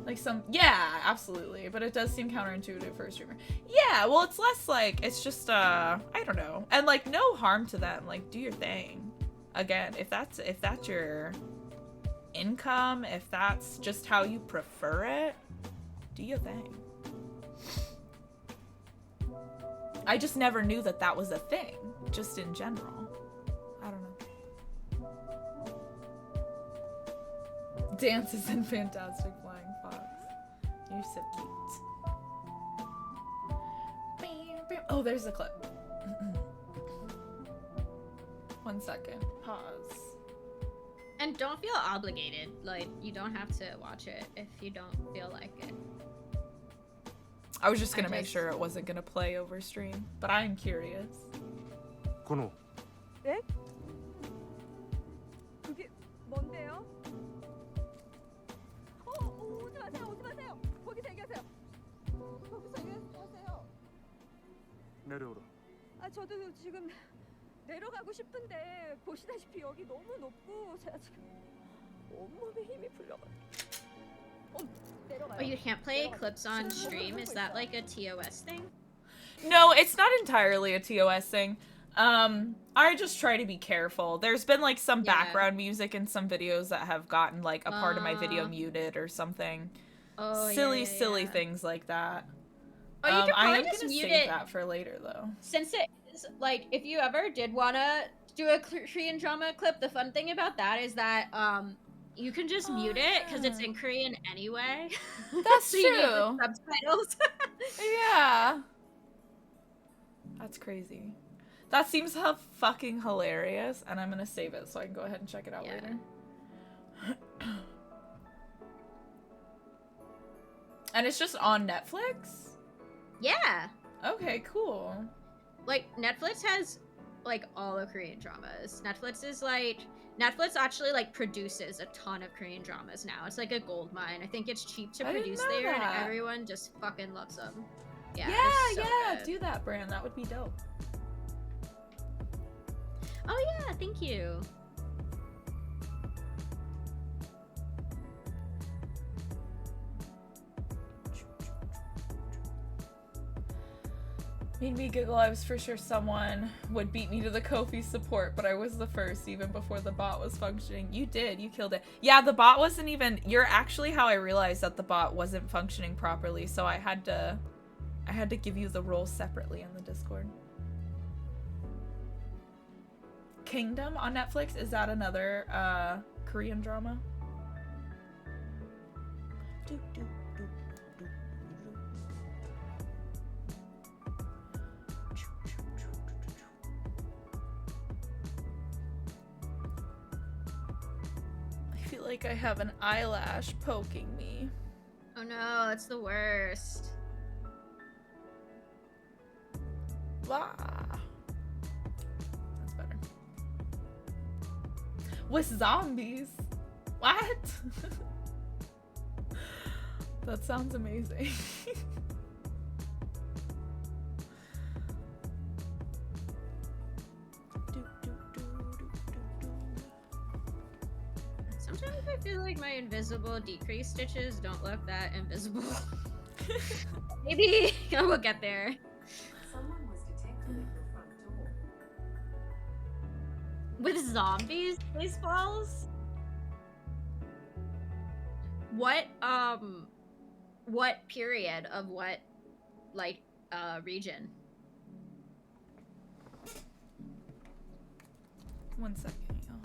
Like yeah, absolutely. But it does seem counterintuitive for a streamer. Yeah, well, it's less like, it's just, I don't know. And like, no harm to them. Like, do your thing. Again, if that's your income, if that's just how you prefer it, do your thing. I just never knew that that was a thing, just in general. I don't know. Dances in Fantastic Flying Fox. You're so cute. Oh, there's a clip. 1 second. Pause. And don't feel obligated. Like, you don't have to watch it if you don't feel like it. I was just gonna make sure it wasn't gonna play over stream, but I am curious. 건호, 네? 그게 뭔데요? 오지 마세요, 오지 마세요. 거기 대기하세요. 거기서 얘기하세요. 내려오라. 아, 저도 지금 내려가고 싶은데 보시다시피 여기 너무 높고 제가 지금 온몸에 힘이 풀려가지고. Oh, you can't play clips on stream? Is that like a TOS thing? No, it's not entirely a TOS thing. I just try to be careful. There's been like some background music in some videos that have gotten like a part of my video muted or something. Oh, silly things like that. Oh, you can I probably am just gonna mute save it. that for later though. Since it is, like, if you ever did want to do a Korean drama clip, the fun thing about that is that, you can just mute it because it's in Korean anyway. That's so you need true. the subtitles. Yeah. That's crazy. That seems fucking hilarious, and I'm gonna save it so I can go ahead and check it out later. And it's just on Netflix? Yeah. Okay, cool. Like, Netflix has, like, all the Korean dramas. Netflix actually, like, produces a ton of Korean dramas now. It's like a gold mine. I think it's cheap to I didn't produce know there, that. and everyone just fucking loves them. Yeah, Yeah, they're so good. do that, Bran. That would be dope. Oh, yeah, thank you. Made me giggle. I was for sure someone would beat me to the Ko-fi support, but I was the first even before the bot was functioning. You did. You killed it. Yeah, the bot wasn't even... You're actually how I realized that the bot wasn't functioning properly, so I had to give you the role separately in the Discord. Kingdom on Netflix. Is that another Korean drama? I feel like I have an eyelash poking me. Oh no, that's the worst. Blah. That's better. With zombies? What? That sounds amazing. Sometimes I feel like my invisible decrease stitches don't look that invisible. Maybe I will get there. Someone was detected at your front door. With zombies, baseballs? What period of what, like, region? 1 second, y'all.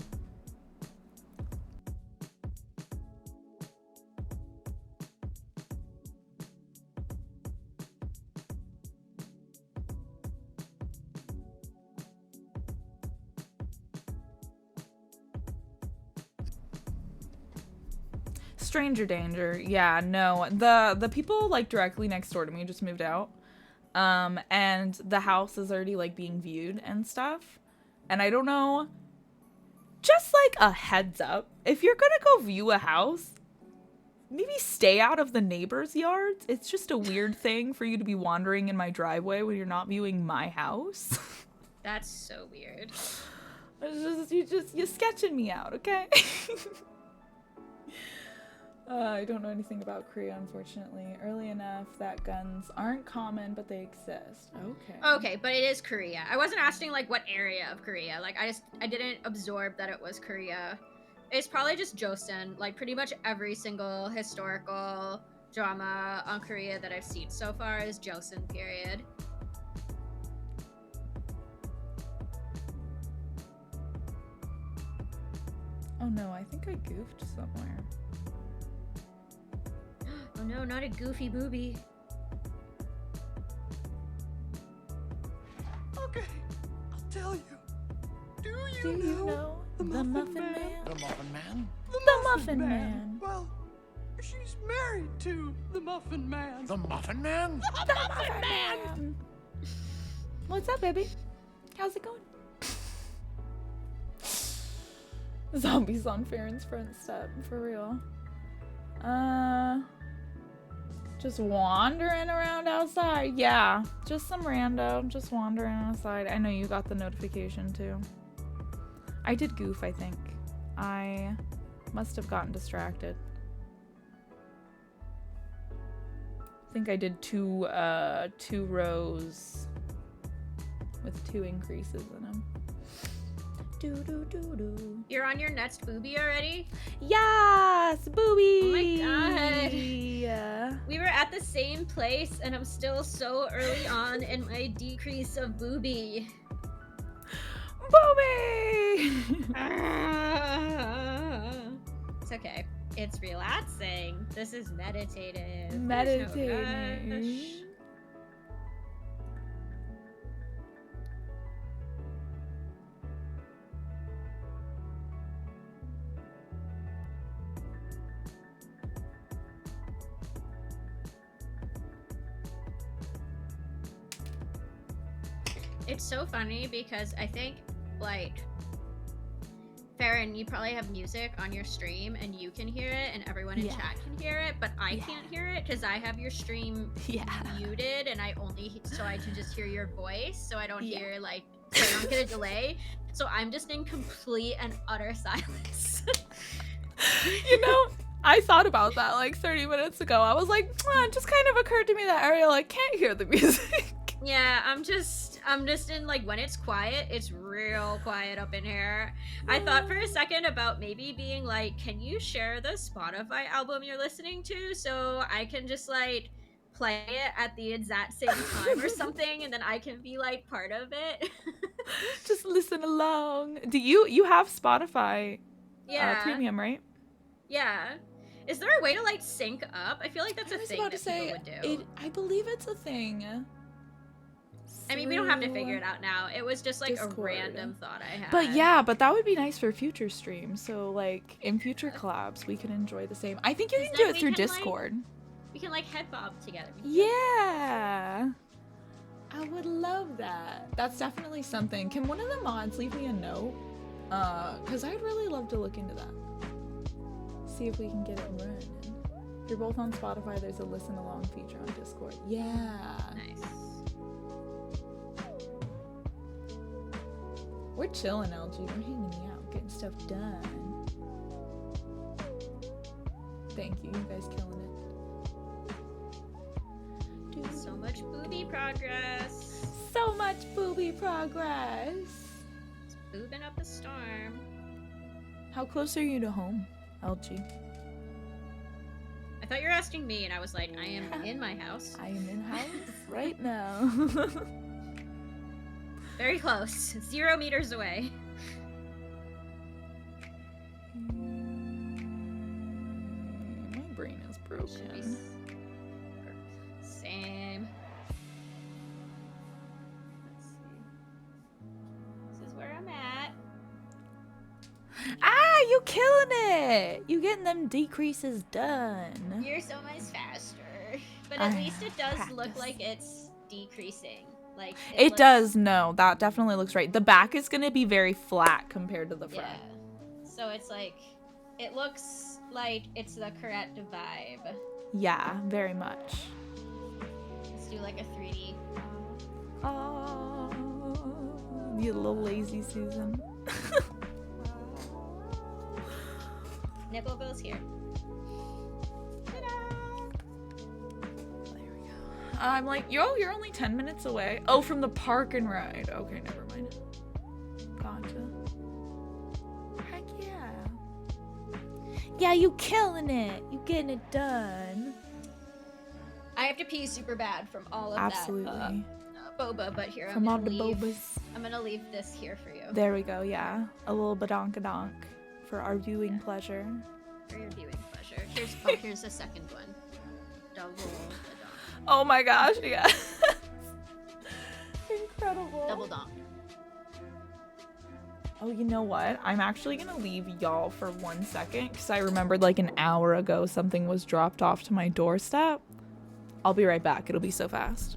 Stranger danger. Yeah, no. The people like directly next door to me just moved out. And the house is already like being viewed and stuff. And I don't know, just like a heads up, if you're gonna go view a house, maybe stay out of the neighbors' yards. It's just a weird thing for you to be wandering in my driveway when you're not viewing my house. That's so weird. You're sketching me out, okay? I don't know anything about Korea, unfortunately. Early enough that guns aren't common, but they exist. Okay. Okay, but it is Korea. I wasn't asking like what area of Korea. Like I didn't absorb that it was Korea. It's probably just Joseon. Like pretty much every single historical drama on Korea that I've seen so far is Joseon period. Oh no, I think I goofed somewhere. Oh no, not a goofy booby. Okay, I'll tell you. Do Do you you know know the the Muffin Muffin Man? Man? The Muffin Man? The Muffin Man. Well, she's married to the Muffin Man. The Muffin Man? The Muffin Man! What's up, baby? How's it going? Zombies on Farron's front step, for real. Just wandering around outside. Yeah, just some rando, just wandering outside. I know you got the notification too. I did goof, I think. I must have gotten distracted. I think I did two rows with 2 increases in them. You're on your next booby already? Yes, booby. Oh my god. Yeah. We were at the same place and I'm still so early on in my decrease of booby. Booby. It's okay. It's relaxing. This is meditative. There's no Meditating. rush. It's so funny because I think, like, Farron, you probably have music on your stream and you can hear it and everyone in Yeah. chat can hear it, but I Yeah. can't hear it because I have your stream Yeah. muted and I can just hear your voice, so I don't Yeah. hear, like, so I don't get a delay. So I'm just in complete and utter silence. You know, I thought about that like 30 minutes ago. I was like, it just kind of occurred to me that Ariella can't hear the music. Yeah, I'm just in, like, when it's quiet, it's real quiet up in here. I thought for a second about maybe being like, can you share the Spotify album you're listening to so I can just, like, play it at the exact same time or something and then I can be, like, part of it. Just listen along. Do you have Spotify Yeah. Premium, right? Yeah. Is there a way to like sync up? I feel like that's a thing that people would do. I believe it's a thing. I mean, we don't have to through figure it out now. It was just like Discord. a random thought I had. But yeah, but that would be nice for future streams. So like in future collabs, we can enjoy the same. I think you can Then do it we through can, like, Discord. we can like head bob together. Yeah. I would love that. That's definitely something. Can one of the mods leave me a note? Cause I'd really love to look into that. See if we can get it running. If you're both on Spotify, there's a listen along feature on Discord. Yeah. Nice. We're chilling, LG. We're hanging out, getting stuff done. Thank you. You guys killing it. So much booby progress. So much booby progress. It's boobing up a storm. How close are you to home, LG? I thought you were asking me, and I was like, I am in my house. I am in house right now. Very close. 0 meters away. My brain is broken. Same. Let's see. This is where I'm at. Ah, you killing it! You getting them decreases done. You're so much faster. But at least it does look practice. like it's decreasing. Like It looks- does, no. That definitely looks right. The back is going to be very flat compared to the front. Yeah. So it's like, it looks like it's the correct vibe. Yeah, very much. Let's do like a 3D. Oh, you little lazy Susan. Nipple goes here. I'm like, yo, you're only 10 minutes away. Oh, from the park and ride. Okay, never mind. Gotcha. Heck yeah. Yeah, you killing it. You getting it done. I have to pee super bad from all of Absolutely. that boba, but here From all I'm the gonna leave. bobas. I'm gonna leave this here for you. There we go, yeah. A little badonkadonk for our viewing pleasure. For your viewing pleasure. Here's the second one. Double donk. Oh my gosh, yeah. Incredible. Double donk. Oh, you know what? I'm actually gonna leave y'all for 1 second because I remembered like an hour ago something was dropped off to my doorstep. I'll be right back. It'll be so fast.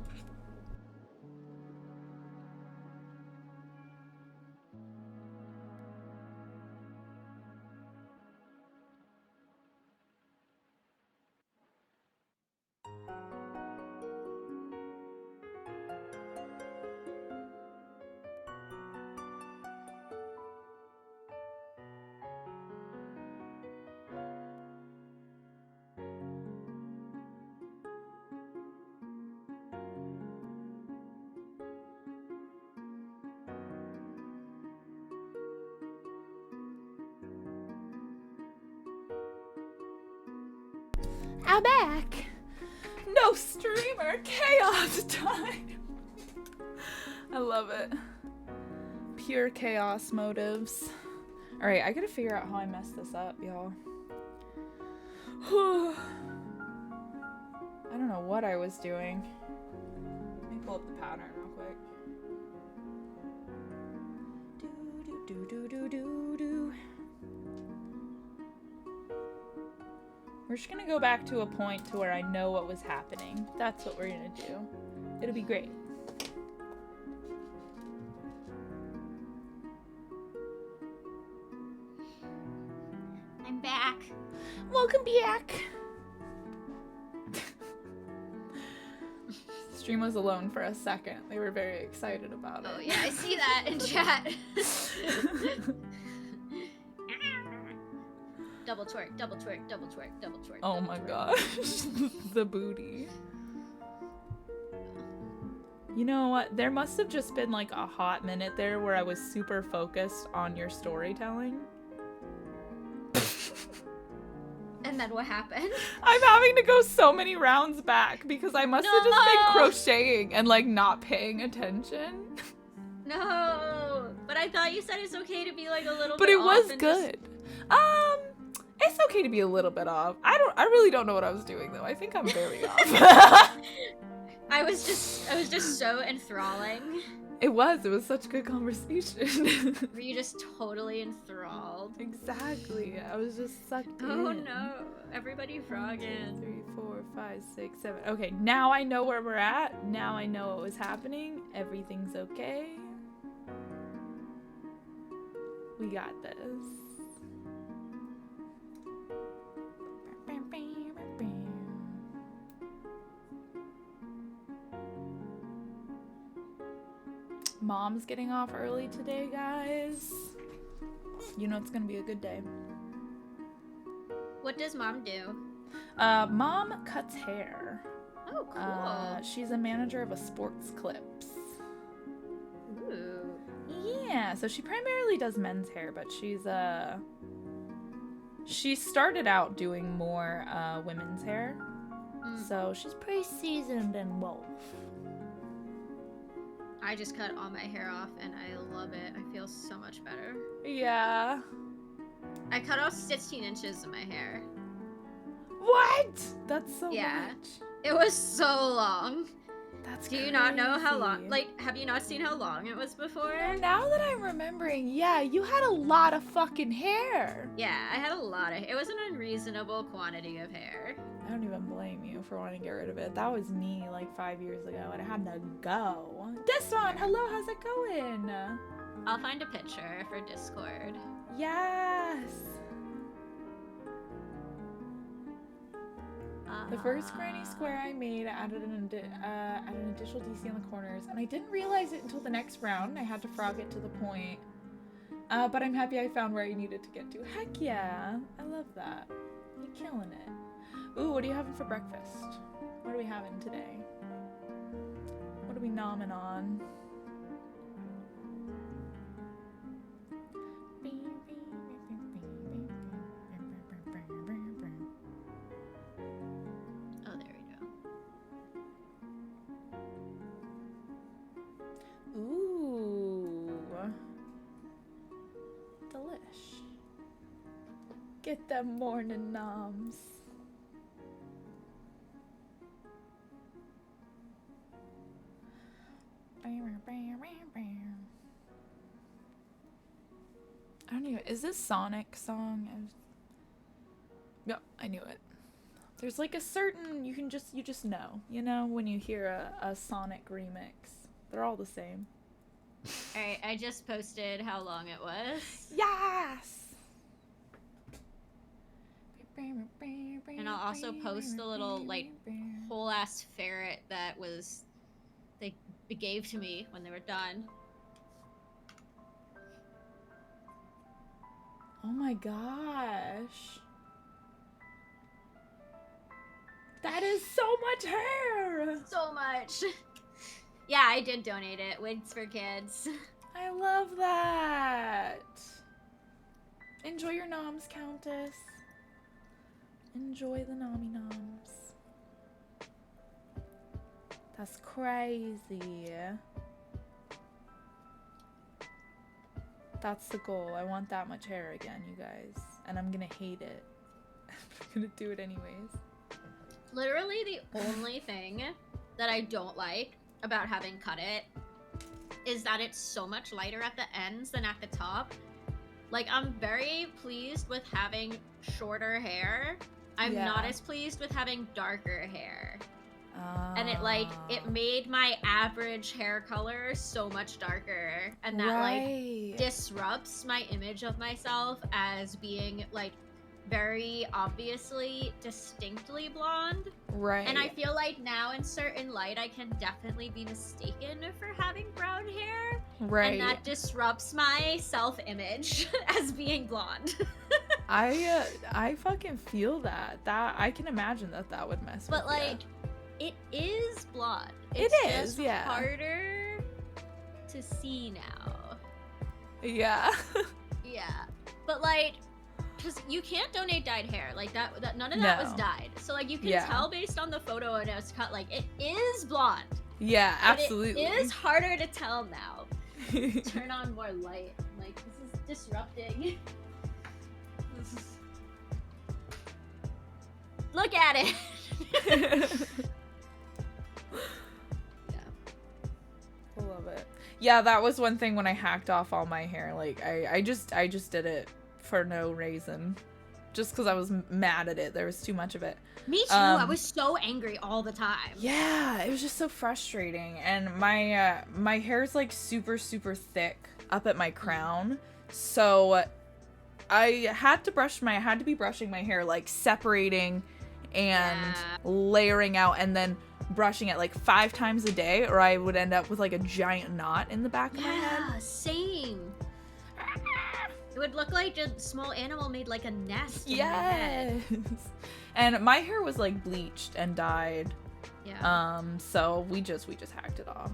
I'm back. No streamer chaos time. I love it. Pure chaos motives. All right, I gotta figure out how I messed this up, y'all. I don't know what I was doing. Let me pull up the pattern real quick. Do. We're just gonna go back to a point to where I know what was happening. That's what we're gonna do. It'll be great. I'm back. Welcome back. Stream was alone for a second. They were very excited about it. Oh yeah, I see that in chat. Double twerk, double twerk, double twerk, double twerk. Oh double my twerk. gosh. The booty. You know what? There must have just been like a hot minute there where I was super focused on your storytelling. And then what happened? I'm having to go so many rounds back because I must have just been No! crocheting and like not paying attention. No. But I thought you said it's okay to be like a little But bit it off was and good. It's okay to be a little bit off. I really don't know what I was doing though. I think I'm very off. I was just so enthralling. It was such a good conversation. Were you just totally enthralled? Exactly. I was just sucked Oh in. no. Everybody 1, 2, frogging. 3, 4, 5, 6, 7. Okay, now I know where we're at. Now I know what was happening. Everything's okay. We got this. Mom's getting off early today, guys. You know it's gonna be a good day. What does mom do? Mom cuts hair. Oh, cool. She's a manager of a sports clips. Ooh. Yeah, so she primarily does men's hair, but she started out doing more women's hair. So she's pretty seasoned in both. I just cut all my hair off and I love it. I feel so much better. Yeah. I cut off 16 inches of my hair. What? That's so Yeah. much. It was so long. That's Do you not know how crazy. long? Like, have you not seen how long it was before? Now that I'm remembering, yeah, you had a lot of fucking hair. Yeah, I had a lot of. It was an unreasonable quantity of hair. I don't even blame you for wanting to get rid of it. That was me like 5 years ago, and I had to go. This one, hello, how's it going? I'll find a picture for Discord. Yes. The first granny square I made, I added an additional DC on the corners, and I didn't realize it until the next round. I had to frog it to the point. But I'm happy I found where I needed to get to. Heck yeah. I love that. You're killing it. Ooh, what are you having for breakfast? What are we having today? What are we nomming on? Oh, there we go. Ooh. Delish. Get them morning noms. I don't even. Is this Sonic song? Yep, I knew it. There's like a certain you just know, you know, when you hear a Sonic remix. They're all the same. Alright, I just posted how long it was. Yes. And I'll also post the little, like, whole ass ferret that they gave to me when they were done. Oh my gosh. That is so much hair. So much. Yeah, I did donate it. Wigs for kids. I love that. Enjoy your noms, Countess. Enjoy the nommy noms. That's crazy. That's the goal. I want that much hair again, you guys. And I'm gonna hate it. I'm gonna do it anyways. Literally the only thing that I don't like about having cut it is that it's so much lighter at the ends than at the top. Like, I'm very pleased with having shorter hair. I'm not as pleased with having darker hair. And it made my average hair color so much darker, and that like disrupts my image of myself as being like very obviously distinctly blonde. Right. And I feel like now in certain light I can definitely be mistaken for having brown hair. Right. And that disrupts my self-image as being blonde. I fucking feel that. That I can imagine that would mess with But like it is blonde. It It's is, just yeah. harder to see now. Yeah. Yeah. But like, because you can't donate dyed hair. Like that none of that was dyed. So like you can tell based on the photo and it's cut, like it is blonde. Yeah, But absolutely. it is harder to tell now. Turn on more light. Like, this is disrupting. This is... Look at it! I love it. Yeah, that was one thing when I hacked off all my hair. Like, I just did it for no reason. Just because I was mad at it. There was too much of it. Me too. I was so angry all the time. Yeah, it was just so frustrating. And my my hair's like super thick up at my crown. So I had to be brushing my hair, like separating and layering out, and then brushing it like 5 times a day, or I would end up with like a giant knot in the back of my head. Yeah, same. It would look like a small animal made like a nest in my head. And my hair was like bleached and dyed. Yeah. So we just hacked it off.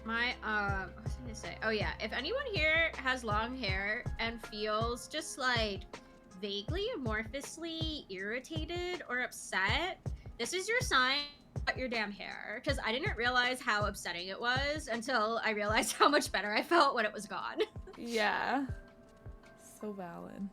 My what was I gonna say? Oh yeah, if anyone here has long hair and feels just like vaguely amorphously irritated or upset, this is your sign. Cut your damn hair, because I didn't realize how upsetting it was until I realized how much better I felt when it was gone. Yeah. So valid.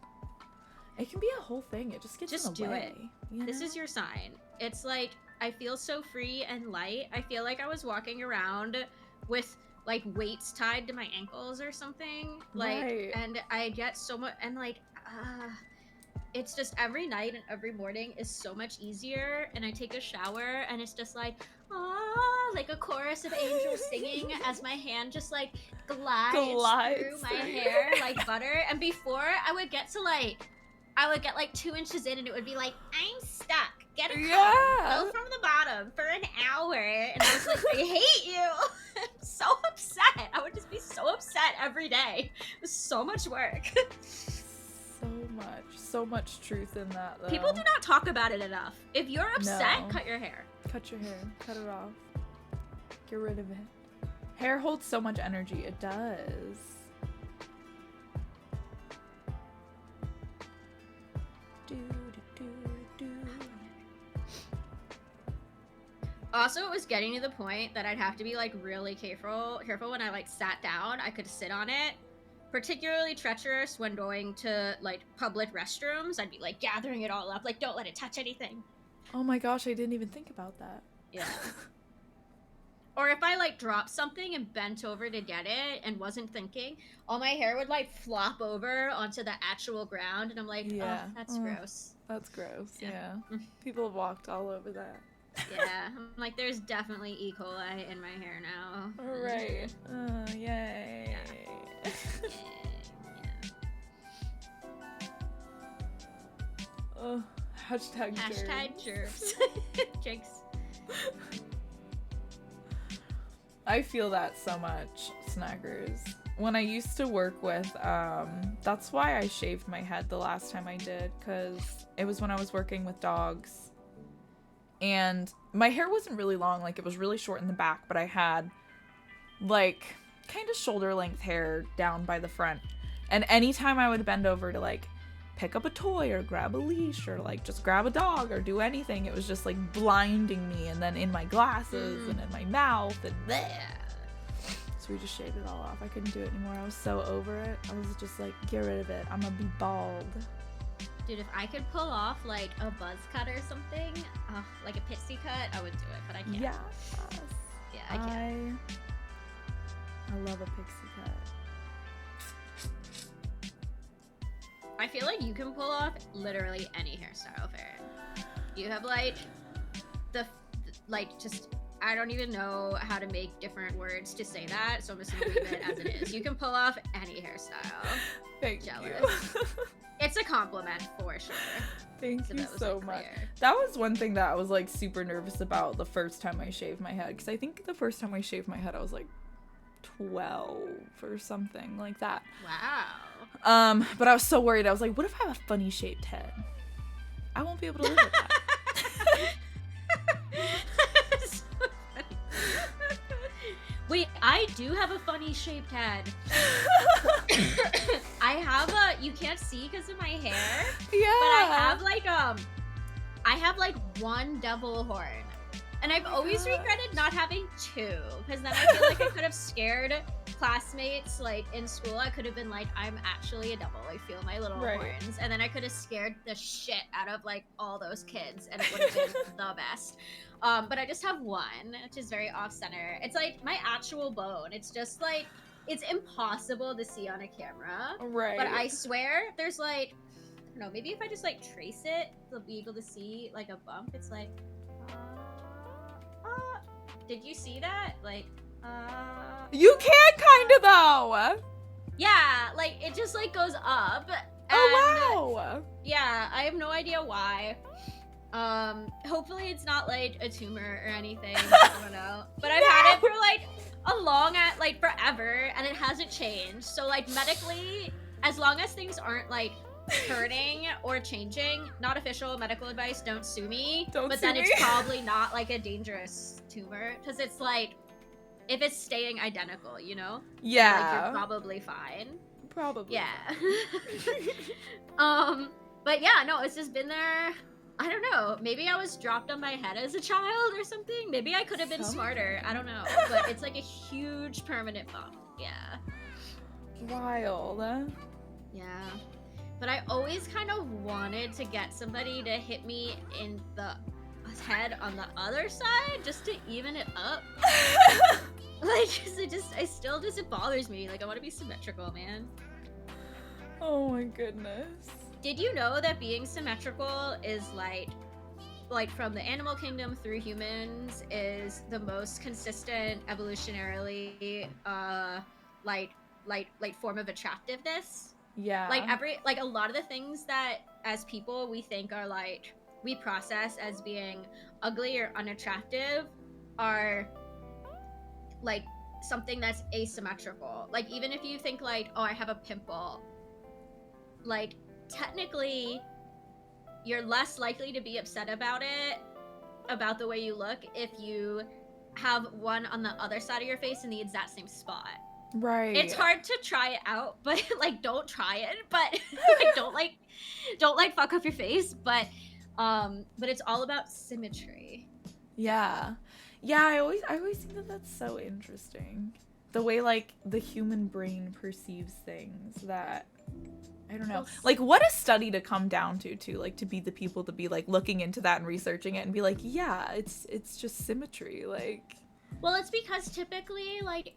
It can be a whole thing. It just gets in the way. This is your sign. It's like, I feel so free and light. I feel like I was walking around with like weights tied to my ankles or something. Like, right. And I get so much, and like, it's just every night and every morning is so much easier, and I take a shower and it's just like, like a chorus of angels singing as my hand just like glides through my hair like butter. And before I would get like 2 inches in and it would be like, I'm stuck. Get a comb. Go from the bottom for an hour. And I was like, I hate you. I'm so upset. I would just be so upset every day. It was so much work. So much truth in that, though. People do not talk about it enough. If you're upset, cut your hair. Cut your hair. Cut it off. Get rid of it. Hair holds so much energy. It does. Also, it was getting to the point that I'd have to be like really careful when I like sat down. I could sit on it. Particularly treacherous when going to like public restrooms. I'd be like gathering it all up, like don't let it touch anything. Oh my gosh, I didn't even think about that. Yeah. Or if I like dropped something and bent over to get it and wasn't thinking, all my hair would like flop over onto the actual ground, and I'm like, oh, that's gross. That's gross. Yeah. People have walked all over that. Yeah, I'm like, there's definitely E. coli in my hair now. All right. Yay. Yeah. Hashtag germs. Jinx. I feel that so much, snackers. When I used to work with, that's why I shaved my head the last time I did, because it was when I was working with dogs. And my hair wasn't really long, like it was really short in the back, but I had like kind of shoulder length hair down by the front. And anytime I would bend over to like pick up a toy or grab a leash or like just grab a dog or do anything, it was just like blinding me, and then in my glasses and in my mouth and bleh. So we just shaved it all off. I couldn't do it anymore. I was so over it. I was just like, get rid of it. I'm gonna be bald. Dude, if I could pull off like a buzz cut or something, like a pixie cut, I would do it, but I can't. Yeah. Yeah, I can't. I love a pixie cut. I feel like you can pull off literally any hairstyle, Farron. You have like just, I don't even know how to make different words to say that, so I'm just gonna leave it as it is. You can pull off any hairstyle. Thank Jealous. you. It's a compliment for sure. Thank you so like, much. clear. That was one thing that I was like super nervous about the first time I shaved my head, because I think the first time I shaved my head I was like 12 or something like that. Wow. But I was so worried. I was like, what if I have a funny shaped head? I won't be able to live with that. Wait, I do have a funny shaped head. I have you can't see because of my hair. Yeah. But I have like one double horn. And I've always regretted not having two, because then I feel like I could have scared classmates, like, in school. I could have been like, I'm actually a devil, I feel my little Right. horns. And then I could have scared the shit out of, like, all those kids, and it would have been the best. But I just have one, which is very off-center. It's, like, my actual bone. It's just, like, it's impossible to see on a camera. Right. But I swear, there's, like, I don't know, maybe if I just, like, trace it, they'll be able to see, like, a bump. It's like, did you see that? Like, You can kind of though. yeah, like, it just, like, goes up. And, Oh wow. yeah, I have no idea why. Hopefully it's not, like, a tumor or anything. I don't know. But I've had it for, like, forever, and it hasn't changed. So, like, medically, as long as things aren't, like, hurting or changing, not official medical advice, don't sue me. Don't but sue then me. it's probably not, like, a dangerous tumor, because it's, like, if it's staying identical, you know? Like, Yeah. you're probably fine. Probably. Yeah. But yeah, no, it's just been there. I don't know. Maybe I was dropped on my head as a child or something. Maybe I could have been smarter. I don't know. But it's like a huge permanent bump. Yeah. Wild. Yeah. But I always kind of wanted to get somebody to hit me in the head on the other side just to even it up. Like, 'cause it bothers me. Like, I want to be symmetrical, man. Oh my goodness. Did you know that being symmetrical is like from the animal kingdom through humans is the most consistent evolutionarily like form of attractiveness? Yeah. Like a lot of the things that as people we think are like we process as being ugly or unattractive are like something that's asymmetrical. Like, even if you think like, oh, I have a pimple, like, technically you're less likely to be upset about it, about the way you look, if you have one on the other side of your face in the exact same spot. Right. It's hard to try it out, but like, don't try it, but like, don't fuck up your face, but it's all about symmetry. Yeah. Yeah, I always think that that's so interesting. The way, like, the human brain perceives things that, I don't know. Like, what a study to come down to, too. Like, to be the people to be, like, looking into that and researching it and be like, yeah, it's just symmetry, like. Well, it's because typically, like,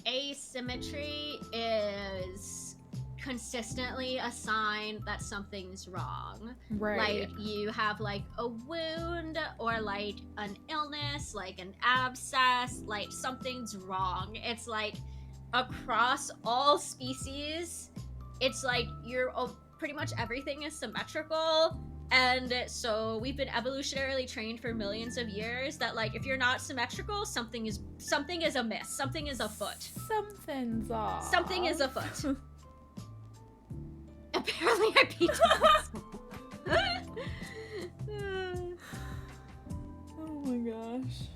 asymmetry is consistently a sign that something's wrong. Right. Like, you have like a wound or like an illness, like an abscess, like something's wrong. It's like across all species, it's like pretty much everything is symmetrical. And so we've been evolutionarily trained for millions of years that, like, if you're not symmetrical, something is amiss. Something is afoot. Something's off. Something is afoot. Apparently I beat myself. Oh my gosh.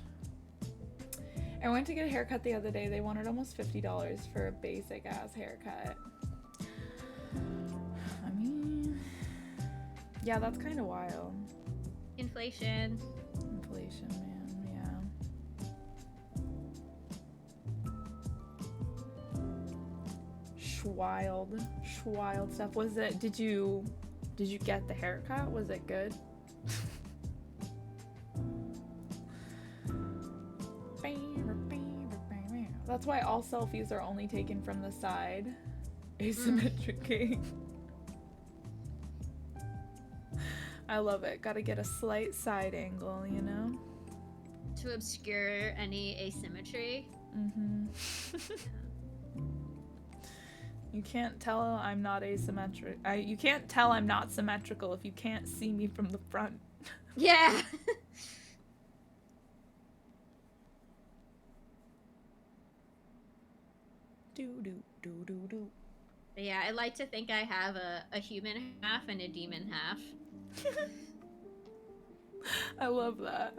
I went to get a haircut the other day. They wanted almost $50 for a basic ass haircut. I mean, yeah, that's kind of wild. Inflation, man, yeah. Schwild stuff. Was it, did you get the haircut? Was it good? That's why all selfies are only taken from the side. Asymmetric. I love it. Gotta get a slight side angle, you know? to obscure any asymmetry. Mm-hmm. You can't tell I'm not asymmetric. You can't tell I'm not symmetrical if you can't see me from the front. Yeah. Do. But yeah, I like to think I have a human half and a demon half. I love that.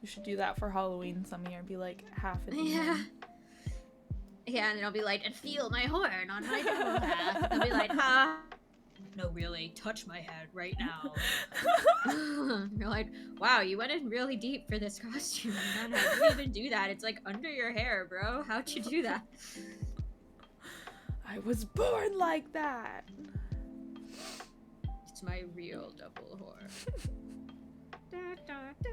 You should do that for Halloween some year. Be like half a demon. Yeah. Yeah, and then I'll be like, and feel my horn on my demo hat. They'll be like, huh? No, really, touch my head right now. You're like, wow, you went in really deep for this costume. Man, how did you even do that? It's like under your hair, bro. How'd you do that? I was born like that. It's my real double horn. Da, da, da.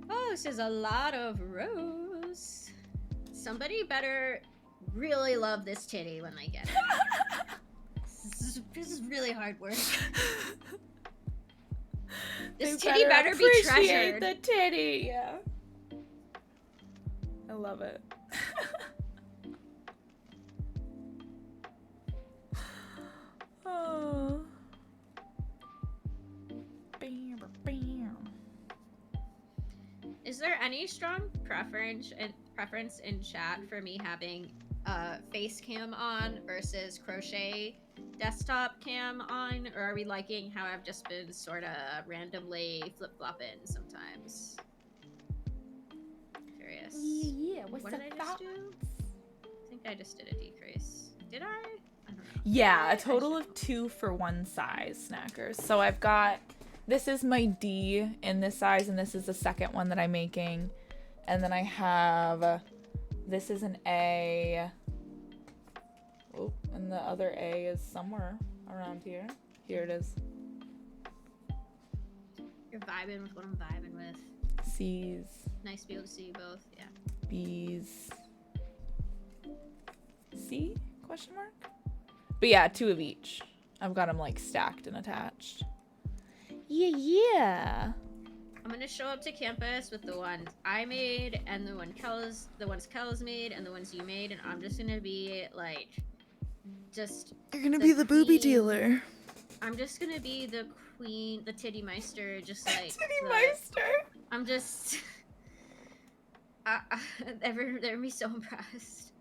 Oh, this is a lot of rows. Somebody better really love this titty when they get it. This is really hard work. This titty better be appreciate treasured. the titty. Yeah. I love it. Oh. Bam, bam. Is there any strong preference in chat for me having face cam on versus crochet desktop cam on, or are we liking how I've just been sort of randomly flip-flopping sometimes? Curious. Yeah, what's What the did I just thoughts? do? I think I just did a decrease. Did I? I don't know. Yeah, I a total should of 2 for one size snackers. So I've got, this is my D in this size, and this is the second one that I'm making. And then I have, this is an A. Oh, and the other A is somewhere around here. Here it is. You're vibing with what I'm vibing with. C's, Nice to be able to see you both. Yeah. B's, C? Question mark? But yeah, 2 of each. I've got them like stacked and attached. Yeah. I'm gonna show up to campus with the ones I made and the ones Kel's made and the ones you made, and I'm just gonna be like, You're gonna be be the booby queen. dealer. I'm just gonna be the queen, the titty meister, just like Titty the- Meister. I'm just, they're gonna be so impressed.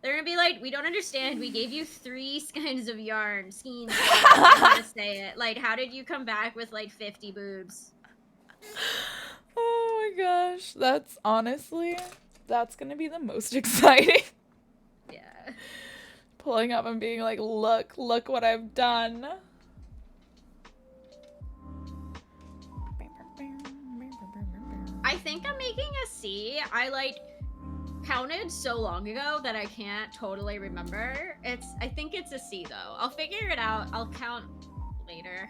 They're gonna be like, we don't understand. We gave you 3 kinds of yarn, skeins. I'm gonna say it. Like, how did you come back with like 50 boobs? Oh my gosh. That's gonna be the most exciting. Yeah. Pulling up and being like, look what I've done. I think I'm making a C. I like counted so long ago that I can't totally remember. I think it's a C though. I'll figure it out. I'll count later.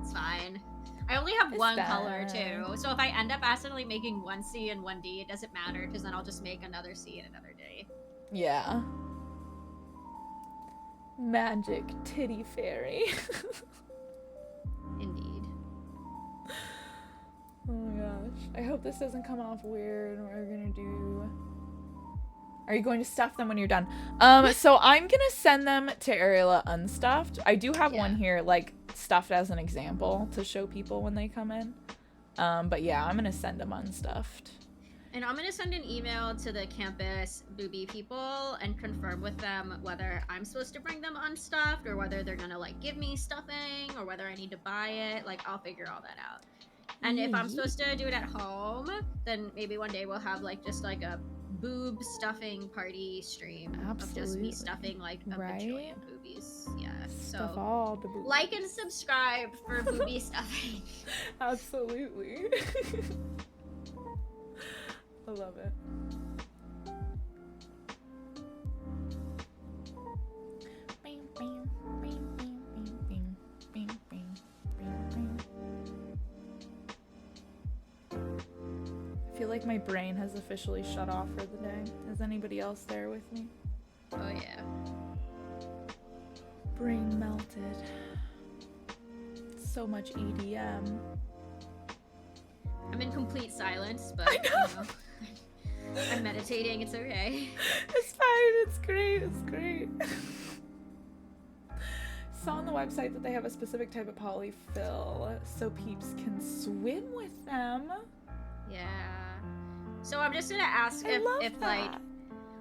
It's fine. I only have It's one color fine. too. So if I end up accidentally making 1 C and 1 D, it doesn't matter because then I'll just make another C and another D. Yeah. Magic titty fairy. Indeed. Oh my gosh. I hope this doesn't come off weird. What are we gonna do? Are you going to stuff them when you're done? So I'm gonna send them to Ariella unstuffed. I do have one here, like, stuffed as an example to show people when they come in. But yeah, I'm gonna send them unstuffed. And I'm gonna send an email to the campus booby people and confirm with them whether I'm supposed to bring them unstuffed or whether they're gonna like give me stuffing or whether I need to buy it. Like, I'll figure all that out. And if I'm supposed to do it at home, then maybe one day we'll have like just like a boob stuffing party stream of just Absolutely. me stuffing like a Right? bajillion boobies. Yeah. Stuff So all the boobies. like and subscribe for booby stuffing. Absolutely. I love it. I feel like my brain has officially shut off for the day. Is anybody else there with me? Oh yeah. Brain melted. So much EDM. I'm in complete silence, but I know. You know, I'm meditating. It's okay. It's fine. It's great. It's great. saw on the website that they have a specific type of polyfill so peeps can swim with them. Yeah. So I'm just gonna ask I love if that.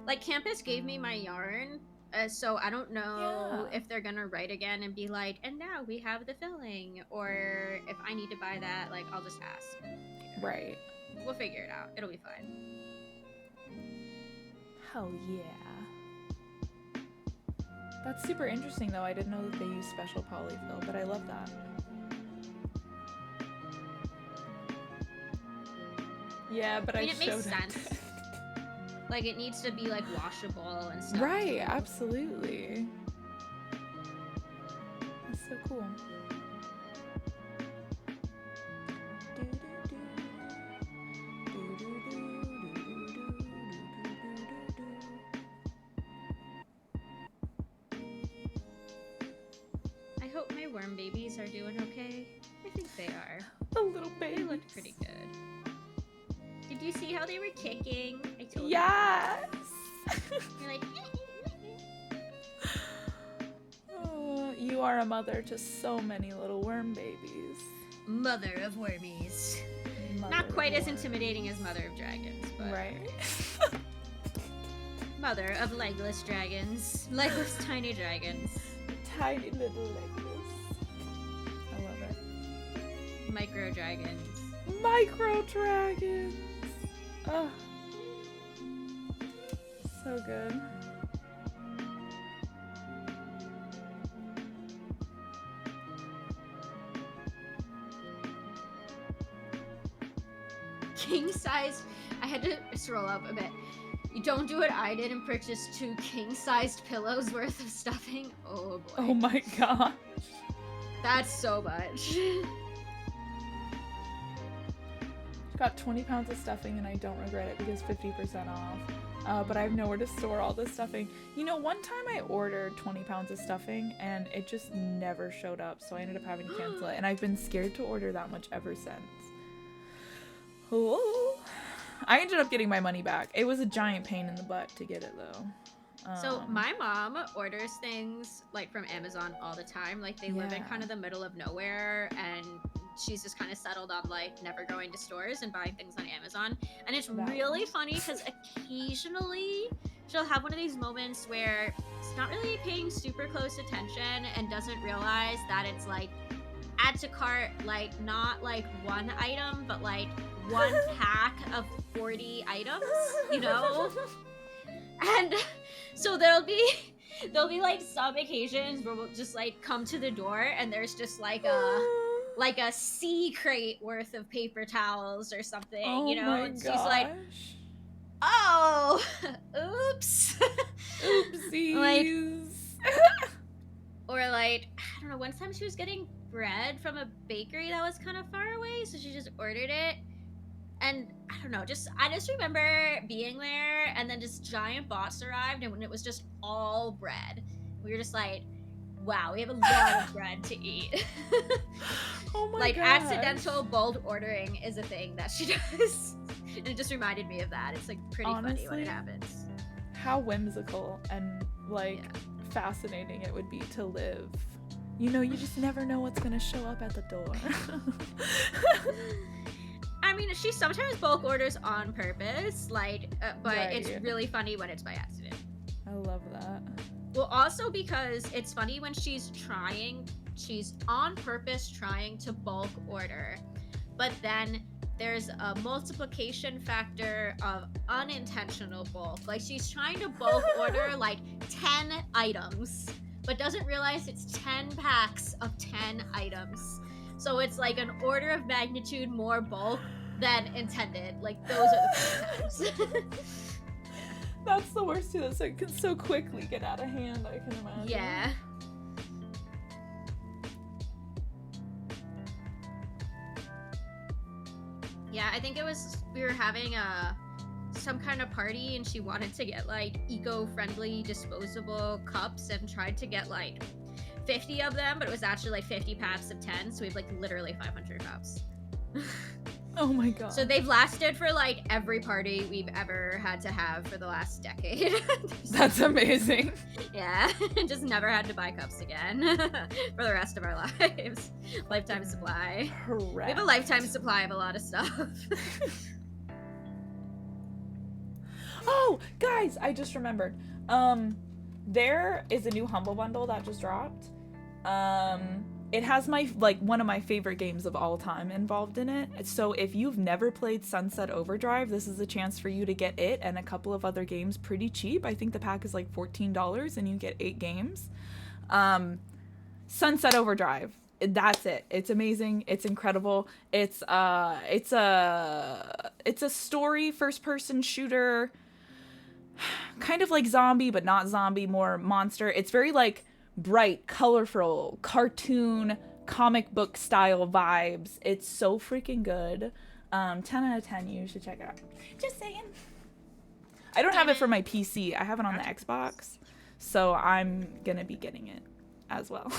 like campus gave me my yarn, so I don't know Yeah. if they're gonna write again and be like, and now we have the filling, or if I need to buy that. Like, I'll just ask. Right. We'll figure it out. It'll be fine. Hell yeah. That's super interesting though. I didn't know that they use special polyfill, but I love that. Yeah, but I mean, I it makes showed up. sense. Like, it needs to be like washable and stuff. Right, too. absolutely. That's so cool. I hope my worm babies are doing okay. I think they are. The little baby. They looked pretty good. Did you see how they were kicking? I told Yes. you. They're like, Oh, you are a mother to so many little worm babies. mother of wormies. Mother Not quite of as worms. intimidating as Mother of Dragons, but Right. Mother of legless dragons. Legless tiny dragons. Tiny little legless. I love it. Micro dragons. Micro dragons. Oh, so good. King size. I had to scroll up a bit. You don't do what I did and purchase 2 king-sized pillows worth of stuffing. Oh boy. Oh my god. That's so much. Got 20 pounds of stuffing and I don't regret it because 50% off. But I have nowhere to store all this stuffing. You know, one time I ordered 20 pounds of stuffing and it just never showed up, so I ended up having to cancel it. And I've been scared to order that much ever since. Oh. I ended up getting my money back. It was a giant pain in the butt to get it though. So my mom orders things like from Amazon all the time. Like they live in Yeah. kind of the middle of nowhere, and she's just kind of settled on like never going to stores and buying things on Amazon. And it's That really one. funny because occasionally she'll have one of these moments where it's not really paying super close attention and doesn't realize that it's like add to cart, like not like one item, but like one pack of 40 items, you know? And so there'll be like some occasions where we'll just like come to the door and there's just like a sea crate worth of paper towels or something, Oh you know? my And she's like, gosh. oh, oops. Oopsies. Or like, I don't know, one time she was getting bread from a bakery that was kind of far away, so she just ordered it. And I don't know, I just remember being there and then this giant box arrived and when it was just all bread. We were just like, wow, we have a lot of bread to eat. Oh my Like gosh. accidental bulk ordering is a thing that she does. And it just reminded me of that. It's like pretty funny when Honestly, it happens. How whimsical and like Yeah. fascinating it would be to live. You know, you just never know what's gonna show up at the door. I mean, she sometimes bulk orders on purpose, like, but it's Right. really funny when it's by accident. I love that. Well, also because it's funny when she's on purpose trying to bulk order, but then there's a multiplication factor of unintentional bulk. Like she's trying to bulk order like 10 items, but doesn't realize it's 10 packs of 10 items. So it's like an order of magnitude more bulk than intended. Like those are the fun times. That's the worst too. That's like can so quickly get out of hand, I can imagine. Yeah. Yeah, I think it was we were having some kind of party and she wanted to get like eco-friendly disposable cups and tried to get like 50 of them, but it was actually like 50 packs of 10, so we have like literally 500 cups. Oh my god. So they've lasted for like every party we've ever had to have for the last decade. That's amazing. Yeah, just never had to buy cups again for the rest of our lives. Lifetime supply. We Correct. have a lifetime supply of a lot of stuff. Oh, guys, I just remembered. There is a new Humble Bundle that just dropped. It has one of my favorite games of all time involved in it. So if you've never played Sunset Overdrive, this is a chance for you to get it and a couple of other games pretty cheap. I think the pack is like $14 and you get 8 games. Sunset Overdrive. That's it. It's amazing. It's incredible. It's a story first-person shooter, kind of like zombie, but not zombie, more monster. It's very like bright, colorful, cartoon, comic book style vibes. It's so freaking good. 10 out of 10. You should check it out. Just saying. I don't have it for my PC. I have it on the Xbox, so I'm gonna be getting it as well.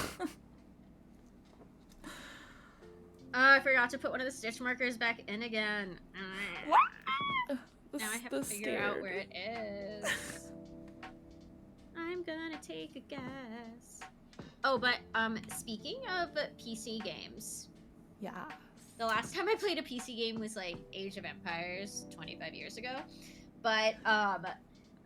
I forgot to put one of the stitch markers back in again. Now I have to figure out where it is. I'm gonna take a guess. Oh, but speaking of PC games, Yeah. the last time I played a PC game was like Age of Empires 25 years ago. But I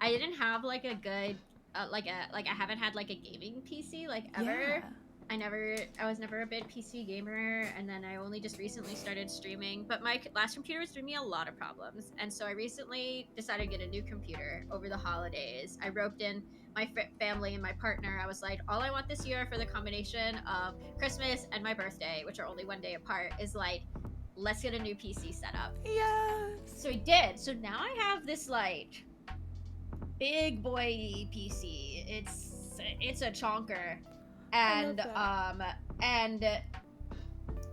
didn't have like a good I haven't had like a gaming PC like ever. Yeah. I was never a big PC gamer, and then I only just recently started streaming, but my last computer was giving me a lot of problems, and so I recently decided to get a new computer over the holidays. I roped in my family and my partner. I was like, all I want this year for the combination of Christmas and my birthday, which are only one day apart, is like, let's get a new PC set up. Yes. So we did. So now I have this like big boy PC. It's a chonker. And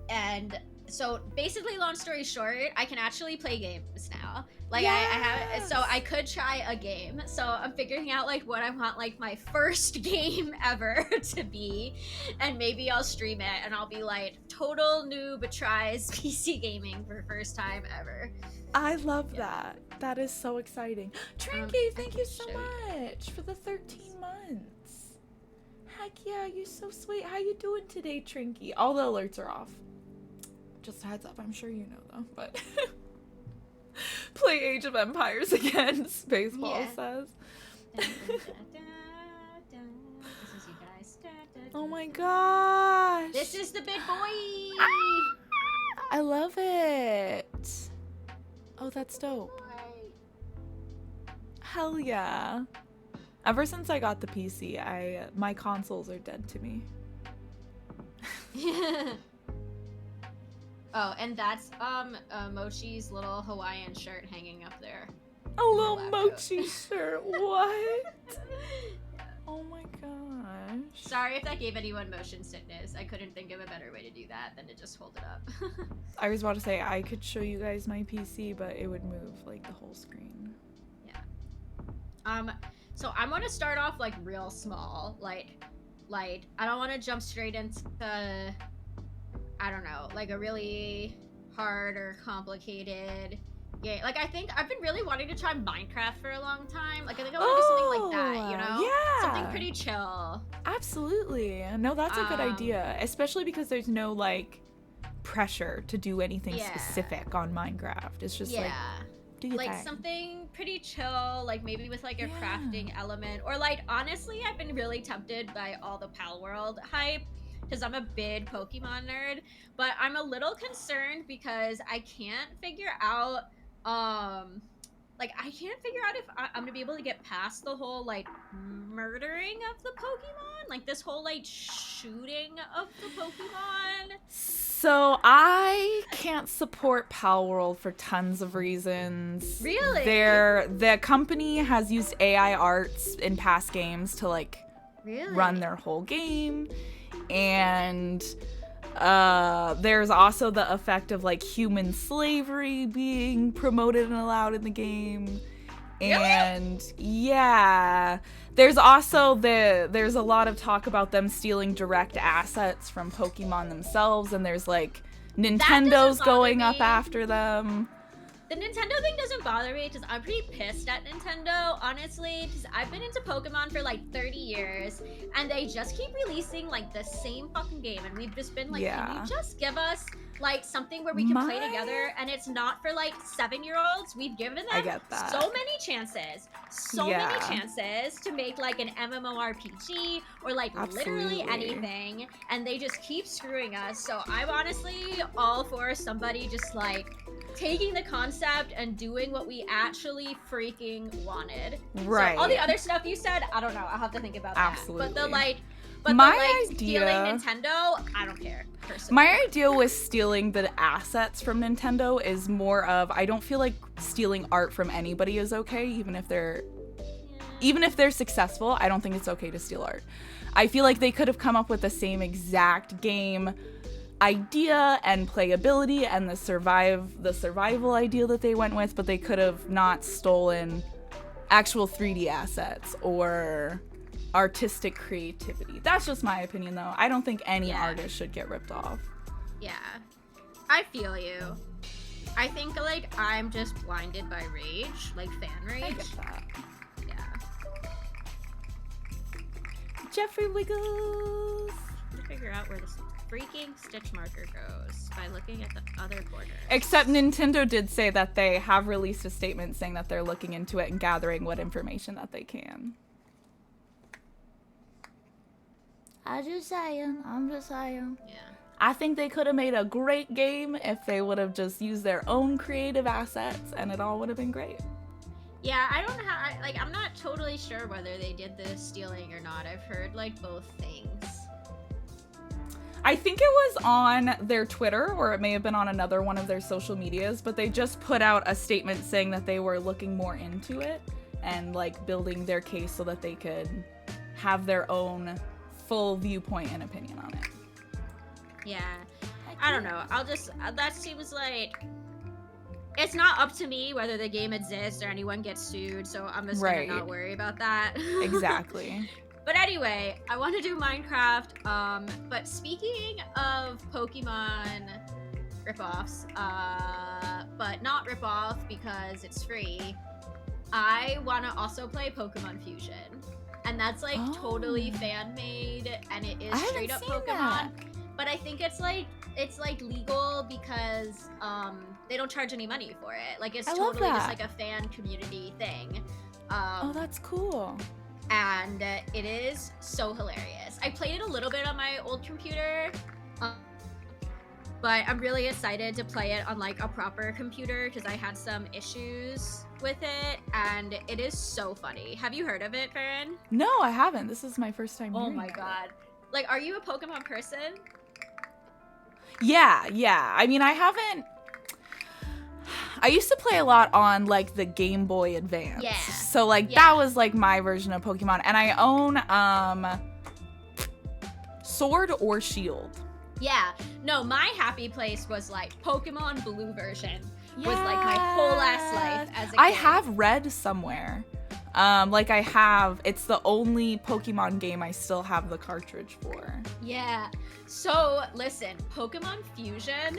and so basically, long story short, I can actually play games now. Like Yes. I have, so I could try a game. So I'm figuring out like what I want like my first game ever to be, and maybe I'll stream it and I'll be like total noob tries PC gaming for first time ever. I love that. That is so exciting. Trinky, thank you so show you. much for the 13 months. Heck yeah, you're so sweet. How you doing today, Trinky? All the alerts are off. Just a heads up, I'm sure you know though, but play Age of Empires again, Spaceball Yeah. says. This is you guys. Oh my gosh. This is the big boy. I love it. Oh, that's dope. Hell yeah. Ever since I got the PC, my consoles are dead to me. Oh, and that's Mochi's little Hawaiian shirt hanging up there. A little lab mochi shirt. What? Oh my gosh. Sorry if that gave anyone motion sickness. I couldn't think of a better way to do that than to just hold it up. I was about to say I could show you guys my PC, but it would move like the whole screen. Yeah. So I'm gonna start off like real small, like I don't want to jump straight into I don't know, like a really hard or complicated game. Like I think I've been really wanting to try Minecraft for a long time. Like I think I want to do something like that, you know? Yeah. Something pretty chill. Absolutely. No, that's a good Um, idea, especially because there's no like pressure to do anything Yeah. specific on Minecraft. It's just like do your Like thing. something pretty chill, like maybe with like a Yeah. crafting element, or like honestly I've been really tempted by all the Pal World hype because I'm a big Pokemon nerd, but I'm a little concerned because I can't figure out if I'm gonna be able to get past the whole like murdering of the Pokemon, like this whole like shooting of the Pokemon. So I can't support Pal World for tons of reasons. Really? The company has used AI arts in past games to like Really? run their whole game, and there's also the effect of like human slavery being promoted and allowed in the game. And yeah, there's also there's a lot of talk about them stealing direct assets from Pokemon themselves, and there's like Nintendo's bother going me. up after them. The Nintendo thing doesn't bother me because I'm pretty pissed at Nintendo, honestly, because I've been into Pokemon for like 30 years and they just keep releasing like the same fucking game, and we've just been like, Yeah. can you just give us like something where we can play together, and it's not for like 7-year-olds. We've given them I get that. so many chances to make like an MMORPG or like literally Absolutely. anything, and they just keep screwing us. So I'm honestly all for somebody just like taking the concept and doing what we actually freaking wanted. Right. So all the other stuff you said, I don't know. I'll have to think about that. Absolutely. But idea, stealing Nintendo, I don't care. Personally. My idea with stealing the assets from Nintendo is more of, I don't feel like stealing art from anybody is okay, even if they're successful. I don't think it's okay to steal art. I feel like they could have come up with the same exact game idea and playability and the survival idea that they went with, but they could have not stolen actual 3D assets or artistic creativity. That's just my opinion, though. I don't think any artist should get ripped off. Yeah, I feel you. I think like I'm just blinded by rage, like fan rage. I get that. Yeah. Jeffrey Wiggles. To figure out where this freaking stitch marker goes by looking at the other corner. Except Nintendo did say that they have released a statement saying that they're looking into it and gathering what information that they can. I'm just saying. Yeah. I think they could have made a great game if they would have just used their own creative assets, and it all would have been great. Yeah, I don't have, like, I'm not totally sure whether they did the stealing or not. I've heard, like, both things. I think it was on their Twitter, or it may have been on another one of their social medias, but they just put out a statement saying that they were looking more into it and, like, building their case so that they could have their own full viewpoint and opinion on it. Yeah. I don't know. I'll just, that seems like, it's not up to me whether the game exists or anyone gets sued, so I'm just gonna not worry about that. Exactly. But anyway, I want to do Minecraft, but speaking of Pokemon ripoffs, but not ripoff because it's free, I want to also play Pokemon Fusion. And that's like totally fan-made, and it is straight up Pokemon. That. But I think it's like legal because they don't charge any money for it. Like it's totally just like a fan community thing. Oh, that's cool. And it is so hilarious. I played it a little bit on my old computer, but I'm really excited to play it on like a proper computer because I had some issues with it, and it is so funny. Have you heard of it, Farron? No, I haven't. This is my first time hearing Oh my it. god. Like, are you a Pokemon person? Yeah. I mean, I used to play a lot on like the Game Boy Advance. Yeah. So like that was like my version of Pokemon, and I own Sword or Shield. Yeah. No, my happy place was like Pokemon Blue version. Was like my whole ass life as a kid. I have Red somewhere. It's the only Pokemon game I still have the cartridge for. Yeah. So listen, Pokemon Fusion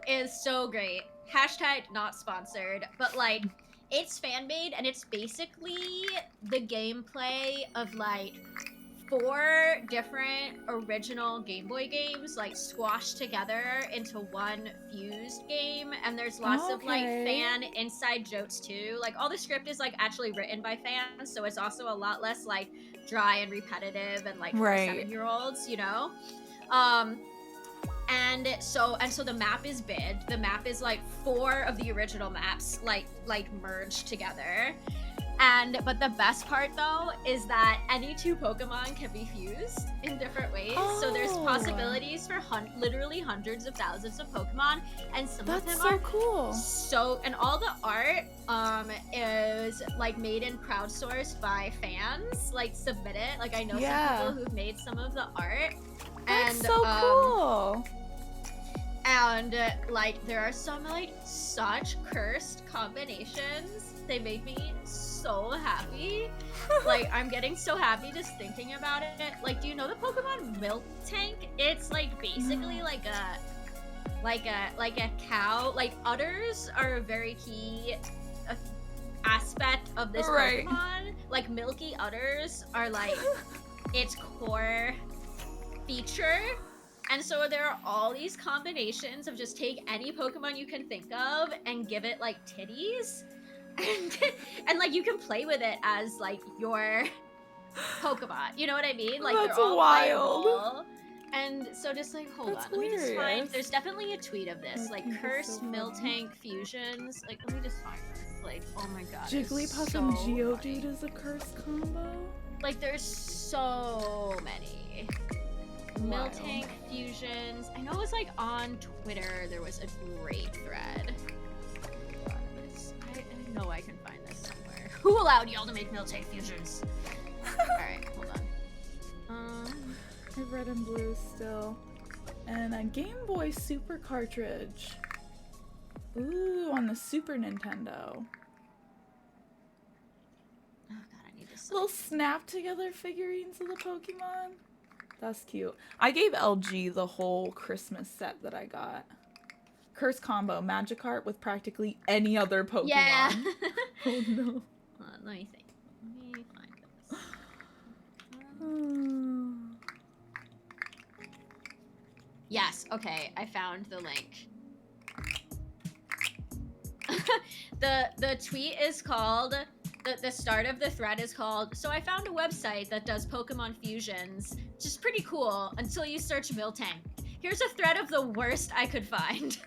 is so great. Hashtag not sponsored, but like it's fan made, and it's basically the gameplay of like 4 different original Game Boy games like squashed together into one fused game, and there's lots of like fan inside jokes too. Like all the script is like actually written by fans, so it's also a lot less like dry and repetitive and like for 7-year-olds, you know. And so the map is big. The map is like 4 of the original maps like merged together. But the best part though is that any 2 Pokemon can be fused in different ways. So there's possibilities for literally hundreds of thousands of Pokemon, and some of them are cool. So, and all the art is like made and crowdsourced by fans. Like submit it. Like I know some people who've made some of the art. That's so cool. And like there are some like such cursed combinations. They make me so happy. Like I'm getting so happy just thinking about it. Like, do you know the Pokemon Milk Tank? It's like basically like like a cow. Like udders are a very key aspect of this Right. Pokemon. Like milky udders are like its core feature. And so there are all these combinations of just take any Pokemon you can think of and give it like titties. And like you can play with it as like your Pokemon. You know what I mean? Like That's they're all wild. playable. And so just like hold That's on, let me just find. hilarious. There's definitely a tweet of this, like Miltank is cursed so Miltank fusions. Like let me just find this. Like oh my god, it's Jigglypuff so and funny. Geodude is a curse combo. Like there's so many Wild. Miltank fusions. I know it was like on Twitter there was a great thread. I know I can find this somewhere. Who allowed y'all to make Miltank fusions? Alright, hold on. I have red and blue still. And a Game Boy Super cartridge. Ooh, on the Super Nintendo. Oh god, I need this. Little snap together figurines of the Pokemon. That's cute. I gave LG the whole Christmas set that I got. Curse combo, Magikarp with practically any other Pokemon. Yeah. Oh no. Hold on, let me think. Let me find this. Yes, okay, I found the link. The tweet is called, the start of the thread is called, so I found a website that does Pokemon fusions, which is pretty cool until you search Miltank. Here's a thread of the worst I could find.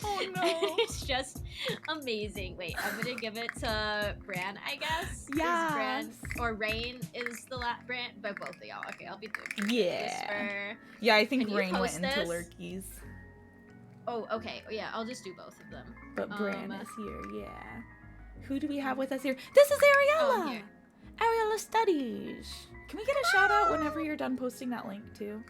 Oh no. It's just amazing. Wait, I'm gonna give it to Bran, I guess. Yes. Is Bran, or Rain is the last Bran, but both of y'all. Okay, I'll be the Yeah. Yeah, I think Can you Rain went post into this? Lurkies. Oh, okay. Yeah, I'll just do both of them. But Bran Um, is here, yeah. Who do we have with us here? This is Ariella! here. AriellaStudies! Can we get a shout out whenever you're done posting that link too?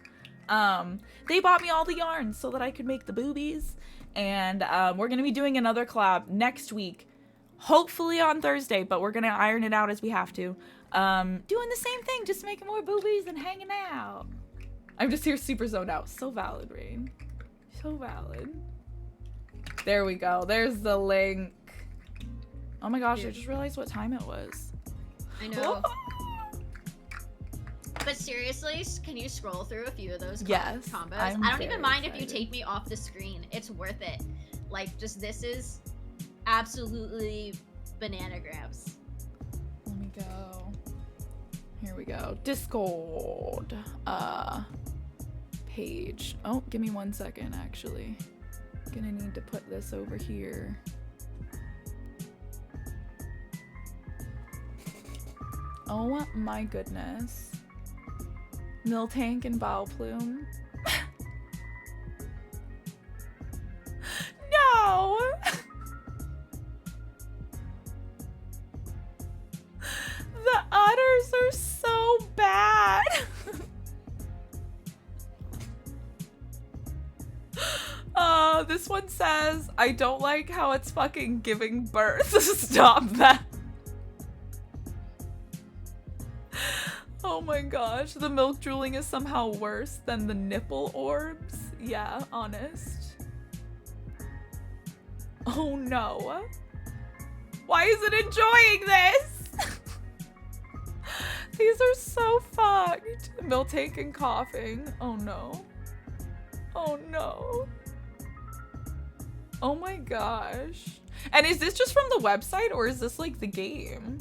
They bought me all the yarns so that I could make the boobies. And we're gonna be doing another collab next week. Hopefully on Thursday, but we're gonna iron it out as we have to. Doing the same thing, just making more boobies and hanging out. I'm just here super zoned out. So valid, Rain. So valid. There we go. There's the link. Oh my gosh, I just realized what time it was. I know. But seriously, can you scroll through a few of those Yes, combos? I'm I don't very even mind if you excited. take me off the screen. It's worth it. Like, just this is absolutely bananagrams. Let me go. Here we go. Discord. Page. Oh, give me 1 second, actually. Gonna need to put this over here. Oh my goodness. Miltank and Bowplume. No! The udders are so bad. This one says, I don't like how it's fucking giving birth. Stop that. Oh my gosh, the milk drooling is somehow worse than the nipple orbs. Yeah, honest. Oh no. Why is it enjoying this? These are so fucked. Miltank and coughing. Oh no. Oh no. Oh my gosh. And is this just from the website or is this like the game?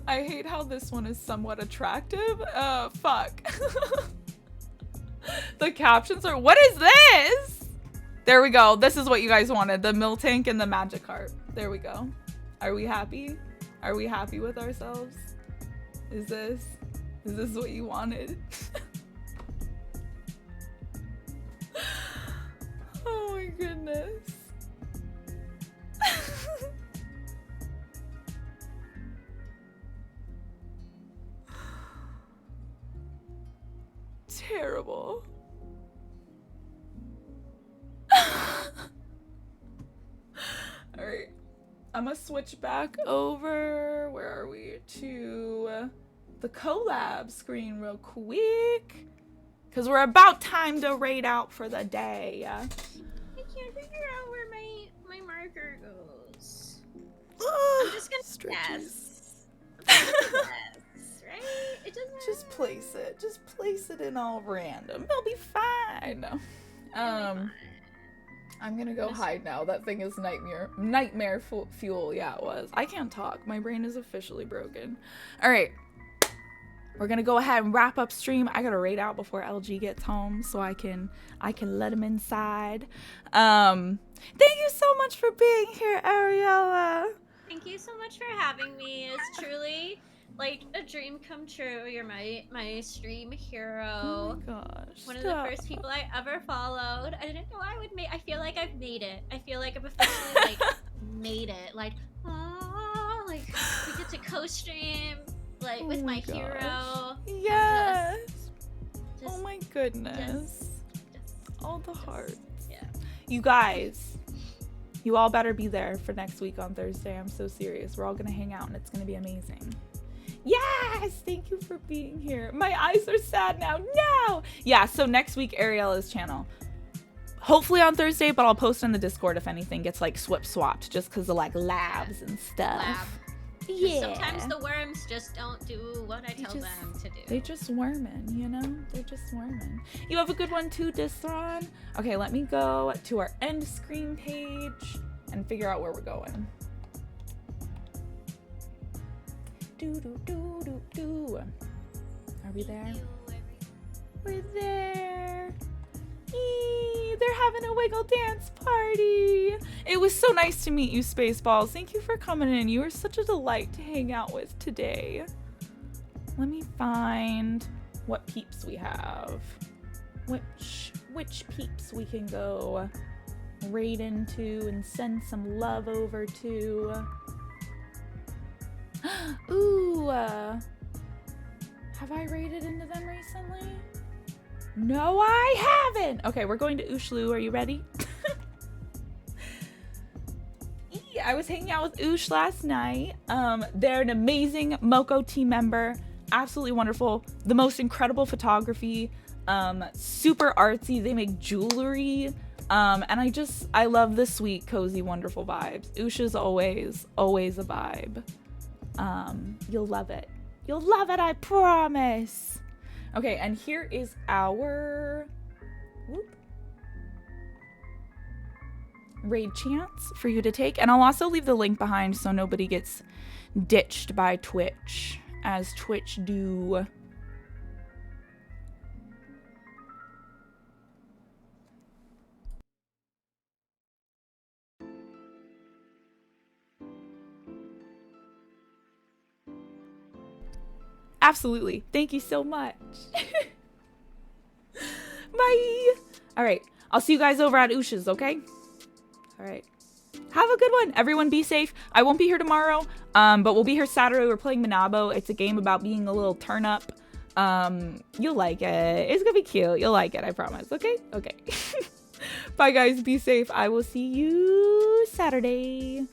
I hate how this one is somewhat attractive. Fuck. The captions are, what is this? There we go. This is what you guys wanted. The Miltank and the Magikarp. There we go. Are we happy? Are we happy with ourselves? Is this what you wanted? Oh my goodness. Terrible. Alright. I'm gonna switch back over Where are we? To the collab screen real quick. Because we're about time to raid out for the day. I can't figure out where my marker goes. I'm just gonna guess. Right? It doesn't. Just place it. Just place it in all random. It'll be fine. I'm gonna go hide now. That thing is nightmare fuel. Yeah, it was. I can't talk. My brain is officially broken. All right. We're gonna go ahead and wrap up stream. I gotta raid out before LG gets home so I can let him inside. Thank you so much for being here, Ariella. Thank you so much for having me. It's truly like a dream come true. You're my stream hero. Oh my gosh. One of the first people I ever followed. I didn't know I would make. I feel like I've made it. I feel like I've officially like made it. Like, oh, like we get to co-stream like with my hero. Yes. Just oh my goodness. All the hearts. Yeah. You guys, you all better be there for next week on Thursday. I'm so serious. We're all gonna hang out and it's gonna be amazing. Yes, thank you for being here. My eyes are sad now. No. Yeah, so next week, Ariella's channel. Hopefully on Thursday, but I'll post in the Discord if anything gets like swapped just because of like labs and stuff. Lab. Yeah. Sometimes the worms just don't do what I tell them to do. They just worming, you know? They're just worming. You have a good one too, Distron. Okay, let me go to our end screen page and figure out where we're going. Are we there? We're there. Eee, they're having a wiggle dance party. It was so nice to meet you, Spaceballs. Thank you for coming in. You were such a delight to hang out with today. Let me find what peeps we have. Which peeps we can go raid into and send some love over to. Ooh, have I raided into them recently? No, I haven't. Okay, we're going to Ushlu. Are you ready? I was hanging out with Ush last night. They're an amazing Moko team member. Absolutely wonderful. The most incredible photography. Super artsy. They make jewelry. And I love the sweet, cozy, wonderful vibes. Ush is always a vibe. You'll love it. You'll love it, I promise. Okay, and here is our raid chance for you to take. And I'll also leave the link behind so nobody gets ditched by Twitch, as Twitch do. Absolutely. Thank you so much. Bye. All right. I'll see you guys over at Ush's, okay? All right. Have a good one. Everyone be safe. I won't be here tomorrow, but we'll be here Saturday. We're playing Monabo. It's a game about being a little turn up. You'll like it. It's gonna be cute. You'll like it, I promise. Okay? Okay. Bye, guys. Be safe. I will see you Saturday.